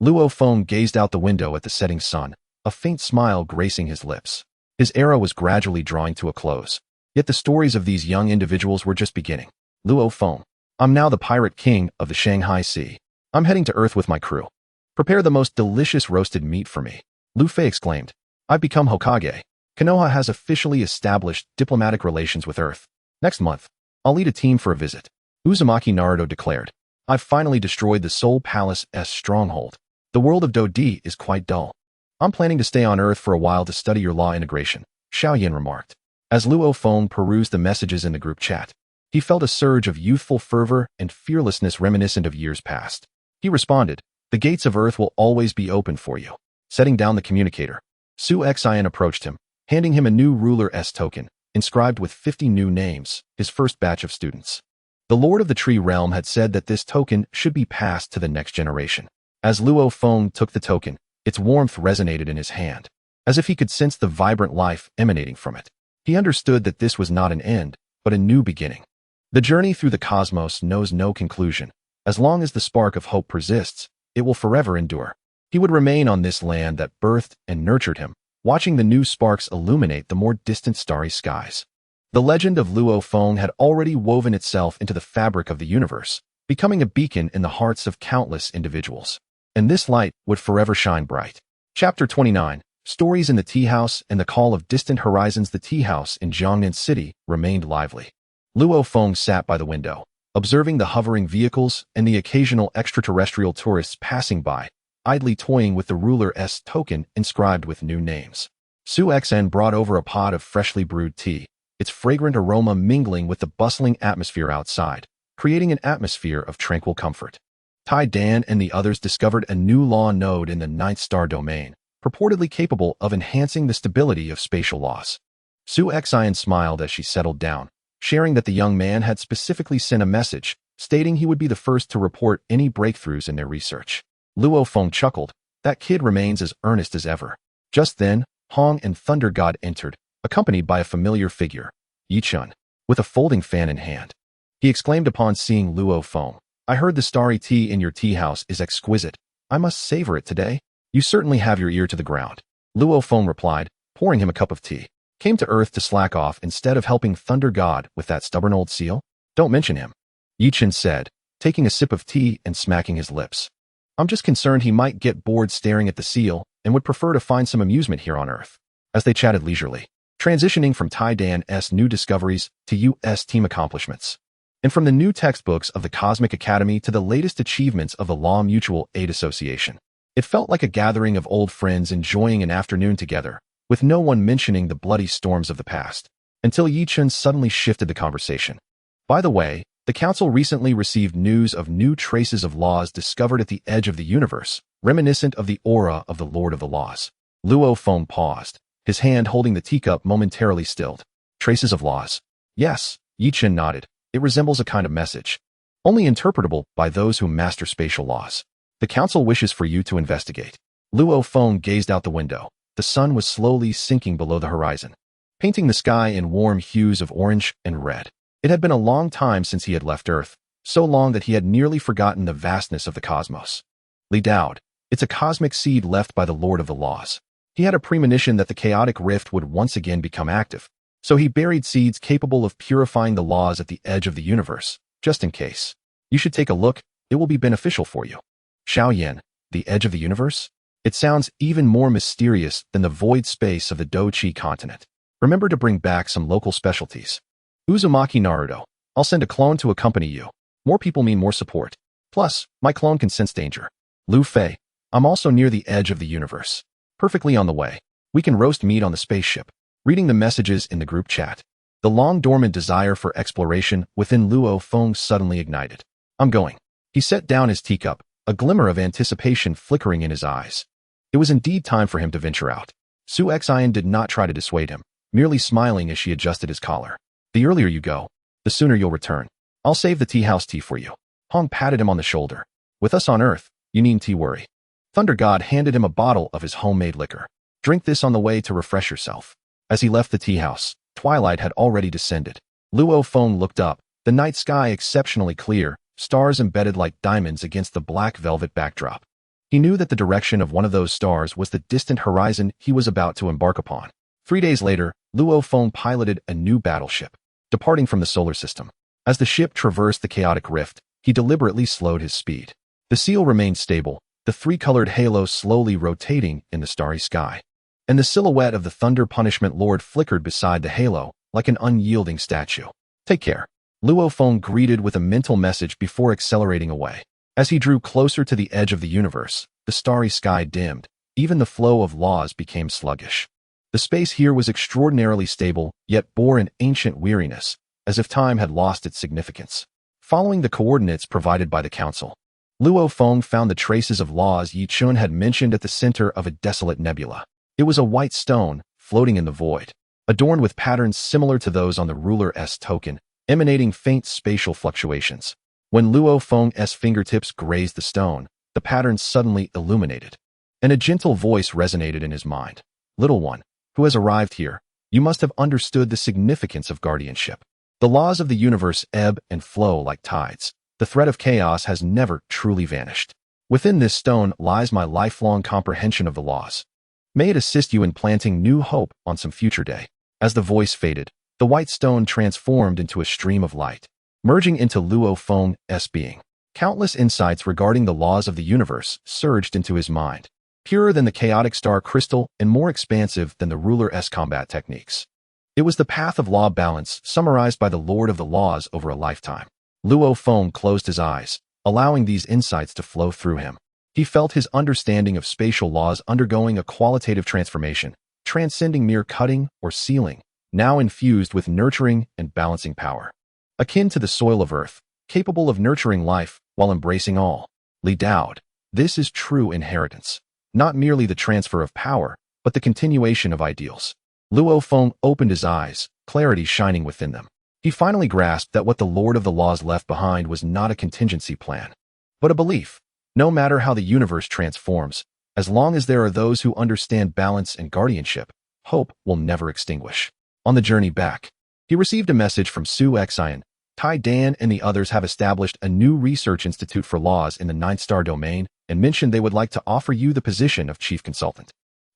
Luo Feng gazed out the window at the setting sun, a faint smile gracing his lips. His era was gradually drawing to a close. Yet the stories of these young individuals were just beginning. Luo Feng. I'm now the pirate king of the Shanghai Sea. I'm heading to Earth with my crew. Prepare the most delicious roasted meat for me. Lu Fei exclaimed. I've become Hokage. Konoha has officially established diplomatic relations with Earth. Next month, I'll lead a team for a visit. Uzumaki Naruto declared. I've finally destroyed the Soul Palace's stronghold. The world of Dodi is quite dull. I'm planning to stay on Earth for a while to study your law integration, Xiaoyan remarked. As Luo Feng perused the messages in the group chat, he felt a surge of youthful fervor and fearlessness reminiscent of years past. He responded, the gates of Earth will always be open for you. Setting down the communicator, Su Xin approached him, handing him a new ruler's token, inscribed with 50 new names, his first batch of students. The Lord of the Tree Realm had said that this token should be passed to the next generation. As Luo Feng took the token, its warmth resonated in his hand, as if he could sense the vibrant life emanating from it. He understood that this was not an end, but a new beginning. The journey through the cosmos knows no conclusion. As long as the spark of hope persists, it will forever endure. He would remain on this land that birthed and nurtured him, watching the new sparks illuminate the more distant starry skies. The legend of Luo Feng had already woven itself into the fabric of the universe, becoming a beacon in the hearts of countless individuals. And this light would forever shine bright. Chapter 29, Stories in the Tea House and the Call of Distant Horizons. The tea house in Jiangnan City remained lively. Luo Feng sat by the window, observing the hovering vehicles and the occasional extraterrestrial tourists passing by, idly toying with the ruler's token inscribed with new names. Su Xin brought over a pot of freshly brewed tea, its fragrant aroma mingling with the bustling atmosphere outside, creating an atmosphere of tranquil comfort. Tai Dan and the others discovered a new law node in the 9th star domain, purportedly capable of enhancing the stability of spatial laws. Su Xin smiled as she settled down, sharing that the young man had specifically sent a message, stating he would be the first to report any breakthroughs in their research. Luo Feng chuckled. That kid remains as earnest as ever. Just then, Hong and Thunder God entered, accompanied by a familiar figure, Yi Chun, with a folding fan in hand. He exclaimed upon seeing Luo Feng, I heard the starry tea in your tea house is exquisite. I must savor it today. You certainly have your ear to the ground. Luo Feng replied, pouring him a cup of tea. Came to Earth to slack off instead of helping Thunder God with that stubborn old seal? Don't mention him. Yi Chun said, taking a sip of tea and smacking his lips. I'm just concerned he might get bored staring at the seal and would prefer to find some amusement here on Earth. As they chatted leisurely, transitioning from Tai Dan's new discoveries to U.S. team accomplishments, and from the new textbooks of the Cosmic Academy to the latest achievements of the Law Mutual Aid Association. It felt like a gathering of old friends enjoying an afternoon together, with no one mentioning the bloody storms of the past, until Yi Chun suddenly shifted the conversation. By the way, the council recently received news of new traces of laws discovered at the edge of the universe, reminiscent of the aura of the Lord of the Laws. Luo Feng paused, his hand holding the teacup momentarily stilled. Traces of laws? Yes, Yi Chun nodded. It resembles a kind of message, only interpretable by those who master spatial laws. The council wishes for you to investigate. Luo Feng gazed out the window. The sun was slowly sinking below the horizon, painting the sky in warm hues of orange and red. It had been a long time since he had left Earth, so long that he had nearly forgotten the vastness of the cosmos. Li Daod, it's a cosmic seed left by the Lord of the Laws. He had a premonition that the chaotic rift would once again become active, so he buried seeds capable of purifying the laws at the edge of the universe, just in case. You should take a look, it will be beneficial for you. Xiaoyan, the edge of the universe? It sounds even more mysterious than the void space of the Doqi continent. Remember to bring back some local specialties. Uzumaki Naruto, I'll send a clone to accompany you. More people mean more support. Plus, my clone can sense danger. Lu Fei, I'm also near the edge of the universe. Perfectly on the way. We can roast meat on the spaceship. Reading the messages in the group chat. The long-dormant desire for exploration within Luo Feng suddenly ignited. I'm going. He set down his teacup, a glimmer of anticipation flickering in his eyes. It was indeed time for him to venture out. Su Xian did not try to dissuade him, merely smiling as she adjusted his collar. The earlier you go, the sooner you'll return. I'll save the tea house tea for you. Hong patted him on the shoulder. With us on Earth, you needn't worry. Thunder God handed him a bottle of his homemade liquor. Drink this on the way to refresh yourself. As he left the tea house, twilight had already descended. Luo Feng looked up, the night sky exceptionally clear, stars embedded like diamonds against the black velvet backdrop. He knew that the direction of one of those stars was the distant horizon he was about to embark upon. 3 days later, Luo Feng piloted a new battleship, departing from the solar system. As the ship traversed the chaotic rift, he deliberately slowed his speed. The seal remained stable, the three-colored halo slowly rotating in the starry sky. And the silhouette of the Thunder Punishment Lord flickered beside the halo, like an unyielding statue. Take care. Luo Feng greeted with a mental message before accelerating away. As he drew closer to the edge of the universe, the starry sky dimmed. Even the flow of laws became sluggish. The space here was extraordinarily stable, yet bore an ancient weariness, as if time had lost its significance. Following the coordinates provided by the council, Luo Feng found the traces of laws Yi Chun had mentioned at the center of a desolate nebula. It was a white stone, floating in the void, adorned with patterns similar to those on the ruler's token, emanating faint spatial fluctuations. When Luo Feng's fingertips grazed the stone, the patterns suddenly illuminated, and a gentle voice resonated in his mind. Little one, who has arrived here, you must have understood the significance of guardianship. The laws of the universe ebb and flow like tides. The threat of chaos has never truly vanished. Within this stone lies my lifelong comprehension of the laws. May it assist you in planting new hope on some future day. As the voice faded, the white stone transformed into a stream of light, merging into Luo Feng's being. Countless insights regarding the laws of the universe surged into his mind, purer than the chaotic star crystal and more expansive than the ruler's combat techniques. It was the path of law balance summarized by the Lord of the Laws over a lifetime. Luo Feng closed his eyes, allowing these insights to flow through him. He felt his understanding of spatial laws undergoing a qualitative transformation, transcending mere cutting or sealing, now infused with nurturing and balancing power. Akin to the soil of Earth, capable of nurturing life while embracing all. Li Daod, this is true inheritance. Not merely the transfer of power, but the continuation of ideals. Luo Feng opened his eyes, clarity shining within them. He finally grasped that what the Lord of the Laws left behind was not a contingency plan, but a belief. No matter how the universe transforms, as long as there are those who understand balance and guardianship, hope will never extinguish. On the journey back, he received a message from Su Xian. Tai Dan and the others have established a new research institute for laws in the 9th star domain and mentioned they would like to offer you the position of chief consultant.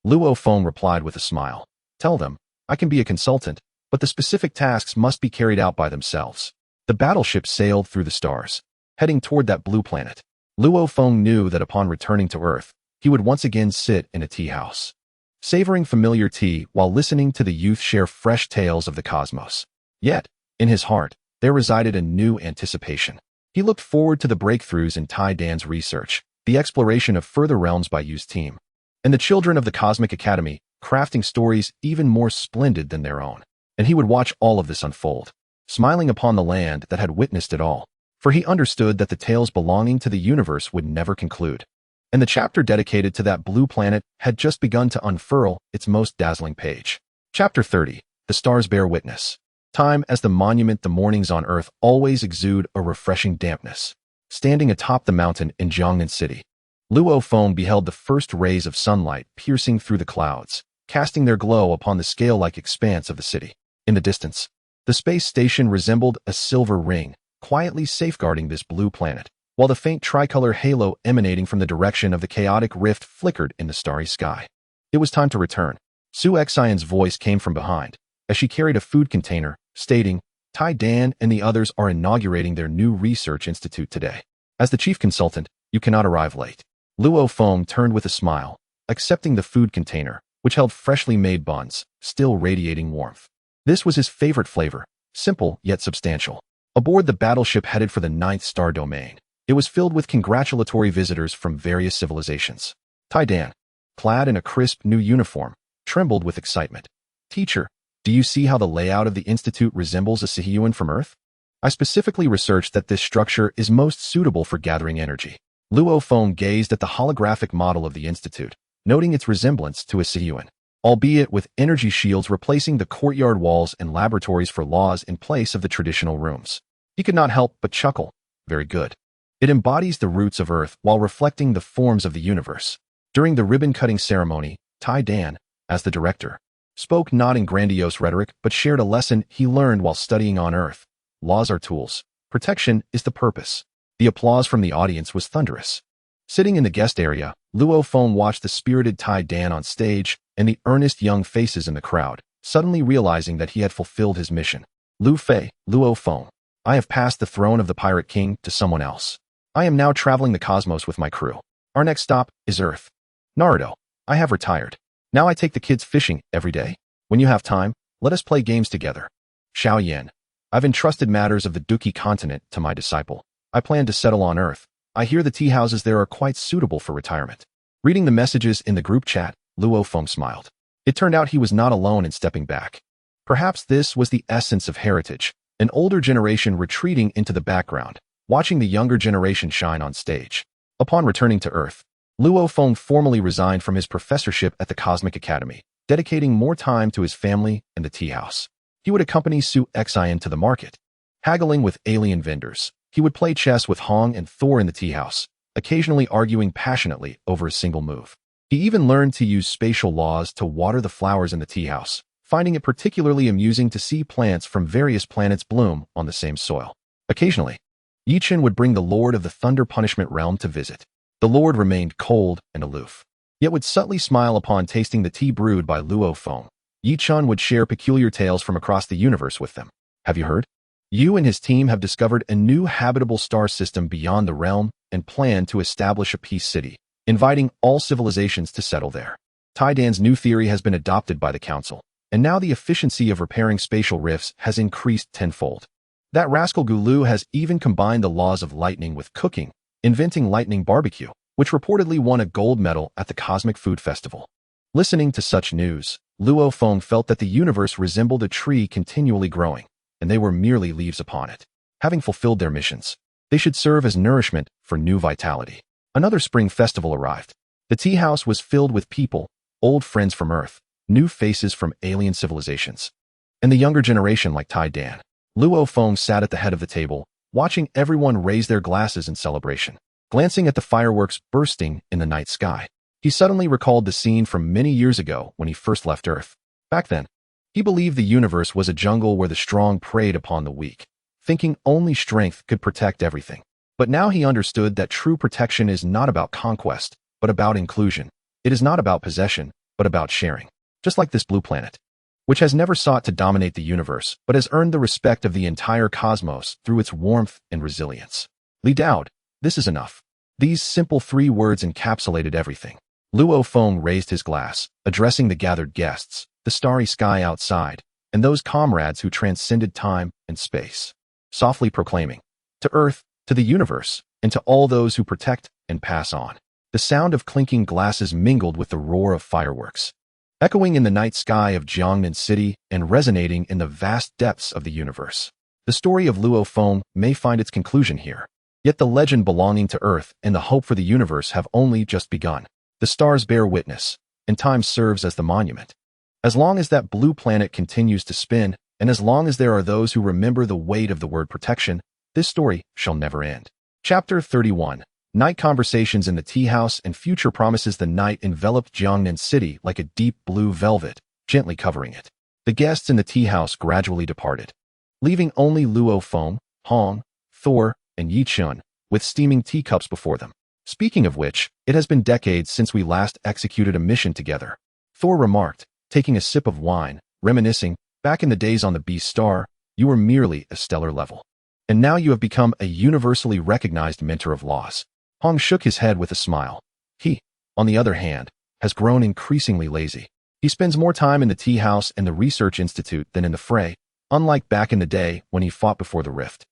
Luo Feng replied with a smile. Tell them, I can be a consultant, but the specific tasks must be carried out by themselves. The battleship sailed through the stars, heading toward that blue planet. Luo Feng knew that upon returning to Earth, he would once again sit in a tea house, savoring familiar tea while listening to the youth share fresh tales of the cosmos. Yet, in his heart, there resided a new anticipation. He looked forward to the breakthroughs in Tai Dan's research, the the exploration of further realms by Yu's team, and the children of the Cosmic Academy crafting stories even more splendid than their own. And he would watch all of this unfold, smiling upon the land that had witnessed it all, for he understood that the tales belonging to the universe would never conclude. And the chapter dedicated to that blue planet had just begun to unfurl its most dazzling page. Chapter 30. The Stars Bear Witness. Time as the monument. The mornings on Earth always exude a refreshing dampness. Standing atop the mountain in Jiangnan City, Luo Feng beheld the first rays of sunlight piercing through the clouds, casting their glow upon the scale-like expanse of the city. In the distance, the space station resembled a silver ring, quietly safeguarding this blue planet, while the faint tricolor halo emanating from the direction of the chaotic rift flickered in the starry sky. It was time to return. Su Xian's voice came from behind, as she carried a food container, stating, Tai Dan and the others are inaugurating their new research institute today. As the chief consultant, you cannot arrive late. Luo Feng turned with a smile, accepting the food container, which held freshly made buns, still radiating warmth. This was his favorite flavor, simple yet substantial. Aboard the battleship headed for the 9th star domain, it was filled with congratulatory visitors from various civilizations. Tai Dan, clad in a crisp new uniform, trembled with excitement. Teacher, do you see how the layout of the institute resembles a Sihiyuan from Earth? I specifically researched that this structure is most suitable for gathering energy. Luo Feng gazed at the holographic model of the institute, noting its resemblance to a Sihiyuan, albeit with energy shields replacing the courtyard walls and laboratories for laws in place of the traditional rooms. He could not help but chuckle. Very good. It embodies the roots of Earth while reflecting the forms of the universe. During the ribbon-cutting ceremony, Tai Dan, as the director, spoke not in grandiose rhetoric but shared a lesson he learned while studying on Earth. Laws are tools. Protection is the purpose. The applause from the audience was thunderous. Sitting in the guest area, Luo Feng watched the spirited Tai Dan on stage and the earnest young faces in the crowd, suddenly realizing that he had fulfilled his mission. Luo Feng, I have passed the throne of the Pirate King to someone else. I am now traveling the cosmos with my crew. Our next stop is Earth. Naruto, I have retired. Now I take the kids fishing every day. When you have time, let us play games together. Xiao Yan, I've entrusted matters of the Duki continent to my disciple. I plan to settle on Earth. I hear the tea houses there are quite suitable for retirement. Reading the messages in the group chat, Luo Feng smiled. It turned out he was not alone in stepping back. Perhaps this was the essence of heritage, an older generation retreating into the background, watching the younger generation shine on stage. Upon returning to Earth, Luo Feng formally resigned from his professorship at the Cosmic Academy, dedicating more time to his family and the tea house. He would accompany Su Xian to the market, haggling with alien vendors. He would play chess with Hong and Thor in the tea house, occasionally arguing passionately over a single move. He even learned to use spatial laws to water the flowers in the tea house, finding it particularly amusing to see plants from various planets bloom on the same soil. Occasionally, Yichen would bring the Lord of the Thunder Punishment Realm to visit. The Lord remained cold and aloof, yet would subtly smile upon tasting the tea brewed by Luo Feng. Yichen would share peculiar tales from across the universe with them. Have you heard? Yu and his team have discovered a new habitable star system beyond the realm and plan to establish a peace city, inviting all civilizations to settle there. Tai Dan's new theory has been adopted by the council, and now the efficiency of repairing spatial rifts has increased tenfold. That rascal Gulu has even combined the laws of lightning with cooking, inventing lightning barbecue, which reportedly won a gold medal at the Cosmic Food Festival. Listening to such news, Luo Feng felt that the universe resembled a tree continually growing, and they were merely leaves upon it. Having fulfilled their missions, they should serve as nourishment for new vitality. Another spring festival arrived. The tea house was filled with people, old friends from Earth, new faces from alien civilizations, and the younger generation like Tai Dan. Luo Feng sat at the head of the table, watching everyone raise their glasses in celebration. Glancing at the fireworks bursting in the night sky, he suddenly recalled the scene from many years ago when he first left Earth. Back then, he believed the universe was a jungle where the strong preyed upon the weak, thinking only strength could protect everything. But now he understood that true protection is not about conquest, but about inclusion. It is not about possession, but about sharing. Just like this blue planet, which has never sought to dominate the universe, but has earned the respect of the entire cosmos through its warmth and resilience. Li Daoud, this is enough. These simple 3 words encapsulated everything. Luo Feng raised his glass, addressing the gathered guests, the starry sky outside, and those comrades who transcended time and space, softly proclaiming, to Earth, to the universe, and to all those who protect and pass on. The sound of clinking glasses mingled with the roar of fireworks, echoing in the night sky of Jiangnan City and resonating in the vast depths of the universe. The story of Luo Feng may find its conclusion here. Yet the legend belonging to Earth and the hope for the universe have only just begun. The stars bear witness, and time serves as the monument. As long as that blue planet continues to spin, and as long as there are those who remember the weight of the word protection, this story shall never end. Chapter 31. Night conversations in the tea house and future promises. The night enveloped Jiangnan City like a deep blue velvet, gently covering it. The guests in the tea house gradually departed, leaving only Luo Feng, Hong, Thor, and Yi Chun, with steaming teacups before them. Speaking of which, it has been decades since we last executed a mission together, Thor remarked, taking a sip of wine, reminiscing, back in the days on the Beast Star, you were merely a stellar level. And now you have become a universally recognized mentor of laws. Hong shook his head with a smile. He, on the other hand, has grown increasingly lazy. He spends more time in the tea house and the research institute than in the fray, unlike back in the day when he fought before the rift.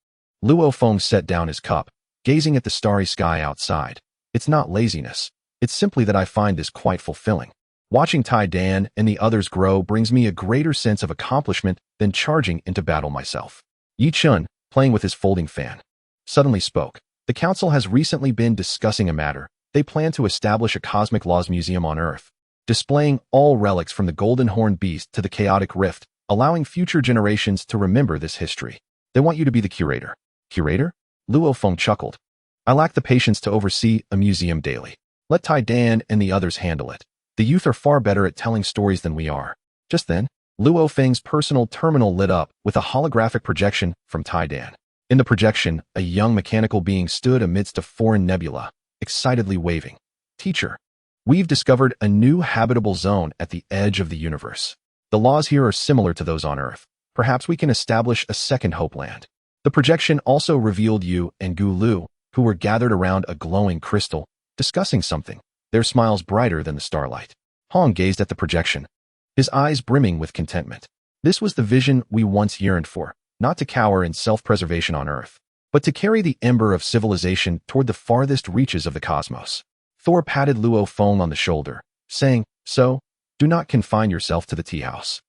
Luo Feng set down his cup, gazing at the starry sky outside. It's not laziness. It's simply that I find this quite fulfilling. Watching Tai Dan and the others grow brings me a greater sense of accomplishment than charging into battle myself. Yi Chun, playing with his folding fan, suddenly spoke. The council has recently been discussing a matter. They plan to establish a cosmic laws museum on Earth, displaying all relics from the Golden Horn Beast to the Chaotic Rift, allowing future generations to remember this history. They want you to be the curator. Curator? Luo Feng chuckled. I lack the patience to oversee a museum daily. Let Tai Dan and the others handle it. The youth are far better at telling stories than we are. Just then, Luo Feng's personal terminal lit up with a holographic projection from Tai Dan. In the projection, a young mechanical being stood amidst a foreign nebula, excitedly waving. Teacher, we've discovered a new habitable zone at the edge of the universe. The laws here are similar to those on Earth. Perhaps we can establish a second Hopeland. The projection also revealed Yu and Gu Lu, who were gathered around a glowing crystal, discussing something, their smiles brighter than the starlight. Hong gazed at the projection, his eyes brimming with contentment. This was the vision we once yearned for, not to cower in self-preservation on Earth, but to carry the ember of civilization toward the farthest reaches of the cosmos. Thor patted Luo Feng on the shoulder, saying, So, do not confine yourself to the tea house.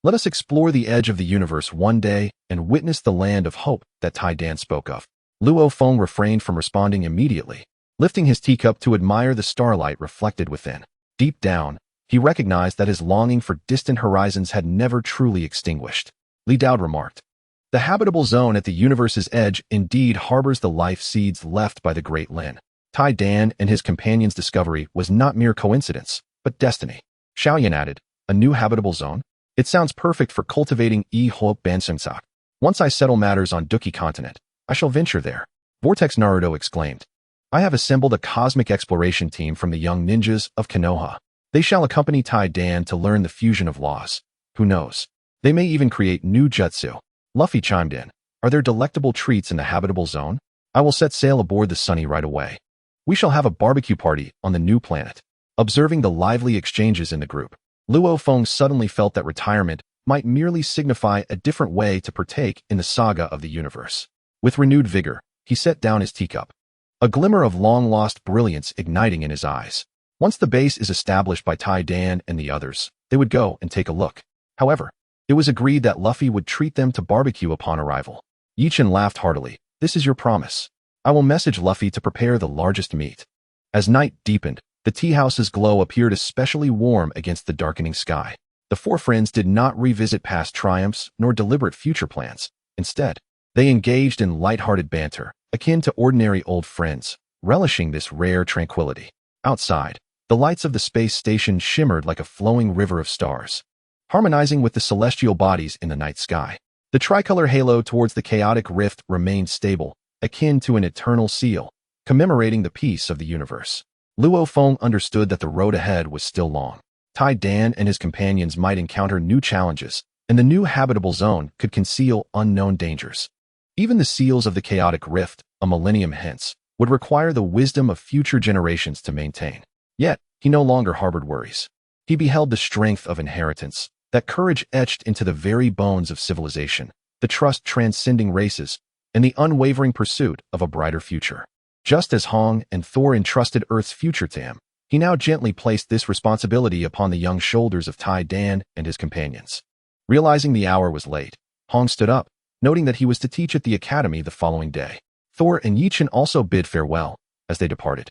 Let us explore the edge of the universe one day and witness the land of hope that Tai Dan spoke of. Luo Feng refrained from responding immediately, lifting his teacup to admire the starlight reflected within. Deep down, he recognized that his longing for distant horizons had never truly extinguished. Li Dao remarked, The habitable zone at the universe's edge indeed harbors the life seeds left by the great Lin. Tai Dan and his companion's discovery was not mere coincidence, but destiny. Xiaoyan added, A new habitable zone? It sounds perfect for cultivating Hope Bansungsak. Once I settle matters on Duki continent, I shall venture there. Vortex Naruto exclaimed. I have assembled a cosmic exploration team from the young ninjas of Konoha. They shall accompany Tai Dan to learn the fusion of laws. Who knows? They may even create new jutsu. Luffy chimed in. Are there delectable treats in the habitable zone? I will set sail aboard the Sunny right away. We shall have a barbecue party on the new planet. Observing the lively exchanges in the group, Luo Feng suddenly felt that retirement might merely signify a different way to partake in the saga of the universe. With renewed vigor, he set down his teacup, a glimmer of long-lost brilliance igniting in his eyes. Once the base is established by Tai Dan and the others, they would go and take a look. However, it was agreed that Luffy would treat them to barbecue upon arrival. Yi Chun laughed heartily. This is your promise. I will message Luffy to prepare the largest meat. As night deepened, the tea house's glow appeared especially warm against the darkening sky. The four friends did not revisit past triumphs nor deliberate future plans. Instead, they engaged in light-hearted banter, akin to ordinary old friends, relishing this rare tranquility. Outside, the lights of the space station shimmered like a flowing river of stars, harmonizing with the celestial bodies in the night sky. The tricolor halo towards the chaotic rift remained stable, akin to an eternal seal, commemorating the peace of the universe. Luo Feng understood that the road ahead was still long. Tai Dan and his companions might encounter new challenges, and the new habitable zone could conceal unknown dangers. Even the seals of the chaotic rift, a millennium hence, would require the wisdom of future generations to maintain. Yet, he no longer harbored worries. He beheld the strength of inheritance, that courage etched into the very bones of civilization, the trust transcending races, and the unwavering pursuit of a brighter future. Just as Hong and Thor entrusted Earth's future to him, he now gently placed this responsibility upon the young shoulders of Tai Dan and his companions. Realizing the hour was late, Hong stood up, noting that he was to teach at the academy the following day. Thor and Yichun also bid farewell as they departed.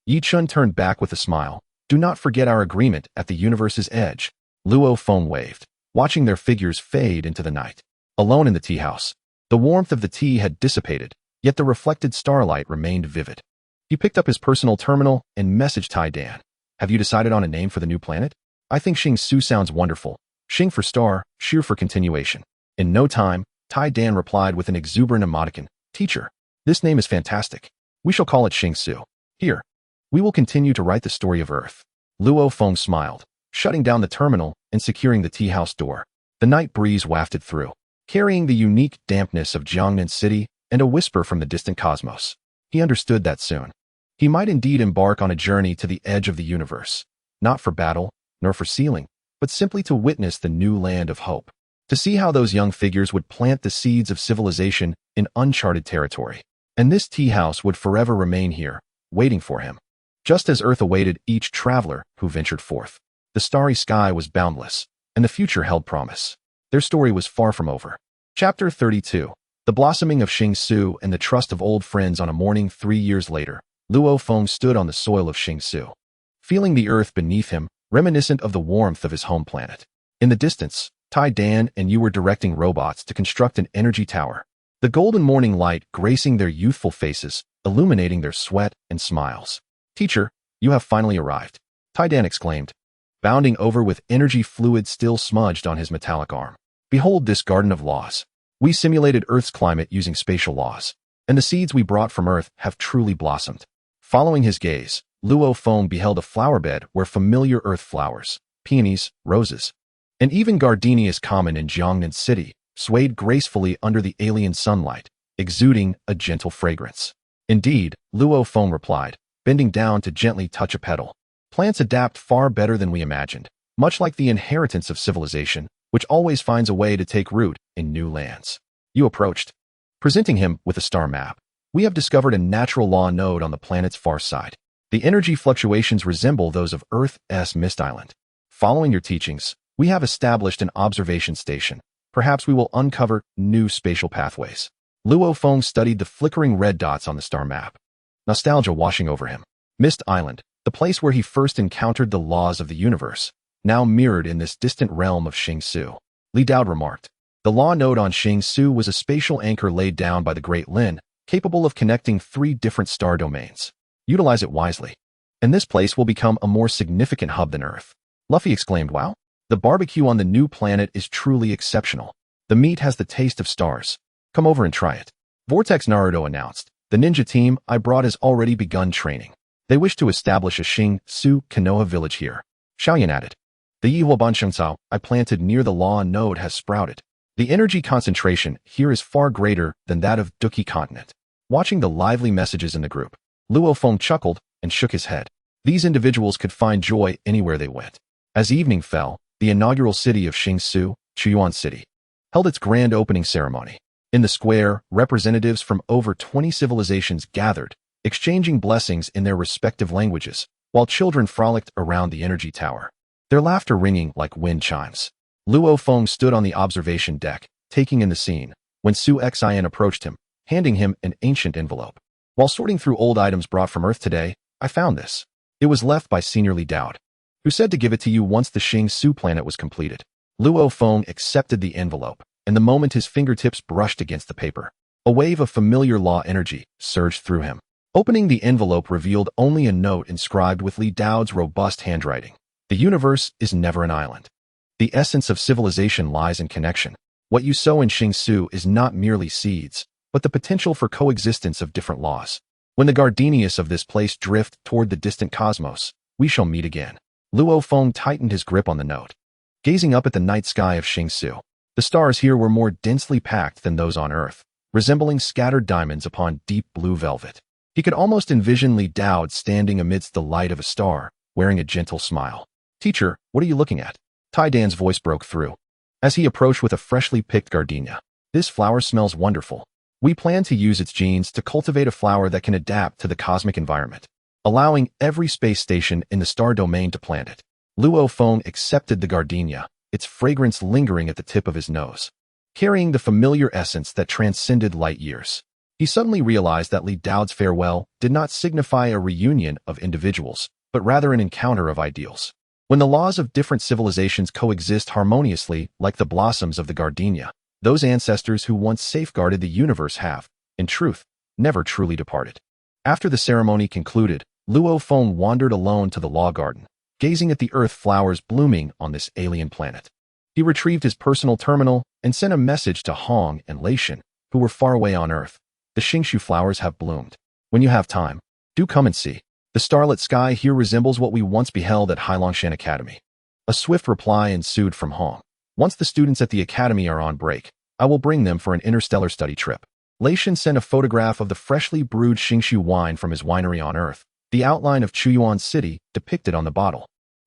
Yichun turned back with a smile. "Do not forget our agreement at the universe's edge." Luo Feng waved, watching their figures fade into the night. Alone in the tea house, the warmth of the tea had dissipated, yet the reflected starlight remained vivid. He picked up his personal terminal and messaged Tai Dan. "Have you decided on a name for the new planet? I think Xing Su sounds wonderful. Xing for star, Shi for continuation." In no time, Tai Dan replied with an exuberant emoticon. "Teacher, this name is fantastic. We shall call it Xing Su. Here, we will continue to write the story of Earth." Luo Feng smiled, shutting down the terminal and securing the tea house door. The night breeze wafted through, carrying the unique dampness of Jiangnan City and a whisper from the distant cosmos. He understood that soon he might indeed embark on a journey to the edge of the universe, not for battle, nor for sealing, but simply to witness the new land of hope, to see how those young figures would plant the seeds of civilization in uncharted territory. And this tea house would forever remain here, waiting for him. Just as Earth awaited each traveler who ventured forth, the starry sky was boundless, and the future held promise. Their story was far from over. Chapter 32. The blossoming of Xing Su and the trust of old friends. On a morning 3 years later, Luo Feng stood on the soil of Xing Su, feeling the earth beneath him, reminiscent of the warmth of his home planet. In the distance, Tai Dan and Yu were directing robots to construct an energy tower, the golden morning light gracing their youthful faces, illuminating their sweat and smiles. "Teacher, you have finally arrived," Tai Dan exclaimed, bounding over with energy fluid still smudged on his metallic arm. "Behold this garden of laws. We simulated Earth's climate using spatial laws, and the seeds we brought from Earth have truly blossomed." Following his gaze, Luo Feng beheld a flower bed where familiar Earth flowers, peonies, roses, and even gardenias common in Jiangnan City, swayed gracefully under the alien sunlight, exuding a gentle fragrance. "Indeed," Luo Feng replied, bending down to gently touch a petal. "Plants adapt far better than we imagined, much like the inheritance of civilization, which always finds a way to take root in new lands." Yu approached, presenting him with a star map. "We have discovered a natural law node on the planet's far side. The energy fluctuations resemble those of Earth's Mist Island. Following your teachings, we have established an observation station. Perhaps we will uncover new spatial pathways." Luo Feng studied the flickering red dots on the star map, nostalgia washing over him. Mist Island, the place where he first encountered the laws of the universe, now mirrored in this distant realm of Xing Su. Li Dao remarked, "The law node on Xing Su was a spatial anchor laid down by the Great Lin, capable of connecting 3 different star domains. Utilize it wisely, and this place will become a more significant hub than Earth." Luffy exclaimed, "Wow, the barbecue on the new planet is truly exceptional. The meat has the taste of stars. Come over and try it." Vortex Naruto announced, "The ninja team I brought has already begun training. They wish to establish a Xing Su Konoha village here." Xiaoyan added, "The Yihuoban Shengcao I planted near the law node has sprouted. The energy concentration here is far greater than that of Duki continent." Watching the lively messages in the group, Luo Feng chuckled and shook his head. These individuals could find joy anywhere they went. As evening fell, the inaugural city of Xing Su, Chuyuan City, held its grand opening ceremony. In the square, representatives from over 20 civilizations gathered, exchanging blessings in their respective languages, while children frolicked around the energy tower, their laughter ringing like wind chimes. Luo Feng stood on the observation deck, taking in the scene, when Su Xian approached him, handing him an ancient envelope. "While sorting through old items brought from Earth today, I found this. It was left by Senior Li Dao, who said to give it to you once the Xing Su planet was completed." Luo Feng accepted the envelope, and the moment his fingertips brushed against the paper, a wave of familiar law energy surged through him. Opening the envelope revealed only a note inscribed with Li Dao's robust handwriting. "The universe is never an island. The essence of civilization lies in connection. What you sow in Xing Su is not merely seeds, but the potential for coexistence of different laws. When the gardenias of this place drift toward the distant cosmos, we shall meet again." Luo Feng tightened his grip on the note, gazing up at the night sky of Xing Su. The stars here were more densely packed than those on Earth, resembling scattered diamonds upon deep blue velvet. He could almost envision Li Dao standing amidst the light of a star, wearing a gentle smile. "Teacher, what are you looking at?" Tai Dan's voice broke through, as he approached with a freshly picked gardenia. "This flower smells wonderful. We plan to use its genes to cultivate a flower that can adapt to the cosmic environment, allowing every space station in the star domain to plant it. Luo Feng accepted the gardenia, its fragrance lingering at the tip of his nose, carrying the familiar essence that transcended light years. He suddenly realized that Li Dao's farewell did not signify a reunion of individuals, but rather an encounter of ideals. When the laws of different civilizations coexist harmoniously like the blossoms of the gardenia, those ancestors who once safeguarded the universe have, in truth, never truly departed. After the ceremony concluded, Luo Feng wandered alone to the law garden, gazing at the earth flowers blooming on this alien planet. He retrieved his personal terminal and sent a message to Hong and Leishan, who were far away on Earth. The Xingshu flowers have bloomed. When you have time, do come and see. The starlit sky here resembles what we once beheld at Hailongshan Academy. A swift reply ensued from Hong. Once the students at the academy are on break, I will bring them for an interstellar study trip. Leishan sent a photograph of the freshly brewed Xingshu wine from his winery on Earth, the outline of Chuyuan City depicted on the bottle.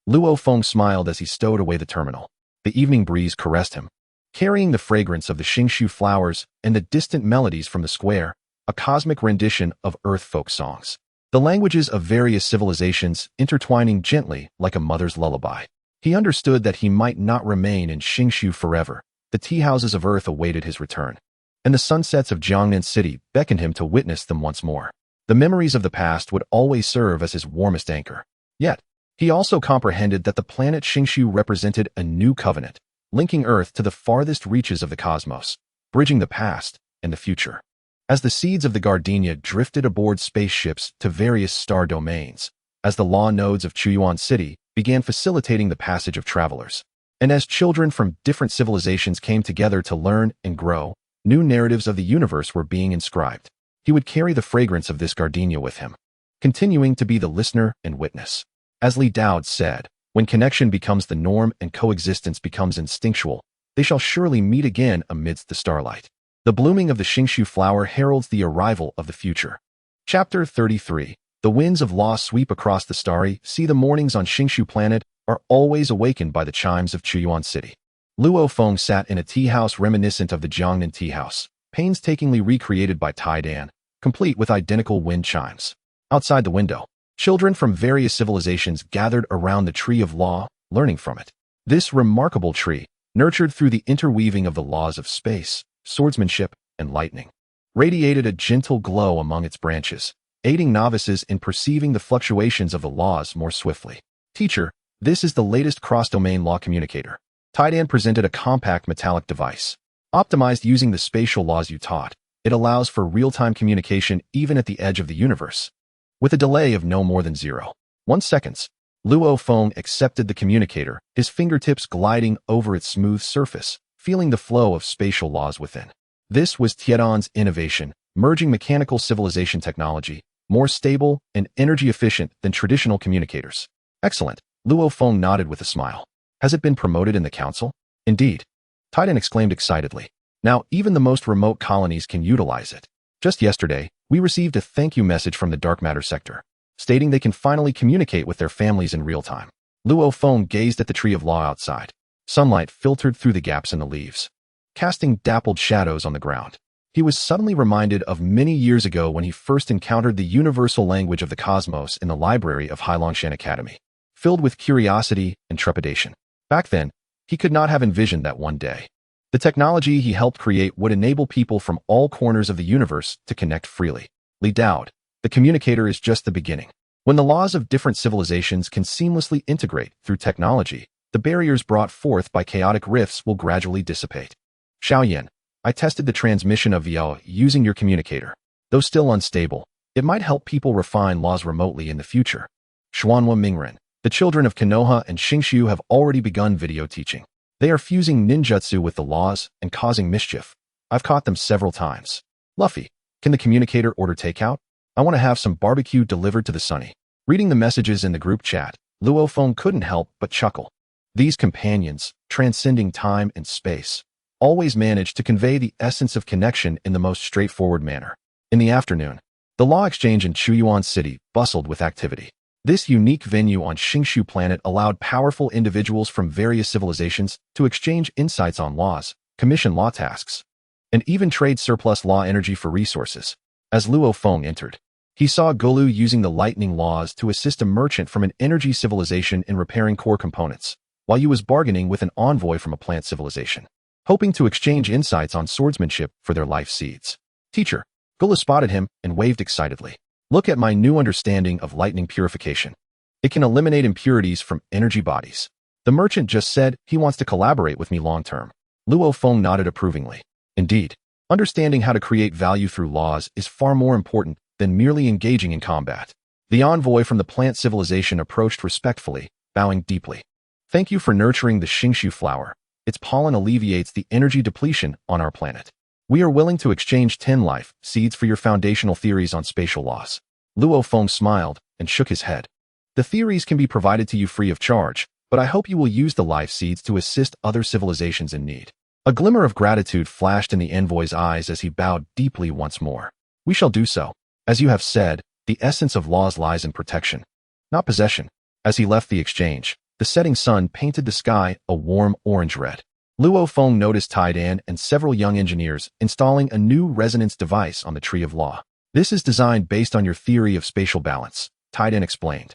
Luo Feng smiled as he stowed away the terminal. The evening breeze caressed him, carrying the fragrance of the Xingshu flowers and the distant melodies from the square, a cosmic rendition of Earth folk songs. The languages of various civilizations intertwining gently like a mother's lullaby. He understood that he might not remain in Xingshu forever. The tea houses of Earth awaited his return, and the sunsets of Jiangnan City beckoned him to witness them once more. The memories of the past would always serve as his warmest anchor. Yet, he also comprehended that the planet Xingshu represented a new covenant, linking Earth to the farthest reaches of the cosmos, bridging the past and the future. As the seeds of the gardenia drifted aboard spaceships to various star domains, as the law nodes of Chuyuan City began facilitating the passage of travelers, and as children from different civilizations came together to learn and grow, new narratives of the universe were being inscribed. He would carry the fragrance of this gardenia with him, continuing to be the listener and witness. As Li Dao said, when connection becomes the norm and coexistence becomes instinctual, they shall surely meet again amidst the starlight. The blooming of the Xingshu flower heralds the arrival of the future. Chapter 33. The winds of law sweep across the starry sea. The mornings on Xingshu planet are always awakened by the chimes of Chuyuan City. Luo Feng sat in a tea house reminiscent of the Jiangnan tea house, painstakingly recreated by Tai Dan, complete with identical wind chimes. Outside the window, children from various civilizations gathered around the tree of law, learning from it. This remarkable tree, nurtured through the interweaving of the laws of space, swordsmanship, and lightning, radiated a gentle glow among its branches, aiding novices in perceiving the fluctuations of the laws more swiftly. Teacher, this is the latest cross-domain law communicator. Taidan presented a compact metallic device. Optimized using the spatial laws you taught, it allows for real-time communication even at the edge of the universe, with a delay of no more than 0.1 seconds. Luo Feng accepted the communicator, his fingertips gliding over its smooth surface, feeling the flow of spatial laws within. This was Tiedan's innovation, merging mechanical civilization technology, more stable and energy efficient than traditional communicators. Excellent, Luo Feng nodded with a smile. Has it been promoted in the council? Indeed. Taidan exclaimed excitedly. Now even the most remote colonies can utilize it. Just yesterday, we received a thank you message from the dark matter sector, stating they can finally communicate with their families in real time. Luo Feng gazed at the tree of law outside. Sunlight filtered through the gaps in the leaves, casting dappled shadows on the ground. He was suddenly reminded of many years ago when he first encountered the universal language of the cosmos in the library of Hailongshan Academy, filled with curiosity and trepidation. Back then, he could not have envisioned that one day the technology he helped create would enable people from all corners of the universe to connect freely. Li Dao, the communicator is just the beginning. When the laws of different civilizations can seamlessly integrate through technology, the barriers brought forth by chaotic rifts will gradually dissipate. Xiaoyan, I tested the transmission of VL using your communicator. Though still unstable, it might help people refine laws remotely in the future. Xuanhua Mingren, the children of Konoha and Xingshu have already begun video teaching. They are fusing ninjutsu with the laws and causing mischief. I've caught them several times. Luffy, can the communicator order takeout? I want to have some barbecue delivered to the Sunny. Reading the messages in the group chat, Luo Feng couldn't help but chuckle. These companions, transcending time and space, always manage to convey the essence of connection in the most straightforward manner. In the afternoon, the law exchange in Chuyuan City bustled with activity. This unique venue on Xingshu planet allowed powerful individuals from various civilizations to exchange insights on laws, commission law tasks, and even trade surplus law energy for resources. As Luo Feng entered, he saw Golu using the lightning laws to assist a merchant from an energy civilization in repairing core components, while he was bargaining with an envoy from a plant civilization, hoping to exchange insights on swordsmanship for their life seeds. Teacher, Golu spotted him and waved excitedly. Look at my new understanding of lightning purification. It can eliminate impurities from energy bodies. The merchant just said he wants to collaborate with me long-term. Luo Feng nodded approvingly. Indeed, understanding how to create value through laws is far more important than merely engaging in combat. The envoy from the plant civilization approached respectfully, bowing deeply. Thank you for nurturing the Xingshu flower. Its pollen alleviates the energy depletion on our planet. We are willing to exchange 10 life seeds for your foundational theories on spatial laws. Luo Feng smiled and shook his head. The theories can be provided to you free of charge, but I hope you will use the life seeds to assist other civilizations in need. A glimmer of gratitude flashed in the envoy's eyes as he bowed deeply once more. We shall do so. As you have said, the essence of laws lies in protection, not possession. As he left the exchange, the setting sun painted the sky a warm orange-red. Luo Feng noticed Taidan and several young engineers installing a new resonance device on the Tree of Law. This is designed based on your theory of spatial balance, Taidan explained.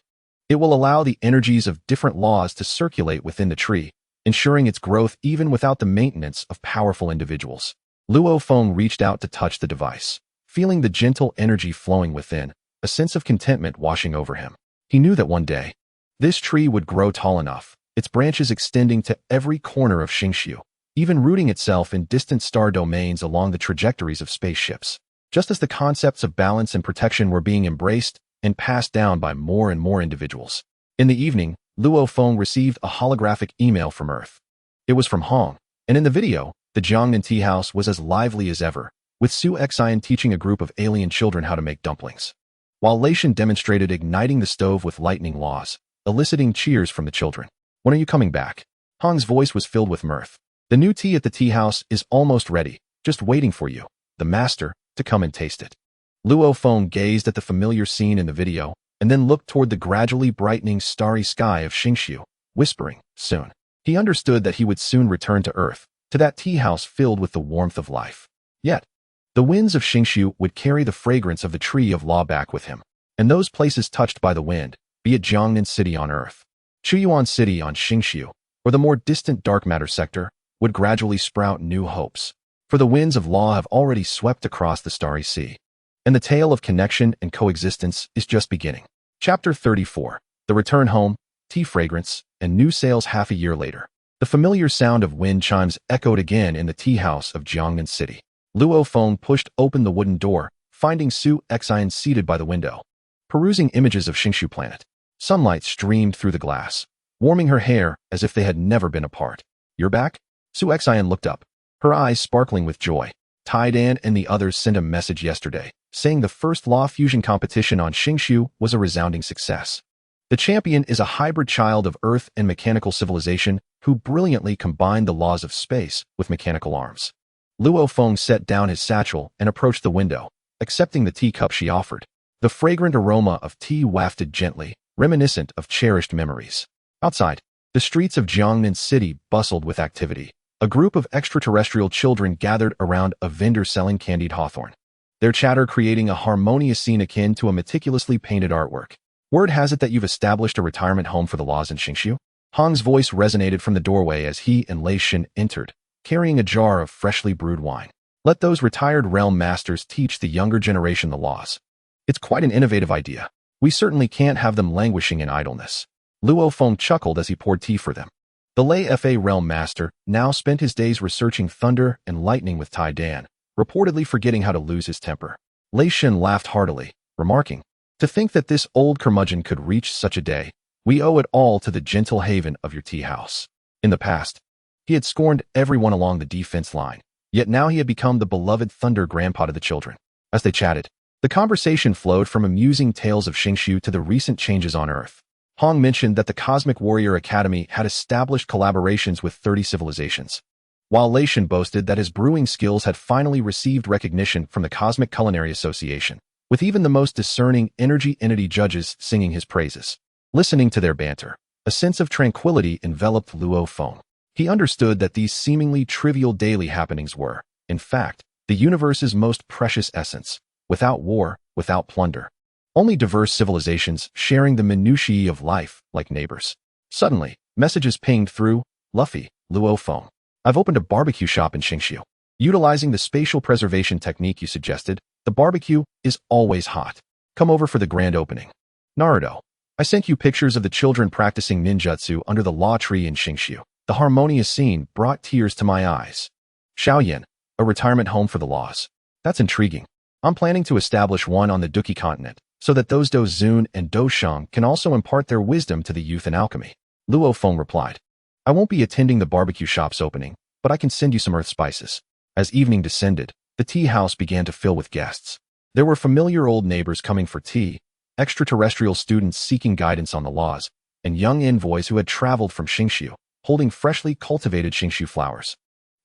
It will allow the energies of different laws to circulate within the tree, ensuring its growth even without the maintenance of powerful individuals. Luo Feng reached out to touch the device. Feeling the gentle energy flowing within, a sense of contentment washing over him. He knew that one day, this tree would grow tall enough, its branches extending to every corner of Xingshu, even rooting itself in distant star domains along the trajectories of spaceships. Just as the concepts of balance and protection were being embraced and passed down by more and more individuals. In the evening, Luo Feng received a holographic email from Earth. It was from Hong, and in the video, the Jiangnan tea house was as lively as ever, with Su Xian teaching a group of alien children how to make dumplings, while Lei Shen demonstrated igniting the stove with lightning laws, eliciting cheers from the children. When are you coming back? Hong's voice was filled with mirth. The new tea at the tea house is almost ready, just waiting for you, the master, to come and taste it. Luo Feng gazed at the familiar scene in the video, and then looked toward the gradually brightening starry sky of Xingshu, whispering, soon. He understood that he would soon return to Earth, to that tea house filled with the warmth of life. Yet, the winds of Xingshu would carry the fragrance of the Tree of Law back with him, and those places touched by the wind, be it Jiangnan City on Earth, Chuyuan City on Xingshu, or the more distant dark matter sector, would gradually sprout new hopes. For the winds of law have already swept across the starry sea, and the tale of connection and coexistence is just beginning. Chapter 34. The Return Home, Tea Fragrance, and New Sales. Half a year later, the familiar sound of wind chimes echoed again in the tea house of Jiangnan City. Luo Feng pushed open the wooden door, finding Su Xian seated by the window, perusing images of Xingshu planet. Sunlight streamed through the glass, warming her hair as if they had never been apart. You're back? Su Xian looked up, her eyes sparkling with joy. Taidan and the others sent a message yesterday, saying the first law fusion competition on Xingshu was a resounding success. The champion is a hybrid child of Earth and mechanical civilization who brilliantly combined the laws of space with mechanical arms. Luo Feng set down his satchel and approached the window, accepting the teacup she offered. The fragrant aroma of tea wafted gently, reminiscent of cherished memories. Outside, the streets of Jiangnan City bustled with activity. A group of extraterrestrial children gathered around a vendor selling candied hawthorn, their chatter creating a harmonious scene akin to a meticulously painted artwork. Word has it that you've established a retirement home for the laws in Xingshu? Hong's voice resonated from the doorway as he and Lei Shen entered, carrying a jar of freshly brewed wine. Let those retired realm masters teach the younger generation the laws. It's quite an innovative idea. We certainly can't have them languishing in idleness. Luo Feng chuckled as he poured tea for them. The Lei Fa realm master now spent his days researching thunder and lightning with Taidan, reportedly forgetting how to lose his temper. Lei Shen laughed heartily, remarking, to think that this old curmudgeon could reach such a day. We owe it all to the gentle haven of your tea house. In the past, he had scorned everyone along the defense line, yet now he had become the beloved thunder grandpa to the children. As they chatted, the conversation flowed from amusing tales of Xingshu to the recent changes on Earth. Hong mentioned that the Cosmic Warrior Academy had established collaborations with 30 civilizations, while Lei Shen boasted that his brewing skills had finally received recognition from the Cosmic Culinary Association, with even the most discerning energy entity judges singing his praises. Listening to their banter, a sense of tranquility enveloped Luo Feng. He understood that these seemingly trivial daily happenings were, in fact, the universe's most precious essence, without war, without plunder. Only diverse civilizations sharing the minutiae of life like neighbors. Suddenly, messages pinged through. Luffy, Luo phone. I've opened a barbecue shop in Xingshu. Utilizing the spatial preservation technique you suggested, the barbecue is always hot. Come over for the grand opening. Naruto, I sent you pictures of the children practicing ninjutsu under the law tree in Xingshu. The harmonious scene brought tears to my eyes. Shaoyan, a retirement home for the laws. That's intriguing. I'm planning to establish one on the Duki continent, so that those Dozun and Doshang can also impart their wisdom to the youth in alchemy. Luo Feng replied, I won't be attending the barbecue shop's opening, but I can send you some earth spices. As evening descended, the tea house began to fill with guests. There were familiar old neighbors coming for tea, extraterrestrial students seeking guidance on the laws, and young envoys who had traveled from Xingshu, holding freshly cultivated Xingshu flowers,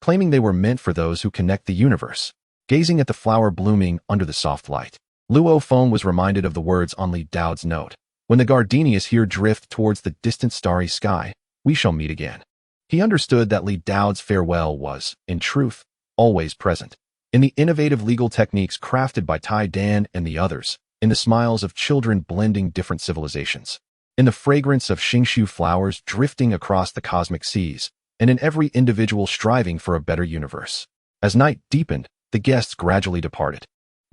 claiming they were meant for those who connect the universe. Gazing at the flower blooming under the soft light, Luo Feng was reminded of the words on Li Dao's note. When the gardenias here drift towards the distant starry sky, we shall meet again. He understood that Li Dao's farewell was, in truth, always present. In the innovative legal techniques crafted by Tai Dan and the others, in the smiles of children blending different civilizations, in the fragrance of Xingshu flowers drifting across the cosmic seas, and in every individual striving for a better universe. As night deepened, the guests gradually departed.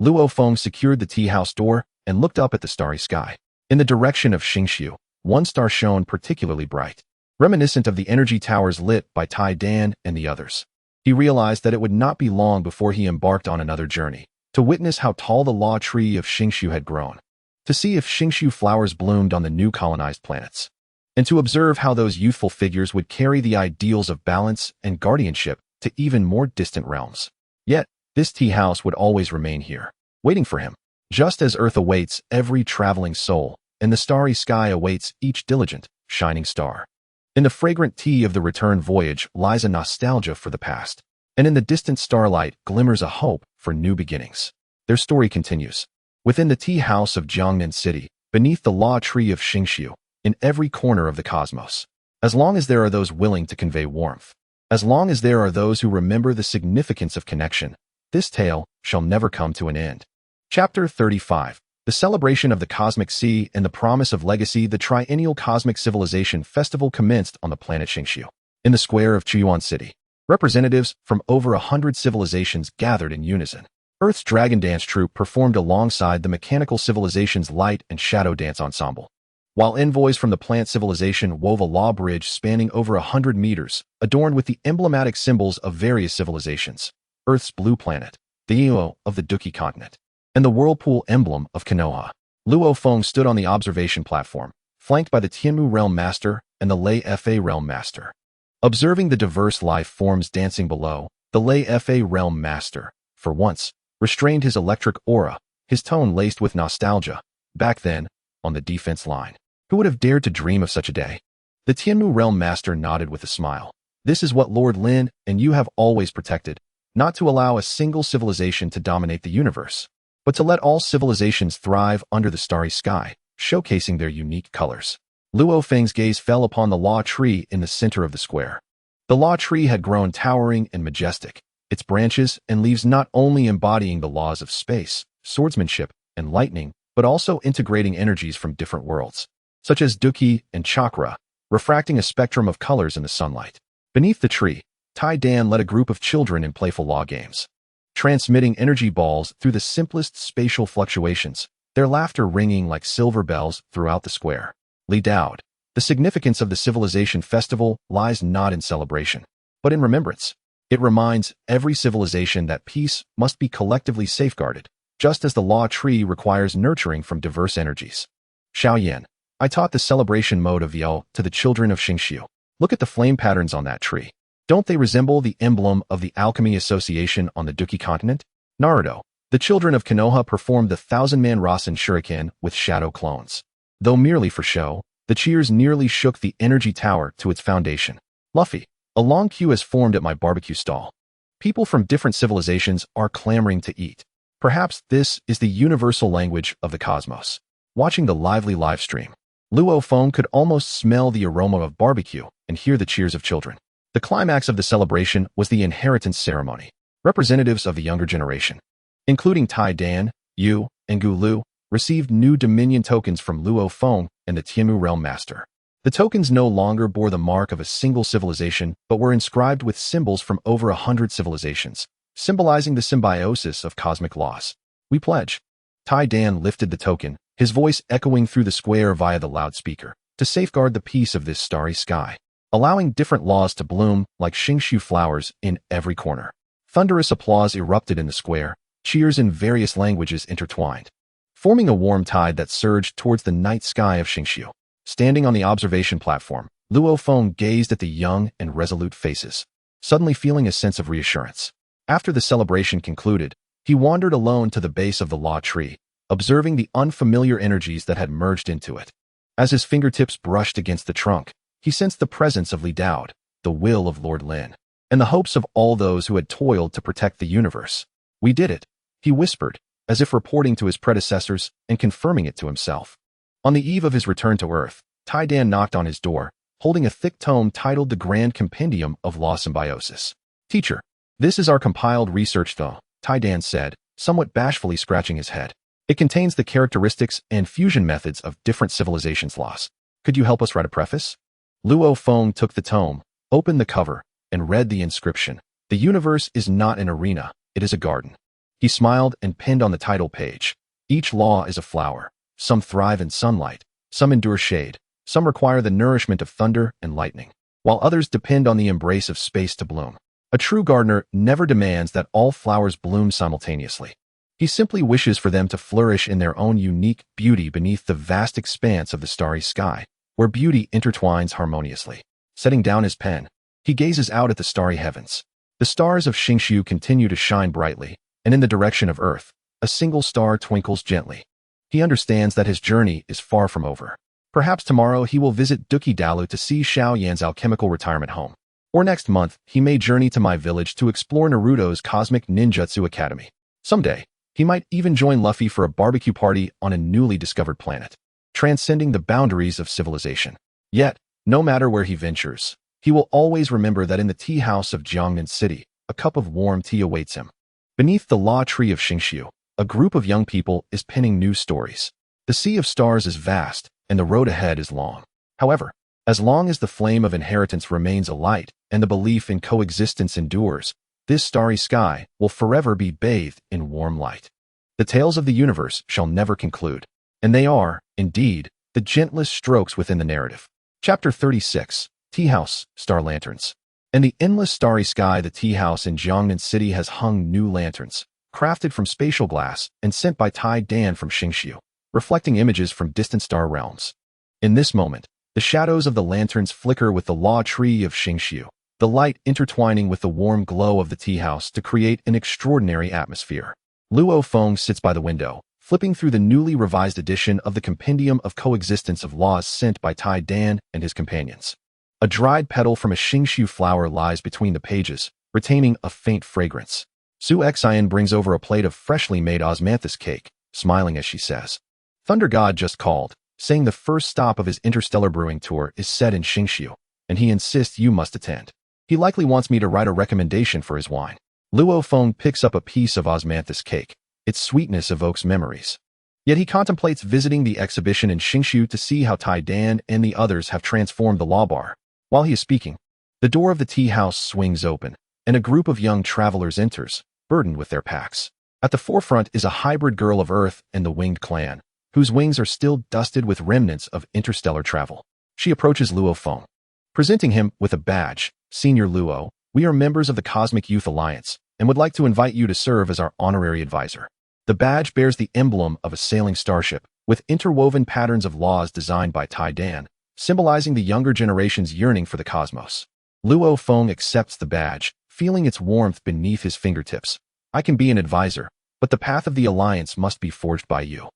Luo Feng secured the tea house door and looked up at the starry sky. In the direction of Xingshu, one star shone particularly bright, reminiscent of the energy towers lit by Tai Dan and the others. He realized that it would not be long before he embarked on another journey, to witness how tall the law tree of Xingshu had grown, to see if Xingshu flowers bloomed on the new colonized planets, and to observe how those youthful figures would carry the ideals of balance and guardianship to even more distant realms. Yet, this tea house would always remain here, waiting for him, just as Earth awaits every traveling soul, and the starry sky awaits each diligent, shining star. In the fragrant tea of the return voyage lies a nostalgia for the past, and in the distant starlight glimmers a hope for new beginnings. Their story continues. Within the tea house of Jiangnan City, beneath the law tree of Xingshu, in every corner of the cosmos. As long as there are those willing to convey warmth, as long as there are those who remember the significance of connection, this tale shall never come to an end. Chapter 35. The celebration of the cosmic sea and the promise of legacy. The triennial Cosmic Civilization Festival commenced on the planet Xingshu. In the square of Chuyuan City, representatives from over 100 civilizations gathered in unison. Earth's Dragon Dance Troupe performed alongside the mechanical civilization's Light and Shadow Dance Ensemble, while envoys from the plant civilization wove a law bridge spanning over 100 meters, adorned with the emblematic symbols of various civilizations. Earth's blue planet, the Io of the Duki continent, and the whirlpool emblem of Konoha. Luo Feng stood on the observation platform, flanked by the Tianmu Realm Master and the Lei Fa Realm Master. Observing the diverse life forms dancing below, the Lei Fa Realm Master, for once, restrained his electric aura, his tone laced with nostalgia. Back then, on the defense line, who would have dared to dream of such a day? The Tianmu Realm Master nodded with a smile. This is what Lord Lin and you have always protected, not to allow a single civilization to dominate the universe, but to let all civilizations thrive under the starry sky, showcasing their unique colors. Luo Feng's gaze fell upon the law tree in the center of the square. The law tree had grown towering and majestic, its branches and leaves not only embodying the laws of space, swordsmanship, and lightning, but also integrating energies from different worlds, such as Duki and Chakra, refracting a spectrum of colors in the sunlight. Beneath the tree, Tai Dan led a group of children in playful law games, transmitting energy balls through the simplest spatial fluctuations, their laughter ringing like silver bells throughout the square. Li Dao, the significance of the Civilization Festival lies not in celebration, but in remembrance. It reminds every civilization that peace must be collectively safeguarded, just as the law tree requires nurturing from diverse energies. Shaoyan, I taught the celebration mode of Yao to the children of Xingshu. Look at the flame patterns on that tree. Don't they resemble the emblem of the Alchemy Association on the Duki continent? Naruto, the children of Konoha performed the 1,000-man Rasen Shuriken with shadow clones. Though merely for show, the cheers nearly shook the energy tower to its foundation. Luffy, a long queue has formed at my barbecue stall. People from different civilizations are clamoring to eat. Perhaps this is the universal language of the cosmos. Watching the lively live stream, Luo Feng could almost smell the aroma of barbecue and hear the cheers of children. The climax of the celebration was the inheritance ceremony. Representatives of the younger generation, including Tai Dan, Yu, and Gu Lu, received new Dominion tokens from Luo Feng and the Tianmu Realm Master. The tokens no longer bore the mark of a single civilization, but were inscribed with symbols from over 100 civilizations, symbolizing the symbiosis of cosmic laws. We pledge. Tai Dan lifted the token, his voice echoing through the square via the loudspeaker, to safeguard the peace of this starry sky, allowing different laws to bloom like Xingshu flowers in every corner. Thunderous applause erupted in the square, cheers in various languages intertwined, forming a warm tide that surged towards the night sky of Xingshu. Standing on the observation platform, Luo Feng gazed at the young and resolute faces, suddenly feeling a sense of reassurance. After the celebration concluded, he wandered alone to the base of the law tree, observing the unfamiliar energies that had merged into it. As his fingertips brushed against the trunk, he sensed the presence of Li Daoud, the will of Lord Lin, and the hopes of all those who had toiled to protect the universe. We did it, he whispered, as if reporting to his predecessors and confirming it to himself. On the eve of his return to Earth, Tai Dan knocked on his door, holding a thick tome titled The Grand Compendium of Law Symbiosis. Teacher, this is our compiled research though, Tai Dan said, somewhat bashfully scratching his head. It contains the characteristics and fusion methods of different civilizations' laws. Could you help us write a preface? Luo Feng took the tome, opened the cover, and read the inscription. The universe is not an arena, it is a garden. He smiled and pinned on the title page. Each law is a flower. Some thrive in sunlight, some endure shade, some require the nourishment of thunder and lightning, while others depend on the embrace of space to bloom. A true gardener never demands that all flowers bloom simultaneously. He simply wishes for them to flourish in their own unique beauty beneath the vast expanse of the starry sky, where beauty intertwines harmoniously. Setting down his pen, he gazes out at the starry heavens. The stars of Xingshu continue to shine brightly, and in the direction of Earth, a single star twinkles gently. He understands that his journey is far from over. Perhaps tomorrow he will visit Duki Dalu to see Xiao Yan's alchemical retirement home. Or next month, he may journey to my village to explore Naruto's Cosmic Ninjutsu Academy. Someday, he might even join Luffy for a barbecue party on a newly discovered planet, transcending the boundaries of civilization. Yet, no matter where he ventures, he will always remember that in the tea house of Jiangnan City, a cup of warm tea awaits him. Beneath the law tree of Xingshu, a group of young people is penning new stories. The sea of stars is vast, and the road ahead is long. However, as long as the flame of inheritance remains alight and the belief in coexistence endures, this starry sky will forever be bathed in warm light. The tales of the universe shall never conclude, and they are, indeed, the gentlest strokes within the narrative. Chapter 36, Tea House, Star Lanterns. In the endless starry sky, the tea house in Jiangnan City has hung new lanterns, crafted from spatial glass and sent by Tai Dan from Xingshu, reflecting images from distant star realms. In this moment, the shadows of the lanterns flicker with the law tree of Xingshu, the light intertwining with the warm glow of the tea house to create an extraordinary atmosphere. Luo Feng sits by the window, flipping through the newly revised edition of the Compendium of Coexistence of Laws sent by Tai Dan and his companions. A dried petal from a Xingshu flower lies between the pages, retaining a faint fragrance. Su Xian brings over a plate of freshly made osmanthus cake, smiling as she says, Thunder God just called, saying the first stop of his interstellar brewing tour is set in Xingshu, and he insists you must attend. He likely wants me to write a recommendation for his wine. Luo Feng picks up a piece of osmanthus cake. Its sweetness evokes memories. Yet he contemplates visiting the exhibition in Xingshu to see how Tai Dan and the others have transformed the law bar. While he is speaking, the door of the tea house swings open, and a group of young travelers enters, burdened with their packs. At the forefront is a hybrid girl of Earth and the Winged Clan, whose wings are still dusted with remnants of interstellar travel. She approaches Luo Feng, presenting him with a badge. Senior Luo, we are members of the Cosmic Youth Alliance, and would like to invite you to serve as our honorary advisor. The badge bears the emblem of a sailing starship, with interwoven patterns of laws designed by Tai Dan, symbolizing the younger generation's yearning for the cosmos. Luo Feng accepts the badge, feeling its warmth beneath his fingertips. I can be an advisor, but the path of the Alliance must be forged by you.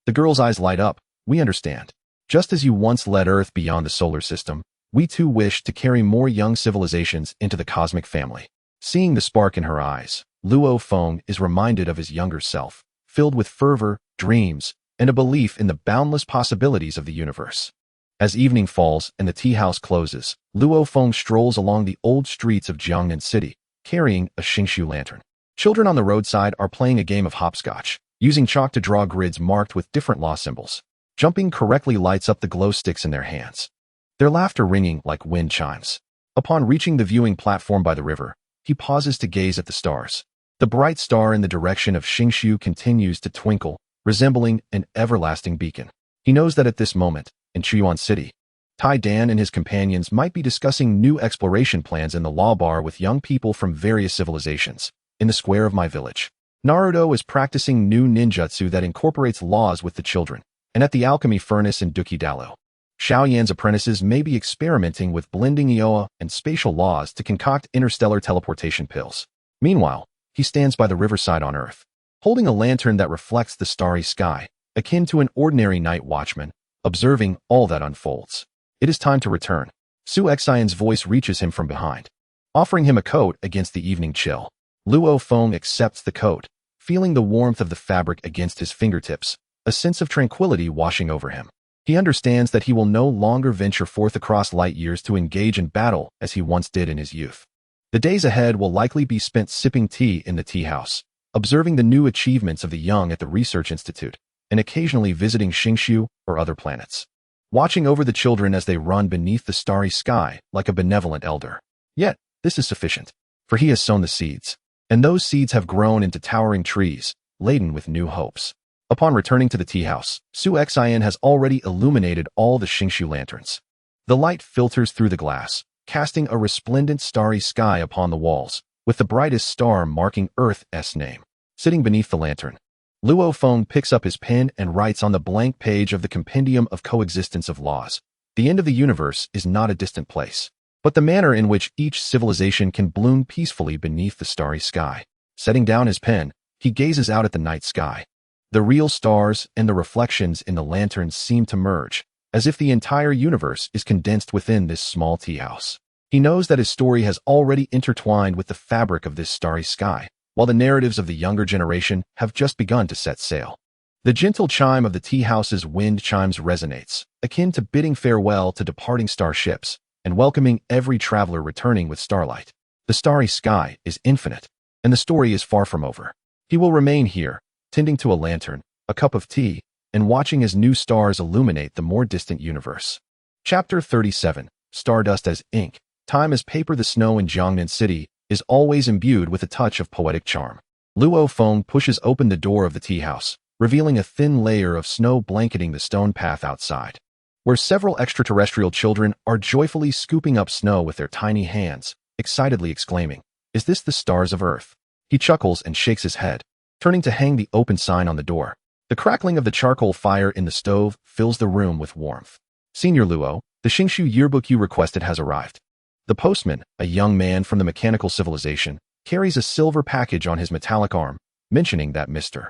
The girl's eyes light up. We understand. Just as you once led Earth beyond the solar system, we too wish to carry more young civilizations into the cosmic family. Seeing the spark in her eyes, Luo Feng is reminded of his younger self, filled with fervor, dreams, and a belief in the boundless possibilities of the universe. As evening falls and the tea house closes, Luo Feng strolls along the old streets of Jiangnan City, carrying a Xingshu lantern. Children on the roadside are playing a game of hopscotch, using chalk to draw grids marked with different law symbols. Jumping correctly lights up the glow sticks in their hands, their laughter ringing like wind chimes. Upon reaching the viewing platform by the river, he pauses to gaze at the stars. The bright star in the direction of Xingshu continues to twinkle, resembling an everlasting beacon. He knows that at this moment, in Chuyuan City, Tai Dan and his companions might be discussing new exploration plans in the law bar with young people from various civilizations. In the square of my village, Naruto is practicing new ninjutsu that incorporates laws with the children, and at the alchemy furnace in Dukidalo, Xiaoyan's apprentices may be experimenting with blending Ioa and spatial laws to concoct interstellar teleportation pills. Meanwhile, he stands by the riverside on Earth, holding a lantern that reflects the starry sky, akin to an ordinary night watchman, observing all that unfolds. It is time to return. Su Xian's voice reaches him from behind, offering him a coat against the evening chill. Luo Feng accepts the coat, feeling the warmth of the fabric against his fingertips, a sense of tranquility washing over him. He understands that he will no longer venture forth across light years to engage in battle as he once did in his youth. The days ahead will likely be spent sipping tea in the tea house, observing the new achievements of the young at the Research Institute, and occasionally visiting Xingshu or other planets, watching over the children as they run beneath the starry sky like a benevolent elder. Yet, this is sufficient, for he has sown the seeds, and those seeds have grown into towering trees, laden with new hopes. Upon returning to the tea house, Su Xian has already illuminated all the Xingshu lanterns. The light filters through the glass, casting a resplendent starry sky upon the walls, with the brightest star marking Earth's name. Sitting beneath the lantern, Luo Feng picks up his pen and writes on the blank page of the Compendium of Coexistence of Laws. The end of the universe is not a distant place, but the manner in which each civilization can bloom peacefully beneath the starry sky. Setting down his pen, he gazes out at the night sky. The real stars and the reflections in the lanterns seem to merge, as if the entire universe is condensed within this small tea house. He knows that his story has already intertwined with the fabric of this starry sky, while the narratives of the younger generation have just begun to set sail. The gentle chime of the tea house's wind chimes resonates, akin to bidding farewell to departing starships, and welcoming every traveler returning with starlight. The starry sky is infinite, and the story is far from over. He will remain here, tending to a lantern, a cup of tea, and watching as new stars illuminate the more distant universe. Chapter 37, Stardust as Ink. Time as paper. The snow in Jiangnan City is always imbued with a touch of poetic charm. Luo Feng pushes open the door of the tea house, revealing a thin layer of snow blanketing the stone path outside, where several extraterrestrial children are joyfully scooping up snow with their tiny hands, excitedly exclaiming, "Is this the stars of Earth?" He chuckles and shakes his head, turning to hang the open sign on the door. The crackling of the charcoal fire in the stove fills the room with warmth. "Senior Luo, the Xingshu yearbook you requested has arrived." The postman, a young man from the mechanical civilization, carries a silver package on his metallic arm, mentioning that Mr.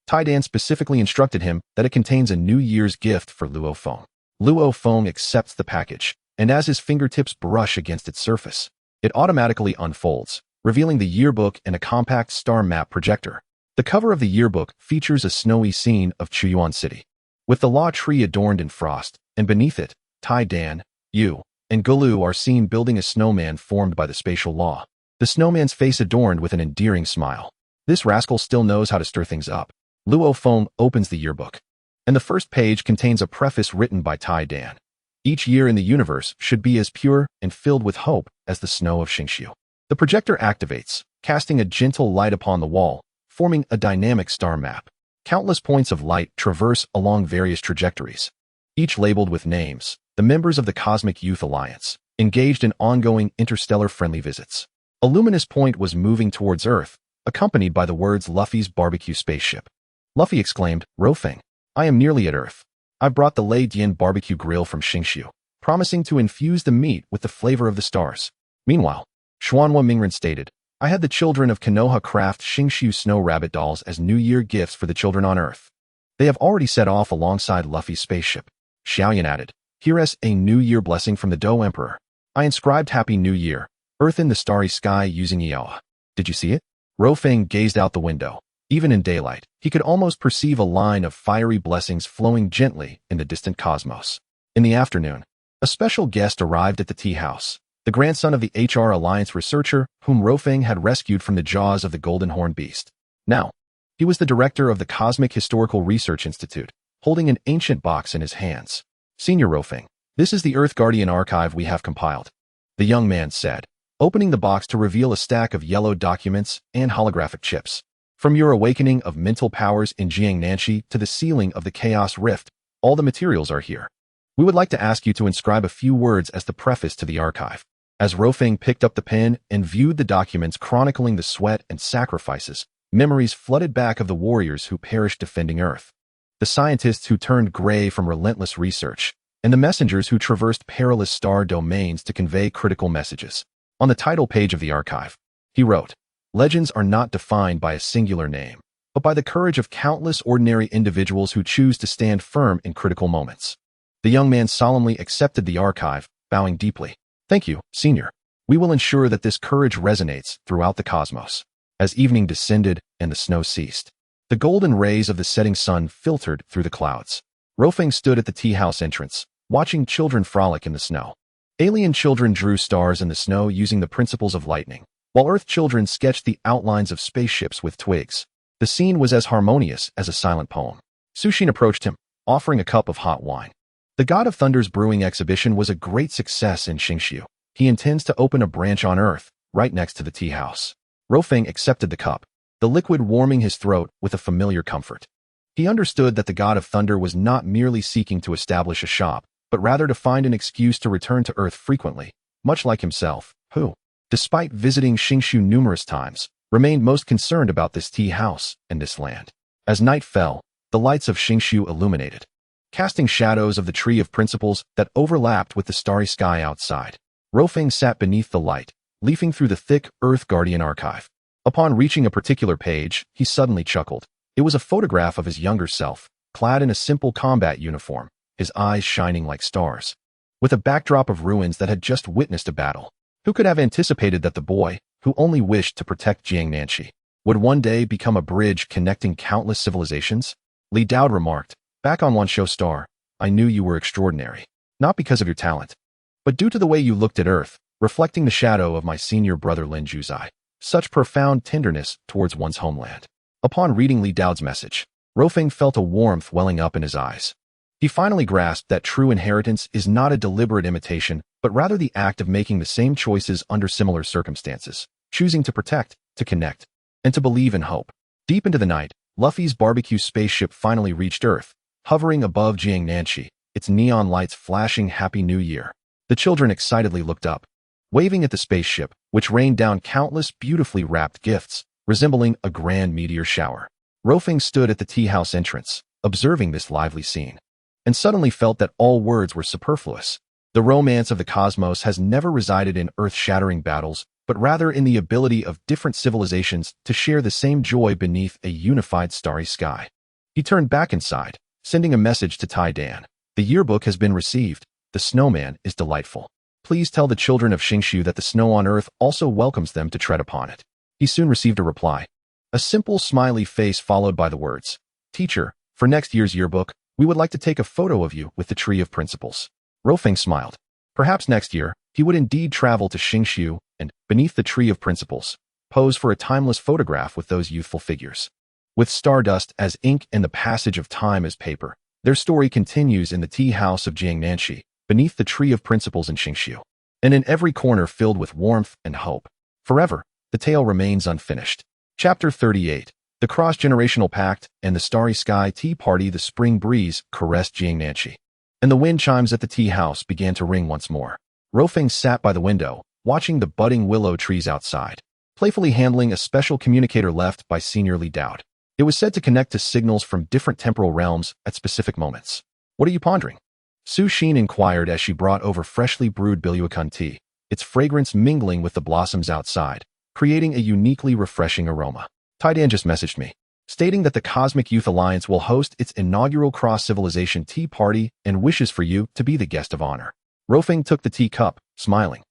Taidan specifically instructed him that it contains a New Year's gift for Luo Feng. Luo Feng accepts the package, and as his fingertips brush against its surface, it automatically unfolds, revealing the yearbook and a compact star map projector. The cover of the yearbook features a snowy scene of Chuyuan City, with the law tree adorned in frost, and beneath it, Tai Dan, Yu, and Gulu are seen building a snowman formed by the spatial law. The snowman's face adorned with an endearing smile. This rascal still knows how to stir things up. Luo Feng opens the yearbook, and the first page contains a preface written by Tai Dan. Each year in the universe should be as pure and filled with hope as the snow of Xingshu. The projector activates, casting a gentle light upon the wall, forming a dynamic star map. Countless points of light traverse along various trajectories, each labeled with names, the members of the Cosmic Youth Alliance, engaged in ongoing interstellar-friendly visits. A luminous point was moving towards Earth, accompanied by the words Luffy's barbecue spaceship. Luffy exclaimed, "Rofeng, I am nearly at Earth. I brought the Lei Dian barbecue grill from Xingshu, promising to infuse the meat with the flavor of the stars." Meanwhile, Xuanhua Mingren stated, "I had the children of Konoha craft Xingshu snow rabbit dolls as New Year gifts for the children on Earth. They have already set off alongside Luffy's spaceship." Xiaoyan added, "Here's a New Year blessing from the Do Emperor. I inscribed Happy New Year, Earth in the starry sky using Ioa. Did you see it?" Rofeng gazed out the window. Even in daylight, he could almost perceive a line of fiery blessings flowing gently in the distant cosmos. In the afternoon, a special guest arrived at the tea house. the grandson of the HR Alliance researcher whom Rofeng had rescued from the jaws of the Golden Horn Beast. Now, he was the director of the Cosmic Historical Research Institute, holding an ancient box in his hands. Senior Rofeng, this is the Earth Guardian archive we have compiled, the young man said, opening the box to reveal a stack of yellowed documents and holographic chips. From your awakening of mental powers in Jiangnanxi to the sealing of the Chaos Rift, all the materials are here. We would like to ask you to inscribe a few words as the preface to the archive. As Rofeng picked up the pen and viewed the documents chronicling the sweat and sacrifices, memories flooded back of the warriors who perished defending Earth, the scientists who turned gray from relentless research, and the messengers who traversed perilous star domains to convey critical messages. On the title page of the archive, he wrote, "Legends are not defined by a singular name, but by the courage of countless ordinary individuals who choose to stand firm in critical moments." The young man solemnly accepted the archive, bowing deeply. "Thank you, Senior. We will ensure that this courage resonates throughout the cosmos." As evening descended and the snow ceased, the golden rays of the setting sun filtered through the clouds. Rofeng stood at the tea house entrance, watching children frolic in the snow. Alien children drew stars in the snow using the principles of lightning, while Earth children sketched the outlines of spaceships with twigs. The scene was as harmonious as a silent poem. Sushin approached him, offering a cup of hot wine. The God of Thunder's brewing exhibition was a great success in Xingqiu. He intends to open a branch on Earth, right next to the tea house. Rofeng accepted the cup, the liquid warming his throat with a familiar comfort. He understood that the God of Thunder was not merely seeking to establish a shop, but rather to find an excuse to return to Earth frequently, much like himself, who, despite visiting Xingqiu numerous times, remained most concerned about this tea house and this land. As night fell, the lights of Xingqiu illuminated, casting shadows of the Tree of Principles that overlapped with the starry sky outside. Rofeng sat beneath the light, leafing through the thick Earth Guardian archive. Upon reaching a particular page, he suddenly chuckled. It was a photograph of his younger self, clad in a simple combat uniform, his eyes shining like stars, with a backdrop of ruins that had just witnessed a battle. Who could have anticipated that the boy, who only wished to protect Jiangnanxi, would one day become a bridge connecting countless civilizations? Li Dao remarked, "Back on Wansho Star, I knew you were extraordinary, not because of your talent, but due to the way you looked at Earth, reflecting the shadow of my senior brother Lin Juzai. Such profound tenderness towards one's homeland." Upon reading Li Dao's message, Rofeng felt a warmth welling up in his eyes. He finally grasped that true inheritance is not a deliberate imitation, but rather the act of making the same choices under similar circumstances, choosing to protect, to connect, and to believe in hope. Deep into the night, Luffy's barbecue spaceship finally reached Earth, hovering above Jiangnanxi, its neon lights flashing Happy New Year. The children excitedly looked up, waving at the spaceship, which rained down countless beautifully wrapped gifts, resembling a grand meteor shower. Rofeng stood at the tea house entrance, observing this lively scene, and suddenly felt that all words were superfluous. The romance of the cosmos has never resided in earth-shattering battles, but rather in the ability of different civilizations to share the same joy beneath a unified starry sky. He turned back inside, sending a message to Tai Dan. "The yearbook has been received. The snowman is delightful. Please tell the children of Xingqiu that the snow on Earth also welcomes them to tread upon it." He soon received a reply. A simple smiley face followed by the words, "Teacher, for next year's yearbook, we would like to take a photo of you with the Tree of Principles." Rofeng smiled. Perhaps next year, he would indeed travel to Xingqiu and, beneath the Tree of Principles, pose for a timeless photograph with those youthful figures. With stardust as ink and the passage of time as paper, their story continues in the tea house of Jiangnanxi, beneath the Tree of Principles in Xingqiu, and in every corner filled with warmth and hope. Forever, the tale remains unfinished. Chapter 38. The Cross-Generational Pact and the Starry Sky Tea Party. The spring breeze caressed Jiangnanxi, and the wind chimes at the tea house began to ring once more. Rofeng sat by the window, watching the budding willow trees outside, playfully handling a special communicator left by Senior Li Dao. It was said to connect to signals from different temporal realms at specific moments. "What are you pondering?" Su Xin inquired as she brought over freshly brewed Biluakan tea, its fragrance mingling with the blossoms outside, creating a uniquely refreshing aroma. Tai Dan just messaged me, stating that the Cosmic Youth Alliance will host its inaugural cross-civilization tea party and wishes for you to be the guest of honor. Rofeng took the tea cup, smiling.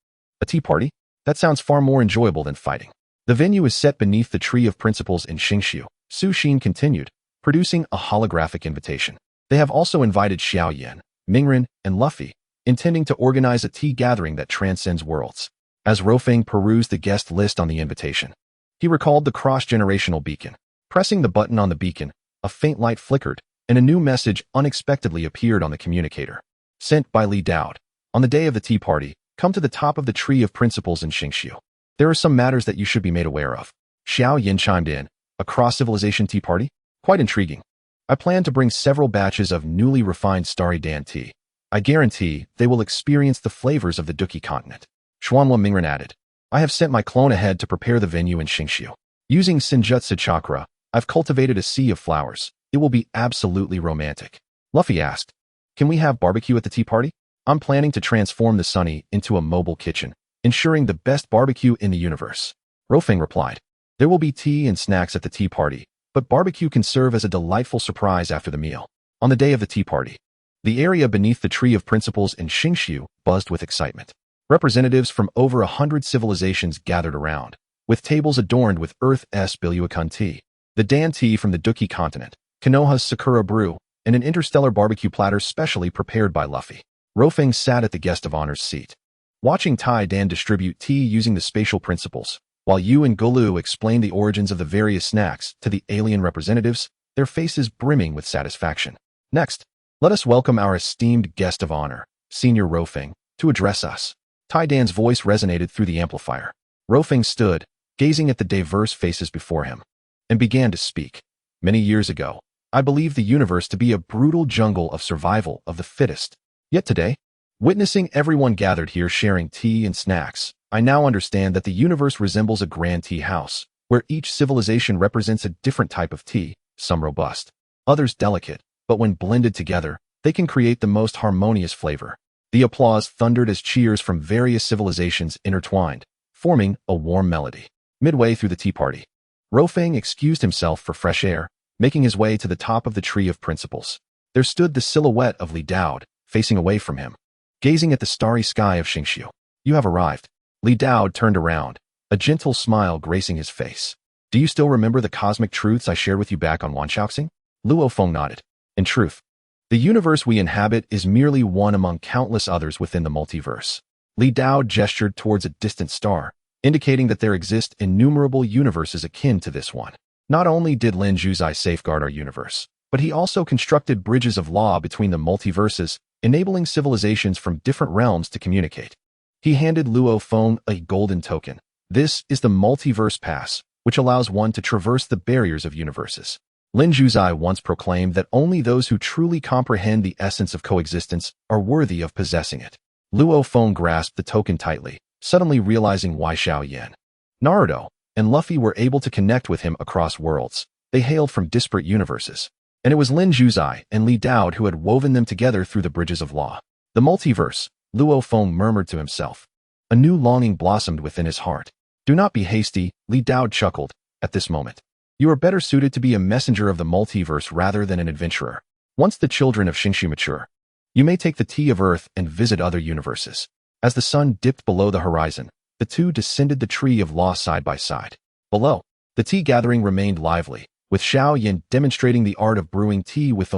"A tea party? That sounds far more enjoyable than fighting." The venue is set beneath the Tree of Principles in Xingqiu, Su Xin continued, producing a holographic invitation. They have also invited Xiao Yan, Mingren, and Luffy, intending to organize a tea gathering that transcends worlds. As Rofeng perused the guest list on the invitation, he recalled the cross-generational beacon. Pressing the button on the beacon, a faint light flickered, and a new message unexpectedly appeared on the communicator. Sent by Li Dowd. On the day of the tea party, come to the top of the tree of principles in Xingxiu. There are some matters that you should be made aware of. Xiao Yin chimed in. A cross-civilization tea party? Quite intriguing. I plan to bring several batches of newly refined Starry Dan tea. I guarantee they will experience the flavors of the Duki continent. Xuanhua Mingren added. I have sent my clone ahead to prepare the venue in Xingxiu. Using Senjutsu Chakra, I've cultivated a sea of flowers. It will be absolutely romantic. Luffy asked, can we have barbecue at the tea party? I'm planning to transform the Sunny into a mobile kitchen, ensuring the best barbecue in the universe. Rofeng replied, there will be tea and snacks at the tea party, but barbecue can serve as a delightful surprise after the meal. On the day of the tea party, the area beneath the Tree of Principles in Xingxiu buzzed with excitement. Representatives from over 100 civilizations gathered around, with tables adorned with Earth's Biluakun tea, the Dan tea from the Duki continent, Konoha's Sakura brew, and an interstellar barbecue platter specially prepared by Luffy. Rofeng sat at the guest of honor's seat, watching Tai Dan distribute tea using the spatial principles, while Yu and Gulu explained the origins of the various snacks to the alien representatives, their faces brimming with satisfaction. Next, let us welcome our esteemed guest of honor, Senior Rofeng, to address us. Tai Dan's voice resonated through the amplifier. Rofeng stood, gazing at the diverse faces before him, and began to speak. Many years ago, I believed the universe to be a brutal jungle of survival of the fittest. Yet today, witnessing everyone gathered here sharing tea and snacks, I now understand that the universe resembles a grand tea house, where each civilization represents a different type of tea, some robust, others delicate, but when blended together, they can create the most harmonious flavor. The applause thundered as cheers from various civilizations intertwined, forming a warm melody. Midway through the tea party, Rofeng excused himself for fresh air, making his way to the top of the Tree of Principles. There stood the silhouette of Li Dowd, facing away from him, gazing at the starry sky of Xingxiu. You have arrived. Li Dowd turned around, a gentle smile gracing his face. Do you still remember the cosmic truths I shared with you back on Wanchaoxing? Luo Feng nodded. In truth, the universe we inhabit is merely one among countless others within the multiverse. Li Dowd gestured towards a distant star, indicating that there exist innumerable universes akin to this one. Not only did Lin Zhuzai safeguard our universe, but he also constructed bridges of law between the multiverses, enabling civilizations from different realms to communicate. He handed Luo Feng a golden token. This is the Multiverse Pass, which allows one to traverse the barriers of universes. Lin Zhuzai once proclaimed that only those who truly comprehend the essence of coexistence are worthy of possessing it. Luo Feng grasped the token tightly, suddenly realizing why Xiao Yan, Naruto, and Luffy were able to connect with him across worlds. They hailed from disparate universes, and it was Lin Zhuzai and Li Dowd who had woven them together through the bridges of law. The multiverse, Luo Feng murmured to himself. A new longing blossomed within his heart. Do not be hasty, Li Dowd chuckled, at this moment. You are better suited to be a messenger of the multiverse rather than an adventurer. Once the children of Xingxiu mature, you may take the tea of Earth and visit other universes. As the sun dipped below the horizon, the two descended the tree of law side by side. Below, the tea gathering remained lively, with Xiao Yin demonstrating the art of brewing tea with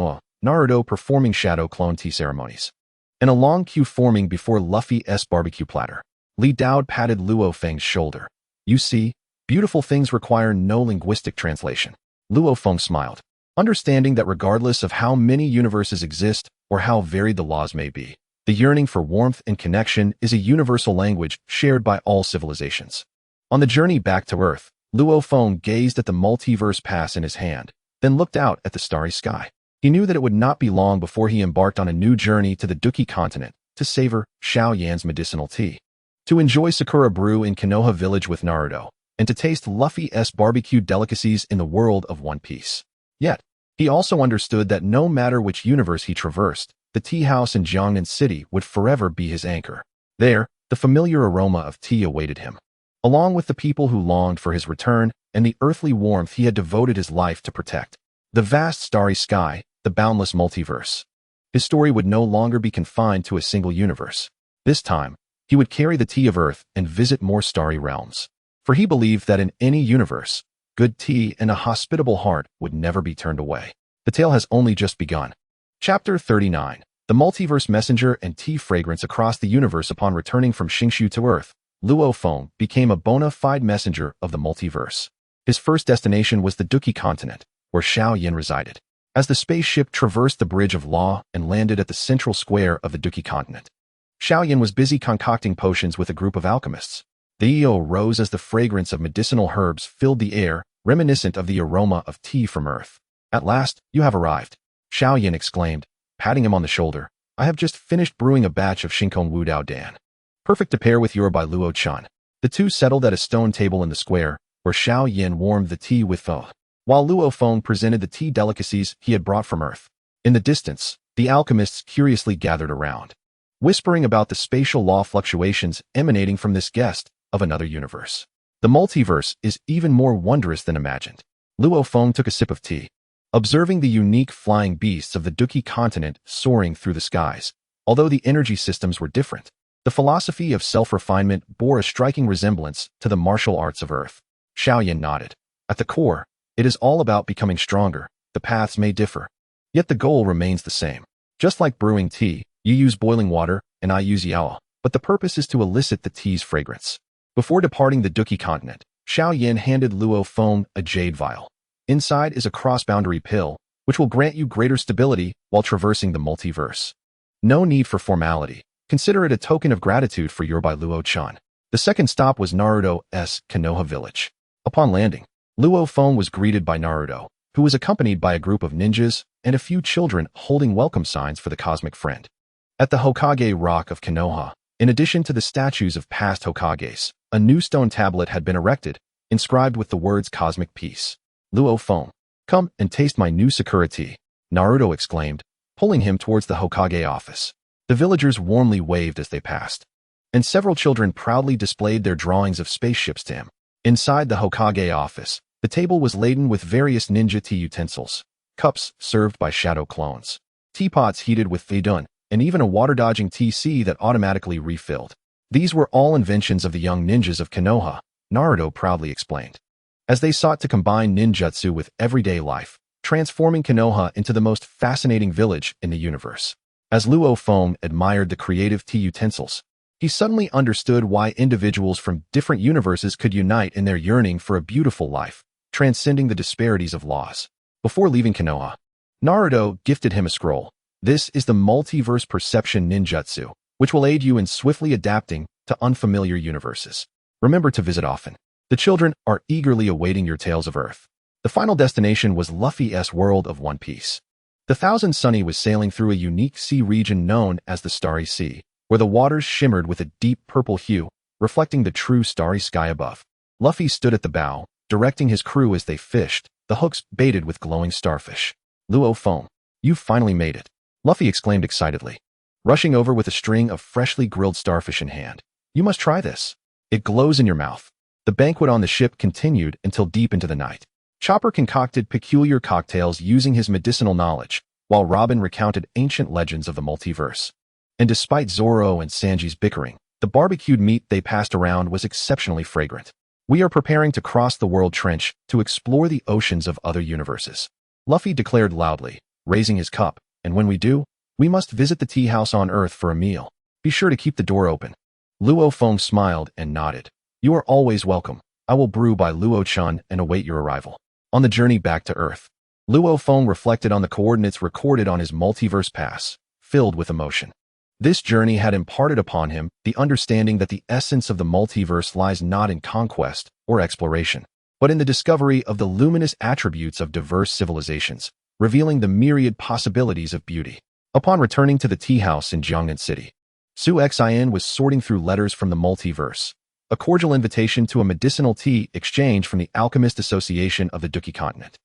Naruto performing shadow clone tea ceremonies, and a long queue forming before Luffy's barbecue platter. Li Dowd patted Luo Feng's shoulder. You see, beautiful things require no linguistic translation. Luo Feng smiled, understanding that regardless of how many universes exist or how varied the laws may be, the yearning for warmth and connection is a universal language shared by all civilizations. On the journey back to Earth, Luo Feng gazed at the multiverse pass in his hand, then looked out at the starry sky. He knew that it would not be long before he embarked on a new journey to the Duki continent to savor Xiao Yan's medicinal tea, to enjoy Sakura brew in Konoha village with Naruto, and to taste Luffy's barbecue delicacies in the world of One Piece. Yet, he also understood that no matter which universe he traversed, the tea house in Jiangnan City would forever be his anchor. There, the familiar aroma of tea awaited him, along with the people who longed for his return and the earthly warmth he had devoted his life to protect. The vast starry sky, the boundless multiverse. His story would no longer be confined to a single universe. This time, he would carry the tea of Earth and visit more starry realms. For he believed that in any universe, good tea and a hospitable heart would never be turned away. The tale has only just begun. Chapter 39. The Multiverse Messenger and Tea Fragrance across the universe. Upon returning from Xingxiu to Earth, Luo Feng became a bona fide messenger of the multiverse. His first destination was the Duki continent, where Xiao Yin resided. As the spaceship traversed the Bridge of Law and landed at the central square of the Duki continent, Xiao Yin was busy concocting potions with a group of alchemists. The EO rose as the fragrance of medicinal herbs filled the air, reminiscent of the aroma of tea from Earth. "At last, you have arrived," Xiao Yin exclaimed, patting him on the shoulder. "I have just finished brewing a batch of Shinkong Wudao Dan. Perfect to pair with your by Luo Chan." The two settled at a stone table in the square, where Xiao Yin warmed the tea with pho, while Luo Feng presented the tea delicacies he had brought from Earth. In the distance, the alchemists curiously gathered around, whispering about the spatial law fluctuations emanating from this guest of another universe. The multiverse is even more wondrous than imagined. Luo Feng took a sip of tea, observing the unique flying beasts of the Duki continent soaring through the skies. Although the energy systems were different, the philosophy of self-refinement bore a striking resemblance to the martial arts of Earth. Xiao Yin nodded. At the core, it is all about becoming stronger. The paths may differ, yet the goal remains the same. Just like brewing tea, you use boiling water and I use yao, but the purpose is to elicit the tea's fragrance. Before departing the Duki continent, Xiao Yin handed Luo Feng a jade vial. Inside is a cross-boundary pill, which will grant you greater stability while traversing the multiverse. No need for formality. Consider it a token of gratitude for your by Luo Chan. The second stop was Naruto's Konoha village. Upon landing, Luo Feng was greeted by Naruto, who was accompanied by a group of ninjas and a few children holding welcome signs for the cosmic friend. At the Hokage Rock of Konoha, in addition to the statues of past Hokages, a new stone tablet had been erected, inscribed with the words Cosmic Peace. "Luo Feng, come and taste my new Sakura tea," Naruto exclaimed, pulling him towards the Hokage office. The villagers warmly waved as they passed, and several children proudly displayed their drawings of spaceships to him. Inside the Hokage office, the table was laden with various ninja tea utensils, cups served by shadow clones, teapots heated with feidun, and even a water-dodging TC that automatically refilled. These were all inventions of the young ninjas of Konoha, Naruto proudly explained. As they sought to combine ninjutsu with everyday life, transforming Konoha into the most fascinating village in the universe. As Luo Feng admired the creative tea utensils, he suddenly understood why individuals from different universes could unite in their yearning for a beautiful life, transcending the disparities of laws. Before leaving Konoha, Naruto gifted him a scroll. This is the Multiverse Perception Ninjutsu, which will aid you in swiftly adapting to unfamiliar universes. Remember to visit often. The children are eagerly awaiting your tales of Earth. The final destination was Luffy's world of One Piece. The Thousand Sunny was sailing through a unique sea region known as the Starry Sea, where the waters shimmered with a deep purple hue, reflecting the true starry sky above. Luffy stood at the bow, directing his crew as they fished, the hooks baited with glowing starfish. "Luo Feng, you've finally made it," Luffy exclaimed excitedly, rushing over with a string of freshly grilled starfish in hand. "You must try this. It glows in your mouth." The banquet on the ship continued until deep into the night. Chopper concocted peculiar cocktails using his medicinal knowledge, while Robin recounted ancient legends of the multiverse. And despite Zoro and Sanji's bickering, the barbecued meat they passed around was exceptionally fragrant. "We are preparing to cross the world trench to explore the oceans of other universes," Luffy declared loudly, raising his cup. "And when we do, we must visit the tea house on Earth for a meal. Be sure to keep the door open." Luo Feng smiled and nodded. "You are always welcome. I will brew by Luo Chan and await your arrival." On the journey back to Earth, Luo Feng reflected on the coordinates recorded on his multiverse pass, filled with emotion. This journey had imparted upon him the understanding that the essence of the multiverse lies not in conquest or exploration, but in the discovery of the luminous attributes of diverse civilizations, revealing the myriad possibilities of beauty. Upon returning to the tea house in Jiangnan City, Su Xin was sorting through letters from the multiverse, a cordial invitation to a medicinal tea exchange from the Alchemist Association of the Duki continent,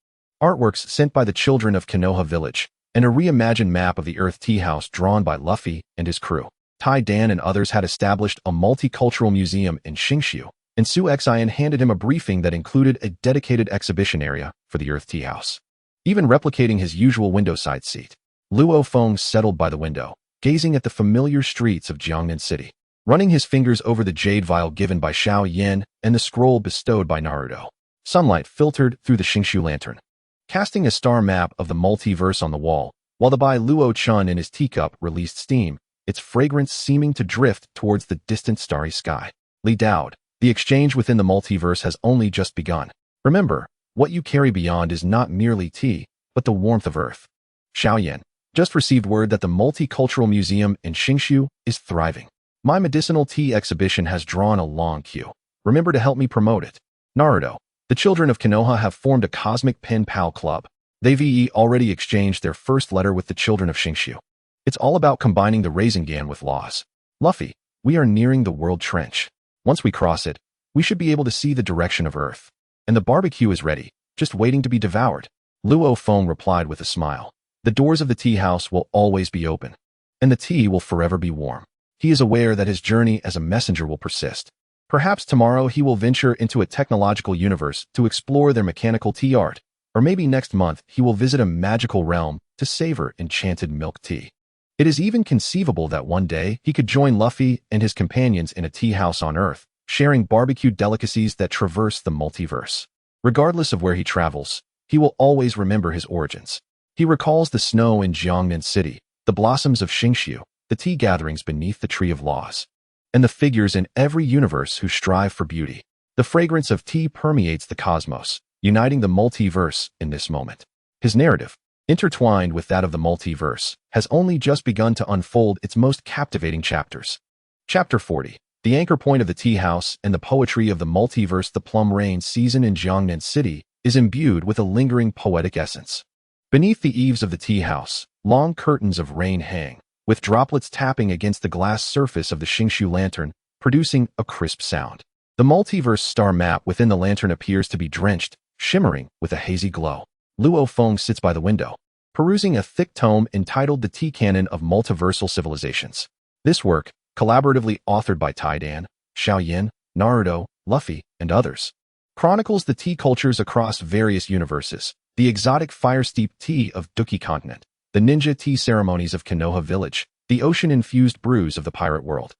artworks sent by the children of Konoha village, and a reimagined map of the Earth tea house drawn by Luffy and his crew. Tai Dan and others had established a multicultural museum in Xingshu, and Su Xin handed him a briefing that included a dedicated exhibition area for the Earth tea house. Even replicating his usual window-side seat, Luo Feng settled by the window, gazing at the familiar streets of Jiangnan City, running his fingers over the jade vial given by Xiao Yin and the scroll bestowed by Naruto. Sunlight filtered through the Xingshu lantern, casting a star map of the multiverse on the wall, while the Bai Luo Chun in his teacup released steam, its fragrance seeming to drift towards the distant starry sky. Li Dowd, the exchange within the multiverse has only just begun. Remember, what you carry beyond is not merely tea, but the warmth of Earth. Xiaoyan, just received word that the Multicultural Museum in Xingshu is thriving. My medicinal tea exhibition has drawn a long queue. Remember to help me promote it. Naruto, the children of Konoha have formed a cosmic pen pal club. They've already exchanged their first letter with the children of Xingshu. It's all about combining the Rasengan with laws. Luffy, we are nearing the world trench. Once we cross it, we should be able to see the direction of Earth. And the barbecue is ready, just waiting to be devoured. Luo Feng replied with a smile. The doors of the tea house will always be open, and the tea will forever be warm. He is aware that his journey as a messenger will persist. Perhaps tomorrow he will venture into a technological universe to explore their mechanical tea art, or maybe next month he will visit a magical realm to savor enchanted milk tea. It is even conceivable that one day he could join Luffy and his companions in a tea house on Earth, sharing barbecued delicacies that traverse the multiverse. Regardless of where he travels, he will always remember his origins. He recalls the snow in Jiangnan City, the blossoms of Xingshu, the tea gatherings beneath the Tree of Laws, and the figures in every universe who strive for beauty. The fragrance of tea permeates the cosmos, uniting the multiverse in this moment. His narrative, intertwined with that of the multiverse, has only just begun to unfold its most captivating chapters. Chapter 40. The anchor point of the tea house and the poetry of the multiverse. The plum rain season in Jiangnan City is imbued with a lingering poetic essence. Beneath the eaves of the tea house, long curtains of rain hang, with droplets tapping against the glass surface of the Xingshu lantern, producing a crisp sound. The multiverse star map within the lantern appears to be drenched, shimmering with a hazy glow. Luo Feng sits by the window, perusing a thick tome entitled The Tea Canon of Multiversal Civilizations. This work, collaboratively authored by Taidan, Xiaoyan, Naruto, Luffy, and others, chronicles the tea cultures across various universes, the exotic fire-steeped tea of Duki Continent, the ninja tea ceremonies of Konoha Village, the ocean-infused brews of the pirate world,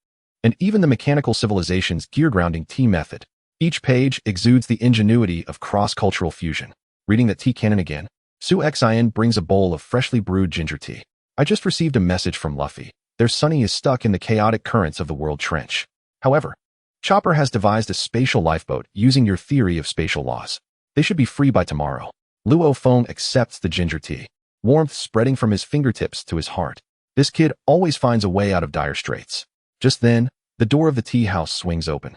and even the mechanical civilization's gear-grounding tea method. Each page exudes the ingenuity of cross-cultural fusion. Reading the tea canon again, Su Xian brings a bowl of freshly brewed ginger tea. I just received a message from Luffy. Their Sunny is stuck in the chaotic currents of the world trench. However, Chopper has devised a spatial lifeboat using your theory of spatial laws. They should be free by tomorrow. Luo Feng accepts the ginger tea, warmth spreading from his fingertips to his heart. This kid always finds a way out of dire straits. Just then, the door of the tea house swings open,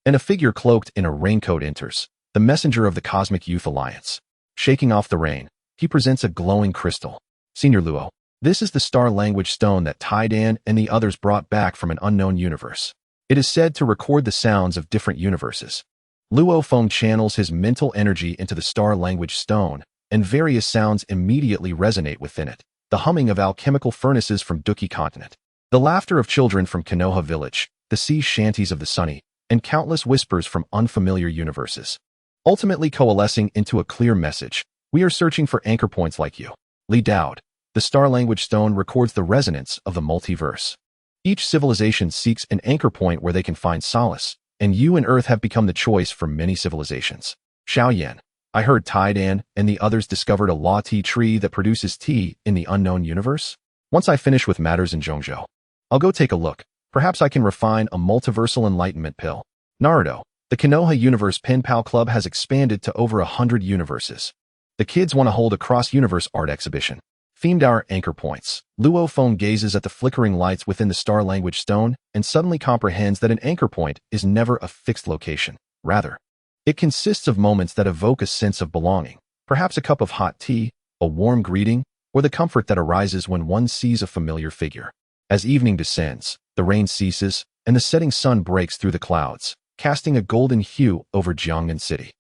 and a figure cloaked in a raincoat enters, the messenger of the Cosmic Youth Alliance. Shaking off the rain, he presents a glowing crystal. Senior Luo, this is the star language stone that Taidan and the others brought back from an unknown universe. It is said to record the sounds of different universes. Luo Feng channels his mental energy into the star language stone, and various sounds immediately resonate within it. The humming of alchemical furnaces from Duki Continent, the laughter of children from Konoha Village, the sea shanties of the Sunny, and countless whispers from unfamiliar universes. Ultimately coalescing into a clear message. We are searching for anchor points like you. Li Dowd, the star language stone records the resonance of the multiverse. Each civilization seeks an anchor point where they can find solace, and you and Earth have become the choice for many civilizations. Xiaoyan, I heard Taidan and the others discovered a law tea tree that produces tea in the unknown universe. Once I finish with matters in Zhongzhou, I'll go take a look. Perhaps I can refine a multiversal enlightenment pill. Naruto, the Konoha Universe Pen Pal Club has expanded to over 100 universes. The kids want to hold a cross-universe art exhibition, themed our anchor points. Luo Feng gazes at the flickering lights within the star language stone and suddenly comprehends that an anchor point is never a fixed location. Rather, it consists of moments that evoke a sense of belonging, perhaps a cup of hot tea, a warm greeting, or the comfort that arises when one sees a familiar figure. As evening descends, the rain ceases, and the setting sun breaks through the clouds, casting a golden hue over Jiangnan City.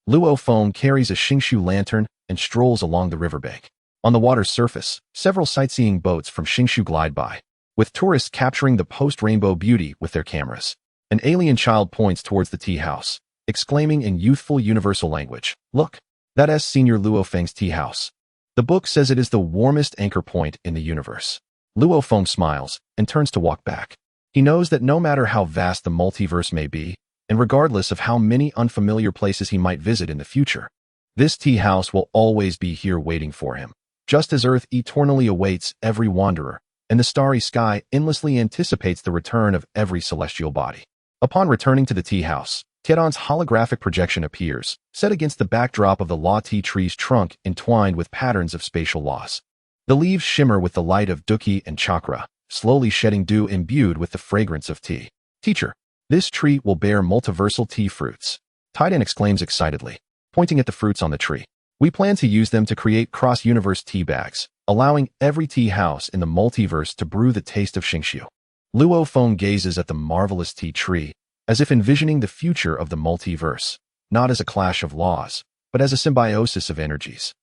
Luo Feng carries a Xingshu lantern and strolls along the riverbank. On the water's surface, several sightseeing boats from Xingshu glide by, with tourists capturing the post-rainbow beauty with their cameras. An alien child points towards the tea house, exclaiming in youthful universal language, "Look, that is Senior Luo Feng's tea house. The book says it is the warmest anchor point in the universe." Luo Feng smiles and turns to walk back. He knows that no matter how vast the multiverse may be, and regardless of how many unfamiliar places he might visit in the future, this tea house will always be here waiting for him, just as Earth eternally awaits every wanderer, and the starry sky endlessly anticipates the return of every celestial body. Upon returning to the tea house, Tiedan's holographic projection appears, set against the backdrop of the law tea tree's trunk entwined with patterns of spatial laws. The leaves shimmer with the light of Dukkhi and Chakra, slowly shedding dew imbued with the fragrance of tea. Teacher, this tree will bear multiversal tea fruits. Tiedan exclaims excitedly, pointing at the fruits on the tree. We plan to use them to create cross-universe tea bags, allowing every tea house in the multiverse to brew the taste of Xingqiu. Luo Feng gazes at the marvelous tea tree, as if envisioning the future of the multiverse, not as a clash of laws, but as a symbiosis of energies.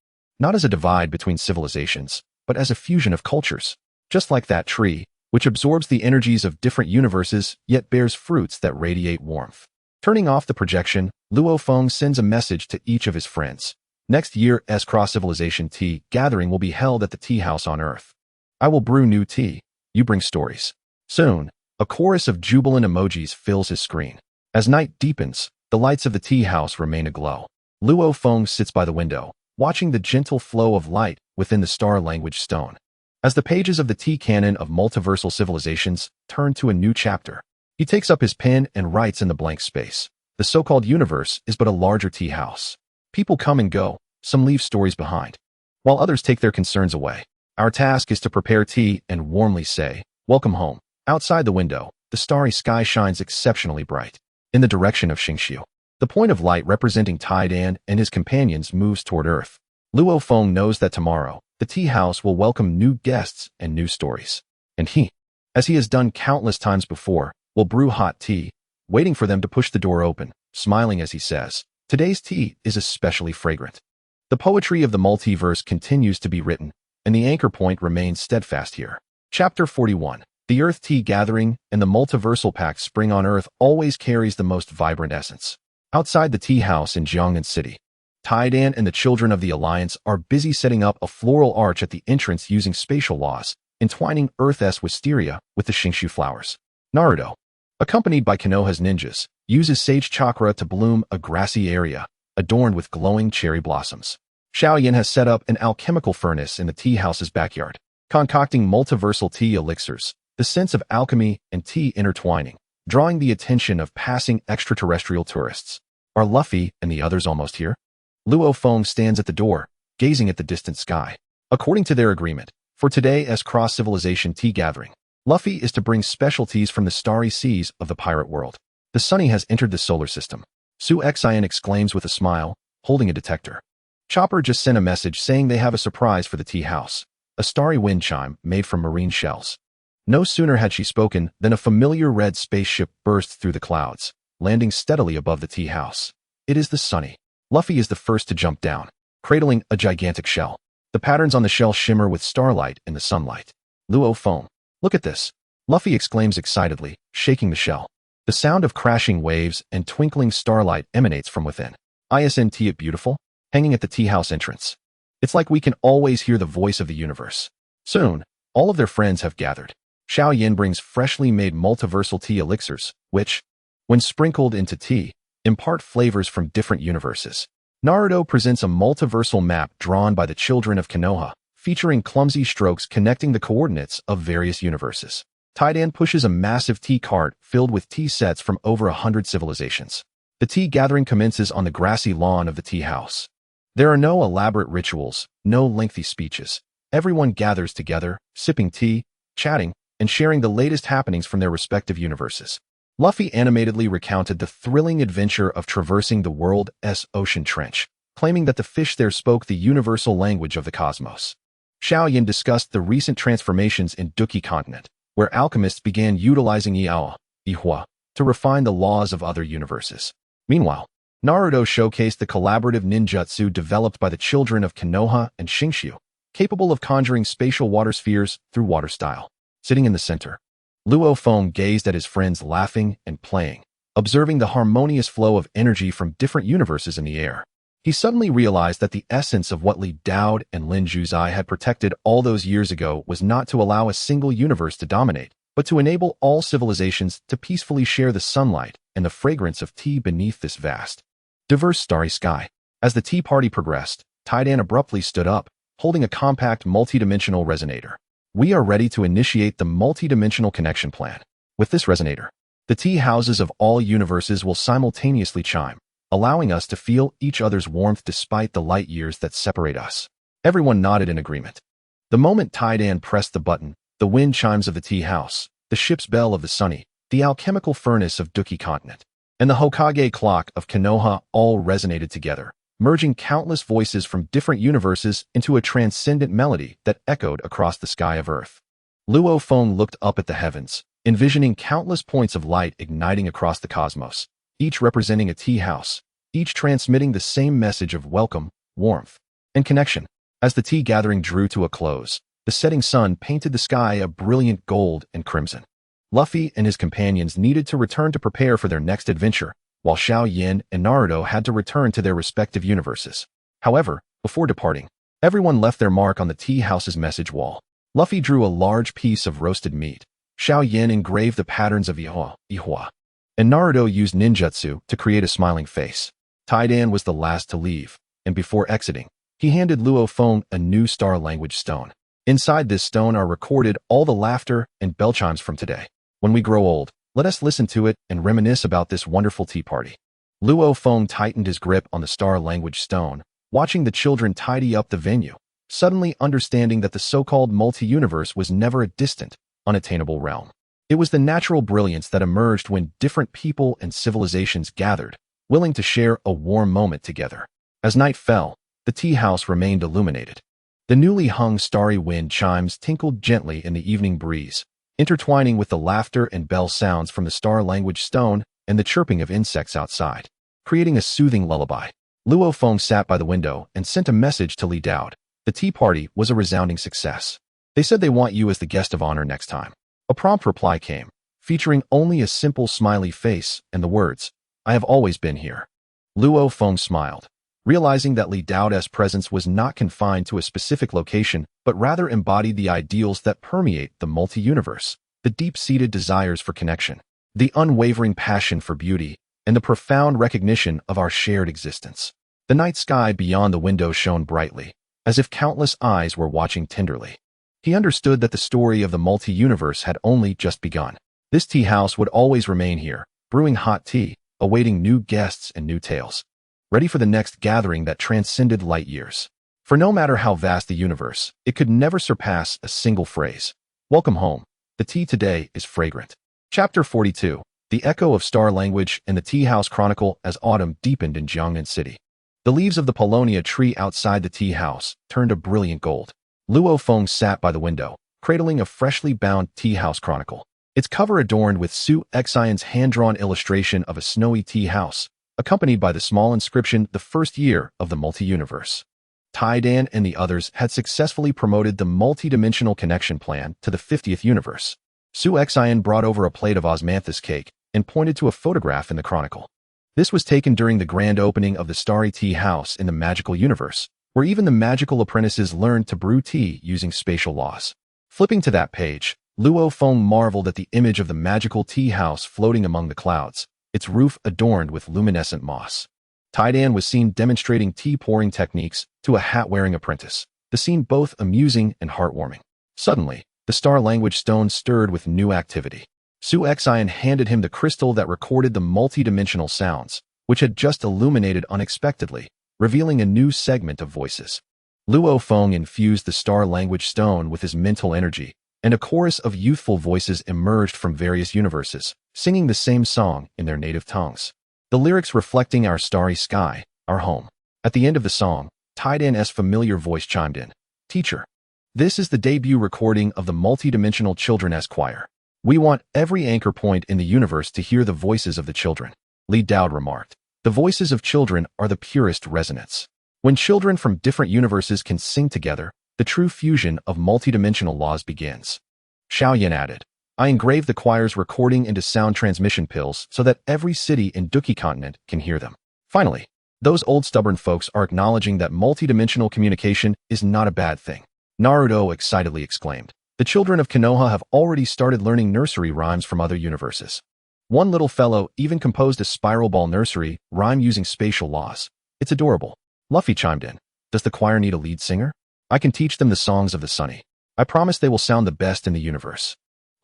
Not as a divide between civilizations, but as a fusion of cultures. Just like that tree, which absorbs the energies of different universes, yet bears fruits that radiate warmth. Turning off the projection, Luo Feng sends a message to each of his friends. Next year's cross-civilization tea gathering will be held at the tea house on Earth. I will brew new tea. You bring stories. Soon, a chorus of jubilant emojis fills his screen. As night deepens, the lights of the tea house remain aglow. Luo Feng sits by the window, watching the gentle flow of light within the star-language stone. As the pages of the tea canon of multiversal civilizations turn to a new chapter, he takes up his pen and writes in the blank space. The so-called universe is but a larger tea house. People come and go, some leave stories behind, while others take their concerns away. Our task is to prepare tea and warmly say, welcome home. Outside the window, the starry sky shines exceptionally bright. In the direction of Xingqiu, the point of light representing Tiedan and his companions moves toward Earth. Luo Feng knows that tomorrow, the tea house will welcome new guests and new stories. And he, as he has done countless times before, will brew hot tea, waiting for them to push the door open, smiling as he says, today's tea is especially fragrant. The poetry of the multiverse continues to be written, and the anchor point remains steadfast here. Chapter 41. The Earth Tea Gathering and the Multiversal Pact Spring on Earth always carries the most vibrant essence. Outside the tea house in Jiangnan City, Tiedan and the children of the Alliance are busy setting up a floral arch at the entrance using spatial laws, entwining Earth's wisteria with the Xingqiu flowers. Naruto, accompanied by Konoha's ninjas, uses sage chakra to bloom a grassy area, adorned with glowing cherry blossoms. Xiaoyan has set up an alchemical furnace in the tea house's backyard, concocting multiversal tea elixirs, the sense of alchemy and tea intertwining, drawing the attention of passing extraterrestrial tourists. Are Luffy and the others almost here? Luo Feng stands at the door, gazing at the distant sky. According to their agreement, for today's cross-civilization tea gathering, Luffy is to bring specialties from the starry seas of the pirate world. The Sunny has entered the solar system. Su Xian exclaims with a smile, holding a detector. Chopper just sent a message saying they have a surprise for the tea house, a starry wind chime made from marine shells. No sooner had she spoken than a familiar red spaceship burst through the clouds, landing steadily above the tea house. It is the Sunny. Luffy is the first to jump down, cradling a gigantic shell. The patterns on the shell shimmer with starlight in the sunlight. Luo Feng, look at this. Luffy exclaims excitedly, shaking the shell. The sound of crashing waves and twinkling starlight emanates from within. Isn't it beautiful? Hanging at the tea house entrance. It's like we can always hear the voice of the universe. Soon, all of their friends have gathered. Xiaoyan brings freshly made multiversal tea elixirs, which, when sprinkled into tea, impart flavors from different universes. Naruto presents a multiversal map drawn by the children of Konoha, featuring clumsy strokes connecting the coordinates of various universes. Tiedan pushes a massive tea cart filled with tea sets from over 100 civilizations. The tea gathering commences on the grassy lawn of the tea house. There are no elaborate rituals, no lengthy speeches. Everyone gathers together, sipping tea, chatting, and sharing the latest happenings from their respective universes. Luffy animatedly recounted the thrilling adventure of traversing the world's ocean trench, claiming that the fish there spoke the universal language of the cosmos. Xiaoyan discussed the recent transformations in Dukkhi continent, where alchemists began utilizing Ihua, to refine the laws of other universes. Meanwhile, Naruto showcased the collaborative ninjutsu developed by the children of Konoha and Xingqiu, capable of conjuring spatial water spheres through water style. Sitting in the center, Luo Feng gazed at his friends laughing and playing, observing the harmonious flow of energy from different universes in the air. He suddenly realized that the essence of what Li Daod and Lin Juzai had protected all those years ago was not to allow a single universe to dominate, but to enable all civilizations to peacefully share the sunlight and the fragrance of tea beneath this vast, diverse starry sky. As the tea party progressed, Tiedan abruptly stood up, holding a compact multidimensional resonator. We are ready to initiate the multidimensional connection plan. With this resonator, The tea houses of all universes will simultaneously chime, allowing us to feel each other's warmth despite the light years that separate us. Everyone nodded in agreement. The moment Taidan pressed the button, the wind chimes of the tea house, the ship's bell of the sunny, the alchemical furnace of Duki continent, and the Hokage clock of Konoha all resonated together, merging countless voices from different universes into a transcendent melody that echoed across the sky of Earth. Luo Feng looked up at the heavens, envisioning countless points of light igniting across the cosmos, each representing a tea house, each transmitting the same message of welcome, warmth, and connection. As the tea gathering drew to a close, the setting sun painted the sky a brilliant gold and crimson. Luffy and his companions needed to return to prepare for their next adventure, while Xiao Yin and Naruto had to return to their respective universes. However, before departing, everyone left their mark on the tea house's message wall. Luffy drew a large piece of roasted meat. Xiao Yin engraved the patterns of Ihua, and Naruto used ninjutsu to create a smiling face. Taidan was the last to leave, and before exiting, he handed Luo Feng a new star language stone. Inside this stone are recorded all the laughter and bell chimes from today. When we grow old, let us listen to it and reminisce about this wonderful tea party. Luo Feng tightened his grip on the star language stone, watching the children tidy up the venue, suddenly understanding that the so-called multi-universe was never a distant, unattainable realm. It was the natural brilliance that emerged when different people and civilizations gathered, willing to share a warm moment together. As night fell, the tea house remained illuminated. The newly hung starry wind chimes tinkled gently in the evening breeze, intertwining with the laughter and bell sounds from the star language stone and the chirping of insects outside, creating a soothing lullaby. Luo Feng sat by the window and sent a message to Li Daod. The tea party was a resounding success. They said they want you as the guest of honor next time. A prompt reply came, featuring only a simple smiley face and the words, "I have always been here." Luo Feng smiled, realizing that Li Daod's presence was not confined to a specific location, but rather embodied the ideals that permeate the multi-universe, the deep-seated desires for connection, the unwavering passion for beauty, and the profound recognition of our shared existence. The night sky beyond the window shone brightly, as if countless eyes were watching tenderly. He understood that the story of the multi-universe had only just begun. This tea house would always remain here, brewing hot tea, awaiting new guests and new tales, ready for the next gathering that transcended light years. For no matter how vast the universe, it could never surpass a single phrase. Welcome home. The tea today is fragrant. Chapter 42. The Echo of Star Language and the Tea House Chronicle. As autumn deepened in Jiangnan City, the leaves of the Paulownia tree outside the tea house turned a brilliant gold. Luo Feng sat by the window, cradling a freshly bound tea house chronicle. Its cover adorned with Su Xian's hand-drawn illustration of a snowy tea house, accompanied by the small inscription, "The First Year of the Multi-Universe." Taidan and the others had successfully promoted the multi-dimensional connection plan to the 50th universe. Su Xian brought over a plate of osmanthus cake and pointed to a photograph in the chronicle. This was taken during the grand opening of the Starry Tea House in the magical universe, where even the magical apprentices learned to brew tea using spatial laws. Flipping to that page, Luo Feng marveled at the image of the magical tea house floating among the clouds, its roof adorned with luminescent moss. Taidan was seen demonstrating tea-pouring techniques to a hat-wearing apprentice, the scene both amusing and heartwarming. Suddenly, the star language stone stirred with new activity. Su Xian handed him the crystal that recorded the multi-dimensional sounds, which had just illuminated unexpectedly, revealing a new segment of voices. Luo Feng infused the star language stone with his mental energy, and a chorus of youthful voices emerged from various universes, singing the same song in their native tongues. The lyrics reflecting our starry sky, our home. At the end of the song, Taidan's familiar voice chimed in. "Teacher, this is the debut recording of the multi-dimensional children's choir. We want every anchor point in the universe to hear the voices of the children." Li Daod remarked. The voices of children are the purest resonance. When children from different universes can sing together, the true fusion of multidimensional laws begins. Xiao Yin added, "I engraved the choir's recording into sound transmission pills so that every city in Duki continent can hear them." Finally, those old stubborn folks are acknowledging that multidimensional communication is not a bad thing. Naruto excitedly exclaimed, "The children of Konoha have already started learning nursery rhymes from other universes. One little fellow even composed a spiral ball nursery rhyme using spatial laws. It's adorable." Luffy chimed in, "Does the choir need a lead singer? I can teach them the songs of the sunny. I promise they will sound the best in the universe."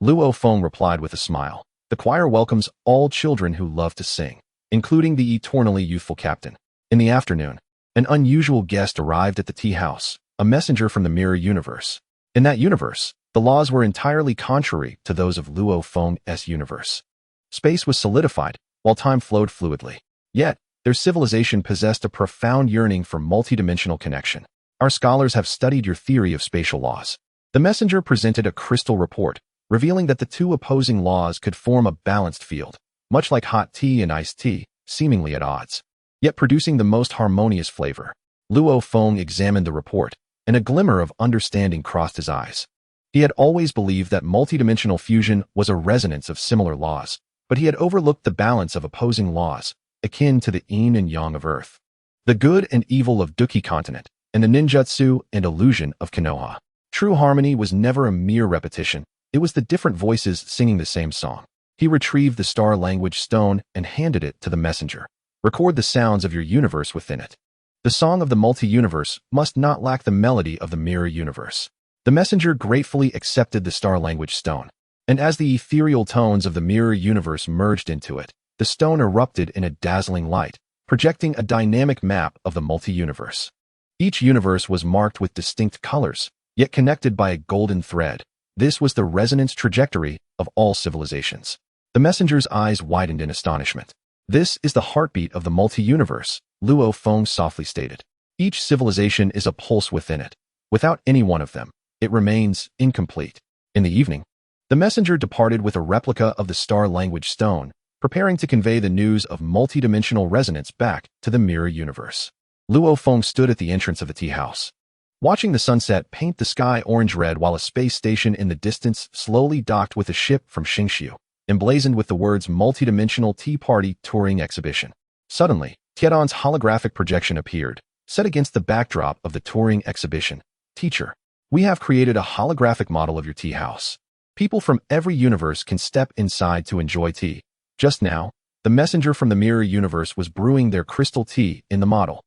Luo Feng replied with a smile, The choir welcomes all children who love to sing, including the eternally youthful captain. In the afternoon, an unusual guest arrived at the tea house, a messenger from the mirror universe. In that universe, the laws were entirely contrary to those of Luo Feng's universe. Space was solidified, while time flowed fluidly. Yet, their civilization possessed a profound yearning for multidimensional connection. Our scholars have studied your theory of spatial laws. The messenger presented a crystal report, revealing that the two opposing laws could form a balanced field, much like hot tea and iced tea, seemingly at odds, yet producing the most harmonious flavor. Luo Feng examined the report, and a glimmer of understanding crossed his eyes. He had always believed that multidimensional fusion was a resonance of similar laws, but he had overlooked the balance of opposing laws, akin to the yin and yang of Earth, the good and evil of Duki continent, and the ninjutsu and illusion of Konoha. True harmony was never a mere repetition, it was the different voices singing the same song. He retrieved the star language stone and handed it to the messenger. Record the sounds of your universe within it. The song of the multi-universe must not lack the melody of the mirror universe. The messenger gratefully accepted the star language stone, and as the ethereal tones of the mirror universe merged into it, the stone erupted in a dazzling light, projecting a dynamic map of the multi-universe. Each universe was marked with distinct colors, yet connected by a golden thread. This was the resonance trajectory of all civilizations. The messenger's eyes widened in astonishment. This is the heartbeat of the multi-universe, Luo Feng softly stated. Each civilization is a pulse within it. Without any one of them, it remains incomplete. In the evening, the messenger departed with a replica of the star language stone, preparing to convey the news of multidimensional resonance back to the mirror universe. Luo Feng stood at the entrance of the tea house, watching the sunset paint the sky orange-red while a space station in the distance slowly docked with a ship from Xingqiu, emblazoned with the words Multidimensional Tea Party Touring Exhibition. Suddenly, Tiedon's holographic projection appeared, set against the backdrop of the touring exhibition. Teacher, we have created a holographic model of your tea house. People from every universe can step inside to enjoy tea. Just now, the messenger from the mirror universe was brewing their crystal tea in the model.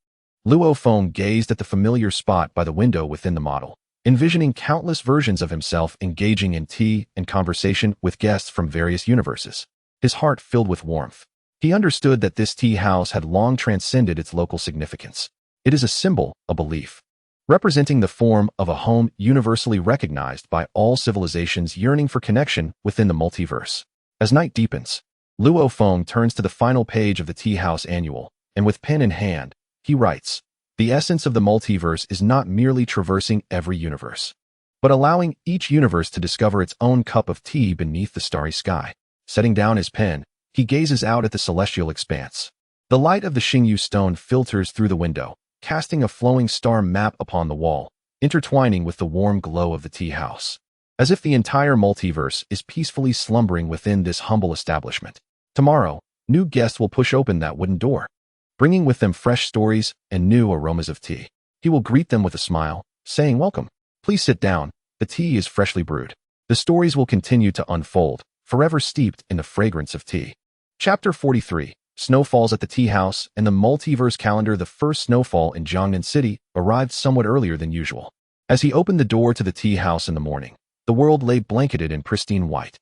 Luo Feng gazed at the familiar spot by the window within the model, envisioning countless versions of himself engaging in tea and conversation with guests from various universes. His heart filled with warmth. He understood that this tea house had long transcended its local significance. It is a symbol, a belief, representing the form of a home universally recognized by all civilizations yearning for connection within the multiverse. As night deepens, Luo Feng turns to the final page of the tea house annual, and with pen in hand, he writes, "The essence of the multiverse is not merely traversing every universe, but allowing each universe to discover its own cup of tea beneath the starry sky." Setting down his pen, he gazes out at the celestial expanse. The light of the Xingyu stone filters through the window, casting a flowing star map upon the wall, intertwining with the warm glow of the tea house, as if the entire multiverse is peacefully slumbering within this humble establishment. Tomorrow, new guests will push open that wooden door, bringing with them fresh stories and new aromas of tea. He will greet them with a smile, saying, "Welcome. Please sit down. The tea is freshly brewed." The stories will continue to unfold, forever steeped in the fragrance of tea. Chapter 43. Snow falls at the tea house and the multiverse calendar. The first snowfall in Jiangnan City arrived somewhat earlier than usual. As he opened the door to the tea house in the morning, the world lay blanketed in pristine white.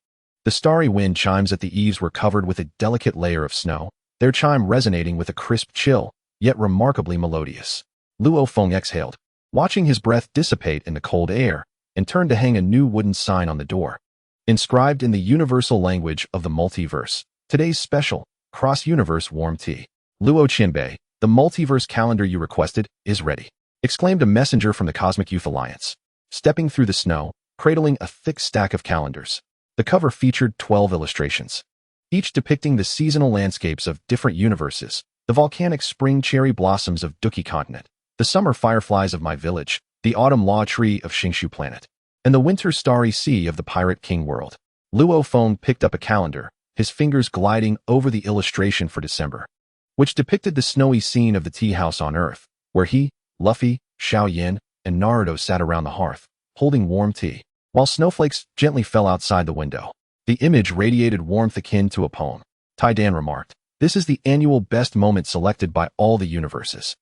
The starry wind chimes at the eaves were covered with a delicate layer of snow, their chime resonating with a crisp chill, yet remarkably melodious. Luo Feng exhaled, watching his breath dissipate in the cold air, and turned to hang a new wooden sign on the door. Inscribed in the universal language of the multiverse, today's special, cross-universe warm tea. Luo Qianbei, the multiverse calendar you requested, is ready, exclaimed a messenger from the Cosmic Youth Alliance, stepping through the snow, cradling a thick stack of calendars. The cover featured 12 illustrations, each depicting the seasonal landscapes of different universes, the volcanic spring cherry blossoms of Duki continent, the summer fireflies of my village, the autumn law tree of Xingqiu planet, and the winter starry sea of the Pirate King world. Luo Feng picked up a calendar, his fingers gliding over the illustration for December, which depicted the snowy scene of the tea house on Earth, where he, Luffy, Xiao Yin, and Naruto sat around the hearth, holding warm tea, while snowflakes gently fell outside the window. The image radiated warmth akin to a poem. Tai Dan remarked, "This is the annual best moment selected by all the universes."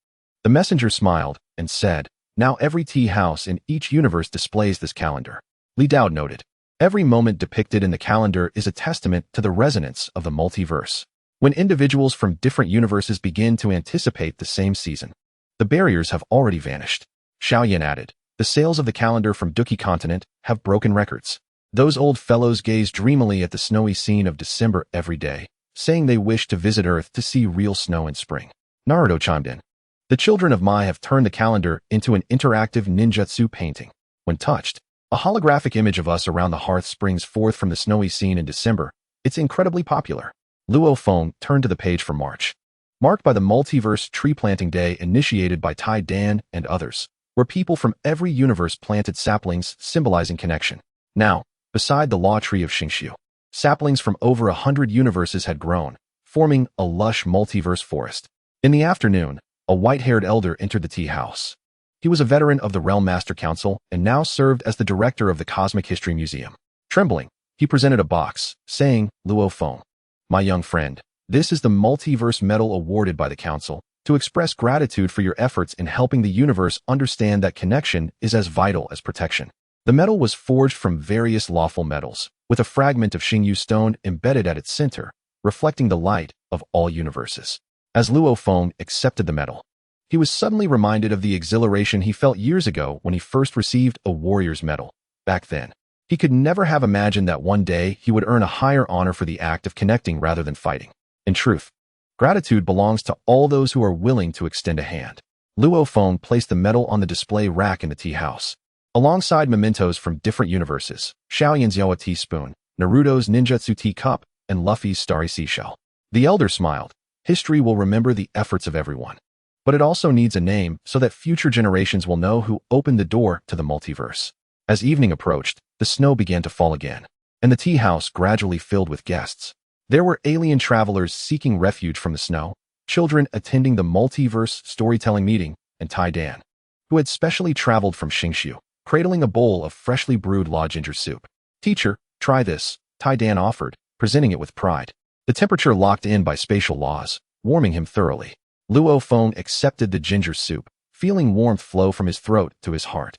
The messenger smiled and said, "Now every tea house in each universe displays this calendar." Li Dao noted, Every moment depicted in the calendar is a testament to the resonance of the multiverse. When individuals from different universes begin to anticipate the same season, the barriers have already vanished. Xiaoyan added, the sales of the calendar from Duki continent have broken records. Those old fellows gaze dreamily at the snowy scene of December every day, saying they wish to visit Earth to see real snow in spring. Naruto chimed in. The children of Mai have turned the calendar into an interactive ninjutsu painting. When touched, a holographic image of us around the hearth springs forth from the snowy scene in December. It's incredibly popular. Luo Feng turned to the page for March, marked by the multiverse tree planting day initiated by Tai Dan and others, where people from every universe planted saplings symbolizing connection. Now, beside the law tree of Xingqiu, saplings from over 100 universes had grown, forming a lush multiverse forest. In the afternoon, a white-haired elder entered the tea house. He was a veteran of the Realm Master Council and now served as the director of the Cosmic History Museum. Trembling, he presented a box, saying, Luo Feng, my young friend, this is the Multiverse Medal awarded by the Council to express gratitude for your efforts in helping the universe understand that connection is as vital as protection. The medal was forged from various lawful metals, with a fragment of Xingyu stone embedded at its center, reflecting the light of all universes. As Luo Feng accepted the medal, he was suddenly reminded of the exhilaration he felt years ago when he first received a warrior's medal. Back then, he could never have imagined that one day he would earn a higher honor for the act of connecting rather than fighting. In truth, gratitude belongs to all those who are willing to extend a hand. Luo Feng placed the medal on the display rack in the tea house, alongside mementos from different universes, Xiaoyan's Yaoa teaspoon, Naruto's ninjutsu teacup, and Luffy's starry seashell. The elder smiled. History will remember the efforts of everyone. But it also needs a name so that future generations will know who opened the door to the multiverse. As evening approached, the snow began to fall again, and the tea house gradually filled with guests. There were alien travelers seeking refuge from the snow, children attending the multiverse storytelling meeting, and Tai Dan, who had specially traveled from Xingqiu, cradling a bowl of freshly brewed law ginger soup. Teacher, try this, Tai Dan offered, presenting it with pride. The temperature locked in by spatial laws, warming him thoroughly. Luo Feng accepted the ginger soup, feeling warmth flow from his throat to his heart.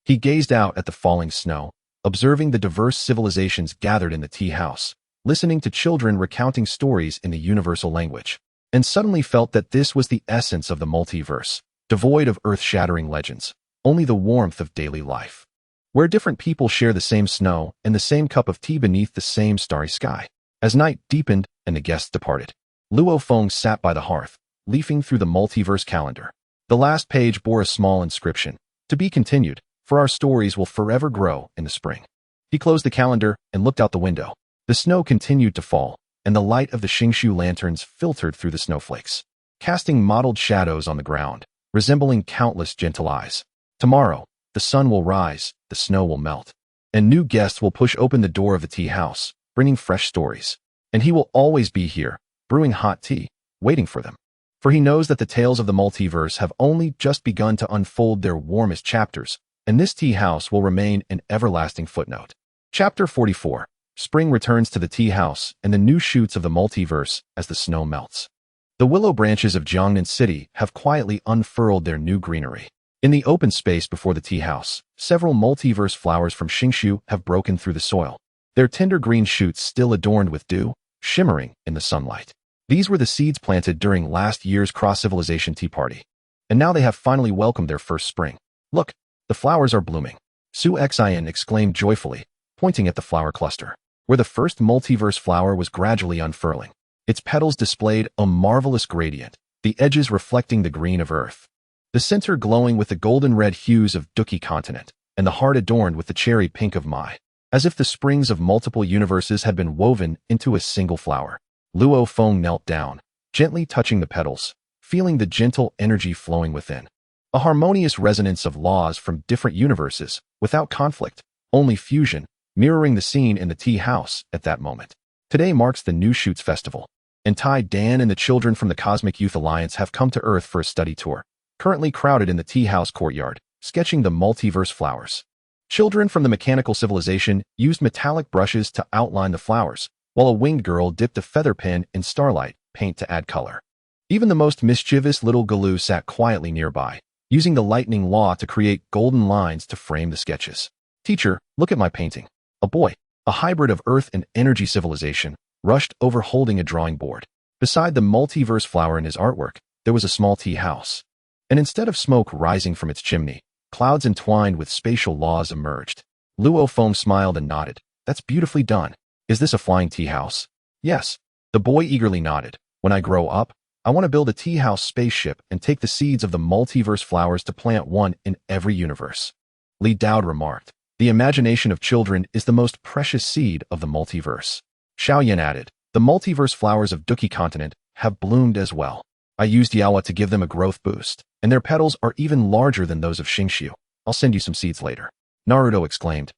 He gazed out at the falling snow, observing the diverse civilizations gathered in the tea house, listening to children recounting stories in the universal language, and suddenly felt that this was the essence of the multiverse, devoid of earth-shattering legends, only the warmth of daily life, where different people share the same snow and the same cup of tea beneath the same starry sky. As night deepened and the guests departed, Luo Feng sat by the hearth, leafing through the multiverse calendar. The last page bore a small inscription, to be continued, for our stories will forever grow in the spring. He closed the calendar and looked out the window. The snow continued to fall, and the light of the Xingqiu lanterns filtered through the snowflakes, casting mottled shadows on the ground, resembling countless gentle eyes. Tomorrow, the sun will rise, the snow will melt, and new guests will push open the door of the tea house, bringing fresh stories. And he will always be here, brewing hot tea, waiting for them. For he knows that the tales of the multiverse have only just begun to unfold their warmest chapters, and this tea house will remain an everlasting footnote. Chapter 44. Spring returns to the tea house and the new shoots of the multiverse as the snow melts. The willow branches of Jiangnan City have quietly unfurled their new greenery. In the open space before the tea house, several multiverse flowers from Xingqiu have broken through the soil, their tender green shoots still adorned with dew, shimmering in the sunlight. These were the seeds planted during last year's cross-civilization tea party, and now they have finally welcomed their first spring. Look, the flowers are blooming, Su Xian exclaimed joyfully, pointing at the flower cluster, where the first multiverse flower was gradually unfurling. Its petals displayed a marvelous gradient, the edges reflecting the green of earth, the center glowing with the golden-red hues of Duki continent, and the heart adorned with the cherry pink of Mai. As if the springs of multiple universes had been woven into a single flower. Luo Feng knelt down, gently touching the petals, feeling the gentle energy flowing within. A harmonious resonance of laws from different universes, without conflict, only fusion, mirroring the scene in the tea house at that moment. Today marks the New Shoots Festival, and Tai Dan and the children from the Cosmic Youth Alliance have come to Earth for a study tour, currently crowded in the tea house courtyard, sketching the multiverse flowers. Children from the mechanical civilization used metallic brushes to outline the flowers, while a winged girl dipped a feather pen in starlight paint to add color. Even the most mischievous little Galoo sat quietly nearby, using the lightning law to create golden lines to frame the sketches. Teacher, look at my painting. A boy, a hybrid of Earth and energy civilization, rushed over holding a drawing board. Beside the multiverse flower in his artwork, there was a small tea house. And instead of smoke rising from its chimney, clouds entwined with spatial laws emerged. Luo Feng smiled and nodded. That's beautifully done. Is this a flying tea house? Yes. The boy eagerly nodded. When I grow up, I want to build a tea house spaceship and take the seeds of the multiverse flowers to plant one in every universe. Li Dao remarked. The imagination of children is the most precious seed of the multiverse. Xiaoyan added. The multiverse flowers of Duki continent have bloomed as well. I used Yawa to give them a growth boost, and their petals are even larger than those of Xingxiu. I'll send you some seeds later. Naruto exclaimed.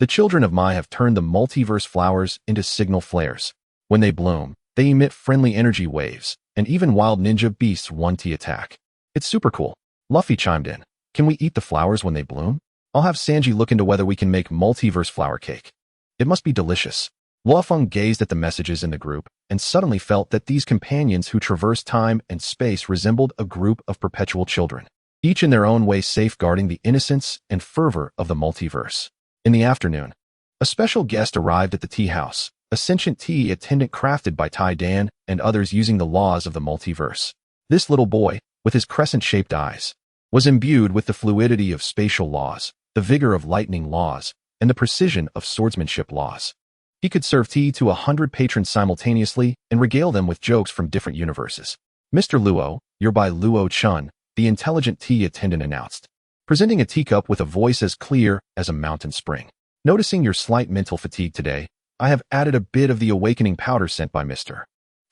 The children of Mai have turned the multiverse flowers into signal flares. When they bloom, they emit friendly energy waves, and even wild ninja beasts 1T attack. It's super cool. Luffy chimed in. Can we eat the flowers when they bloom? I'll have Sanji look into whether we can make multiverse flower cake. It must be delicious. Luofeng gazed at the messages in the group and suddenly felt that these companions who traverse time and space resembled a group of perpetual children, each in their own way safeguarding the innocence and fervor of the multiverse. In the afternoon, a special guest arrived at the tea house, a sentient tea attendant crafted by Tai Dan and others using the laws of the multiverse. This little boy, with his crescent-shaped eyes, was imbued with the fluidity of spatial laws, the vigor of lightning laws, and the precision of swordsmanship laws. He could serve tea to 100 patrons simultaneously and regale them with jokes from different universes. Mr. Luo, you're by Luo Chun, the intelligent tea attendant announced, presenting a teacup with a voice as clear as a mountain spring. Noticing your slight mental fatigue today, I have added a bit of the awakening powder sent by Mr.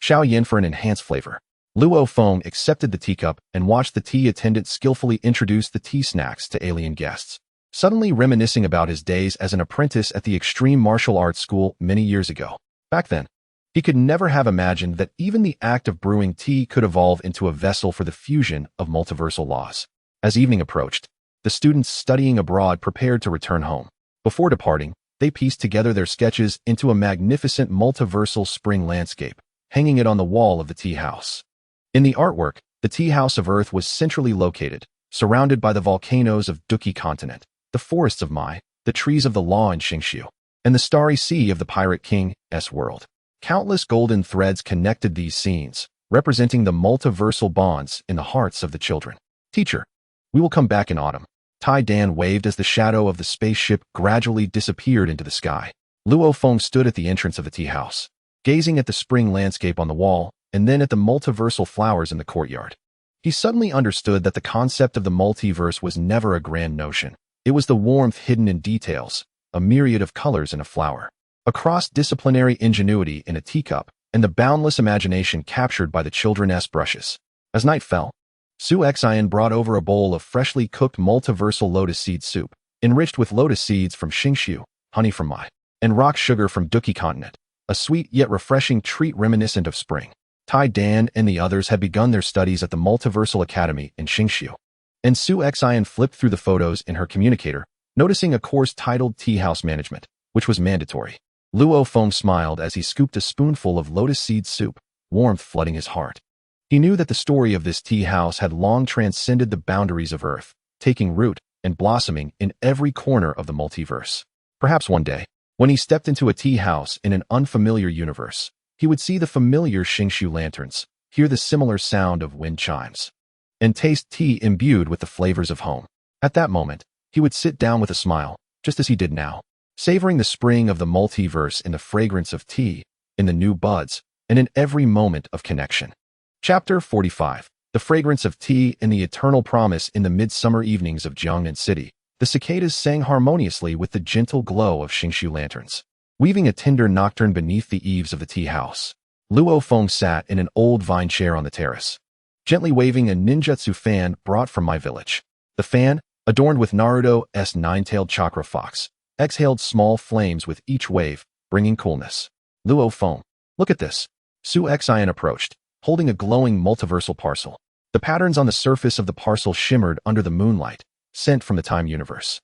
Xiaoyan for an enhanced flavor. Luo Feng accepted the teacup and watched the tea attendant skillfully introduce the tea snacks to alien guests. Suddenly reminiscing about his days as an apprentice at the extreme martial arts school many years ago. Back then, he could never have imagined that even the act of brewing tea could evolve into a vessel for the fusion of multiversal laws. As evening approached, the students studying abroad prepared to return home. Before departing, they pieced together their sketches into a magnificent multiversal spring landscape, hanging it on the wall of the tea house. In the artwork, the tea house of Earth was centrally located, surrounded by the volcanoes of Duki continent, the forests of Mai, the trees of the law in Xingxiu, and the starry sea of the Pirate King's world. Countless golden threads connected these scenes, representing the multiversal bonds in the hearts of the children. Teacher, we will come back in autumn. Tai Dan waved as the shadow of the spaceship gradually disappeared into the sky. Luo Feng stood at the entrance of the tea house, gazing at the spring landscape on the wall and then at the multiversal flowers in the courtyard. He suddenly understood that the concept of the multiverse was never a grand notion. It was the warmth hidden in details, a myriad of colors in a flower, a cross-disciplinary ingenuity in a teacup, and the boundless imagination captured by the children's brushes. As night fell, Su Xian brought over a bowl of freshly cooked multiversal lotus seed soup, enriched with lotus seeds from Xingxiu, honey from Mai, and rock sugar from Duki continent, a sweet yet refreshing treat reminiscent of spring. Tai Dan and the others had begun their studies at the Multiversal Academy in Xingxiu, and Su Xian flipped through the photos in her communicator, noticing a course titled Tea House Management, which was mandatory. Luo Feng smiled as he scooped a spoonful of lotus seed soup, warmth flooding his heart. He knew that the story of this tea house had long transcended the boundaries of Earth, taking root and blossoming in every corner of the multiverse. Perhaps one day, when he stepped into a tea house in an unfamiliar universe, he would see the familiar Xingxiu lanterns, hear the similar sound of wind chimes, and taste tea imbued with the flavors of home. At that moment, he would sit down with a smile, just as he did now, savoring the spring of the multiverse in the fragrance of tea, in the new buds, and in every moment of connection. Chapter 45. The fragrance of tea and the eternal promise. In the midsummer evenings of Jiangnan City, the cicadas sang harmoniously with the gentle glow of Xingxiu lanterns, weaving a tender nocturne beneath the eaves of the tea house. Luo Feng sat in an old vine chair on the terrace, gently waving a ninjutsu fan brought from my village. The fan, adorned with Naruto's nine-tailed chakra fox, exhaled small flames with each wave, bringing coolness. Luo Feng, look at this. Su Xian approached, holding a glowing multiversal parcel. The patterns on the surface of the parcel shimmered under the moonlight, sent from the time universe,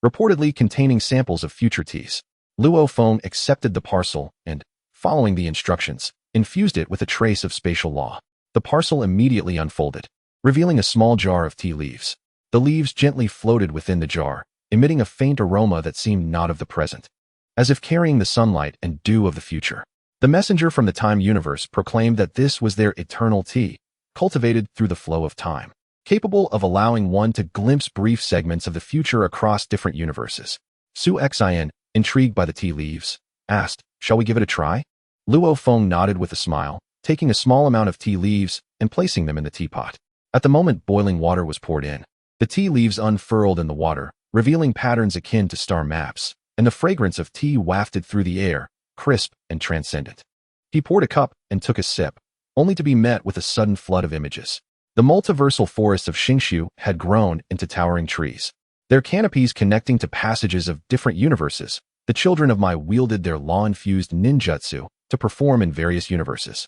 reportedly containing samples of future teas. Luo Feng accepted the parcel and, following the instructions, infused it with a trace of spatial law. The parcel immediately unfolded, revealing a small jar of tea leaves. The leaves gently floated within the jar, emitting a faint aroma that seemed not of the present. as if carrying the sunlight and dew of the future. The messenger from the time universe proclaimed that this was their eternal tea, cultivated through the flow of time, capable of allowing one to glimpse brief segments of the future across different universes. Su Xin, intrigued by the tea leaves, asked, "Shall we give it a try?" Luo Feng nodded with a smile, taking a small amount of tea leaves and placing them in the teapot. At the moment boiling water was poured in, the tea leaves unfurled in the water, revealing patterns akin to star maps, and the fragrance of tea wafted through the air, crisp and transcendent. He poured a cup and took a sip, only to be met with a sudden flood of images. The multiversal forests of Xingshu had grown into towering trees, their canopies connecting to passages of different universes. The children of Mai wielded their law-infused ninjutsu to perform in various universes.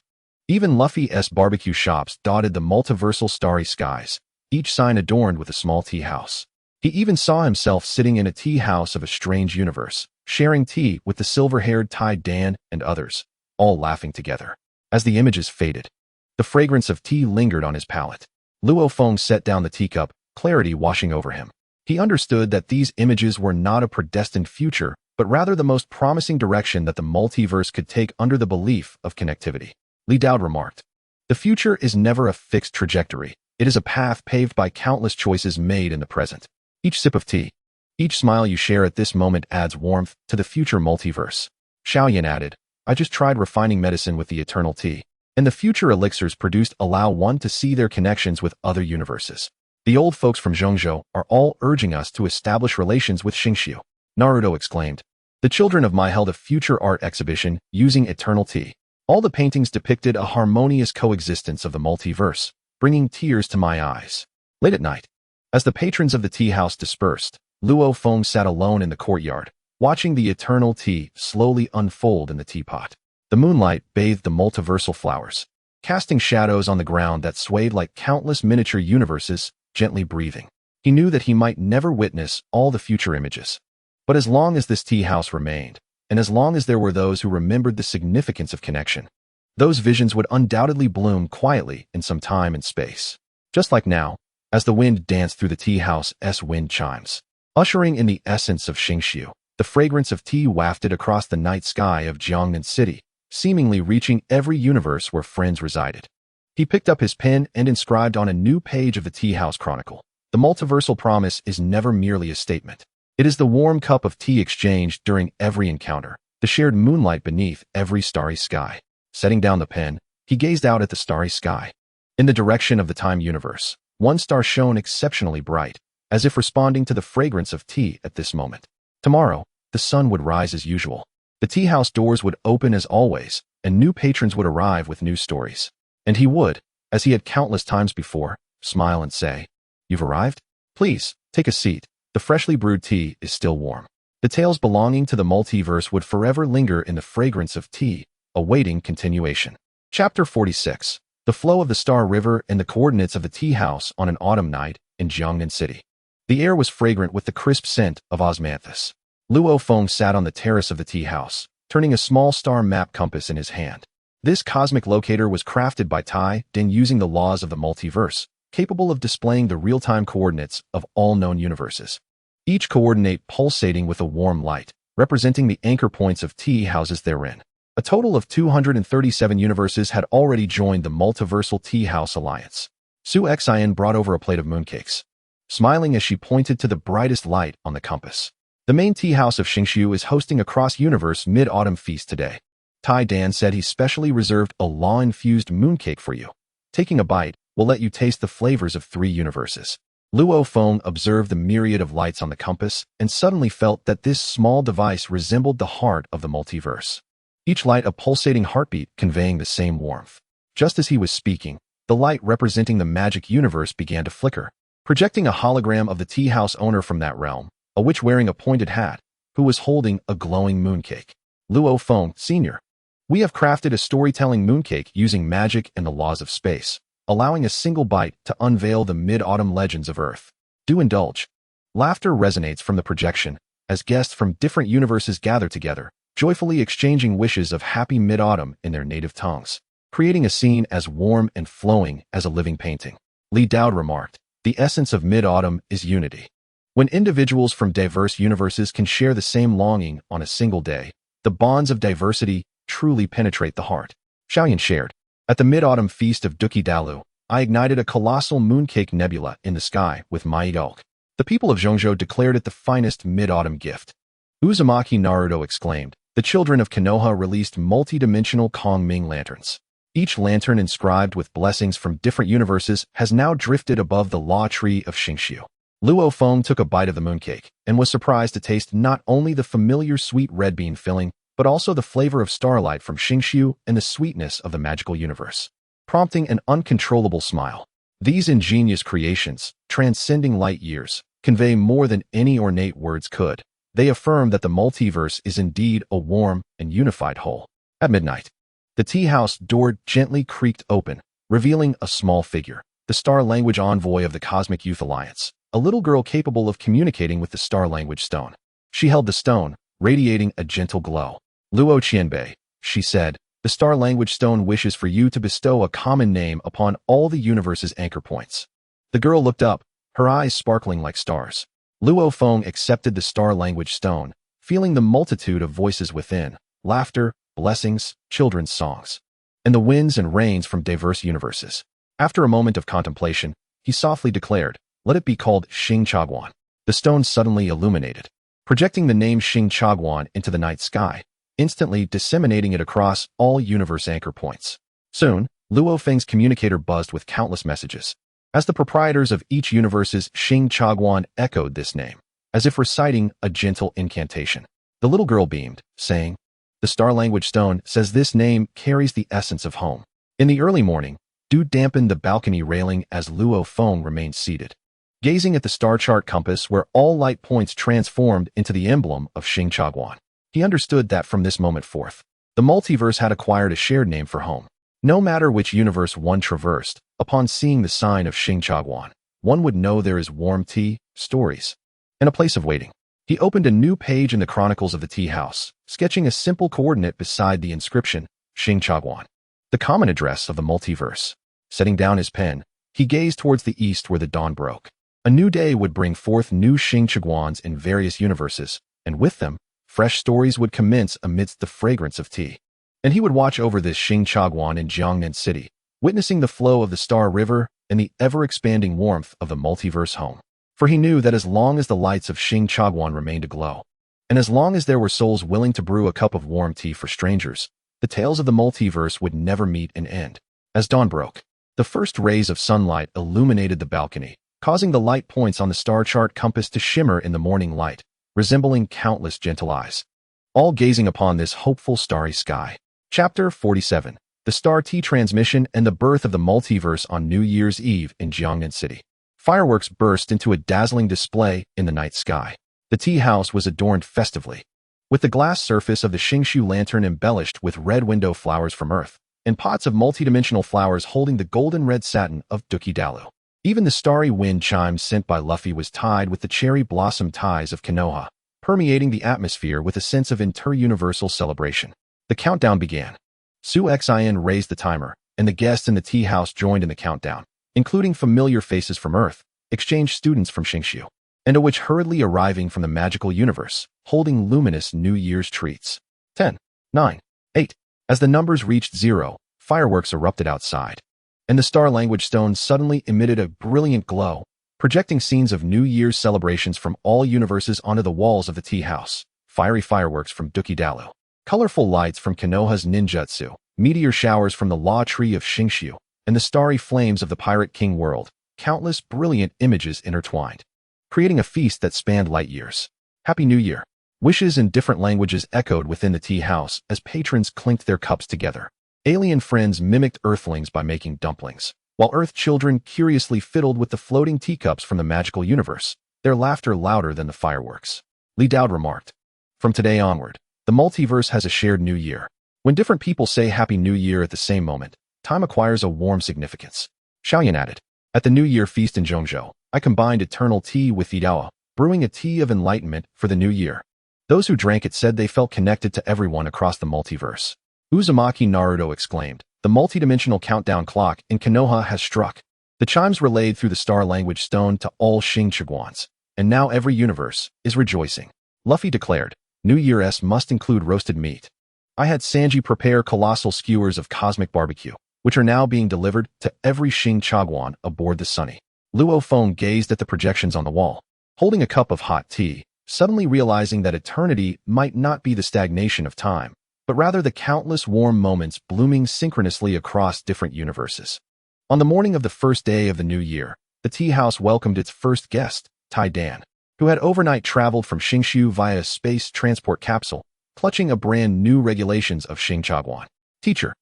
Even Luffy's barbecue shops dotted the multiversal starry skies, each sign adorned with a small tea house. He even saw himself sitting in a tea house of a strange universe, sharing tea with the silver-haired Tai Dan and others, all laughing together. As the images faded, the fragrance of tea lingered on his palate. Luo Feng set down the teacup, clarity washing over him. He understood that these images were not a predestined future, but rather the most promising direction that the multiverse could take under the belief of connectivity. Li Dao remarked, "The future is never a fixed trajectory. It is a path paved by countless choices made in the present. Each sip of tea, each smile you share at this moment adds warmth to the future multiverse." Xiaoyan added, "I just tried refining medicine with the eternal tea, and the future elixirs produced allow one to see their connections with other universes. The old folks from Zhengzhou are all urging us to establish relations with Xingshu." Naruto exclaimed, "The children of Mai held a future art exhibition using eternal tea. All the paintings depicted a harmonious coexistence of the multiverse, bringing tears to my eyes." Late at night, as the patrons of the tea house dispersed, Luo Feng sat alone in the courtyard, watching the eternal tea slowly unfold in the teapot. The moonlight bathed the multiversal flowers, casting shadows on the ground that swayed like countless miniature universes, gently breathing. He knew that he might never witness all the future images. But as long as this tea house remained, and as long as there were those who remembered the significance of connection, those visions would undoubtedly bloom quietly in some time and space. Just like now, as the wind danced through the tea house's wind chimes, ushering in the essence of Xingshu, the fragrance of tea wafted across the night sky of Jiangnan City, seemingly reaching every universe where friends resided. He picked up his pen and inscribed on a new page of the Tea House Chronicle. The multiversal promise is never merely a statement. It is the warm cup of tea exchanged during every encounter, the shared moonlight beneath every starry sky. Setting down the pen, he gazed out at the starry sky. In the direction of the time universe, one star shone exceptionally bright, as if responding to the fragrance of tea at this moment. Tomorrow, the sun would rise as usual. The tea house doors would open as always, and new patrons would arrive with new stories. And he would, as he had countless times before, smile and say, "You've arrived? Please, take a seat. The freshly brewed tea is still warm." The tales belonging to the multiverse would forever linger in the fragrance of tea, awaiting continuation. Chapter 46. The Flow of the Star River and the Coordinates of the Tea House on an Autumn Night in Jiangnan City. The air was fragrant with the crisp scent of osmanthus. Luo Feng sat on the terrace of the tea house, turning a small star map compass in his hand. This cosmic locator was crafted by Tai Dan using the laws of the multiverse, capable of displaying the real-time coordinates of all known universes. Each coordinate pulsating with a warm light, representing the anchor points of tea houses therein. A total of 237 universes had already joined the Multiversal Tea House Alliance. Su Xin brought over a plate of mooncakes, smiling as she pointed to the brightest light on the compass. "The main tea house of Xingshu is hosting a cross-universe mid-autumn feast today. Tai Dan said he specially reserved a law-infused mooncake for you. Taking a bite will let you taste the flavors of 3 universes." Luo Feng observed the myriad of lights on the compass and suddenly felt that this small device resembled the heart of the multiverse. Each light a pulsating heartbeat conveying the same warmth. Just as he was speaking, the light representing the magic universe began to flicker, projecting a hologram of the tea house owner from that realm, a witch wearing a pointed hat, who was holding a glowing mooncake. "Luo Feng, Sr. We have crafted a storytelling mooncake using magic and the laws of space, allowing a single bite to unveil the mid-autumn legends of Earth. Do indulge." Laughter resonates from the projection, as guests from different universes gather together, joyfully exchanging wishes of happy mid-autumn in their native tongues, creating a scene as warm and flowing as a living painting. Li Dao remarked, "The essence of mid-autumn is unity." When individuals from diverse universes can share the same longing on a single day, the bonds of diversity truly penetrate the heart. Xiaoyan shared. At the mid-autumn feast of Duki Dalu, I ignited a colossal mooncake nebula in the sky with my elk. The people of Zhongzhou declared it the finest mid-autumn gift. Uzumaki Naruto exclaimed. The children of Konoha released multi-dimensional Kongming lanterns. Each lantern inscribed with blessings from different universes has now drifted above the law tree of Xingqiu. Luo Feng took a bite of the mooncake and was surprised to taste not only the familiar sweet red bean filling, but also the flavor of starlight from Xingqiu and the sweetness of the magical universe, prompting an uncontrollable smile. These ingenious creations, transcending light years, convey more than any ornate words could. They affirm that the multiverse is indeed a warm and unified whole. At midnight, the tea house door gently creaked open, revealing a small figure, the star language envoy of the Cosmic Youth Alliance, a little girl capable of communicating with the star language stone. She held the stone, radiating a gentle glow. Luo Qianbei, she said, the star language stone wishes for you to bestow a common name upon all the universe's anchor points. The girl looked up, her eyes sparkling like stars. Luo Feng accepted the star language stone, feeling the multitude of voices within, laughter, blessings, children's songs, and the winds and rains from diverse universes. After a moment of contemplation, he softly declared, let it be called Xing Chaguan. The stone suddenly illuminated, projecting the name Xing Chaguan into the night sky, instantly disseminating it across all universe anchor points. Soon, Luo Feng's communicator buzzed with countless messages. As the proprietors of each universe's Xing Chaguan echoed this name, as if reciting a gentle incantation. The little girl beamed, saying, the star language stone says this name carries the essence of home. In the early morning, dew dampened the balcony railing as Luo Feng remained seated, gazing at the star chart compass where all light points transformed into the emblem of Xing Chaguan. He understood that from this moment forth, the multiverse had acquired a shared name for home. No matter which universe one traversed, upon seeing the sign of Xing Chaguan, one would know there is warm tea, stories, and a place of waiting. He opened a new page in the chronicles of the tea house, sketching a simple coordinate beside the inscription, Xing Chaguan, the common address of the multiverse. Setting down his pen, he gazed towards the east where the dawn broke. A new day would bring forth new Xing Chaguans in various universes, and with them, fresh stories would commence amidst the fragrance of tea. And he would watch over this Xing Chaguan in Jiangnan City, witnessing the flow of the Star River and the ever-expanding warmth of the multiverse home. For he knew that as long as the lights of Xing Chaguan remained aglow, and as long as there were souls willing to brew a cup of warm tea for strangers, the tales of the multiverse would never meet an end. As dawn broke, the first rays of sunlight illuminated the balcony, causing the light points on the star chart compass to shimmer in the morning light, resembling countless gentle eyes, all gazing upon this hopeful starry sky. Chapter 47. The Star Tea Transmission and the Birth of the Multiverse on New Year's Eve in Jiangnan City. Fireworks burst into a dazzling display in the night sky. The tea house was adorned festively, with the glass surface of the Xingqiu lantern embellished with red window flowers from Earth, and pots of multidimensional flowers holding the golden red satin of Duki Dalu. Even the starry wind chime sent by Luffy was tied with the cherry blossom ties of Konoha, permeating the atmosphere with a sense of inter-universal celebration. The countdown began. Su Xin raised the timer, and the guests in the tea house joined in the countdown, including familiar faces from Earth, exchange students from Xingqiu, and a witch hurriedly arriving from the magical universe, holding luminous New Year's treats. 10, 9, 8. As the numbers reached 0, fireworks erupted outside, and the star language stone suddenly emitted a brilliant glow, projecting scenes of New Year's celebrations from all universes onto the walls of the tea house. Fiery fireworks from Duki Dalu, colorful lights from Konoha's ninjutsu, meteor showers from the law tree of Xingqiu, and the starry flames of the Pirate King world, countless brilliant images intertwined, creating a feast that spanned light years. Happy New Year! Wishes in different languages echoed within the tea house as patrons clinked their cups together. Alien friends mimicked Earthlings by making dumplings, while Earth children curiously fiddled with the floating teacups from the magical universe, their laughter louder than the fireworks. Li Dao remarked, from today onward, the multiverse has a shared new year. When different people say Happy New Year at the same moment, time acquires a warm significance. Xiaoyan added, at the New Year feast in Zhongzhou, I combined eternal tea with Yidaoa, brewing a tea of enlightenment for the new year. Those who drank it said they felt connected to everyone across the multiverse. Uzumaki Naruto exclaimed, the multidimensional countdown clock in Konoha has struck. The chimes relayed through the star language stone to all Xing Chaguans, and now every universe is rejoicing. Luffy declared, New Year's must include roasted meat. I had Sanji prepare colossal skewers of cosmic barbecue, which are now being delivered to every Xing Chagwan aboard the Sunny. Luo Feng gazed at the projections on the wall, holding a cup of hot tea, suddenly realizing that eternity might not be the stagnation of time, but rather the countless warm moments blooming synchronously across different universes. On the morning of the first day of the new year, the tea house welcomed its first guest, Tai Dan, who had overnight traveled from Xingshu via a space transport capsule, clutching a brand new regulations of Xing Chagwan. Teacher,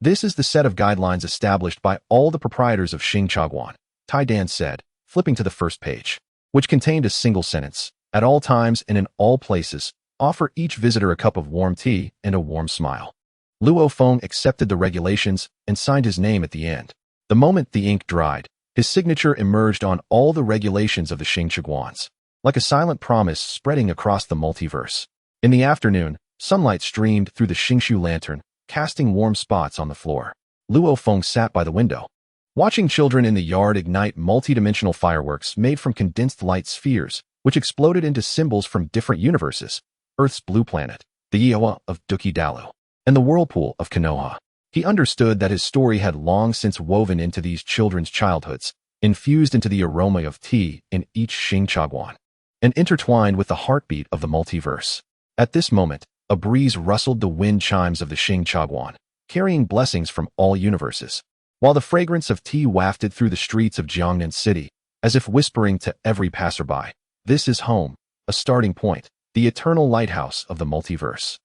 this is the set of guidelines established by all the proprietors of Xing Chagwan, Tai Dan said, flipping to the first page, which contained a single sentence. At all times and in all places, offer each visitor a cup of warm tea and a warm smile. Luo Feng accepted the regulations and signed his name at the end. The moment the ink dried, his signature emerged on all the regulations of the Xing Chagwans, like a silent promise spreading across the multiverse. In the afternoon, sunlight streamed through the Xingshu lantern, casting warm spots on the floor. Luo Feng sat by the window, watching children in the yard ignite multidimensional fireworks made from condensed light spheres, which exploded into symbols from different universes, Earth's blue planet, the Iowa of Duki Dalu, and the whirlpool of Konoha. He understood that his story had long since woven into these children's childhoods, infused into the aroma of tea in each Xing Chagwan, and intertwined with the heartbeat of the multiverse. At this moment, a breeze rustled the wind chimes of the Xing Chagwan, carrying blessings from all universes, while the fragrance of tea wafted through the streets of Jiangnan City, as if whispering to every passerby, this is home, a starting point, the eternal lighthouse of the multiverse.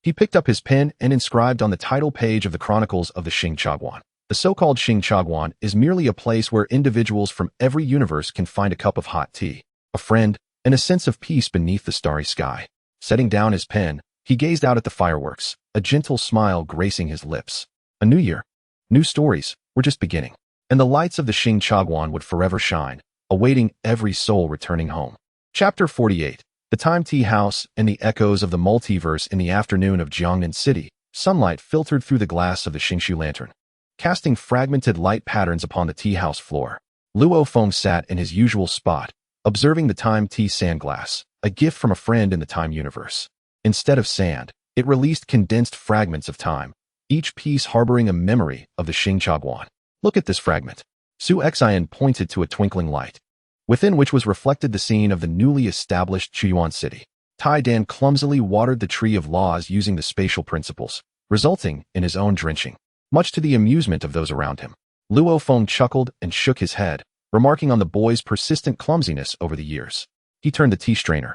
He picked up his pen and inscribed on the title page of the Chronicles of the Xing Chagwan. The so-called Xing Chagwan is merely a place where individuals from every universe can find a cup of hot tea, a friend, and a sense of peace beneath the starry sky. Setting down his pen, he gazed out at the fireworks, a gentle smile gracing his lips. A new year, new stories, were just beginning, and the lights of the Xing Chagwan would forever shine, awaiting every soul returning home. Chapter 48. The Time Tea House and the echoes of the multiverse. In the afternoon of Jiangnan City, sunlight filtered through the glass of the Xingshu lantern, casting fragmented light patterns upon the tea house floor. Luo Feng sat in his usual spot, observing the time tea sandglass, a gift from a friend in the time universe. Instead of sand, it released condensed fragments of time, each piece harboring a memory of the Xing Chagwan. Look at this fragment. Su Xian pointed to a twinkling light, within which was reflected the scene of the newly established Chuyuan city. Tai Dan clumsily watered the tree of laws using the spatial principles, resulting in his own drenching, much to the amusement of those around him. Luo Feng chuckled and shook his head, remarking on the boy's persistent clumsiness over the years. He turned the tea strainer,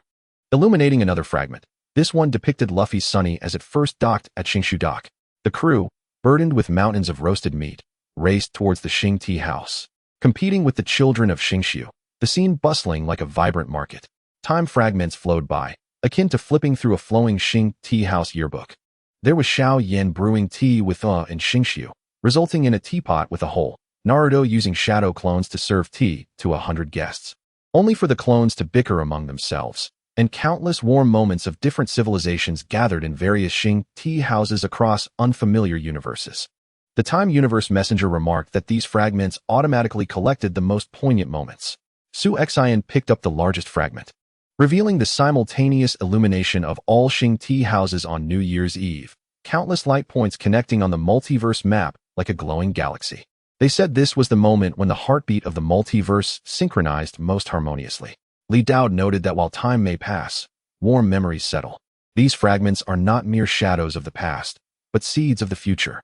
illuminating another fragment. This one depicted Luffy's Sunny as it first docked at Xingshu Dock. The crew, burdened with mountains of roasted meat, raced towards the Xing tea house, competing with the children of Xingshu, the scene bustling like a vibrant market. Time fragments flowed by, akin to flipping through a flowing Xing tea house yearbook. There was Xiao Yan brewing tea with in Xingshu, resulting in a teapot with a hole, Naruto using shadow clones to serve tea to 100 guests, only for the clones to bicker among themselves, and countless warm moments of different civilizations gathered in various Xing tea houses across unfamiliar universes. The Time Universe messenger remarked that these fragments automatically collected the most poignant moments. Su Xian picked up the largest fragment, revealing the simultaneous illumination of all Xing tea houses on New Year's Eve, countless light points connecting on the multiverse map like a glowing galaxy. They said this was the moment when the heartbeat of the multiverse synchronized most harmoniously. Li Dao noted that while time may pass, warm memories settle. These fragments are not mere shadows of the past, but seeds of the future,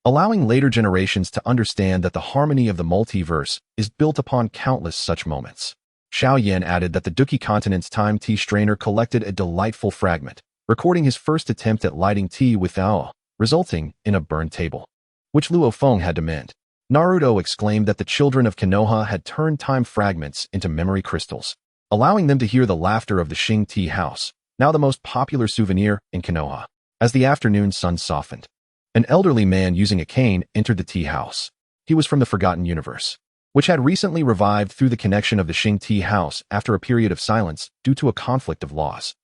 allowing later generations to understand that the harmony of the multiverse is built upon countless such moments. Xiao Yan added that the Duki continent's time tea strainer collected a delightful fragment, recording his first attempt at lighting tea with resulting in a burned table, which Luo Feng had to mend. Naruto exclaimed that the children of Konoha had turned time fragments into memory crystals, allowing them to hear the laughter of the Xing tea house, now the most popular souvenir in Konoha. As the afternoon sun softened, an elderly man using a cane entered the tea house. He was from the Forgotten Universe, which had recently revived through the connection of the Xing tea house after a period of silence due to a conflict of laws.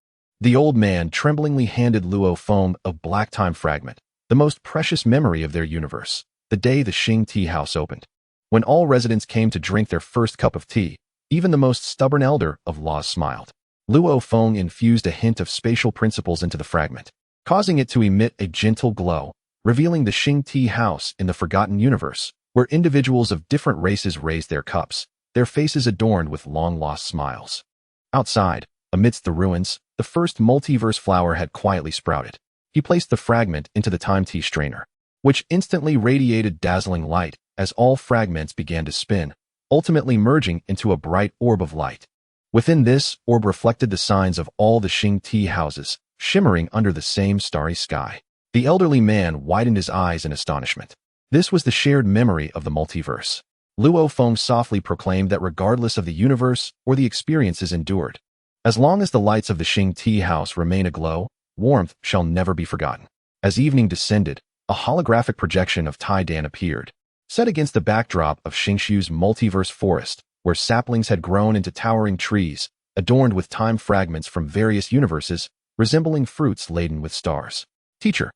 The old man tremblingly handed Luo Feng a black time fragment, the most precious memory of their universe, the day the Xing tea house opened. When all residents came to drink their first cup of tea, Even the most stubborn elder of laws smiled. Luo Feng infused a hint of spatial principles into the fragment, causing it to emit a gentle glow, revealing the Xing Tea House in the Forgotten Universe, where individuals of different races raised their cups, their faces adorned with long-lost smiles. Outside, amidst the ruins, the first multiverse flower had quietly sprouted. He placed the fragment into the time tea strainer, which instantly radiated dazzling light as all fragments began to spin, ultimately merging into a bright orb of light. Within this orb reflected the signs of all the Xing Tea houses, shimmering under the same starry sky. The elderly man widened his eyes in astonishment. This was the shared memory of the multiverse. Luo Feng softly proclaimed that regardless of the universe or the experiences endured, as long as the lights of the Xing Tea House remain aglow, warmth shall never be forgotten. As evening descended, a holographic projection of Tai Dan appeared, set against the backdrop of Xingshu's multiverse forest, where saplings had grown into towering trees, adorned with time fragments from various universes, resembling fruits laden with stars. Teacher,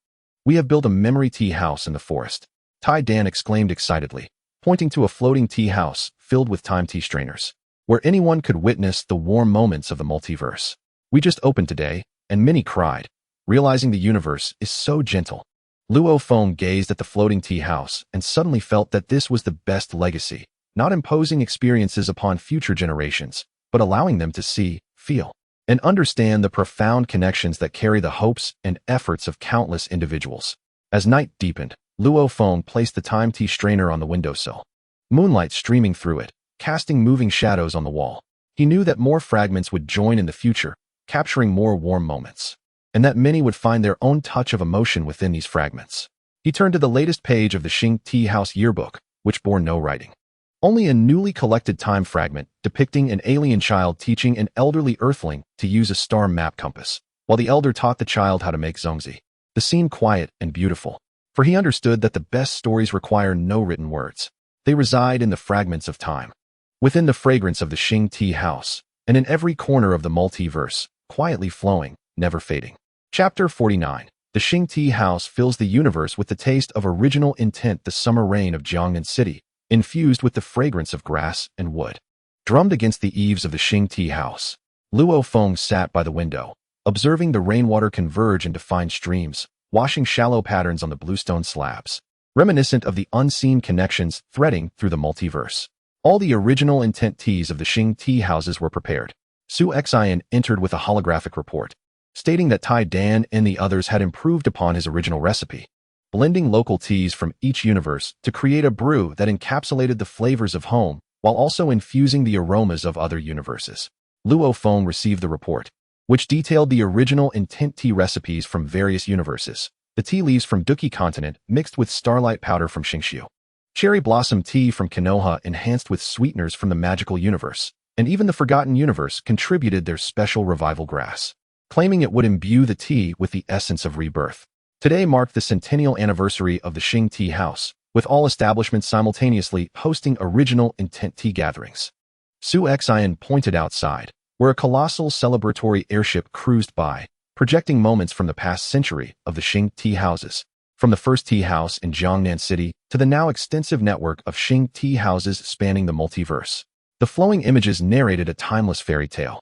we have built a memory tea house in the forest, Tai Dan exclaimed excitedly, pointing to a floating tea house filled with time tea strainers, where anyone could witness the warm moments of the multiverse. We just opened today, and many cried, realizing the universe is so gentle. Luo Feng gazed at the floating tea house and suddenly felt that this was the best legacy, not imposing experiences upon future generations, but allowing them to see, feel, and understand the profound connections that carry the hopes and efforts of countless individuals. As night deepened, Luo Feng placed the time tea strainer on the windowsill, moonlight streaming through it, casting moving shadows on the wall. He knew that more fragments would join in the future, capturing more warm moments, and that many would find their own touch of emotion within these fragments. He turned to the latest page of the Xing Tea House yearbook, which bore no writing. Only a newly collected time fragment depicting an alien child teaching an elderly earthling to use a star map compass, while the elder taught the child how to make zongzi. The scene quiet and beautiful, for he understood that the best stories require no written words. They reside in the fragments of time, within the fragrance of the Xing Tea House, and in every corner of the multiverse, quietly flowing, never fading. Chapter 49. The Xing Tea House fills the universe with the taste of original intent. The summer rain of Jiangnan City, infused with the fragrance of grass and wood, drummed against the eaves of the Xing Tea House. Luo Feng sat by the window, observing the rainwater converge into fine streams, washing shallow patterns on the bluestone slabs, reminiscent of the unseen connections threading through the multiverse. All the original intent teas of the Xing Tea houses were prepared. Su Xian entered with a holographic report, stating that Tai Dan and the others had improved upon his original recipe, blending local teas from each universe to create a brew that encapsulated the flavors of home while also infusing the aromas of other universes. Luo Feng received the report, which detailed the original intent tea recipes from various universes. The tea leaves from Duki continent mixed with starlight powder from Xingshu, cherry blossom tea from Konoha enhanced with sweeteners from the magical universe, and even the Forgotten Universe contributed their special revival grass, claiming it would imbue the tea with the essence of rebirth. Today marked the centennial anniversary of the Xing Tea House, with all establishments simultaneously hosting original intent tea gatherings. Su Xian pointed outside, where a colossal celebratory airship cruised by, projecting moments from the past century of the Xing Tea houses, from the first tea house in Jiangnan City to the now extensive network of Xing Tea houses spanning the multiverse. The flowing images narrated a timeless fairy tale.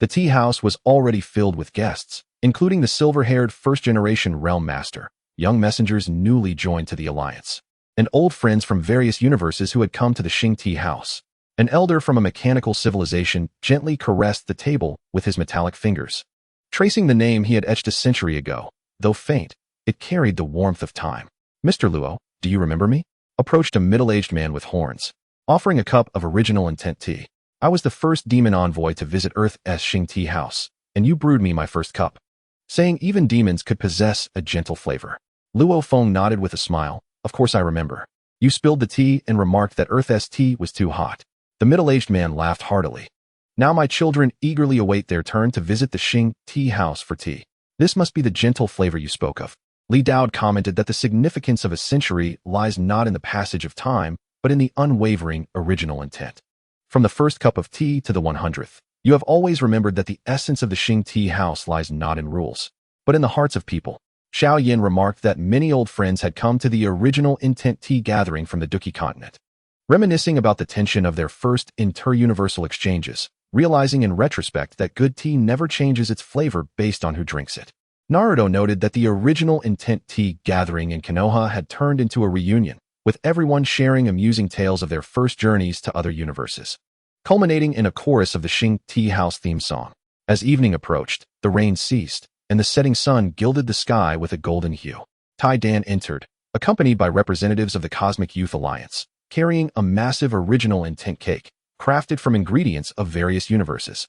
The tea house was already filled with guests, including the silver-haired first-generation realm master, young messengers newly joined to the alliance, and old friends from various universes who had come to the Xing Tea house. An elder from a mechanical civilization gently caressed the table with his metallic fingers, tracing the name he had etched a century ago. Though faint, it carried the warmth of time. Mr. Luo, do you remember me? Approached a middle-aged man with horns, offering a cup of original intent tea. I was the first demon envoy to visit Earth's Xing Tea house, and you brewed me my first cup, saying even demons could possess a gentle flavor. Luo Feng nodded with a smile. Of course I remember. You spilled the tea and remarked that Earth's tea was too hot. The middle-aged man laughed heartily. Now my children eagerly await their turn to visit the Xing Tea house for tea. This must be the gentle flavor you spoke of. Li Daoud commented that the significance of a century lies not in the passage of time, but in the unwavering original intent. From the first cup of tea to the 100th, you have always remembered that the essence of the Xing Tea house lies not in rules, but in the hearts of people. Xiao Yin remarked that many old friends had come to the original intent tea gathering from the Duki continent, reminiscing about the tension of their first inter-universal exchanges, realizing in retrospect that good tea never changes its flavor based on who drinks it. Naruto noted that the original intent tea gathering in Konoha had turned into a reunion, with everyone sharing amusing tales of their first journeys to other universes, culminating in a chorus of the Shing Tea House theme song. As evening approached, the rain ceased, and the setting sun gilded the sky with a golden hue. Tai Dan entered, accompanied by representatives of the Cosmic Youth Alliance, carrying a massive original intent cake, crafted from ingredients of various universes.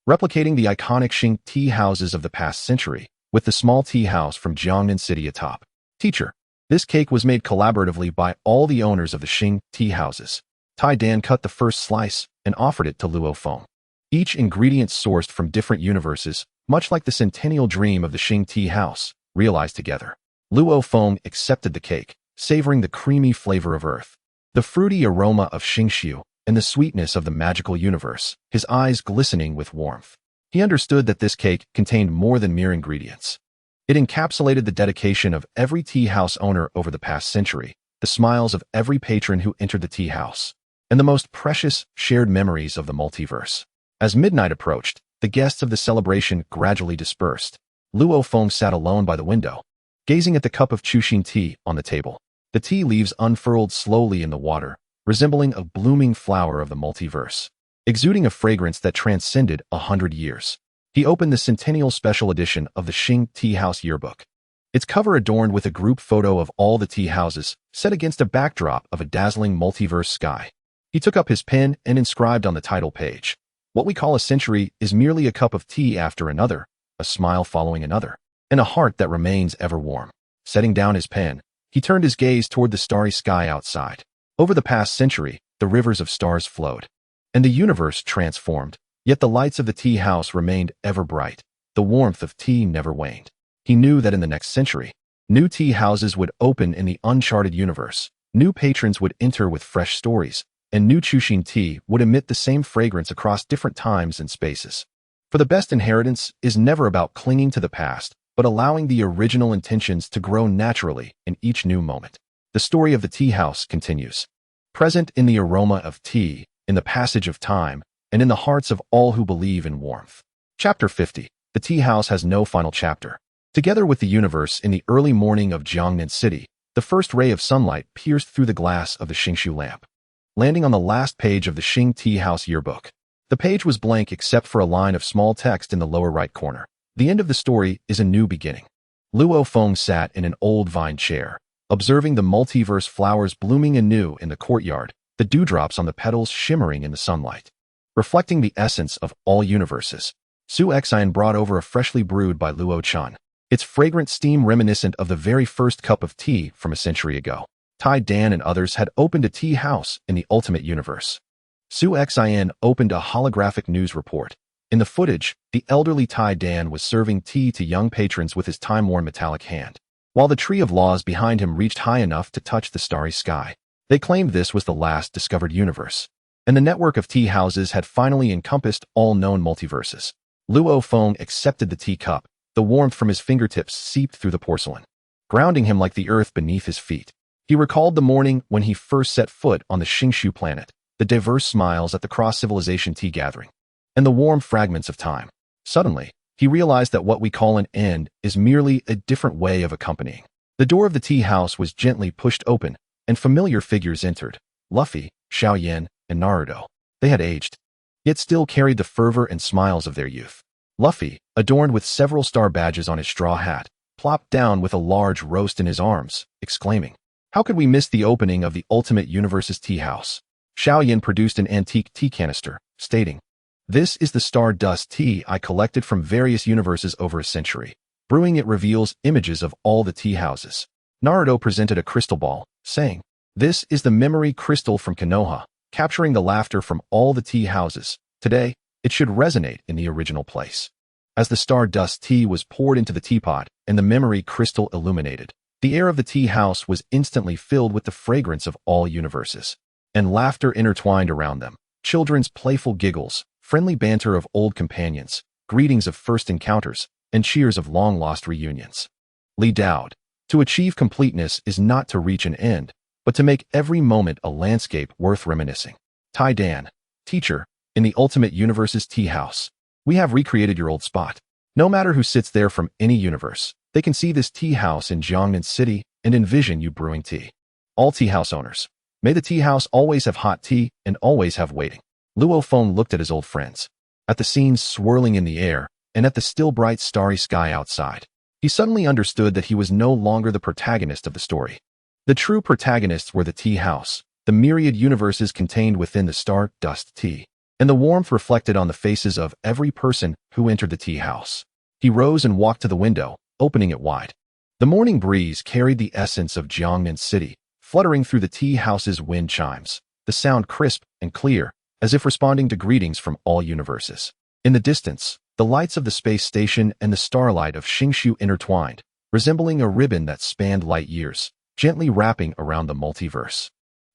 Replicating the iconic Shing tea houses of the past century, with the small tea house from Jiangnan City atop. Teacher. This cake was made collaboratively by all the owners of the Shing tea houses. Tai Dan cut the first slice and offered it to Luo Feng. Each ingredient sourced from different universes, much like the centennial dream of the Shing tea house, realized together. Luo Feng accepted the cake, savoring the creamy flavor of earth, the fruity aroma of Xingshu, and the sweetness of the magical universe, his eyes glistening with warmth. He understood that this cake contained more than mere ingredients. It encapsulated the dedication of every tea house owner over the past century, the smiles of every patron who entered the tea house, and the most precious shared memories of the multiverse. As midnight approached, the guests of the celebration gradually dispersed. Luo Feng sat alone by the window, gazing at the cup of Chuxin tea on the table. The tea leaves unfurled slowly in the water, resembling a blooming flower of the multiverse, exuding a fragrance that transcended 100 years. He opened the centennial special edition of the Shing Tea House yearbook. Its cover adorned with a group photo of all the tea houses, set against a backdrop of a dazzling multiverse sky. He took up his pen and inscribed on the title page, "What we call a century is merely a cup of tea after another, a smile following another, and a heart that remains ever warm." Setting down his pen, he turned his gaze toward the starry sky outside. Over the past century, the rivers of stars flowed, and the universe transformed, yet the lights of the tea house remained ever bright. The warmth of tea never waned. He knew that in the next century, new tea houses would open in the uncharted universe, new patrons would enter with fresh stories, and new Chuxin tea would emit the same fragrance across different times and spaces. For the best inheritance is never about clinging to the past, but allowing the original intentions to grow naturally in each new moment. The story of the tea house continues. Present in the aroma of tea, in the passage of time, and in the hearts of all who believe in warmth. Chapter 50. The tea house has no final chapter. Together with the universe in the early morning of Jiangnan City, the first ray of sunlight pierced through the glass of the Xingshu lamp, landing on the last page of the Shing Tea House yearbook. The page was blank except for a line of small text in the lower right corner. The end of the story is a new beginning. Luo Feng sat in an old vine chair, observing the multiverse flowers blooming anew in the courtyard, the dewdrops on the petals shimmering in the sunlight, reflecting the essence of all universes. Su Xian brought over a freshly brewed by Luo Chan, its fragrant steam reminiscent of the very first cup of tea from a century ago. Tai Dan and others had opened a tea house in the ultimate universe. Su Xian opened a holographic news report. In the footage, the elderly Tai Dan was serving tea to young patrons with his time-worn metallic hand, while the tree of laws behind him reached high enough to touch the starry sky. They claimed this was the last discovered universe, and the network of tea houses had finally encompassed all known multiverses. Luo Feng accepted the teacup. The warmth from his fingertips seeped through the porcelain, grounding him like the earth beneath his feet. He recalled the morning when he first set foot on the Xingshu planet, the diverse smiles at the cross-civilization tea gathering, and the warm fragments of time. Suddenly, he realized that what we call an end is merely a different way of accompanying. The door of the tea house was gently pushed open, and familiar figures entered. Luffy, Xiaoyan, and Naruto. They had aged, yet still carried the fervor and smiles of their youth. Luffy, adorned with several star badges on his straw hat, plopped down with a large roast in his arms, exclaiming, "How could we miss the opening of the Ultimate Universe's tea house?" Xiaoyan produced an antique tea canister, stating, "This is the Stardust tea I collected from various universes over a century. Brewing it reveals images of all the tea houses." Naruto presented a crystal ball, saying, "This is the memory crystal from Konoha, capturing the laughter from all the tea houses. Today, it should resonate in the original place." As the Stardust tea was poured into the teapot and the memory crystal illuminated, the air of the tea house was instantly filled with the fragrance of all universes, and laughter intertwined around them. Children's playful giggles, friendly banter of old companions, greetings of first encounters, and cheers of long-lost reunions. Li Dowd. To achieve completeness is not to reach an end, but to make every moment a landscape worth reminiscing. Tai Dan, teacher, in the Ultimate Universe's tea house. We have recreated your old spot. No matter who sits there from any universe, they can see this tea house in Jiangnan City and envision you brewing tea. All tea house owners, may the tea house always have hot tea and always have waiting. Luo Feng looked at his old friends, at the scenes swirling in the air, and at the still bright starry sky outside. He suddenly understood that he was no longer the protagonist of the story. The true protagonists were the tea house, the myriad universes contained within the star-dust tea, and the warmth reflected on the faces of every person who entered the tea house. He rose and walked to the window, opening it wide. The morning breeze carried the essence of Jiangnan City, fluttering through the tea house's wind chimes, the sound crisp and clear, as if responding to greetings from all universes. In the distance, the lights of the space station and the starlight of Xingshu intertwined, resembling a ribbon that spanned light years, gently wrapping around the multiverse.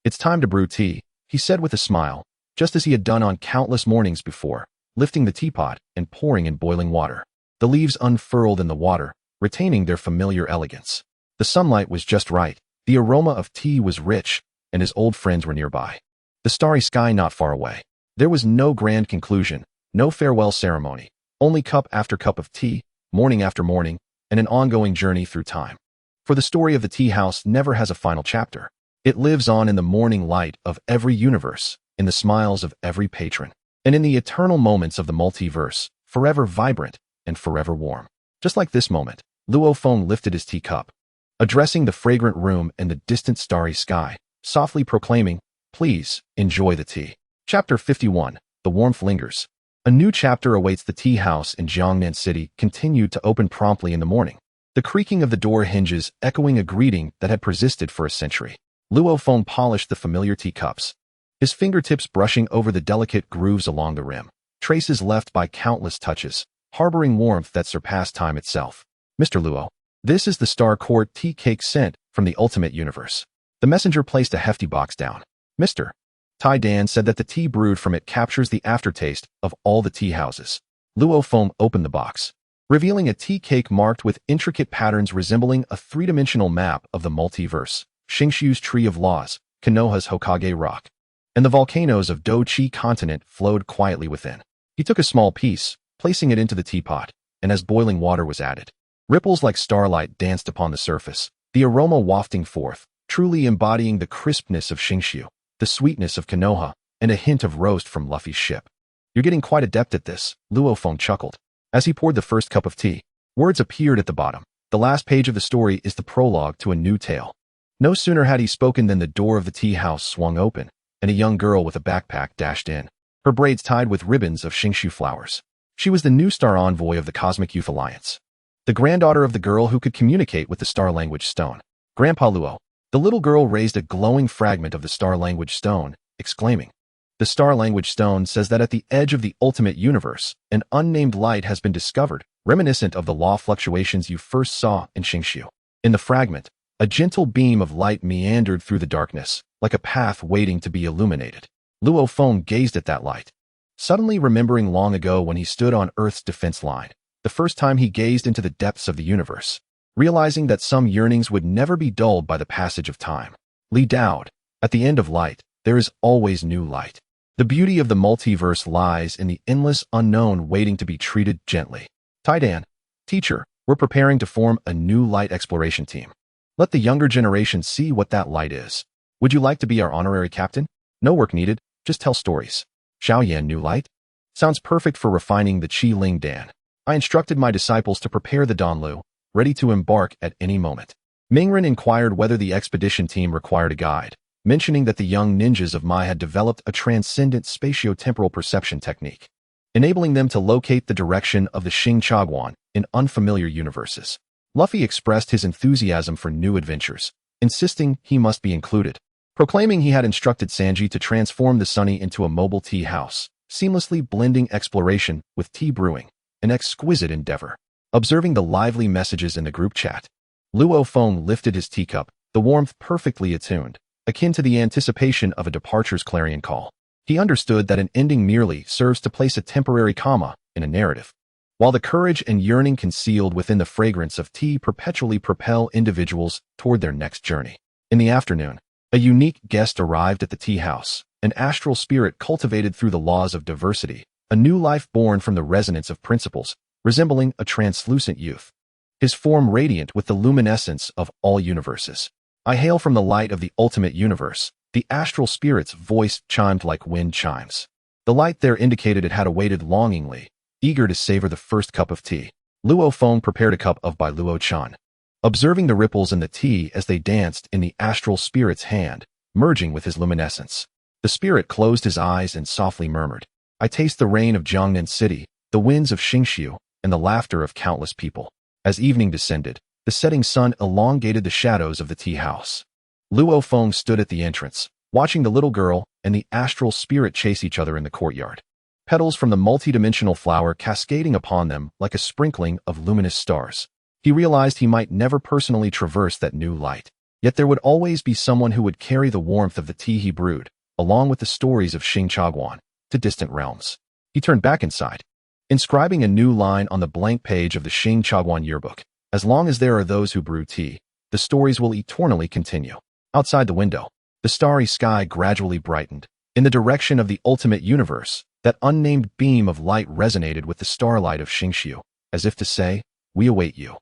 "It's time to brew tea," he said with a smile, just as he had done on countless mornings before, lifting the teapot and pouring in boiling water. The leaves unfurled in the water, retaining their familiar elegance. The sunlight was just right, the aroma of tea was rich, and his old friends were nearby. The starry sky not far away. There was no grand conclusion, no farewell ceremony, only cup after cup of tea, morning after morning, and an ongoing journey through time. For the story of the tea house never has a final chapter. It lives on in the morning light of every universe, in the smiles of every patron, and in the eternal moments of the multiverse, forever vibrant and forever warm. Just like this moment, Luo Feng lifted his teacup, addressing the fragrant room and the distant starry sky, softly proclaiming, "Please, enjoy the tea." Chapter 51, The Warmth Lingers. A new chapter awaits. The tea house in Jiangnan City continued to open promptly in the morning, the creaking of the door hinges echoing a greeting that had persisted for a century. Luo Feng polished the familiar teacups, his fingertips brushing over the delicate grooves along the rim, traces left by countless touches, harboring warmth that surpassed time itself. "Mr. Luo, this is the Star Court tea cake sent from the Ultimate Universe." The messenger placed a hefty box down. "Mr. Tai Dan said that the tea brewed from it captures the aftertaste of all the tea houses." Luo Feng opened the box, revealing a tea cake marked with intricate patterns resembling a three-dimensional map of the multiverse, Xingshu's Tree of Laws, Konoha's Hokage Rock, and the volcanoes of Do-Chi continent flowed quietly within. He took a small piece, placing it into the teapot, and as boiling water was added, ripples like starlight danced upon the surface, the aroma wafting forth, truly embodying the crispness of Xingshu, the sweetness of Konoha, and a hint of roast from Luffy's ship. "You're getting quite adept at this," Luo Feng chuckled. As he poured the first cup of tea, words appeared at the bottom. The last page of the story is the prologue to a new tale. No sooner had he spoken than the door of the tea house swung open, and a young girl with a backpack dashed in, her braids tied with ribbons of Xingshu flowers. She was the new star envoy of the Cosmic Youth Alliance, the granddaughter of the girl who could communicate with the star language stone. "Grandpa Luo." The little girl raised a glowing fragment of the star language stone, exclaiming, "The star language stone says that at the edge of the ultimate universe, an unnamed light has been discovered, reminiscent of the law fluctuations you first saw in Xingshu." In the fragment, a gentle beam of light meandered through the darkness, like a path waiting to be illuminated. Luo Feng gazed at that light, suddenly remembering long ago when he stood on Earth's defense line, the first time he gazed into the depths of the universe, realizing that some yearnings would never be dulled by the passage of time. Li Daoed, at the end of light, there is always new light. The beauty of the multiverse lies in the endless unknown waiting to be treated gently. Tai Dan, teacher, we're preparing to form a new light exploration team. Let the younger generation see what that light is. Would you like to be our honorary captain? No work needed, just tell stories. Xiaoyan New Light? Sounds perfect for refining the Qi Ling Dan. I instructed my disciples to prepare the Donlu, ready to embark at any moment. Mingren inquired whether the expedition team required a guide, mentioning that the young ninjas of Mai had developed a transcendent spatio-temporal perception technique, enabling them to locate the direction of the Xing Chaguan in unfamiliar universes. Luffy expressed his enthusiasm for new adventures, insisting he must be included, proclaiming he had instructed Sanji to transform the Sunny into a mobile tea house, seamlessly blending exploration with tea brewing, an exquisite endeavor. Observing the lively messages in the group chat, Luo Feng lifted his teacup, the warmth perfectly attuned, akin to the anticipation of a departure's clarion call. He understood that an ending merely serves to place a temporary comma in a narrative, while the courage and yearning concealed within the fragrance of tea perpetually propel individuals toward their next journey. In the afternoon, A unique guest arrived at the tea house, an astral spirit cultivated through the laws of diversity, a new life born from the resonance of principles, resembling a translucent youth. His form radiant with the luminescence of all universes. I hail from the light of the ultimate universe. The astral spirit's voice chimed like wind chimes. The light there indicated it had awaited longingly, eager to savor the first cup of tea. Luo Feng prepared a cup of by Luo Chan. Observing the ripples in the tea as they danced in the astral spirit's hand, merging with his luminescence. The spirit closed his eyes and softly murmured, I taste the rain of Jiangnan City, the winds of Xingxiu, and the laughter of countless people. As evening descended, the setting sun elongated the shadows of the tea house. Luo Feng stood at the entrance, watching the little girl and the astral spirit chase each other in the courtyard. Petals from the multidimensional flower cascading upon them like a sprinkling of luminous stars. He realized he might never personally traverse that new light, yet there would always be someone who would carry the warmth of the tea he brewed, along with the stories of Xing Chaguan, to distant realms. He turned back inside, inscribing a new line on the blank page of the Xing Chaguan yearbook. As long as there are those who brew tea, the stories will eternally continue. Outside the window, the starry sky gradually brightened. In the direction of the ultimate universe, that unnamed beam of light resonated with the starlight of Xingxiu, as if to say, we await you.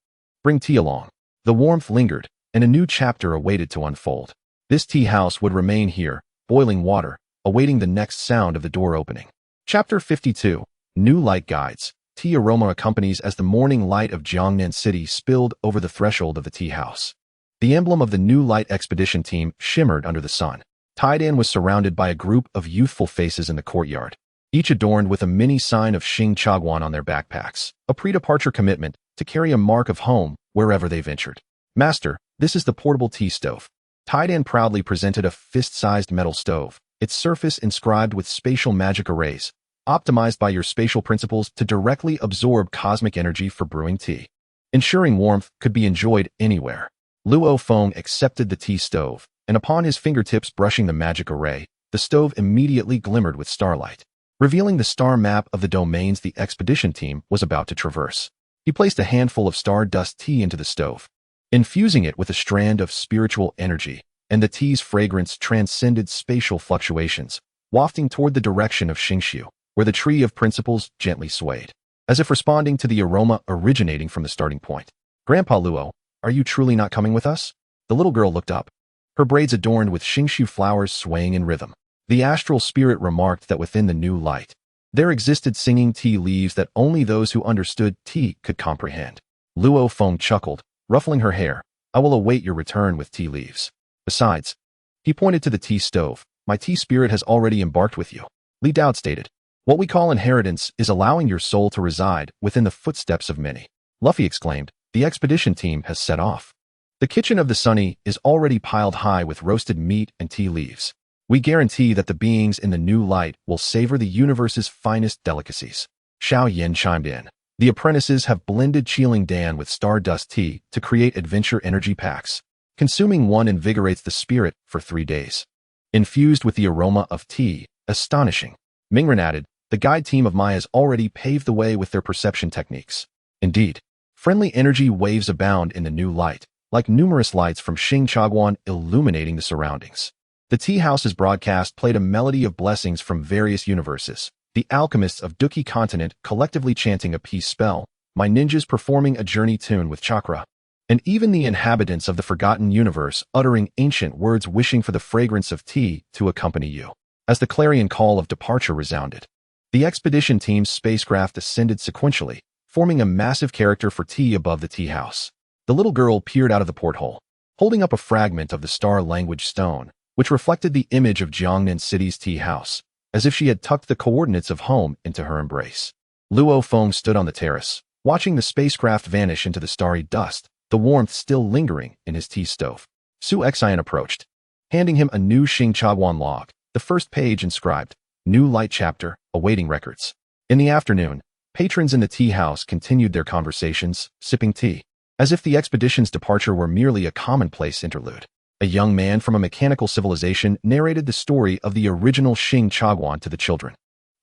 Bring tea along. The warmth lingered, and a new chapter awaited to unfold. This tea house would remain here, boiling water, awaiting the next sound of the door opening. Chapter 52. New Light Guides. Tea aroma accompanies as the morning light of Jiangnan City spilled over the threshold of the tea house. The emblem of the New Light Expedition team shimmered under the sun. Taidan was surrounded by a group of youthful faces in the courtyard, each adorned with a mini sign of Xing Chaguan on their backpacks, a pre-departure commitment to carry a mark of home wherever they ventured. Master, this is the portable tea stove. Taidan proudly presented a fist-sized metal stove, its surface inscribed with spatial magic arrays, optimized by your spatial principles to directly absorb cosmic energy for brewing tea. Ensuring warmth could be enjoyed anywhere. Luo Feng accepted the tea stove, and upon his fingertips brushing the magic array, the stove immediately glimmered with starlight, revealing the star map of the domains the expedition team was about to traverse. He placed a handful of stardust tea into the stove, infusing it with a strand of spiritual energy, and the tea's fragrance transcended spatial fluctuations, wafting toward the direction of Xingxiu, where the tree of principles gently swayed, as if responding to the aroma originating from the starting point. Grandpa Luo, are you truly not coming with us? The little girl looked up, her braids adorned with Xingxiu flowers swaying in rhythm. The astral spirit remarked that within the new light, there existed singing tea leaves that only those who understood tea could comprehend. Luo Feng chuckled, ruffling her hair. I will await your return with tea leaves. Besides, he pointed to the tea stove, my tea spirit has already embarked with you. Li Dao stated, what we call inheritance is allowing your soul to reside within the footsteps of many. Luffy exclaimed, the expedition team has set off. The kitchen of the Sunny is already piled high with roasted meat and tea leaves. We guarantee that the beings in the new light will savor the universe's finest delicacies. Xiao Yin chimed in. The apprentices have blended Qiling Dan with stardust tea to create adventure energy packs. Consuming one invigorates the spirit for 3 days. Infused with the aroma of tea, astonishing. Mingren added, the guide team of Maya's already paved the way with their perception techniques. Indeed, friendly energy waves abound in the new light, like numerous lights from Xing Chaguan illuminating the surroundings. The tea house's broadcast played a melody of blessings from various universes, the alchemists of Duki continent collectively chanting a peace spell, my ninjas performing a journey tune with chakra, and even the inhabitants of the forgotten universe uttering ancient words wishing for the fragrance of tea to accompany you. As the clarion call of departure resounded, the expedition team's spacecraft ascended sequentially, forming a massive character for tea above the tea house. The little girl peered out of the porthole, holding up a fragment of the star language stone, which reflected the image of Jiangnan City's tea house, as if she had tucked the coordinates of home into her embrace. Luo Feng stood on the terrace, watching the spacecraft vanish into the starry dust, the warmth still lingering in his tea stove. Su Xian approached, handing him a new Xing Chaguan log, the first page inscribed, New Light Chapter, awaiting records. In the afternoon, patrons in the tea house continued their conversations, sipping tea, as if the expedition's departure were merely a commonplace interlude. A young man from a mechanical civilization narrated the story of the original Xing Chaguan to the children,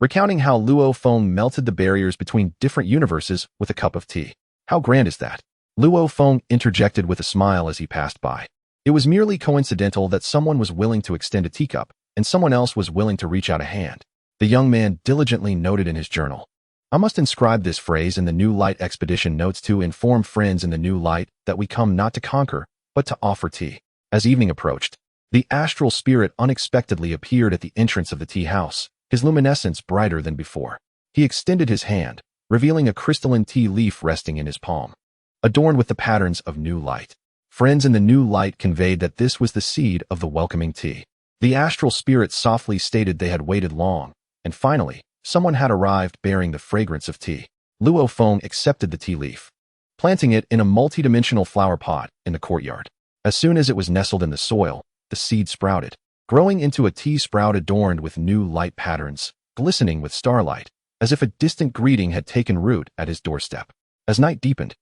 recounting how Luo Feng melted the barriers between different universes with a cup of tea. How grand is that? Luo Feng interjected with a smile as he passed by. It was merely coincidental that someone was willing to extend a teacup, and someone else was willing to reach out a hand. The young man diligently noted in his journal. I must inscribe this phrase in the New Light expedition notes to inform friends in the New Light that we come not to conquer, but to offer tea. As evening approached, the astral spirit unexpectedly appeared at the entrance of the tea house, his luminescence brighter than before. He extended his hand, revealing a crystalline tea leaf resting in his palm, adorned with the patterns of New Light. Friends in the New Light conveyed that this was the seed of the welcoming tea. The astral spirit softly stated they had waited long, and finally, someone had arrived bearing the fragrance of tea. Luo Feng accepted the tea leaf, planting it in a multidimensional flower pot in the courtyard. As soon as it was nestled in the soil, the seed sprouted, growing into a tea sprout adorned with New Light patterns, glistening with starlight, as if a distant greeting had taken root at his doorstep. As night deepened,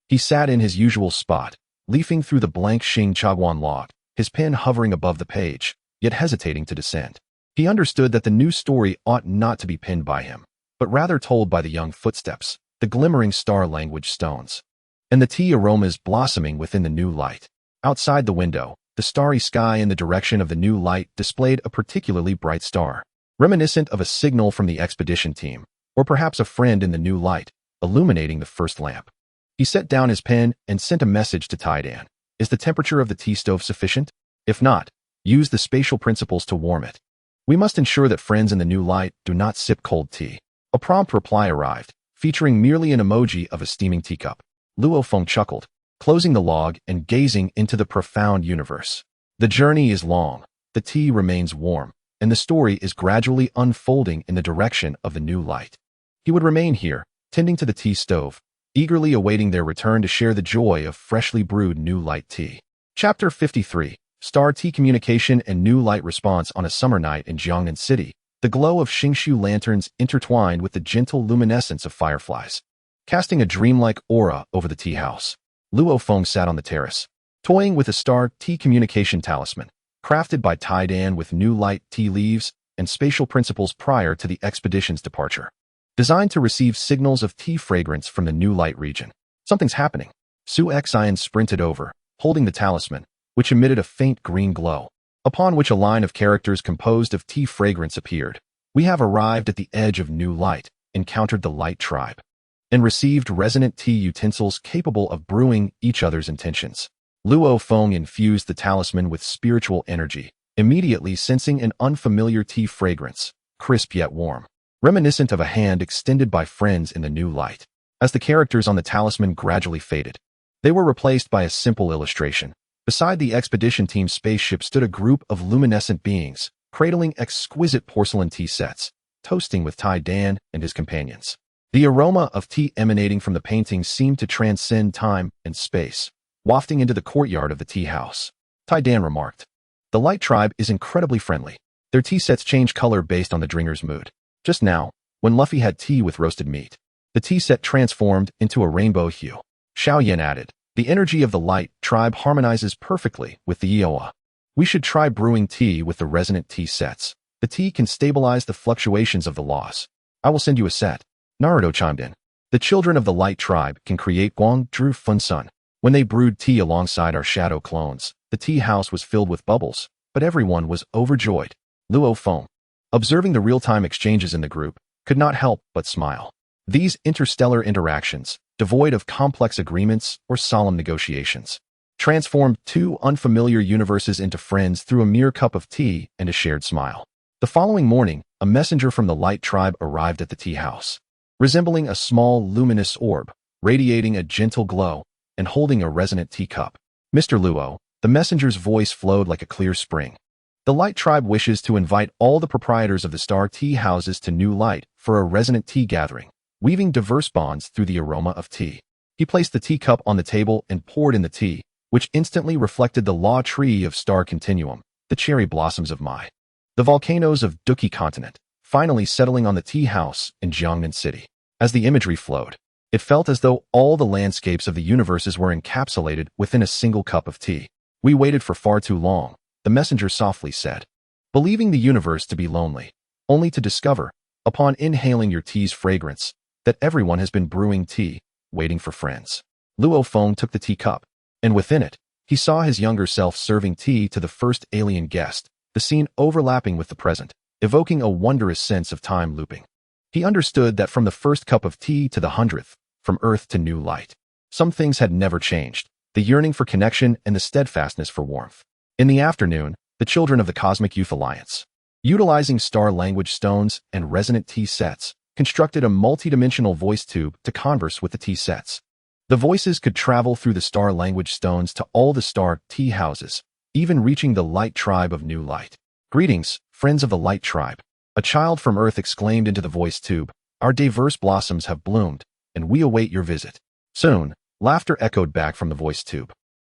he sat in his usual spot, leafing through the blank Xing Chaguan log, his pen hovering above the page, yet hesitating to descend. He understood that the new story ought not to be penned by him, but rather told by the young footsteps, the glimmering star-language stones, and the tea aromas blossoming within the New Light. Outside the window, the starry sky in the direction of the New Light displayed a particularly bright star, reminiscent of a signal from the expedition team, or perhaps a friend in the New Light, illuminating the first lamp. He set down his pen and sent a message to Taidan. Is the temperature of the tea stove sufficient? If not, use the spatial principles to warm it. We must ensure that friends in the New Light do not sip cold tea. A prompt reply arrived, featuring merely an emoji of a steaming teacup. Luo Feng chuckled, closing the log and gazing into the profound universe. The journey is long, the tea remains warm, and the story is gradually unfolding in the direction of the New Light. He would remain here, tending to the tea stove, eagerly awaiting their return to share the joy of freshly brewed New Light tea. Chapter 53. Star Tea Communication and New Light Response. On a summer night in Jiangnan City, the glow of Xingshu lanterns intertwined with the gentle luminescence of fireflies, casting a dreamlike aura over the tea house. Luo Feng sat on the terrace, toying with a Star Tea Communication talisman, crafted by Taidan with New Light tea leaves and spatial principles prior to the expedition's departure. Designed to receive signals of tea fragrance from the New Light region. Something's happening. Su Xian sprinted over, holding the talisman, which emitted a faint green glow, upon which a line of characters composed of tea fragrance appeared. We have arrived at the edge of New Light, encountered the Light Tribe, and received resonant tea utensils capable of brewing each other's intentions. Luo Feng infused the talisman with spiritual energy, immediately sensing an unfamiliar tea fragrance, crisp yet warm, reminiscent of a hand extended by friends in the New Light. As the characters on the talisman gradually faded, they were replaced by a simple illustration. Beside the expedition team's spaceship stood a group of luminescent beings, cradling exquisite porcelain tea sets, toasting with Taidan and his companions. The aroma of tea emanating from the paintings seemed to transcend time and space, wafting into the courtyard of the tea house. Taidan remarked, "The Light Tribe is incredibly friendly. Their tea sets change color based on the drinker's mood. Just now, when Luffy had tea with roasted meat, the tea set transformed into a rainbow hue." Xiao Yan added, "The energy of the Light Tribe harmonizes perfectly with the Iowa. We should try brewing tea with the resonant tea sets. The tea can stabilize the fluctuations of the laws. I will send you a set." Naruto chimed in. "The children of the Light Tribe can create Guang Zhu Fun Sun. When they brewed tea alongside our shadow clones, the tea house was filled with bubbles, but everyone was overjoyed." Luo Feng, observing the real-time exchanges in the group, could not help but smile. These interstellar interactions, devoid of complex agreements or solemn negotiations, transformed two unfamiliar universes into friends through a mere cup of tea and a shared smile. The following morning, a messenger from the Light Tribe arrived at the tea house, resembling a small luminous orb, radiating a gentle glow and holding a resonant teacup. "Mr. Luo," the messenger's voice flowed like a clear spring. "The Light Tribe wishes to invite all the proprietors of the Star Tea Houses to New Light for a resonant tea gathering, weaving diverse bonds through the aroma of tea." He placed the teacup on the table and poured in the tea, which instantly reflected the law tree of Star Continuum, the cherry blossoms of Mai, the volcanoes of Duki Continent, finally settling on the tea house in Jiangnan City. As the imagery flowed, it felt as though all the landscapes of the universes were encapsulated within a single cup of tea. "We waited for far too long," the messenger softly said, "believing the universe to be lonely, only to discover, upon inhaling your tea's fragrance, that everyone has been brewing tea, waiting for friends." Luo Feng took the teacup, and within it, He saw his younger self serving tea to the first alien guest, the scene overlapping with the present, evoking a wondrous sense of time looping. He understood that from the first cup of tea to the 100th, from Earth to new light, some things had never changed, the yearning for connection and the steadfastness for warmth. In the afternoon, the children of the Cosmic Youth Alliance, utilizing star language stones and resonant tea sets, constructed a multidimensional voice tube to converse with the tea sets. The voices could travel through the star language stones to all the star tea houses, even reaching the light tribe of new light. "Greetings, friends of the light tribe," a child from Earth exclaimed into the voice tube. "Our diverse blossoms have bloomed, and we await your visit." Soon, laughter echoed back from the voice tube,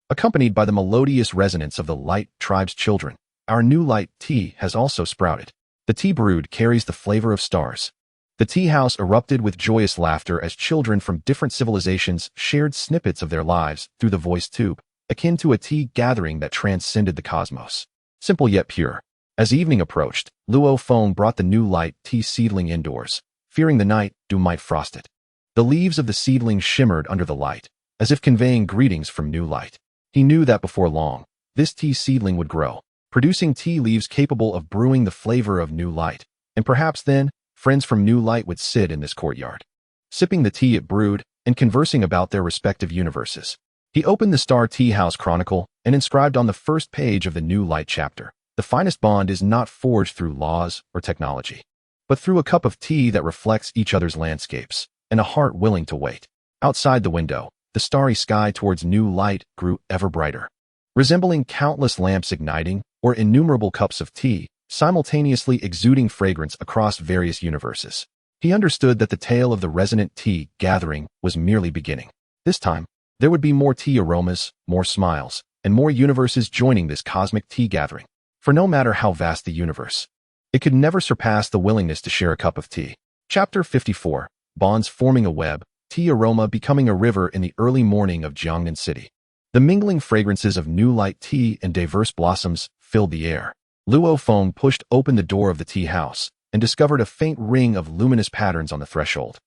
accompanied by the melodious resonance of the light tribe's children. "Our new light tea has also sprouted. The tea brewed carries the flavor of stars." The tea house erupted with joyous laughter as children from different civilizations shared snippets of their lives through the voice tube, akin to a tea gathering that transcended the cosmos. Simple yet pure. As evening approached, Luo Feng brought the new light tea seedling indoors, fearing the night dew might frost it. The leaves of the seedling shimmered under the light, as if conveying greetings from new light. He knew that before long, this tea seedling would grow, producing tea leaves capable of brewing the flavor of new light, and perhaps then, friends from new light would sit in this courtyard, sipping the tea it brewed and conversing about their respective universes. He opened the Star Tea House Chronicle and inscribed on the first page of the new light chapter, "The finest bond is not forged through laws or technology, but through a cup of tea that reflects each other's landscapes, and a heart willing to wait." Outside the window, the starry sky towards new light grew ever brighter, resembling countless lamps igniting or innumerable cups of tea, simultaneously exuding fragrance across various universes. He understood that the tale of the resonant tea gathering was merely beginning. This time, there would be more tea aromas, more smiles, and more universes joining this cosmic tea gathering. For no matter how vast the universe, it could never surpass the willingness to share a cup of tea. Chapter 54. Bonds forming a web, tea aroma becoming a river in the early morning of Jiangnan City. The mingling fragrances of new light tea and diverse blossoms filled the air. Luo Feng pushed open the door of the tea house and discovered a faint ring of luminous patterns on the threshold.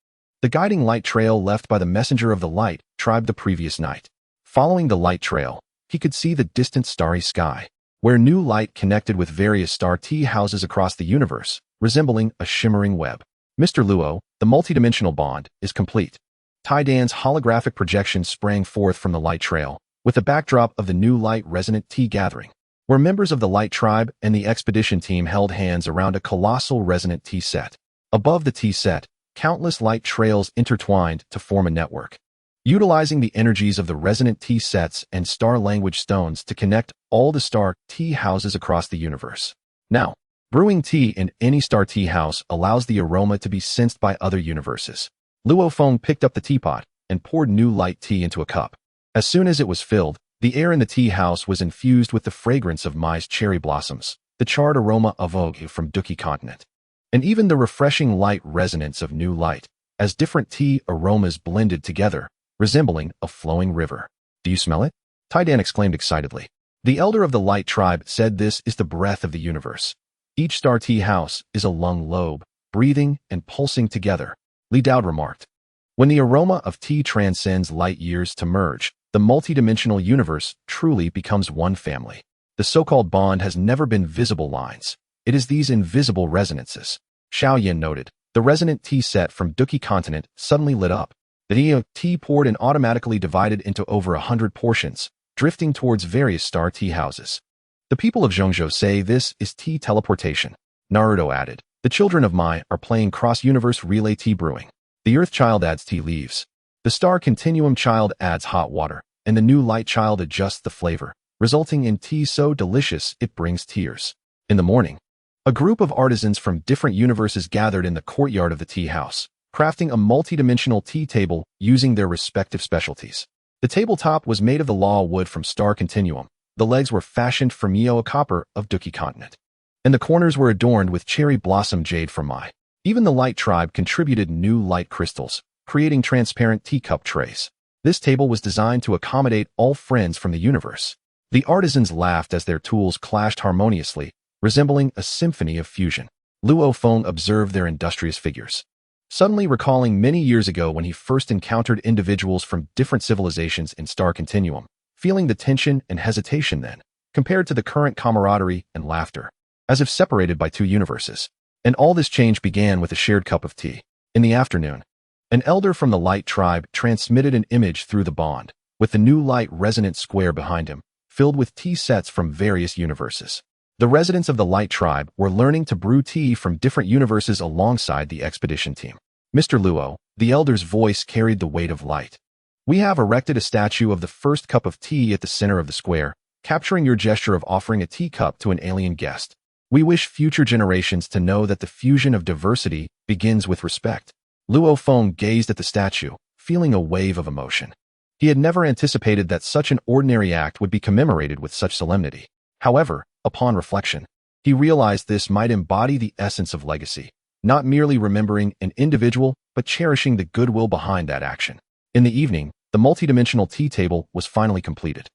The guiding light trail left by the messenger of the light tribe the previous night. Following the light trail, he could see the distant starry sky, where new light connected with various star tea houses across the universe, resembling a shimmering web. "Mr. Luo, the multidimensional bond is complete." Tai Dan's holographic projection sprang forth from the light trail, with the backdrop of the new light resonant tea gathering, where members of the light tribe and the expedition team held hands around a colossal resonant tea set. Above the tea set, countless light trails intertwined to form a network, utilizing the energies of the resonant tea sets and star language stones to connect all the star tea houses across the universe. Now, brewing tea in any star tea house allows the aroma to be sensed by other universes. Luo Feng picked up the teapot and poured new light tea into a cup. As soon as it was filled, the air in the tea house was infused with the fragrance of Mai's cherry blossoms, the charred aroma of Vogue from Duki continent, and even the refreshing light resonance of new light, as different tea aromas blended together, resembling a flowing river. "Do you smell it?" Tai Dan exclaimed excitedly. The elder of the light tribe said this is the breath of the universe. Each star tea house is a lung lobe, breathing and pulsing together, Li Dao remarked. When the aroma of tea transcends light years to merge, the multidimensional universe truly becomes one family. The so-called bond has never been visible lines. It is these invisible resonances. Xiao Yin noted. The resonant tea set from Duki continent suddenly lit up. The tea poured and automatically divided into over 100 portions, drifting towards various star tea houses. The people of Zhongzhou say this is tea teleportation. Naruto added. The children of Mai are playing cross-universe relay tea brewing. The Earth Child adds tea leaves. The Star Continuum Child adds hot water, and the new Light Child adjusts the flavor, resulting in tea so delicious it brings tears. In the morning, a group of artisans from different universes gathered in the courtyard of the tea house, crafting a multi-dimensional tea table using their respective specialties. The tabletop was made of the law wood from Star Continuum. The legs were fashioned from Yeo copper of Duki continent, and the corners were adorned with cherry blossom jade from Mai. Even the Light Tribe contributed new light crystals, creating transparent teacup trays. This table was designed to accommodate all friends from the universe. The artisans laughed as their tools clashed harmoniously, resembling a symphony of fusion. Luo Feng observed their industrious figures, suddenly recalling many years ago when he first encountered individuals from different civilizations in Star Continuum. feeling the tension and hesitation then, compared to the current camaraderie and laughter, as if separated by two universes. And all this change began with a shared cup of tea. In the afternoon, an elder from the Light tribe transmitted an image through the bond, with the new Light resonant square behind him, filled with tea sets from various universes. The residents of the Light tribe were learning to brew tea from different universes alongside the expedition team. Mr. Luo, the elder's voice carried the weight of light. We have erected a statue of the first cup of tea at the center of the square, capturing your gesture of offering a teacup to an alien guest. We wish future generations to know that the fusion of diversity begins with respect. Luo Feng gazed at the statue, feeling a wave of emotion. He had never anticipated that such an ordinary act would be commemorated with such solemnity. However, upon reflection, he realized this might embody the essence of legacy, not merely remembering an individual, but cherishing the goodwill behind that action. In the evening, the multidimensional tea table was finally completed.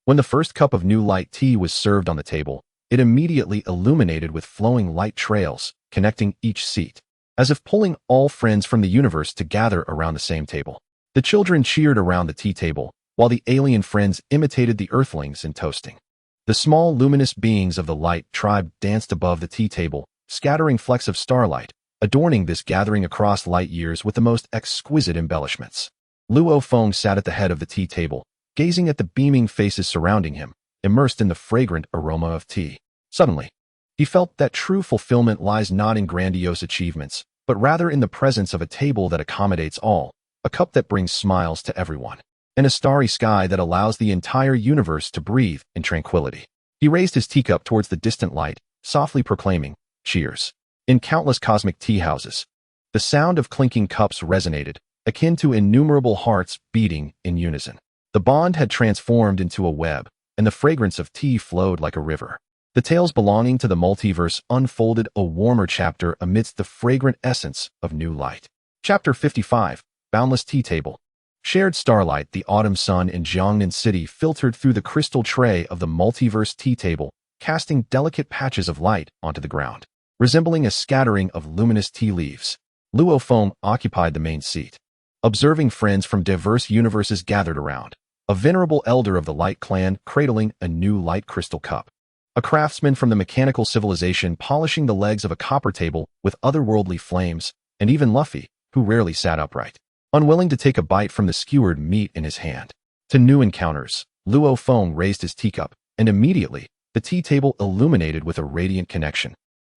When the first cup of new light tea was served on the table, it immediately illuminated with flowing light trails, connecting each seat, as if pulling all friends from the universe to gather around the same table. The children cheered around the tea table, while the alien friends imitated the earthlings in toasting. The small luminous beings of the Light tribe danced above the tea table, scattering flecks of starlight, adorning this gathering across light years with the most exquisite embellishments. Luo Feng sat at the head of the tea table, gazing at the beaming faces surrounding him, immersed in the fragrant aroma of tea. Suddenly, he felt that true fulfillment lies not in grandiose achievements, but rather in the presence of a table that accommodates all, a cup that brings smiles to everyone, and a starry sky that allows the entire universe to breathe in tranquility. He raised his teacup towards the distant light, softly proclaiming, "Cheers." In countless cosmic tea houses, the sound of clinking cups resonated, akin to innumerable hearts beating in unison. The bond had transformed into a web, and the fragrance of tea flowed like a river. The tales belonging to the multiverse unfolded a warmer chapter amidst the fragrant essence of new light. Chapter 55, Boundless Tea Table. Shared starlight, the autumn sun in Jiangnan City filtered through the crystal tray of the multiverse tea table, casting delicate patches of light onto the ground, resembling a scattering of luminous tea leaves. Luo Feng occupied the main seat. Observing friends from diverse universes gathered around, a venerable elder of the Light clan cradling a new light crystal cup, a craftsman from the mechanical civilization polishing the legs of a copper table with otherworldly flames, and even Luffy, who rarely sat upright, unwilling to take a bite from the skewered meat in his hand. To new encounters, Luo Feng raised his teacup, and immediately, the tea table illuminated with a radiant connection,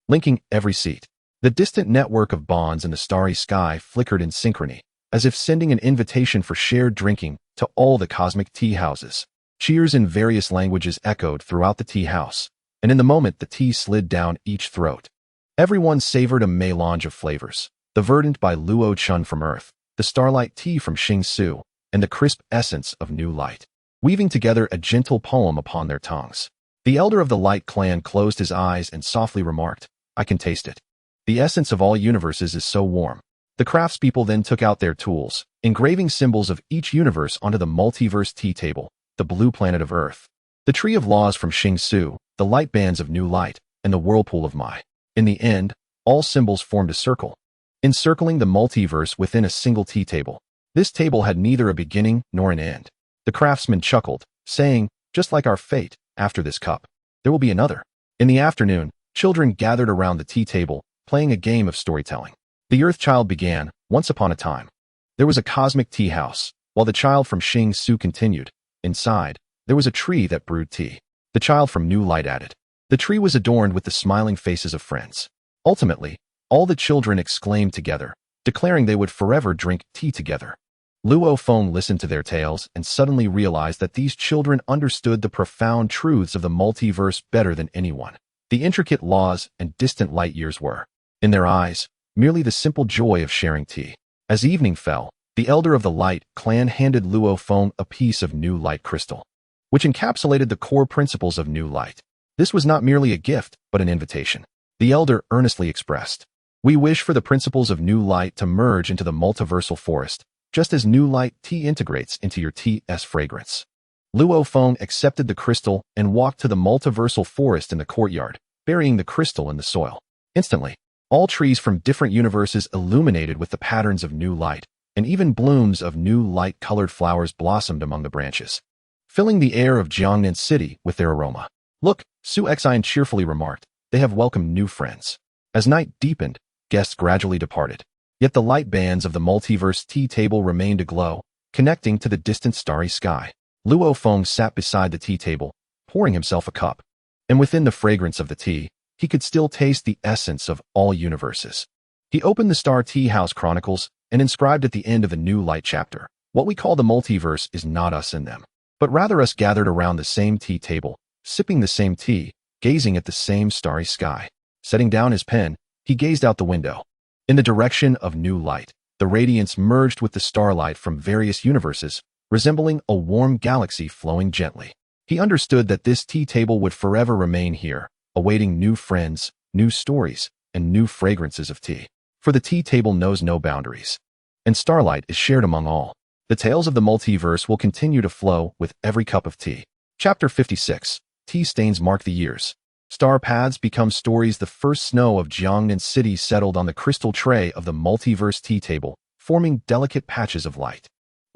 linking every seat. The distant network of bonds in the starry sky flickered in synchrony, as if sending an invitation for shared drinking to all the cosmic tea houses. Cheers in various languages echoed throughout the tea house, and in the moment the tea slid down each throat. Everyone savored a melange of flavors, the verdant by Luo Chun from Earth, the starlight tea from Xing Su, and the crisp essence of new light, weaving together a gentle poem upon their tongues. The elder of the Light clan closed his eyes and softly remarked, "I can taste it. The essence of all universes is so warm." The craftspeople then took out their tools, engraving symbols of each universe onto the multiverse tea table, the blue planet of Earth, the tree of laws from Xing Su, the light bands of new light, and the whirlpool of Mai. In the end, all symbols formed a circle, encircling the multiverse within a single tea table. This table had neither a beginning nor an end. The craftsman chuckled, saying, "Just like our fate, after this cup, there will be another." In the afternoon, children gathered around the tea table, playing a game of storytelling. The Earth Child began, "Once upon a time, there was a cosmic tea house," while the child from Xing Su continued, "Inside, there was a tree that brewed tea." The child from New Light added, "The tree was adorned with the smiling faces of friends." Ultimately, all the children exclaimed together, declaring they would forever drink tea together. Luo Feng listened to their tales and suddenly realized that these children understood the profound truths of the multiverse better than anyone. The intricate laws and distant light years were, in their eyes, merely the simple joy of sharing tea. As evening fell, the elder of the Light clan handed Luo Feng a piece of new light crystal, which encapsulated the core principles of new light. This was not merely a gift, but an invitation. The elder earnestly expressed, "We wish for the principles of new light to merge into the multiversal forest, just as new light tea integrates into your tea's fragrance." Luo Feng accepted the crystal and walked to the multiversal forest in the courtyard, burying the crystal in the soil. Instantly, all trees from different universes illuminated with the patterns of new light, and even blooms of new light-colored flowers blossomed among the branches. filling the air of Jiangnan City with their aroma. Look, Su Exine cheerfully remarked, they have welcomed new friends. As night deepened, guests gradually departed. Yet the light bands of the multiverse tea table remained aglow, connecting to the distant starry sky. Luo Feng sat beside the tea table, pouring himself a cup. And within the fragrance of the tea, he could still taste the essence of all universes. He opened the Star Tea House Chronicles and inscribed at the end of a new light chapter, what we call the multiverse is not us and them, but rather us gathered around the same tea table, sipping the same tea, gazing at the same starry sky. Setting down his pen, he gazed out the window. In the direction of new light, the radiance merged with the starlight from various universes, resembling a warm galaxy flowing gently. He understood that this tea table would forever remain here, awaiting new friends, new stories, and new fragrances of tea. For the tea table knows no boundaries, and starlight is shared among all. The tales of the multiverse will continue to flow with every cup of tea. Chapter 56. Tea stains mark the years. Star paths become stories. The first snow of Jiangnan City settled on the crystal tray of the multiverse tea table, forming delicate patches of light.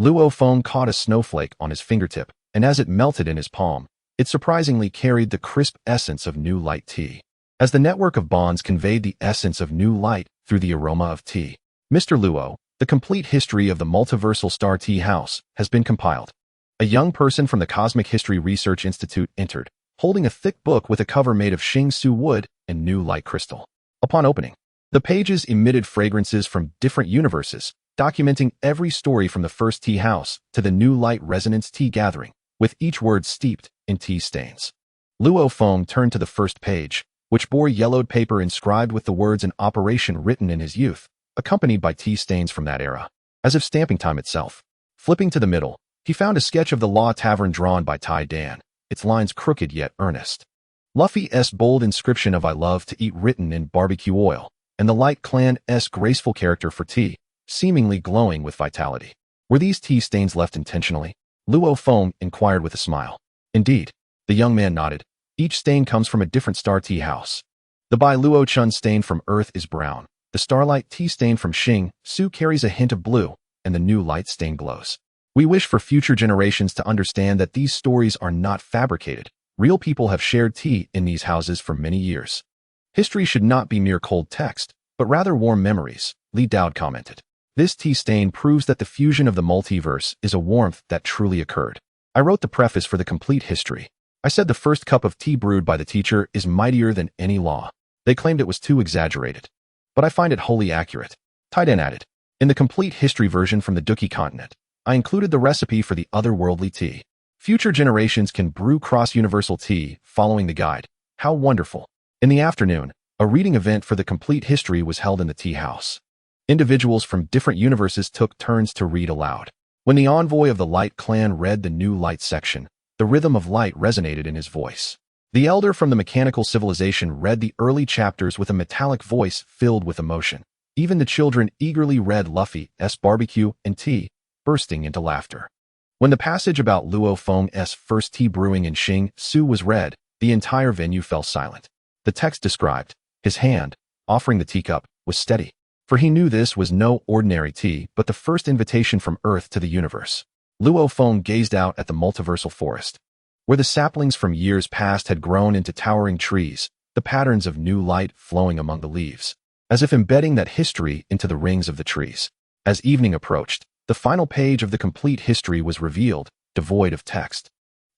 Luo Feng caught a snowflake on his fingertip, and as it melted in his palm, it surprisingly carried the crisp essence of new light tea. As the network of bonds conveyed the essence of new light through the aroma of tea, Mr. Luo, the complete history of the multiversal Star Tea House has been compiled. A young person from the Cosmic History Research Institute entered, holding a thick book with a cover made of Shing-Su wood and new light crystal. Upon opening, the pages emitted fragrances from different universes, documenting every story from the first tea house to the new light resonance tea gathering, with each word steeped in tea stains. Luo Feng turned to the first page, which bore yellowed paper inscribed with the words in operation written in his youth, accompanied by tea stains from that era, as if stamping time itself. Flipping to the middle, he found a sketch of the Law Tavern drawn by Tai Dan, its lines crooked yet earnest. Luffy's bold inscription of I love to eat written in barbecue oil, and the Light Clan's graceful character for tea, seemingly glowing with vitality. Were these tea stains left intentionally? Luo Feng inquired with a smile. Indeed, the young man nodded. Each stain comes from a different star tea house. The Bai Luo Chun stain from Earth is brown. The Starlight tea stain from Shing-Su carries a hint of blue, and the new light stain glows. We wish for future generations to understand that these stories are not fabricated. Real people have shared tea in these houses for many years. History should not be mere cold text, but rather warm memories, Li Dowd commented. This tea stain proves that the fusion of the multiverse is a warmth that truly occurred. I wrote the preface for the complete history. I said the first cup of tea brewed by the teacher is mightier than any law. They claimed it was too exaggerated, but I find it wholly accurate. Taiden added, in the complete history version from the Duki continent, I included the recipe for the otherworldly tea. Future generations can brew cross-universal tea following the guide. How wonderful. In the afternoon, a reading event for the complete history was held in the tea house. Individuals from different universes took turns to read aloud. When the envoy of the Light Clan read the new light section, the rhythm of light resonated in his voice. The elder from the mechanical civilization read the early chapters with a metallic voice filled with emotion. Even the children eagerly read Luffy's barbecue and tea, bursting into laughter. When the passage about Luo Feng's first tea brewing in Shing-Su was read, the entire venue fell silent. The text described, his hand, offering the teacup, was steady, for he knew this was no ordinary tea but the first invitation from Earth to the universe. Luo Feng gazed out at the multiversal forest, where the saplings from years past had grown into towering trees, the patterns of new light flowing among the leaves, as if embedding that history into the rings of the trees. As evening approached, the final page of the complete history was revealed, devoid of text.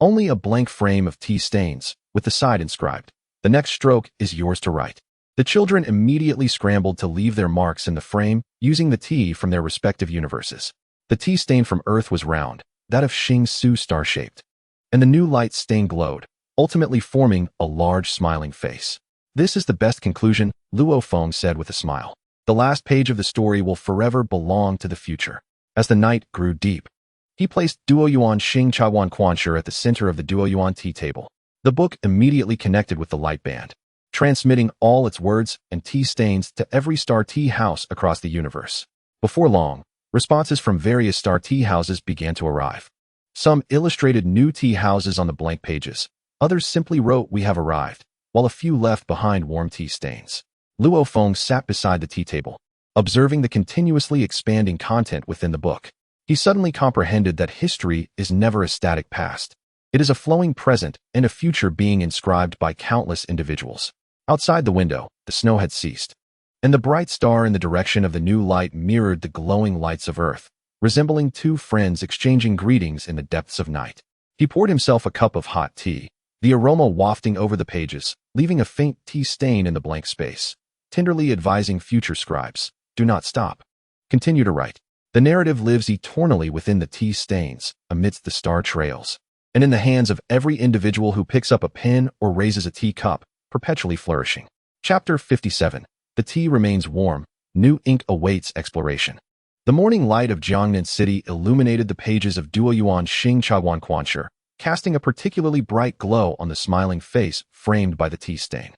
Only a blank frame of tea stains, with the side inscribed, "The next stroke is yours to write." The children immediately scrambled to leave their marks in the frame, using the tea from their respective universes. The tea stain from Earth was round, that of Shing-Su star-shaped, and the new light stain glowed, ultimately forming a large smiling face. This is the best conclusion, Luo Feng said with a smile. The last page of the story will forever belong to the future. As the night grew deep, he placed Duoyuan Xing Chawan Quanshi at the center of the Duoyuan tea table. The book immediately connected with the light band, transmitting all its words and tea stains to every star tea house across the universe. Before long, responses from various star tea houses began to arrive. Some illustrated new tea houses on the blank pages. Others simply wrote, "We have arrived," while a few left behind warm tea stains. Luo Feng sat beside the tea table, observing the continuously expanding content within the book. He suddenly comprehended that history is never a static past. It is a flowing present and a future being inscribed by countless individuals. Outside the window, the snow had ceased, and the bright star in the direction of the new light mirrored the glowing lights of Earth, resembling two friends exchanging greetings in the depths of night. He poured himself a cup of hot tea, the aroma wafting over the pages, leaving a faint tea stain in the blank space, tenderly advising future scribes, do not stop. Continue to write. The narrative lives eternally within the tea stains, amidst the star trails, and in the hands of every individual who picks up a pen or raises a teacup, perpetually flourishing. Chapter 57. The tea remains warm. New ink awaits exploration. The morning light of Jiangnan City illuminated the pages of Duoyuan Xing Chaguan Quanshi, casting a particularly bright glow on the smiling face framed by the tea stain.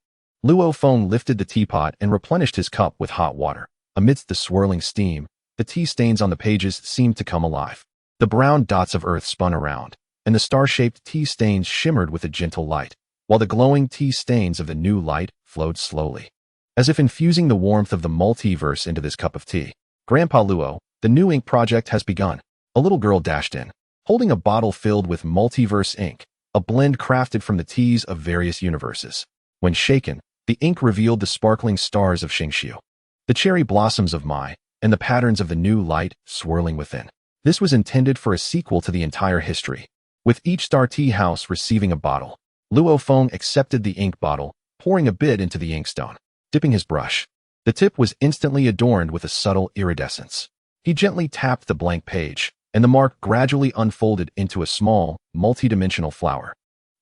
Luo Feng lifted the teapot and replenished his cup with hot water. Amidst the swirling steam, the tea stains on the pages seemed to come alive. The brown dots of Earth spun around, and the star-shaped tea stains shimmered with a gentle light, while the glowing tea stains of the new light flowed slowly, as if infusing the warmth of the multiverse into this cup of tea. Grandpa Luo, the new ink project has begun. A little girl dashed in, holding a bottle filled with multiverse ink, a blend crafted from the teas of various universes. When shaken, the ink revealed the sparkling stars of Xingqiu, the cherry blossoms of Mai, and the patterns of the new light swirling within. This was intended for a sequel to the entire history, with each star tea house receiving a bottle. Luo Feng accepted the ink bottle, pouring a bit into the inkstone, dipping his brush. The tip was instantly adorned with a subtle iridescence. He gently tapped the blank page, and the mark gradually unfolded into a small, multidimensional flower,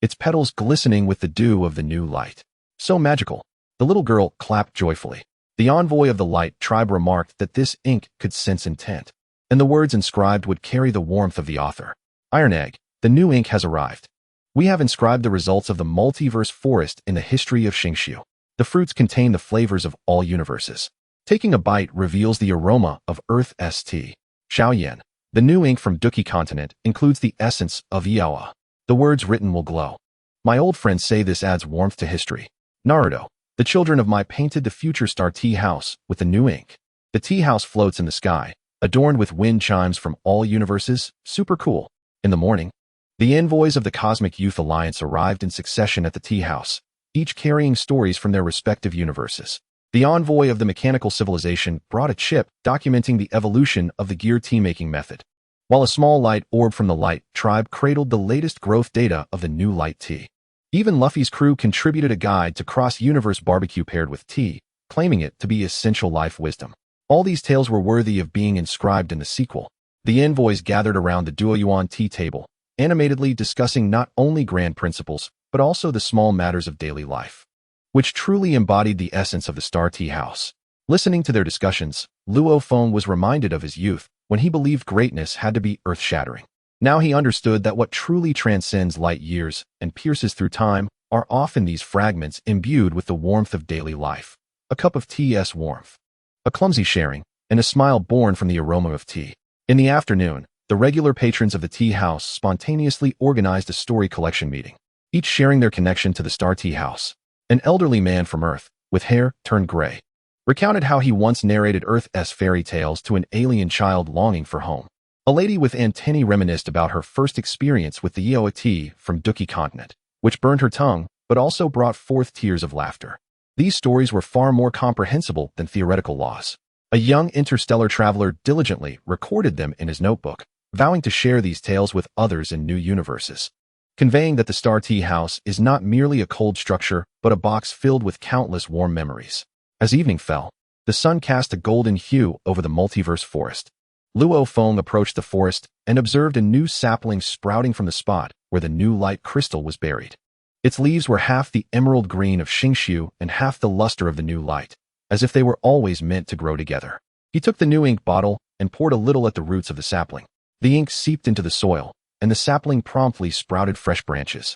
its petals glistening with the dew of the new light. So magical. The little girl clapped joyfully. The envoy of the light tribe remarked that this ink could sense intent, and the words inscribed would carry the warmth of the author. Iron Egg, the new ink has arrived. We have inscribed the results of the multiverse forest in the history of Xingqiu. The fruits contain the flavors of all universes. Taking a bite reveals the aroma of Earth's tea. Xiaoyan, the new ink from Duki continent, includes the essence of Yaoa. The words written will glow. My old friends say this adds warmth to history. Naruto, the children of Mai painted the future star tea house with the new ink. The tea house floats in the sky, adorned with wind chimes from all universes. Super cool. In the morning, the envoys of the Cosmic Youth Alliance arrived in succession at the tea house, each carrying stories from their respective universes. The envoy of the mechanical civilization brought a chip documenting the evolution of the gear tea-making method, while a small light orb from the light tribe cradled the latest growth data of the new light tea. Even Luffy's crew contributed a guide to cross-universe barbecue paired with tea, claiming it to be essential life wisdom. All these tales were worthy of being inscribed in the sequel. The envoys gathered around the Duoyuan tea table, animatedly discussing not only grand principles, but also the small matters of daily life, which truly embodied the essence of the Star Tea House. Listening to their discussions, Luo Feng was reminded of his youth, when he believed greatness had to be earth-shattering. Now he understood that what truly transcends light years and pierces through time are often these fragments imbued with the warmth of daily life. A cup of tea's warmth, a clumsy sharing, and a smile born from the aroma of tea. In the afternoon, the regular patrons of the tea house spontaneously organized a story collection meeting, each sharing their connection to the Star Tea House. An elderly man from Earth, with hair turned gray, recounted how he once narrated Earth's fairy tales to an alien child longing for home. A lady with antennae reminisced about her first experience with the Yaoa tea from Duki continent, which burned her tongue, but also brought forth tears of laughter. These stories were far more comprehensible than theoretical laws. A young interstellar traveler diligently recorded them in his notebook, vowing to share these tales with others in new universes, conveying that the Star Tea House is not merely a cold structure, but a box filled with countless warm memories. As evening fell, the sun cast a golden hue over the multiverse forest. Luo Feng approached the forest and observed a new sapling sprouting from the spot where the new light crystal was buried. Its leaves were half the emerald green of Xingqiu and half the luster of the new light, as if they were always meant to grow together. He took the new ink bottle and poured a little at the roots of the sapling. The ink seeped into the soil, and the sapling promptly sprouted fresh branches,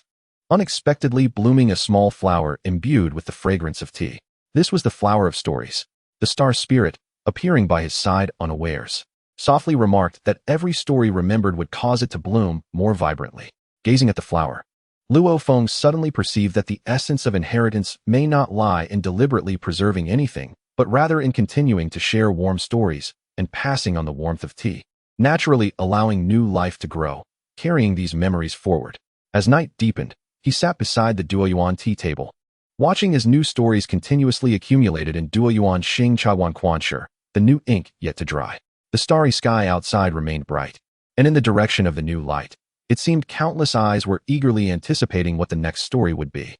unexpectedly blooming a small flower imbued with the fragrance of tea. This was the flower of stories. The star spirit, appearing by his side unawares, softly remarked that every story remembered would cause it to bloom more vibrantly. Gazing at the flower, Luo Feng suddenly perceived that the essence of inheritance may not lie in deliberately preserving anything, but rather in continuing to share warm stories and passing on the warmth of tea, naturally allowing new life to grow, carrying these memories forward. As night deepened, he sat beside the Duoyuan tea table, watching as new stories continuously accumulated in Duoyuan Xing Chawan Quanshi, the new ink yet to dry. The starry sky outside remained bright, and in the direction of the new light, it seemed countless eyes were eagerly anticipating what the next story would be.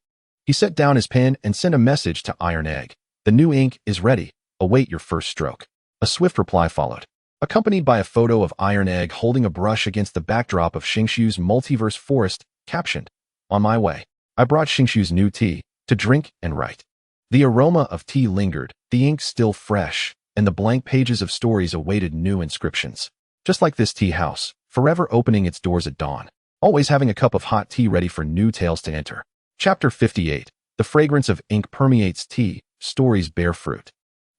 He set down his pen and sent a message to Iron Egg. The new ink is ready. Await your first stroke. A swift reply followed, accompanied by a photo of Iron Egg holding a brush against the backdrop of Xingshu's multiverse forest, captioned, "On my way. I brought Xingshu's new tea to drink and write." The aroma of tea lingered, the ink still fresh, and the blank pages of stories awaited new inscriptions. Just like this tea house, forever opening its doors at dawn, always having a cup of hot tea ready for new tales to enter. Chapter 58. The fragrance of ink permeates tea, stories bear fruit.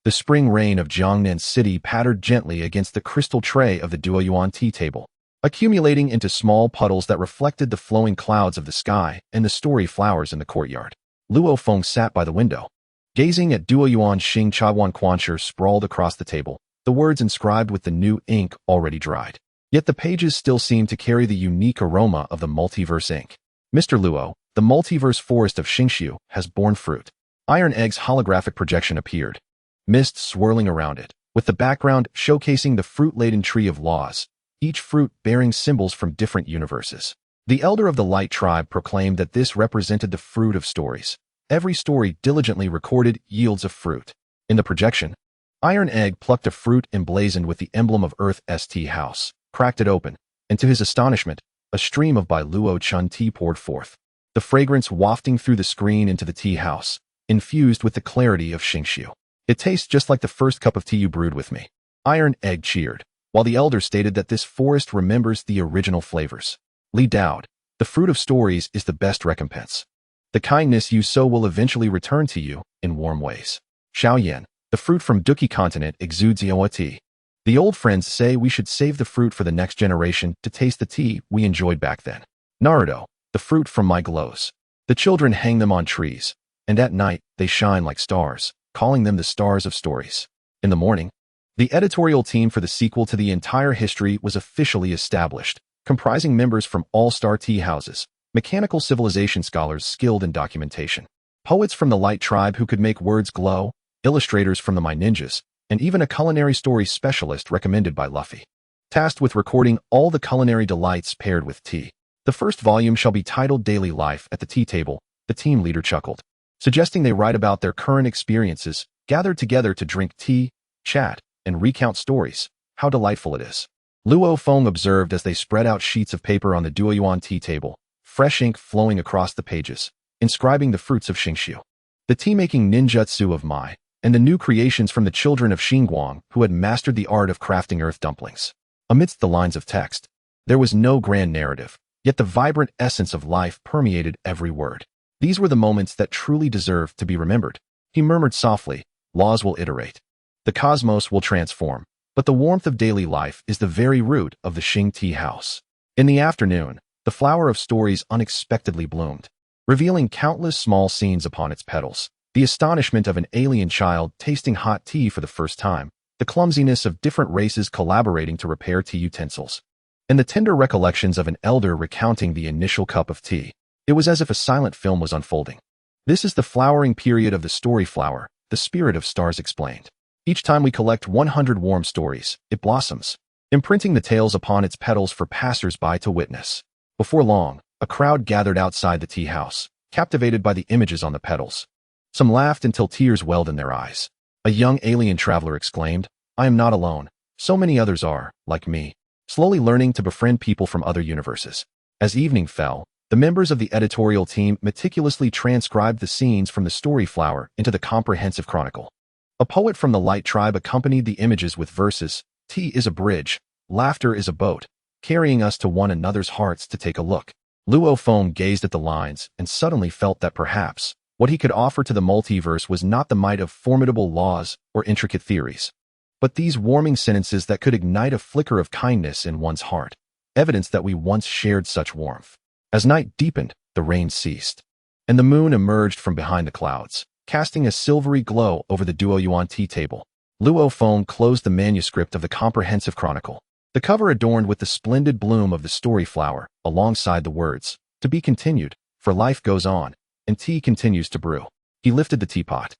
The spring rain of Jiangnan City pattered gently against the crystal tray of the Duoyuan tea table, accumulating into small puddles that reflected the flowing clouds of the sky and the story flowers in the courtyard. Luo Feng sat by the window, gazing at Duoyuan Xing Chawan Quanshi sprawled across the table, the words inscribed with the new ink already dried. Yet the pages still seemed to carry the unique aroma of the multiverse ink. Mr. Luo, the multiverse forest of Xingshu has borne fruit. Iron Egg's holographic projection appeared, mist swirling around it, with the background showcasing the fruit-laden tree of laws, each fruit bearing symbols from different universes. The elder of the Light tribe proclaimed that this represented the fruit of stories. Every story diligently recorded yields a fruit. In the projection, Iron Egg plucked a fruit emblazoned with the emblem of Earth's tea house, cracked it open, and to his astonishment, a stream of Bai Luo Chun tea poured forth, the fragrance wafting through the screen into the tea house, infused with the clarity of Xingshu. "It tastes just like the first cup of tea you brewed with me." Iron Egg cheered, while the elder stated that this forest remembers the original flavors. Li Daoed, the fruit of stories is the best recompense. The kindness you sow will eventually return to you in warm ways. Xiao Yan, the fruit from Duki continent exudes Yaoa tea. The old friends say we should save the fruit for the next generation to taste the tea we enjoyed back then. Naruto, the fruit from my glows. The children hang them on trees, and at night they shine like stars, calling them the stars of stories. In the morning, the editorial team for the sequel to the entire history was officially established, comprising members from all-star tea houses, mechanical civilization scholars skilled in documentation, poets from the Light tribe who could make words glow, illustrators from the My Ninjas, and even a culinary story specialist recommended by Luffy, tasked with recording all the culinary delights paired with tea. The first volume shall be titled Daily Life at the Tea Table, the team leader chuckled, suggesting they write about their current experiences, gathered together to drink tea, chat, and recount stories. How delightful it is. Luo Feng observed as they spread out sheets of paper on the Duoyuan tea table, fresh ink flowing across the pages, inscribing the fruits of Xingshu, the tea-making ninjutsu of Mai, and the new creations from the children of Xinguang who had mastered the art of crafting earth dumplings. Amidst the lines of text, there was no grand narrative, yet the vibrant essence of life permeated every word. These were the moments that truly deserved to be remembered. He murmured softly, "Laws will iterate. The cosmos will transform, but the warmth of daily life is the very root of the Xing tea house." In the afternoon, the flower of stories unexpectedly bloomed, revealing countless small scenes upon its petals. The astonishment of an alien child tasting hot tea for the first time, the clumsiness of different races collaborating to repair tea utensils, and the tender recollections of an elder recounting the initial cup of tea. It was as if a silent film was unfolding. "This is the flowering period of the story flower," the spirit of stars explained. "Each time we collect 100 warm stories, it blossoms, imprinting the tales upon its petals for passers-by to witness." Before long, a crowd gathered outside the tea house, captivated by the images on the petals. Some laughed until tears welled in their eyes. A young alien traveler exclaimed, "I am not alone. So many others are, like me, slowly learning to befriend people from other universes." As evening fell, the members of the editorial team meticulously transcribed the scenes from the story flower into the comprehensive chronicle. A poet from the Light tribe accompanied the images with verses. "Tea is a bridge, laughter is a boat, carrying us to one another's hearts to take a look." Luo Feng gazed at the lines and suddenly felt that perhaps what he could offer to the multiverse was not the might of formidable laws or intricate theories, but these warming sentences that could ignite a flicker of kindness in one's heart, evidence that we once shared such warmth. As night deepened, the rain ceased, and the moon emerged from behind the clouds, casting a silvery glow over the Duoyuan tea table. Luo Feng closed the manuscript of the comprehensive chronicle, the cover adorned with the splendid bloom of the story flower, alongside the words, To be continued, for life goes on, and tea continues to brew. He lifted the teapot,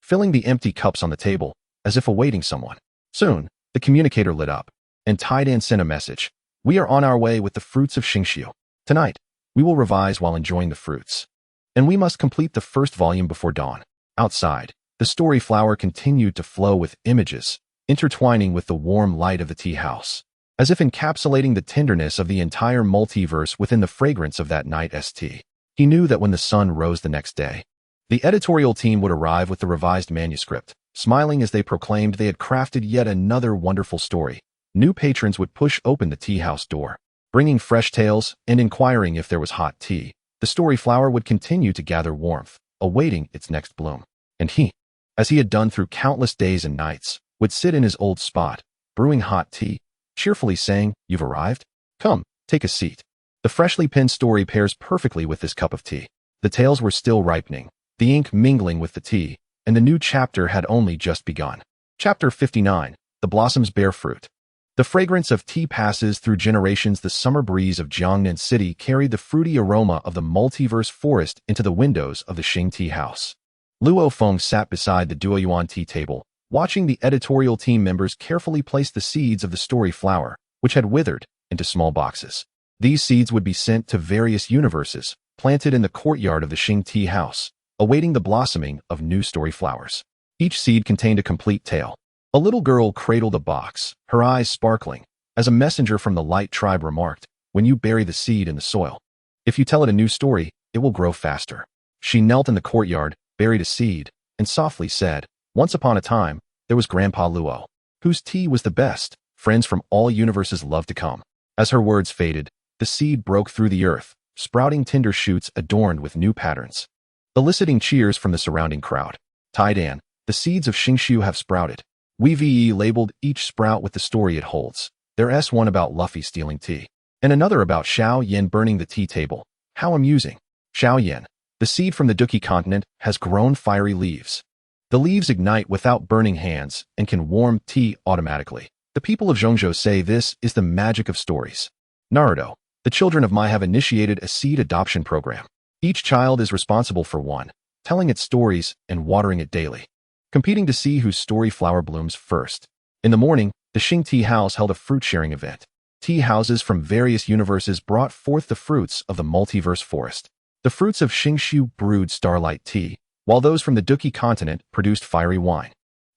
filling the empty cups on the table, as if awaiting someone. Soon, the communicator lit up, and Taidan sent a message. We are on our way with the fruits of Xingqiu. Tonight, we will revise while enjoying the fruits. And we must complete the first volume before dawn. Outside, the story flower continued to flow with images, intertwining with the warm light of the tea house, as if encapsulating the tenderness of the entire multiverse within the fragrance of that night's tea. He knew that when the sun rose the next day, the editorial team would arrive with the revised manuscript, smiling as they proclaimed they had crafted yet another wonderful story. New patrons would push open the tea house door, bringing fresh tales and inquiring if there was hot tea. The story flower would continue to gather warmth, awaiting its next bloom. And he, as he had done through countless days and nights, would sit in his old spot, brewing hot tea, cheerfully saying, "You've arrived? Come, take a seat." The freshly penned story pairs perfectly with this cup of tea. The tales were still ripening, the ink mingling with the tea, and the new chapter had only just begun. Chapter 59, The Blossoms Bear Fruit. The fragrance of tea passes through generations. The summer breeze of Jiangnan City carried the fruity aroma of the multiverse forest into the windows of the Xing tea house. Luo Feng sat beside the Duoyuan tea table, watching the editorial team members carefully place the seeds of the story flower, which had withered, into small boxes. These seeds would be sent to various universes, planted in the courtyard of the Xing tea house, awaiting the blossoming of new story flowers. Each seed contained a complete tale. A little girl cradled a box, her eyes sparkling, as a messenger from the Light Tribe remarked, "When you bury the seed in the soil, if you tell it a new story, it will grow faster." She knelt in the courtyard, buried a seed, and softly said, "Once upon a time, there was Grandpa Luo, whose tea was the best. Friends from all universes loved to come." As her words faded, the seed broke through the earth, sprouting tender shoots adorned with new patterns, eliciting cheers from the surrounding crowd. Taidan, the seeds of Xingqiu have sprouted. We've labeled each sprout with the story it holds. There's one about Luffy stealing tea, and another about Xiao Yin burning the tea table. How amusing. Xiao Yin, the seed from the Duki continent, has grown fiery leaves. The leaves ignite without burning hands and can warm tea automatically. The people of Zhongzhou say this is the magic of stories. Naruto, the children of Mai have initiated a seed adoption program. Each child is responsible for one, telling its stories and watering it daily, competing to see whose story flower blooms first. In the morning, the Xing tea house held a fruit-sharing event. Tea houses from various universes brought forth the fruits of the multiverse forest. The fruits of Xingqiu brewed starlight tea, while those from the Duki continent produced fiery wine.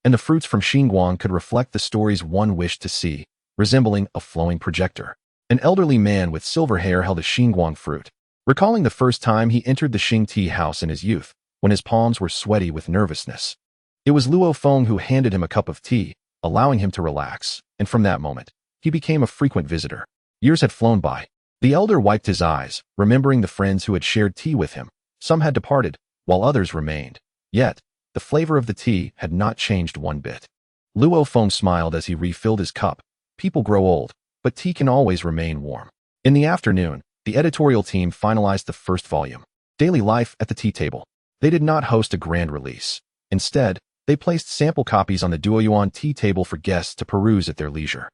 And the fruits from Xinguang could reflect the stories one wished to see, resembling a flowing projector. An elderly man with silver hair held a Xinguang fruit, recalling the first time he entered the Xing tea house in his youth, when his palms were sweaty with nervousness. It was Luo Feng who handed him a cup of tea, allowing him to relax, and from that moment, he became a frequent visitor. Years had flown by. The elder wiped his eyes, remembering the friends who had shared tea with him. Some had departed, while others remained. Yet, the flavor of the tea had not changed one bit. Luo Feng smiled as he refilled his cup. People grow old, but tea can always remain warm. In the afternoon, the editorial team finalized the first volume, Daily Life at the Tea Table. They did not host a grand release. Instead, they placed sample copies on the Duoyuan tea table for guests to peruse at their leisure.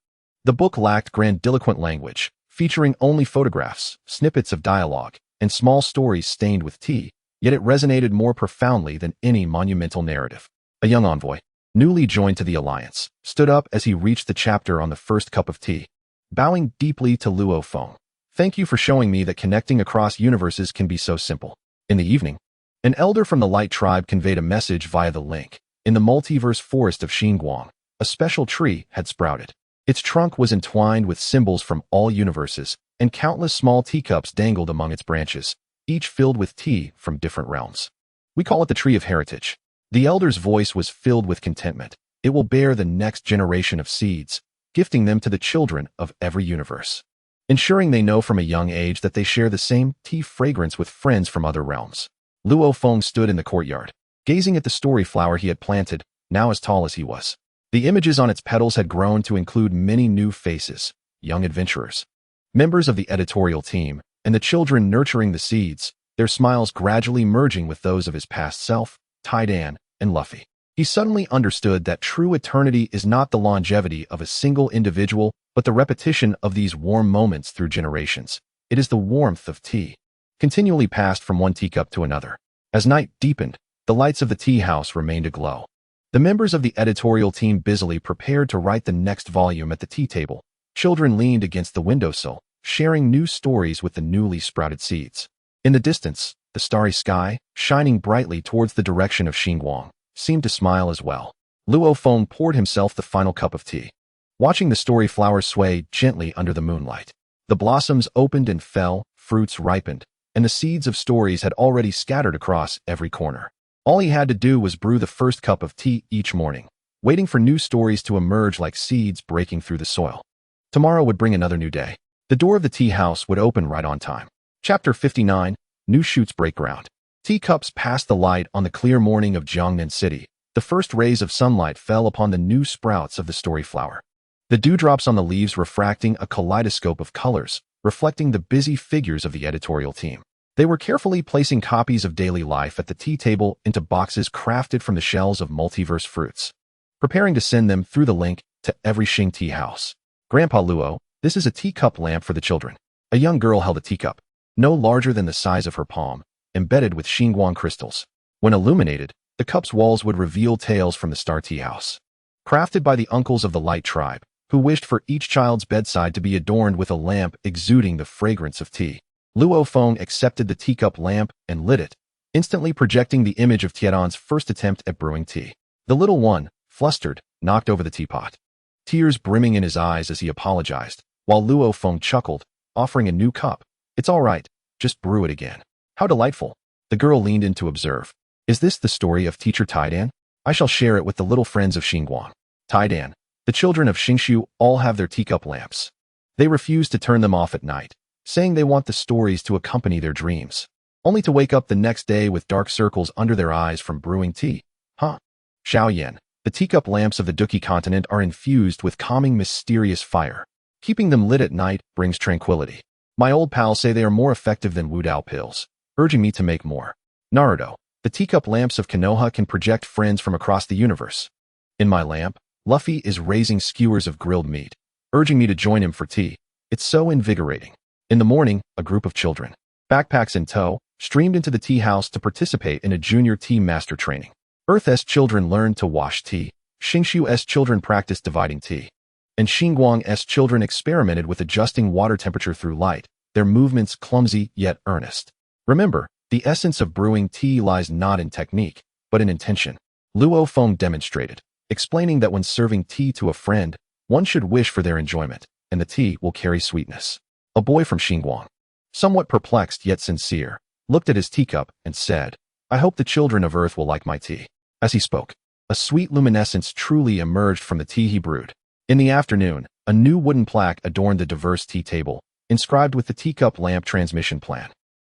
The book lacked grandiloquent language, featuring only photographs, snippets of dialogue, and small stories stained with tea, yet it resonated more profoundly than any monumental narrative. A young envoy, newly joined to the alliance, stood up as he reached the chapter on the first cup of tea, bowing deeply to Luo Feng. "Thank you for showing me that connecting across universes can be so simple." In the evening, an elder from the Light Tribe conveyed a message via the link. In the multiverse forest of Xinguang, a special tree had sprouted. Its trunk was entwined with symbols from all universes, and countless small teacups dangled among its branches, each filled with tea from different realms. "We call it the Tree of Heritage." The elder's voice was filled with contentment. "It will bear the next generation of seeds, gifting them to the children of every universe, ensuring they know from a young age that they share the same tea fragrance with friends from other realms." Luo Feng stood in the courtyard, gazing at the story flower he had planted, now as tall as he was. The images on its petals had grown to include many new faces, young adventurers, members of the editorial team, and the children nurturing the seeds, their smiles gradually merging with those of his past self, Taidan, and Luffy. He suddenly understood that true eternity is not the longevity of a single individual, but the repetition of these warm moments through generations. It is the warmth of tea. continually passed from one teacup to another. As night deepened, the lights of the tea house remained aglow. The members of the editorial team busily prepared to write the next volume at the tea table. Children leaned against the windowsill, sharing new stories with the newly sprouted seeds. In the distance, the starry sky, shining brightly towards the direction of Xinguang, seemed to smile as well. Luo Feng poured himself the final cup of tea, watching the story flowers sway gently under the moonlight. The blossoms opened and fell, fruits ripened, and the seeds of stories had already scattered across every corner. All he had to do was brew the first cup of tea each morning, waiting for new stories to emerge like seeds breaking through the soil. Tomorrow would bring another new day. The door of the tea house would open right on time. Chapter 59, New Shoots Break Ground. Teacups passed the light on the clear morning of Jiangnan City. The first rays of sunlight fell upon the new sprouts of the story flower. The dewdrops on the leaves refracting a kaleidoscope of colors, reflecting the busy figures of the editorial team. They were carefully placing copies of daily life at the tea table into boxes crafted from the shells of multiverse fruits, preparing to send them through the link to every Xing tea house. Grandpa Luo, this is a teacup lamp for the children. A young girl held a teacup, no larger than the size of her palm, embedded with Xinguang crystals. When illuminated, the cup's walls would reveal tales from the Star Tea House. Crafted by the uncles of the Light Tribe, who wished for each child's bedside to be adorned with a lamp exuding the fragrance of tea. Luo Feng accepted the teacup lamp and lit it, instantly projecting the image of Tian's first attempt at brewing tea. The little one, flustered, knocked over the teapot, tears brimming in his eyes as he apologized, while Luo Feng chuckled, offering a new cup. It's all right, just brew it again. How delightful. The girl leaned in to observe. Is this the story of teacher Taidan? I shall share it with the little friends of Xinguang. Taidan, the children of Xingshu all have their teacup lamps. They refuse to turn them off at night, saying they want the stories to accompany their dreams, only to wake up the next day with dark circles under their eyes from brewing tea. Huh? Xiaoyan, the teacup lamps of the Duqi continent are infused with calming mysterious fire. Keeping them lit at night brings tranquility. My old pals say they are more effective than Wudao pills, urging me to make more. Naruto, the teacup lamps of Konoha can project friends from across the universe. In my lamp, Luffy is raising skewers of grilled meat, urging me to join him for tea. It's so invigorating. In the morning, a group of children, backpacks in tow, streamed into the tea house to participate in a junior tea master training. Earth's children learned to wash tea, Xingshu's children practiced dividing tea, and Xinguang's children experimented with adjusting water temperature through light, their movements clumsy yet earnest. Remember, the essence of brewing tea lies not in technique, but in intention. Luo Feng demonstrated, explaining that when serving tea to a friend, one should wish for their enjoyment, and the tea will carry sweetness. A boy from Xinguang, somewhat perplexed yet sincere, looked at his teacup and said, I hope the children of Earth will like my tea. As he spoke, a sweet luminescence truly emerged from the tea he brewed. In the afternoon, a new wooden plaque adorned the diverse tea table, inscribed with the teacup lamp transmission plan.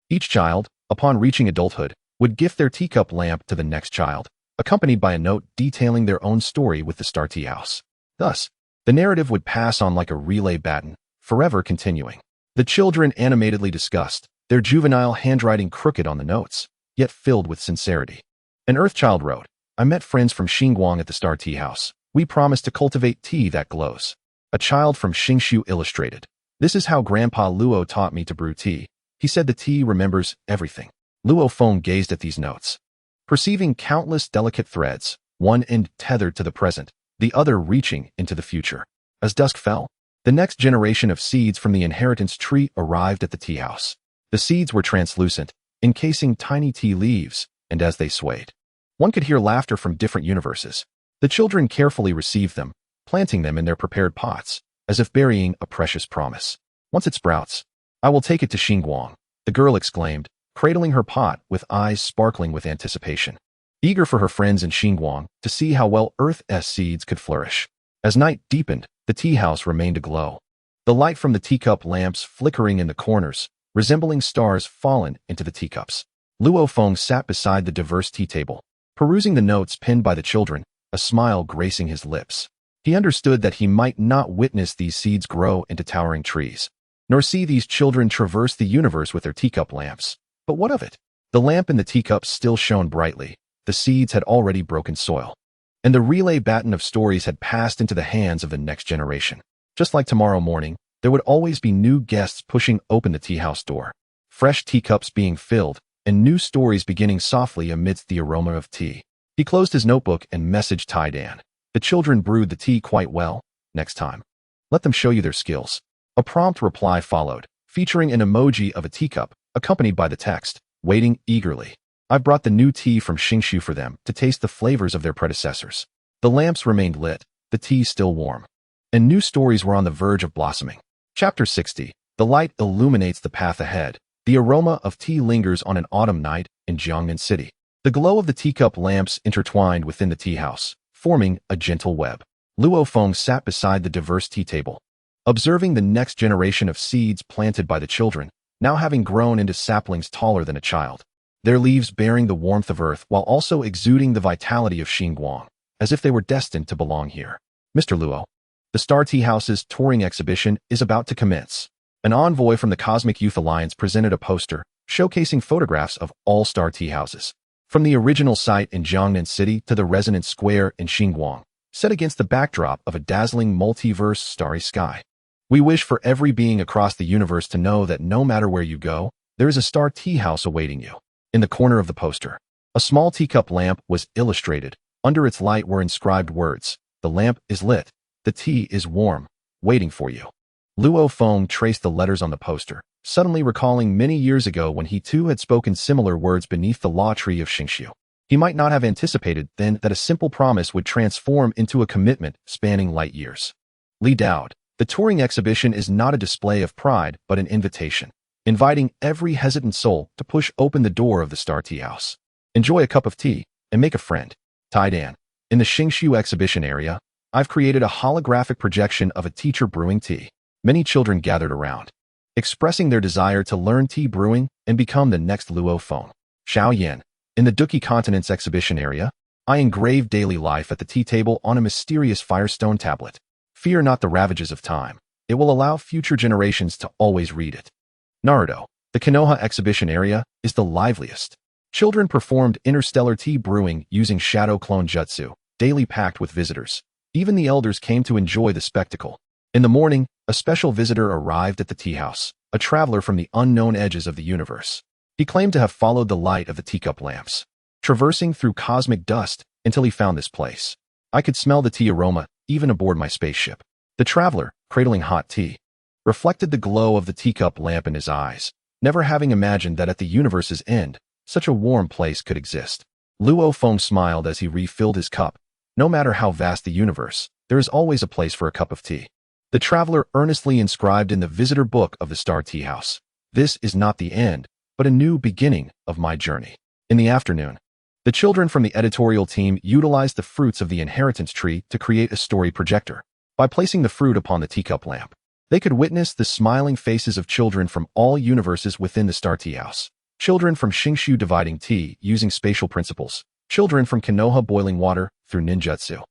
Each child, upon reaching adulthood, would gift their teacup lamp to the next child, accompanied by a note detailing their own story with the Star Tea House. Thus, the narrative would pass on like a relay baton, forever continuing. The children animatedly discussed, their juvenile handwriting crooked on the notes, yet filled with sincerity. An Earthchild wrote, I met friends from Xinguang at the Star Tea House. We promised to cultivate tea that glows. A child from Xingshu illustrated. This is how Grandpa Luo taught me to brew tea. He said the tea remembers everything. Luo Feng gazed at these notes, perceiving countless delicate threads, one end tethered to the present, the other reaching into the future. As dusk fell, the next generation of seeds from the inheritance tree arrived at the tea house. The seeds were translucent, encasing tiny tea leaves, and as they swayed, one could hear laughter from different universes. The children carefully received them, planting them in their prepared pots, as if burying a precious promise. Once it sprouts, I will take it to Xinguang, the girl exclaimed, cradling her pot with eyes sparkling with anticipation, eager for her friends in Xinguang to see how well Earth's seeds could flourish. As night deepened, the tea house remained aglow, the light from the teacup lamps flickering in the corners, resembling stars fallen into the teacups. Luo Feng sat beside the diverse tea table, perusing the notes penned by the children, a smile gracing his lips. He understood that he might not witness these seeds grow into towering trees, nor see these children traverse the universe with their teacup lamps. But what of it? The lamp in the teacups still shone brightly, the seeds had already broken soil, and the relay baton of stories had passed into the hands of the next generation. Just like tomorrow morning, there would always be new guests pushing open the tea house door, fresh teacups being filled, and new stories beginning softly amidst the aroma of tea. He closed his notebook and messaged Tai Dan. The children brewed the tea quite well. Next time, let them show you their skills. A prompt reply followed, featuring an emoji of a teacup, accompanied by the text, waiting eagerly. I brought the new tea from Xingshu for them to taste the flavors of their predecessors. The lamps remained lit, the tea still warm, and new stories were on the verge of blossoming. Chapter 60. The light illuminates the path ahead. The aroma of tea lingers on an autumn night in Jiangnan City. The glow of the teacup lamps intertwined within the tea house, forming a gentle web. Luo Feng sat beside the diverse tea table, observing the next generation of seeds planted by the children, now having grown into saplings taller than a child. Their leaves bearing the warmth of earth while also exuding the vitality of Xinguang, as if they were destined to belong here. Mr. Luo, the Star Tea House's touring exhibition is about to commence. An envoy from the Cosmic Youth Alliance presented a poster showcasing photographs of all Star Tea Houses, from the original site in Jiangnan City to the Resonance Square in Xinguang, set against the backdrop of a dazzling multiverse starry sky. We wish for every being across the universe to know that no matter where you go, there is a Star Tea House awaiting you. In the corner of the poster, a small teacup lamp was illustrated. Under its light were inscribed words, "The lamp is lit. The tea is warm, waiting for you." Luo Feng traced the letters on the poster, suddenly recalling many years ago when he too had spoken similar words beneath the law tree of Xingshu. He might not have anticipated then that a simple promise would transform into a commitment spanning light years. Li Daoud, the touring exhibition is not a display of pride but an invitation, inviting every hesitant soul to push open the door of the Star Tea House. Enjoy a cup of tea and make a friend. Tai Dan. In the Xingshu exhibition area, I've created a holographic projection of a teacher brewing tea. Many children gathered around, expressing their desire to learn tea brewing and become the next Luo Feng. Xiao Yan. In the Duki Continent's exhibition area, I engraved daily life at the tea table on a mysterious firestone tablet. Fear not the ravages of time. It will allow future generations to always read it. Naruto. The Konoha exhibition area is the liveliest. Children performed interstellar tea brewing using shadow clone jutsu, daily packed with visitors. Even the elders came to enjoy the spectacle. In the morning, a special visitor arrived at the tea house, a traveler from the unknown edges of the universe. He claimed to have followed the light of the teacup lamps, traversing through cosmic dust until he found this place. I could smell the tea aroma even aboard my spaceship. The traveler, cradling hot tea, reflected the glow of the teacup lamp in his eyes, never having imagined that at the universe's end, such a warm place could exist. Luo Feng smiled as he refilled his cup. No matter how vast the universe, there is always a place for a cup of tea. The traveler earnestly inscribed in the visitor book of the Star Tea House, "This is not the end, but a new beginning of my journey." In the afternoon, the children from the editorial team utilized the fruits of the inheritance tree to create a story projector. By placing the fruit upon the teacup lamp, they could witness the smiling faces of children from all universes within the Star Tea House. Children from Xingshu dividing tea using spatial principles, children from Konoha boiling water through ninjutsu,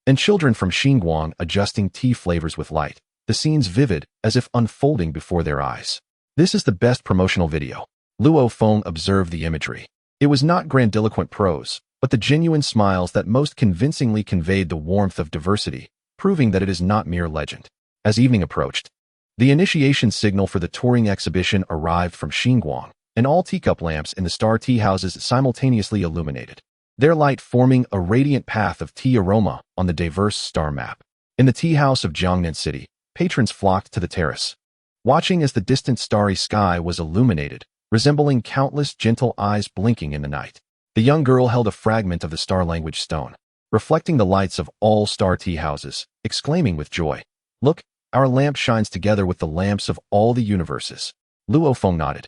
and children from Xinguang adjusting tea flavors with light, the scenes vivid as if unfolding before their eyes. This is the best promotional video. Luo Feng observed the imagery. It was not grandiloquent prose, but the genuine smiles that most convincingly conveyed the warmth of diversity, proving that it is not mere legend. As evening approached, the initiation signal for the touring exhibition arrived from Xinguang, and all teacup lamps in the Star Tea Houses simultaneously illuminated, their light forming a radiant path of tea aroma on the diverse star map. In the tea house of Jiangnan City, patrons flocked to the terrace, watching as the distant starry sky was illuminated, resembling countless gentle eyes blinking in the night. The young girl held a fragment of the star language stone, reflecting the lights of all Star Tea Houses, exclaiming with joy, "Look, our lamp shines together with the lamps of all the universes." Luo Feng nodded,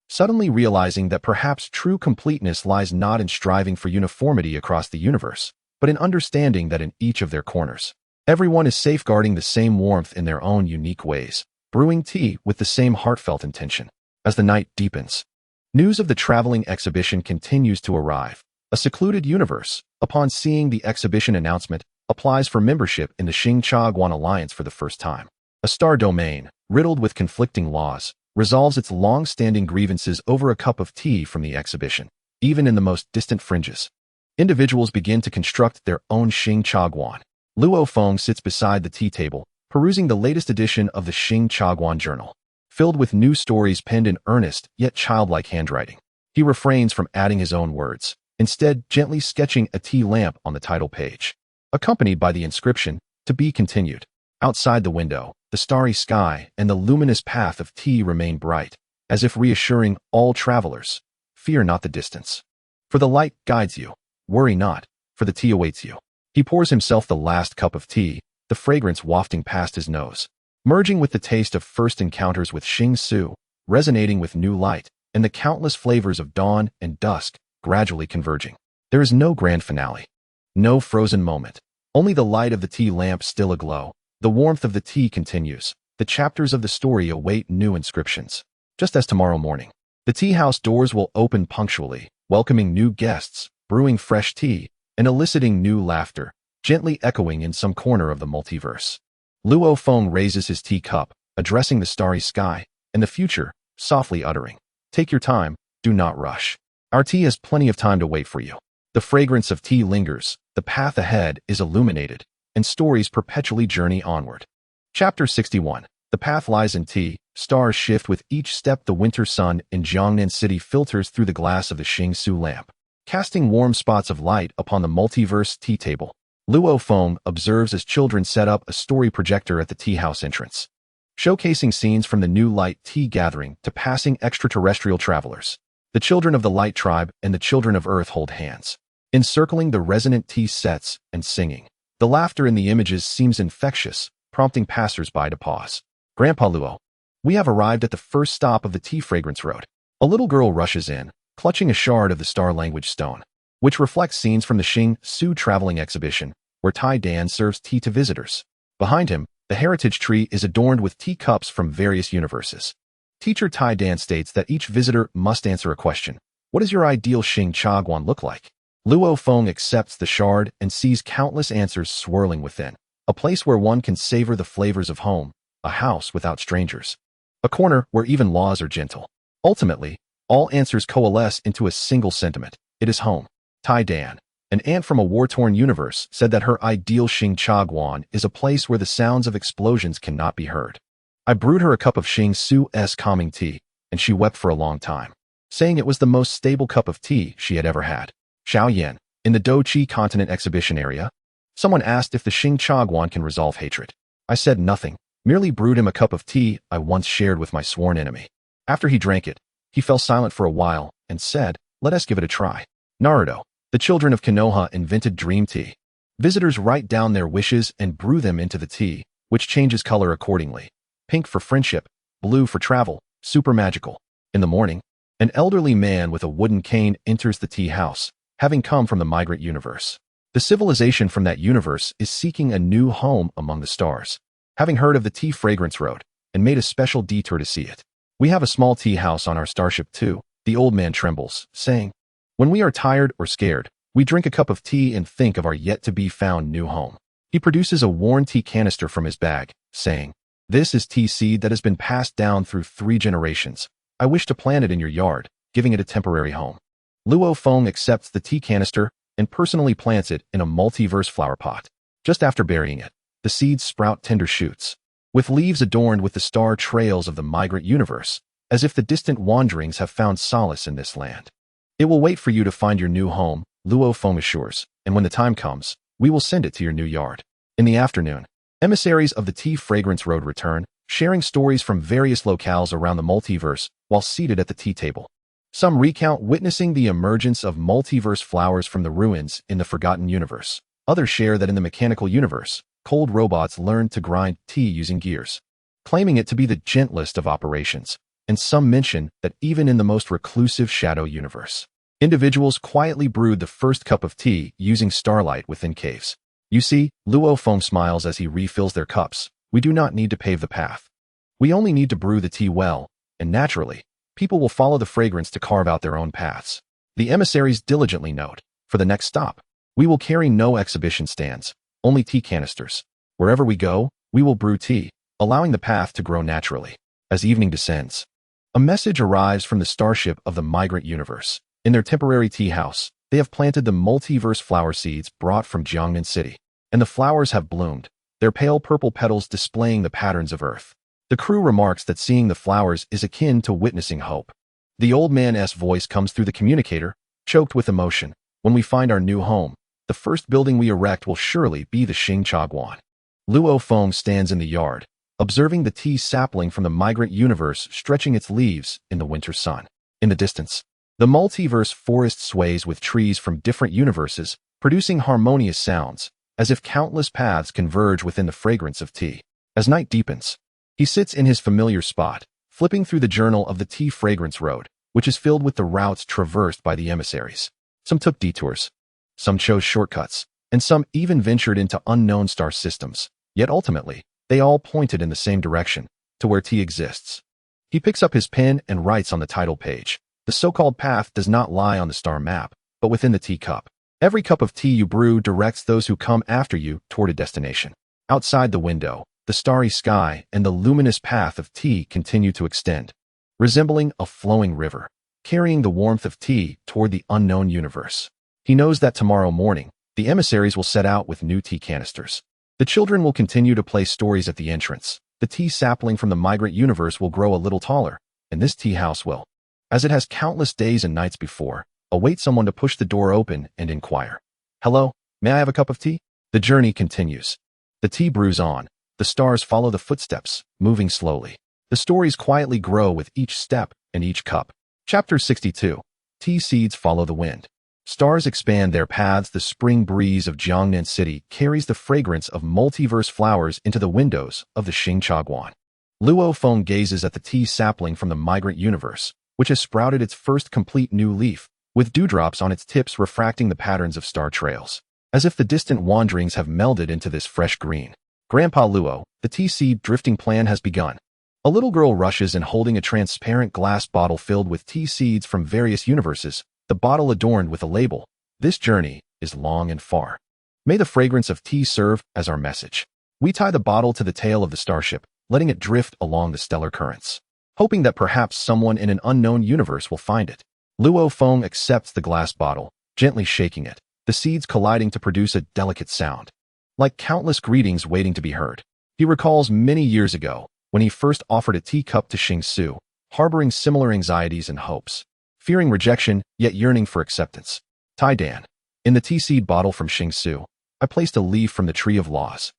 suddenly realizing that perhaps true completeness lies not in striving for uniformity across the universe, but in understanding that in each of their corners, everyone is safeguarding the same warmth in their own unique ways, brewing tea with the same heartfelt intention. As the night deepens, news of the traveling exhibition continues to arrive. A secluded universe, upon seeing the exhibition announcement, applies for membership in the Xingchaguan Alliance for the first time. A star domain, riddled with conflicting laws, resolves its long-standing grievances over a cup of tea from the exhibition, even in the most distant fringes. Individuals begin to construct their own Xingchaguan. Luo Feng sits beside the tea table, perusing the latest edition of the Xingchaguan Journal. filled with new stories penned in earnest yet childlike handwriting. He refrains from adding his own words, instead gently sketching a tea lamp on the title page, accompanied by the inscription, "To be continued." Outside the window, the starry sky and the luminous path of tea remain bright, as if reassuring all travelers, "Fear not the distance. For the light guides you. Worry not, for the tea awaits you." He pours himself the last cup of tea, the fragrance wafting past his nose, merging with the taste of first encounters with Xing Su, resonating with new light, and the countless flavors of dawn and dusk gradually converging. There is no grand finale, no frozen moment, only the light of the tea lamp still aglow. The warmth of the tea continues. The chapters of the story await new inscriptions. Just as tomorrow morning, the tea house doors will open punctually, welcoming new guests, brewing fresh tea, and eliciting new laughter, gently echoing in some corner of the multiverse. Luo Feng raises his tea cup, addressing the starry sky and the future, softly uttering, "Take your time, do not rush. Our tea has plenty of time to wait for you." The fragrance of tea lingers, the path ahead is illuminated, and stories perpetually journey onward. Chapter 61. The path lies in tea. Stars shift with each step. The winter sun in Jiangnan City filters through the glass of the Xing Su lamp, casting warm spots of light upon the multiverse tea table. Luo Feng observes as children set up a story projector at the tea house entrance, showcasing scenes from the new light tea gathering to passing extraterrestrial travelers. The children of the light tribe and the children of earth hold hands, encircling the resonant tea sets and singing. The laughter in the images seems infectious, prompting passers-by to pause. "Grandpa Luo, we have arrived at the first stop of the tea fragrance road." A little girl rushes in, clutching a shard of the star language stone, which reflects scenes from the Xing Su traveling exhibition, where Tai Dan serves tea to visitors. Behind him, the heritage tree is adorned with tea cups from various universes. Teacher Tai Dan states that each visitor must answer a question. "What does your ideal Xing Chaguan look like?" Luo Feng accepts the shard and sees countless answers swirling within. A place where one can savor the flavors of home, a house without strangers, a corner where even laws are gentle. Ultimately, all answers coalesce into a single sentiment. It is home. Tai Dan, an aunt from a war-torn universe, said that her ideal Xing Chaguan is a place where the sounds of explosions cannot be heard. I brewed her a cup of Xing Su's calming tea, and she wept for a long time, saying it was the most stable cup of tea she had ever had. Xiao Yan, in the Douqi continent exhibition area, someone asked if the Xing Chaguan can resolve hatred. I said nothing, merely brewed him a cup of tea I once shared with my sworn enemy. After he drank it, he fell silent for a while and said, "Let us give it a try." Naruto, the children of Konoha invented dream tea. Visitors write down their wishes and brew them into the tea, which changes color accordingly. Pink for friendship, blue for travel, super magical. In the morning, an elderly man with a wooden cane enters the tea house, having come from the migrant universe. The civilization from that universe is seeking a new home among the stars, having heard of the tea fragrance road, and made a special detour to see it. "We have a small tea house on our starship too," the old man trembles, saying. "When we are tired or scared, we drink a cup of tea and think of our yet-to-be-found new home." He produces a worn tea canister from his bag, saying, "This is tea seed that has been passed down through 3 generations. I wish to plant it in your yard, giving it a temporary home." Luo Feng accepts the tea canister and personally plants it in a multiverse flower pot. Just after burying it, the seeds sprout tender shoots, with leaves adorned with the star trails of the migrant universe, as if the distant wanderings have found solace in this land. "It will wait for you to find your new home," Luo Feng assures, "and when the time comes, we will send it to your new yard." In the afternoon, emissaries of the tea fragrance road return, sharing stories from various locales around the multiverse while seated at the tea table. Some recount witnessing the emergence of multiverse flowers from the ruins in the Forgotten Universe. Others share that in the mechanical universe, cold robots learned to grind tea using gears, claiming it to be the gentlest of operations. And some mention that even in the most reclusive shadow universe, individuals quietly brewed the first cup of tea using starlight within caves. "You see," Luo Feng smiles as he refills their cups, "we do not need to pave the path. We only need to brew the tea well, and naturally, people will follow the fragrance to carve out their own paths." The emissaries diligently note, "For the next stop, we will carry no exhibition stands, only tea canisters. Wherever we go, we will brew tea, allowing the path to grow naturally." As evening descends, a message arrives from the starship of the migrant universe. In their temporary tea house, they have planted the multiverse flower seeds brought from Jiangnan City, and the flowers have bloomed, their pale purple petals displaying the patterns of Earth. The crew remarks that seeing the flowers is akin to witnessing hope. The old man's voice comes through the communicator, choked with emotion. When we find our new home, the first building we erect will surely be the Xing Chaguan. Luo Feng stands in the yard, observing the tea sapling from the migrant universe stretching its leaves in the winter sun. In the distance, the multiverse forest sways with trees from different universes, producing harmonious sounds, as if countless paths converge within the fragrance of tea. As night deepens, he sits in his familiar spot, flipping through the journal of the Tea Fragrance Road, which is filled with the routes traversed by the emissaries. Some took detours, some chose shortcuts, and some even ventured into unknown star systems. Yet ultimately, they all pointed in the same direction, to where tea exists. He picks up his pen and writes on the title page. The so-called path does not lie on the star map, but within the teacup. Every cup of tea you brew directs those who come after you toward a destination. Outside the window, the starry sky and the luminous path of tea continue to extend, resembling a flowing river, carrying the warmth of tea toward the unknown universe. He knows that tomorrow morning, the emissaries will set out with new tea canisters. The children will continue to play stories at the entrance. The tea sapling from the migrant universe will grow a little taller, and this tea house will, as it has countless days and nights before, await someone to push the door open and inquire. Hello, may I have a cup of tea? The journey continues. The tea brews on. The stars follow the footsteps, moving slowly. The stories quietly grow with each step and each cup. Chapter 62. Tea seeds follow the wind. Stars expand their paths. The spring breeze of Jiangnan City carries the fragrance of multiverse flowers into the windows of the Xing Chaguan. Luo Feng gazes at the tea sapling from the migrant universe, which has sprouted its first complete new leaf, with dewdrops on its tips refracting the patterns of star trails, as if the distant wanderings have melded into this fresh green. Grandpa Luo, the tea seed drifting plan has begun. A little girl rushes in holding a transparent glass bottle filled with tea seeds from various universes, the bottle adorned with a label. This journey is long and far. May the fragrance of tea serve as our message. We tie the bottle to the tail of the starship, letting it drift along the stellar currents, hoping that perhaps someone in an unknown universe will find it. Luo Feng accepts the glass bottle, gently shaking it, the seeds colliding to produce a delicate sound, like countless greetings waiting to be heard. He recalls many years ago, when he first offered a teacup to Xing Su, harboring similar anxieties and hopes, fearing rejection, yet yearning for acceptance. Tai Dan. In the tea seed bottle from Xing Su, I placed a leaf from the Tree of Laws.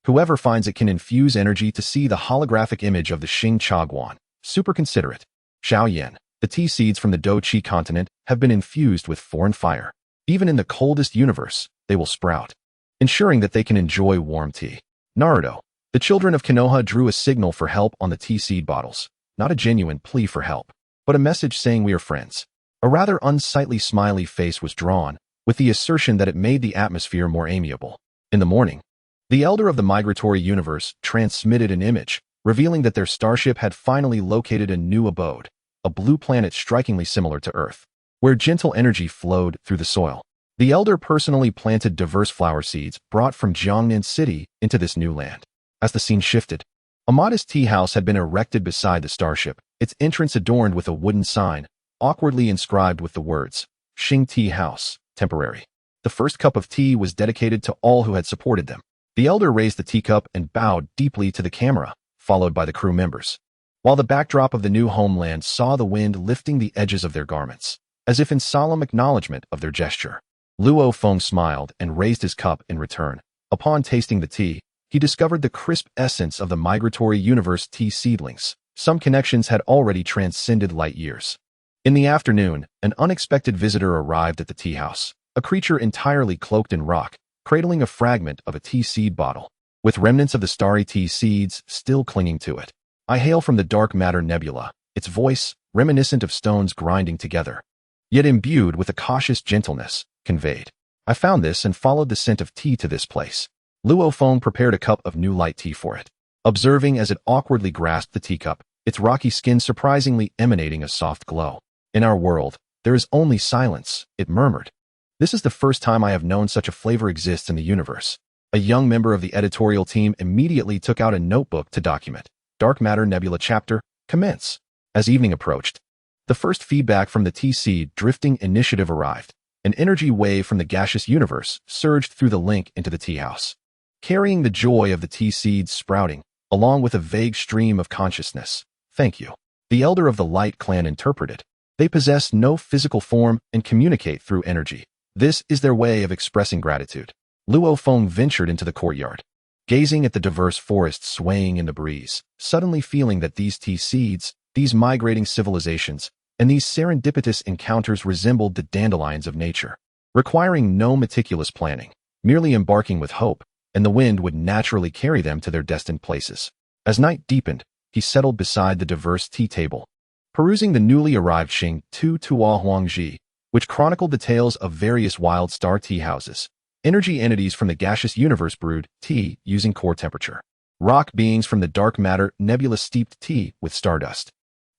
Whoever finds it can infuse energy to see the holographic image of the Xing Chaguan. Super considerate. Xiao Yan. The tea seeds from the Do Qi continent have been infused with foreign fire. Even in the coldest universe, they will sprout, ensuring that they can enjoy warm tea. Naruto. The children of Konoha drew a signal for help on the tea seed bottles, not a genuine plea for help, but a message saying we are friends. A rather unsightly smiley face was drawn, with the assertion that it made the atmosphere more amiable. In the morning, the elder of the migratory universe transmitted an image, revealing that their starship had finally located a new abode, a blue planet strikingly similar to Earth, where gentle energy flowed through the soil. The elder personally planted diverse flower seeds brought from Jiangnan City into this new land. As the scene shifted, a modest tea house had been erected beside the starship, its entrance adorned with a wooden sign, awkwardly inscribed with the words, Xing Tea House, Temporary. The first cup of tea was dedicated to all who had supported them. The elder raised the teacup and bowed deeply to the camera, followed by the crew members, while the backdrop of the new homeland saw the wind lifting the edges of their garments, as if in solemn acknowledgement of their gesture. Luo Feng smiled and raised his cup in return. Upon tasting the tea, he discovered the crisp essence of the migratory universe tea seedlings. Some connections had already transcended light years. In the afternoon, an unexpected visitor arrived at the tea house, a creature entirely cloaked in rock, cradling a fragment of a tea seed bottle, with remnants of the starry tea seeds still clinging to it. I hail from the dark matter nebula, its voice, reminiscent of stones grinding together, yet imbued with a cautious gentleness, conveyed. I found this and followed the scent of tea to this place. Luo Feng prepared a cup of new light tea for it, observing as it awkwardly grasped the teacup, its rocky skin surprisingly emanating a soft glow. In our world, there is only silence, it murmured. This is the first time I have known such a flavor exists in the universe. A young member of the editorial team immediately took out a notebook to document. Dark Matter Nebula chapter, commence. As evening approached, the first feedback from the tea seed drifting initiative arrived. An energy wave from the gaseous universe surged through the link into the tea house, carrying the joy of the tea seeds sprouting, along with a vague stream of consciousness. Thank you. The elder of the Light Clan interpreted. They possess no physical form and communicate through energy. This is their way of expressing gratitude. Luo Feng ventured into the courtyard, gazing at the diverse forest swaying in the breeze, suddenly feeling that these tea seeds, these migrating civilizations, and these serendipitous encounters resembled the dandelions of nature, requiring no meticulous planning, merely embarking with hope, and the wind would naturally carry them to their destined places. As night deepened, he settled beside the diverse tea table, perusing the newly arrived Xing Tu Tua Huangji, which chronicled the tales of various wild star tea houses, energy entities from the gaseous universe brewed tea using core temperature, rock beings from the dark matter nebula steeped tea with stardust,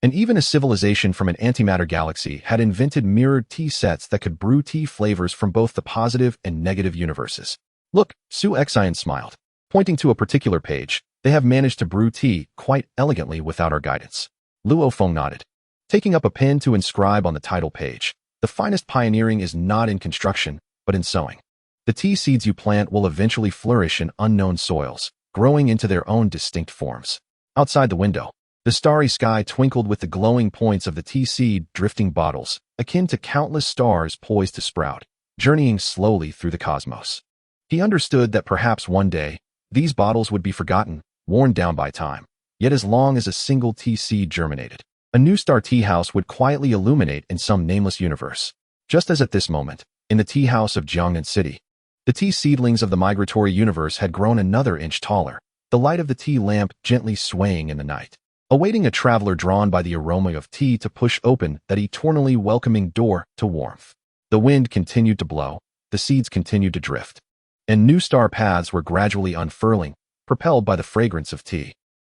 and even a civilization from an antimatter galaxy had invented mirrored tea sets that could brew tea flavors from both the positive and negative universes. Look, Su Xian smiled, pointing to a particular page. They have managed to brew tea quite elegantly without our guidance. Luo Feng nodded, taking up a pen to inscribe on the title page. The finest pioneering is not in construction, but in sowing. The tea seeds you plant will eventually flourish in unknown soils, growing into their own distinct forms. Outside the window, the starry sky twinkled with the glowing points of the tea seed drifting bottles, akin to countless stars poised to sprout, journeying slowly through the cosmos. He understood that perhaps one day, these bottles would be forgotten, worn down by time. Yet as long as a single tea seed germinated, a new star tea house would quietly illuminate in some nameless universe. Just as at this moment, in the tea house of Jiangnan City, the tea seedlings of the migratory universe had grown another inch taller, the light of the tea lamp gently swaying in the night, awaiting a traveler drawn by the aroma of tea to push open that eternally welcoming door to warmth. The wind continued to blow, the seeds continued to drift, and new star paths were gradually unfurling, propelled by the fragrance of tea.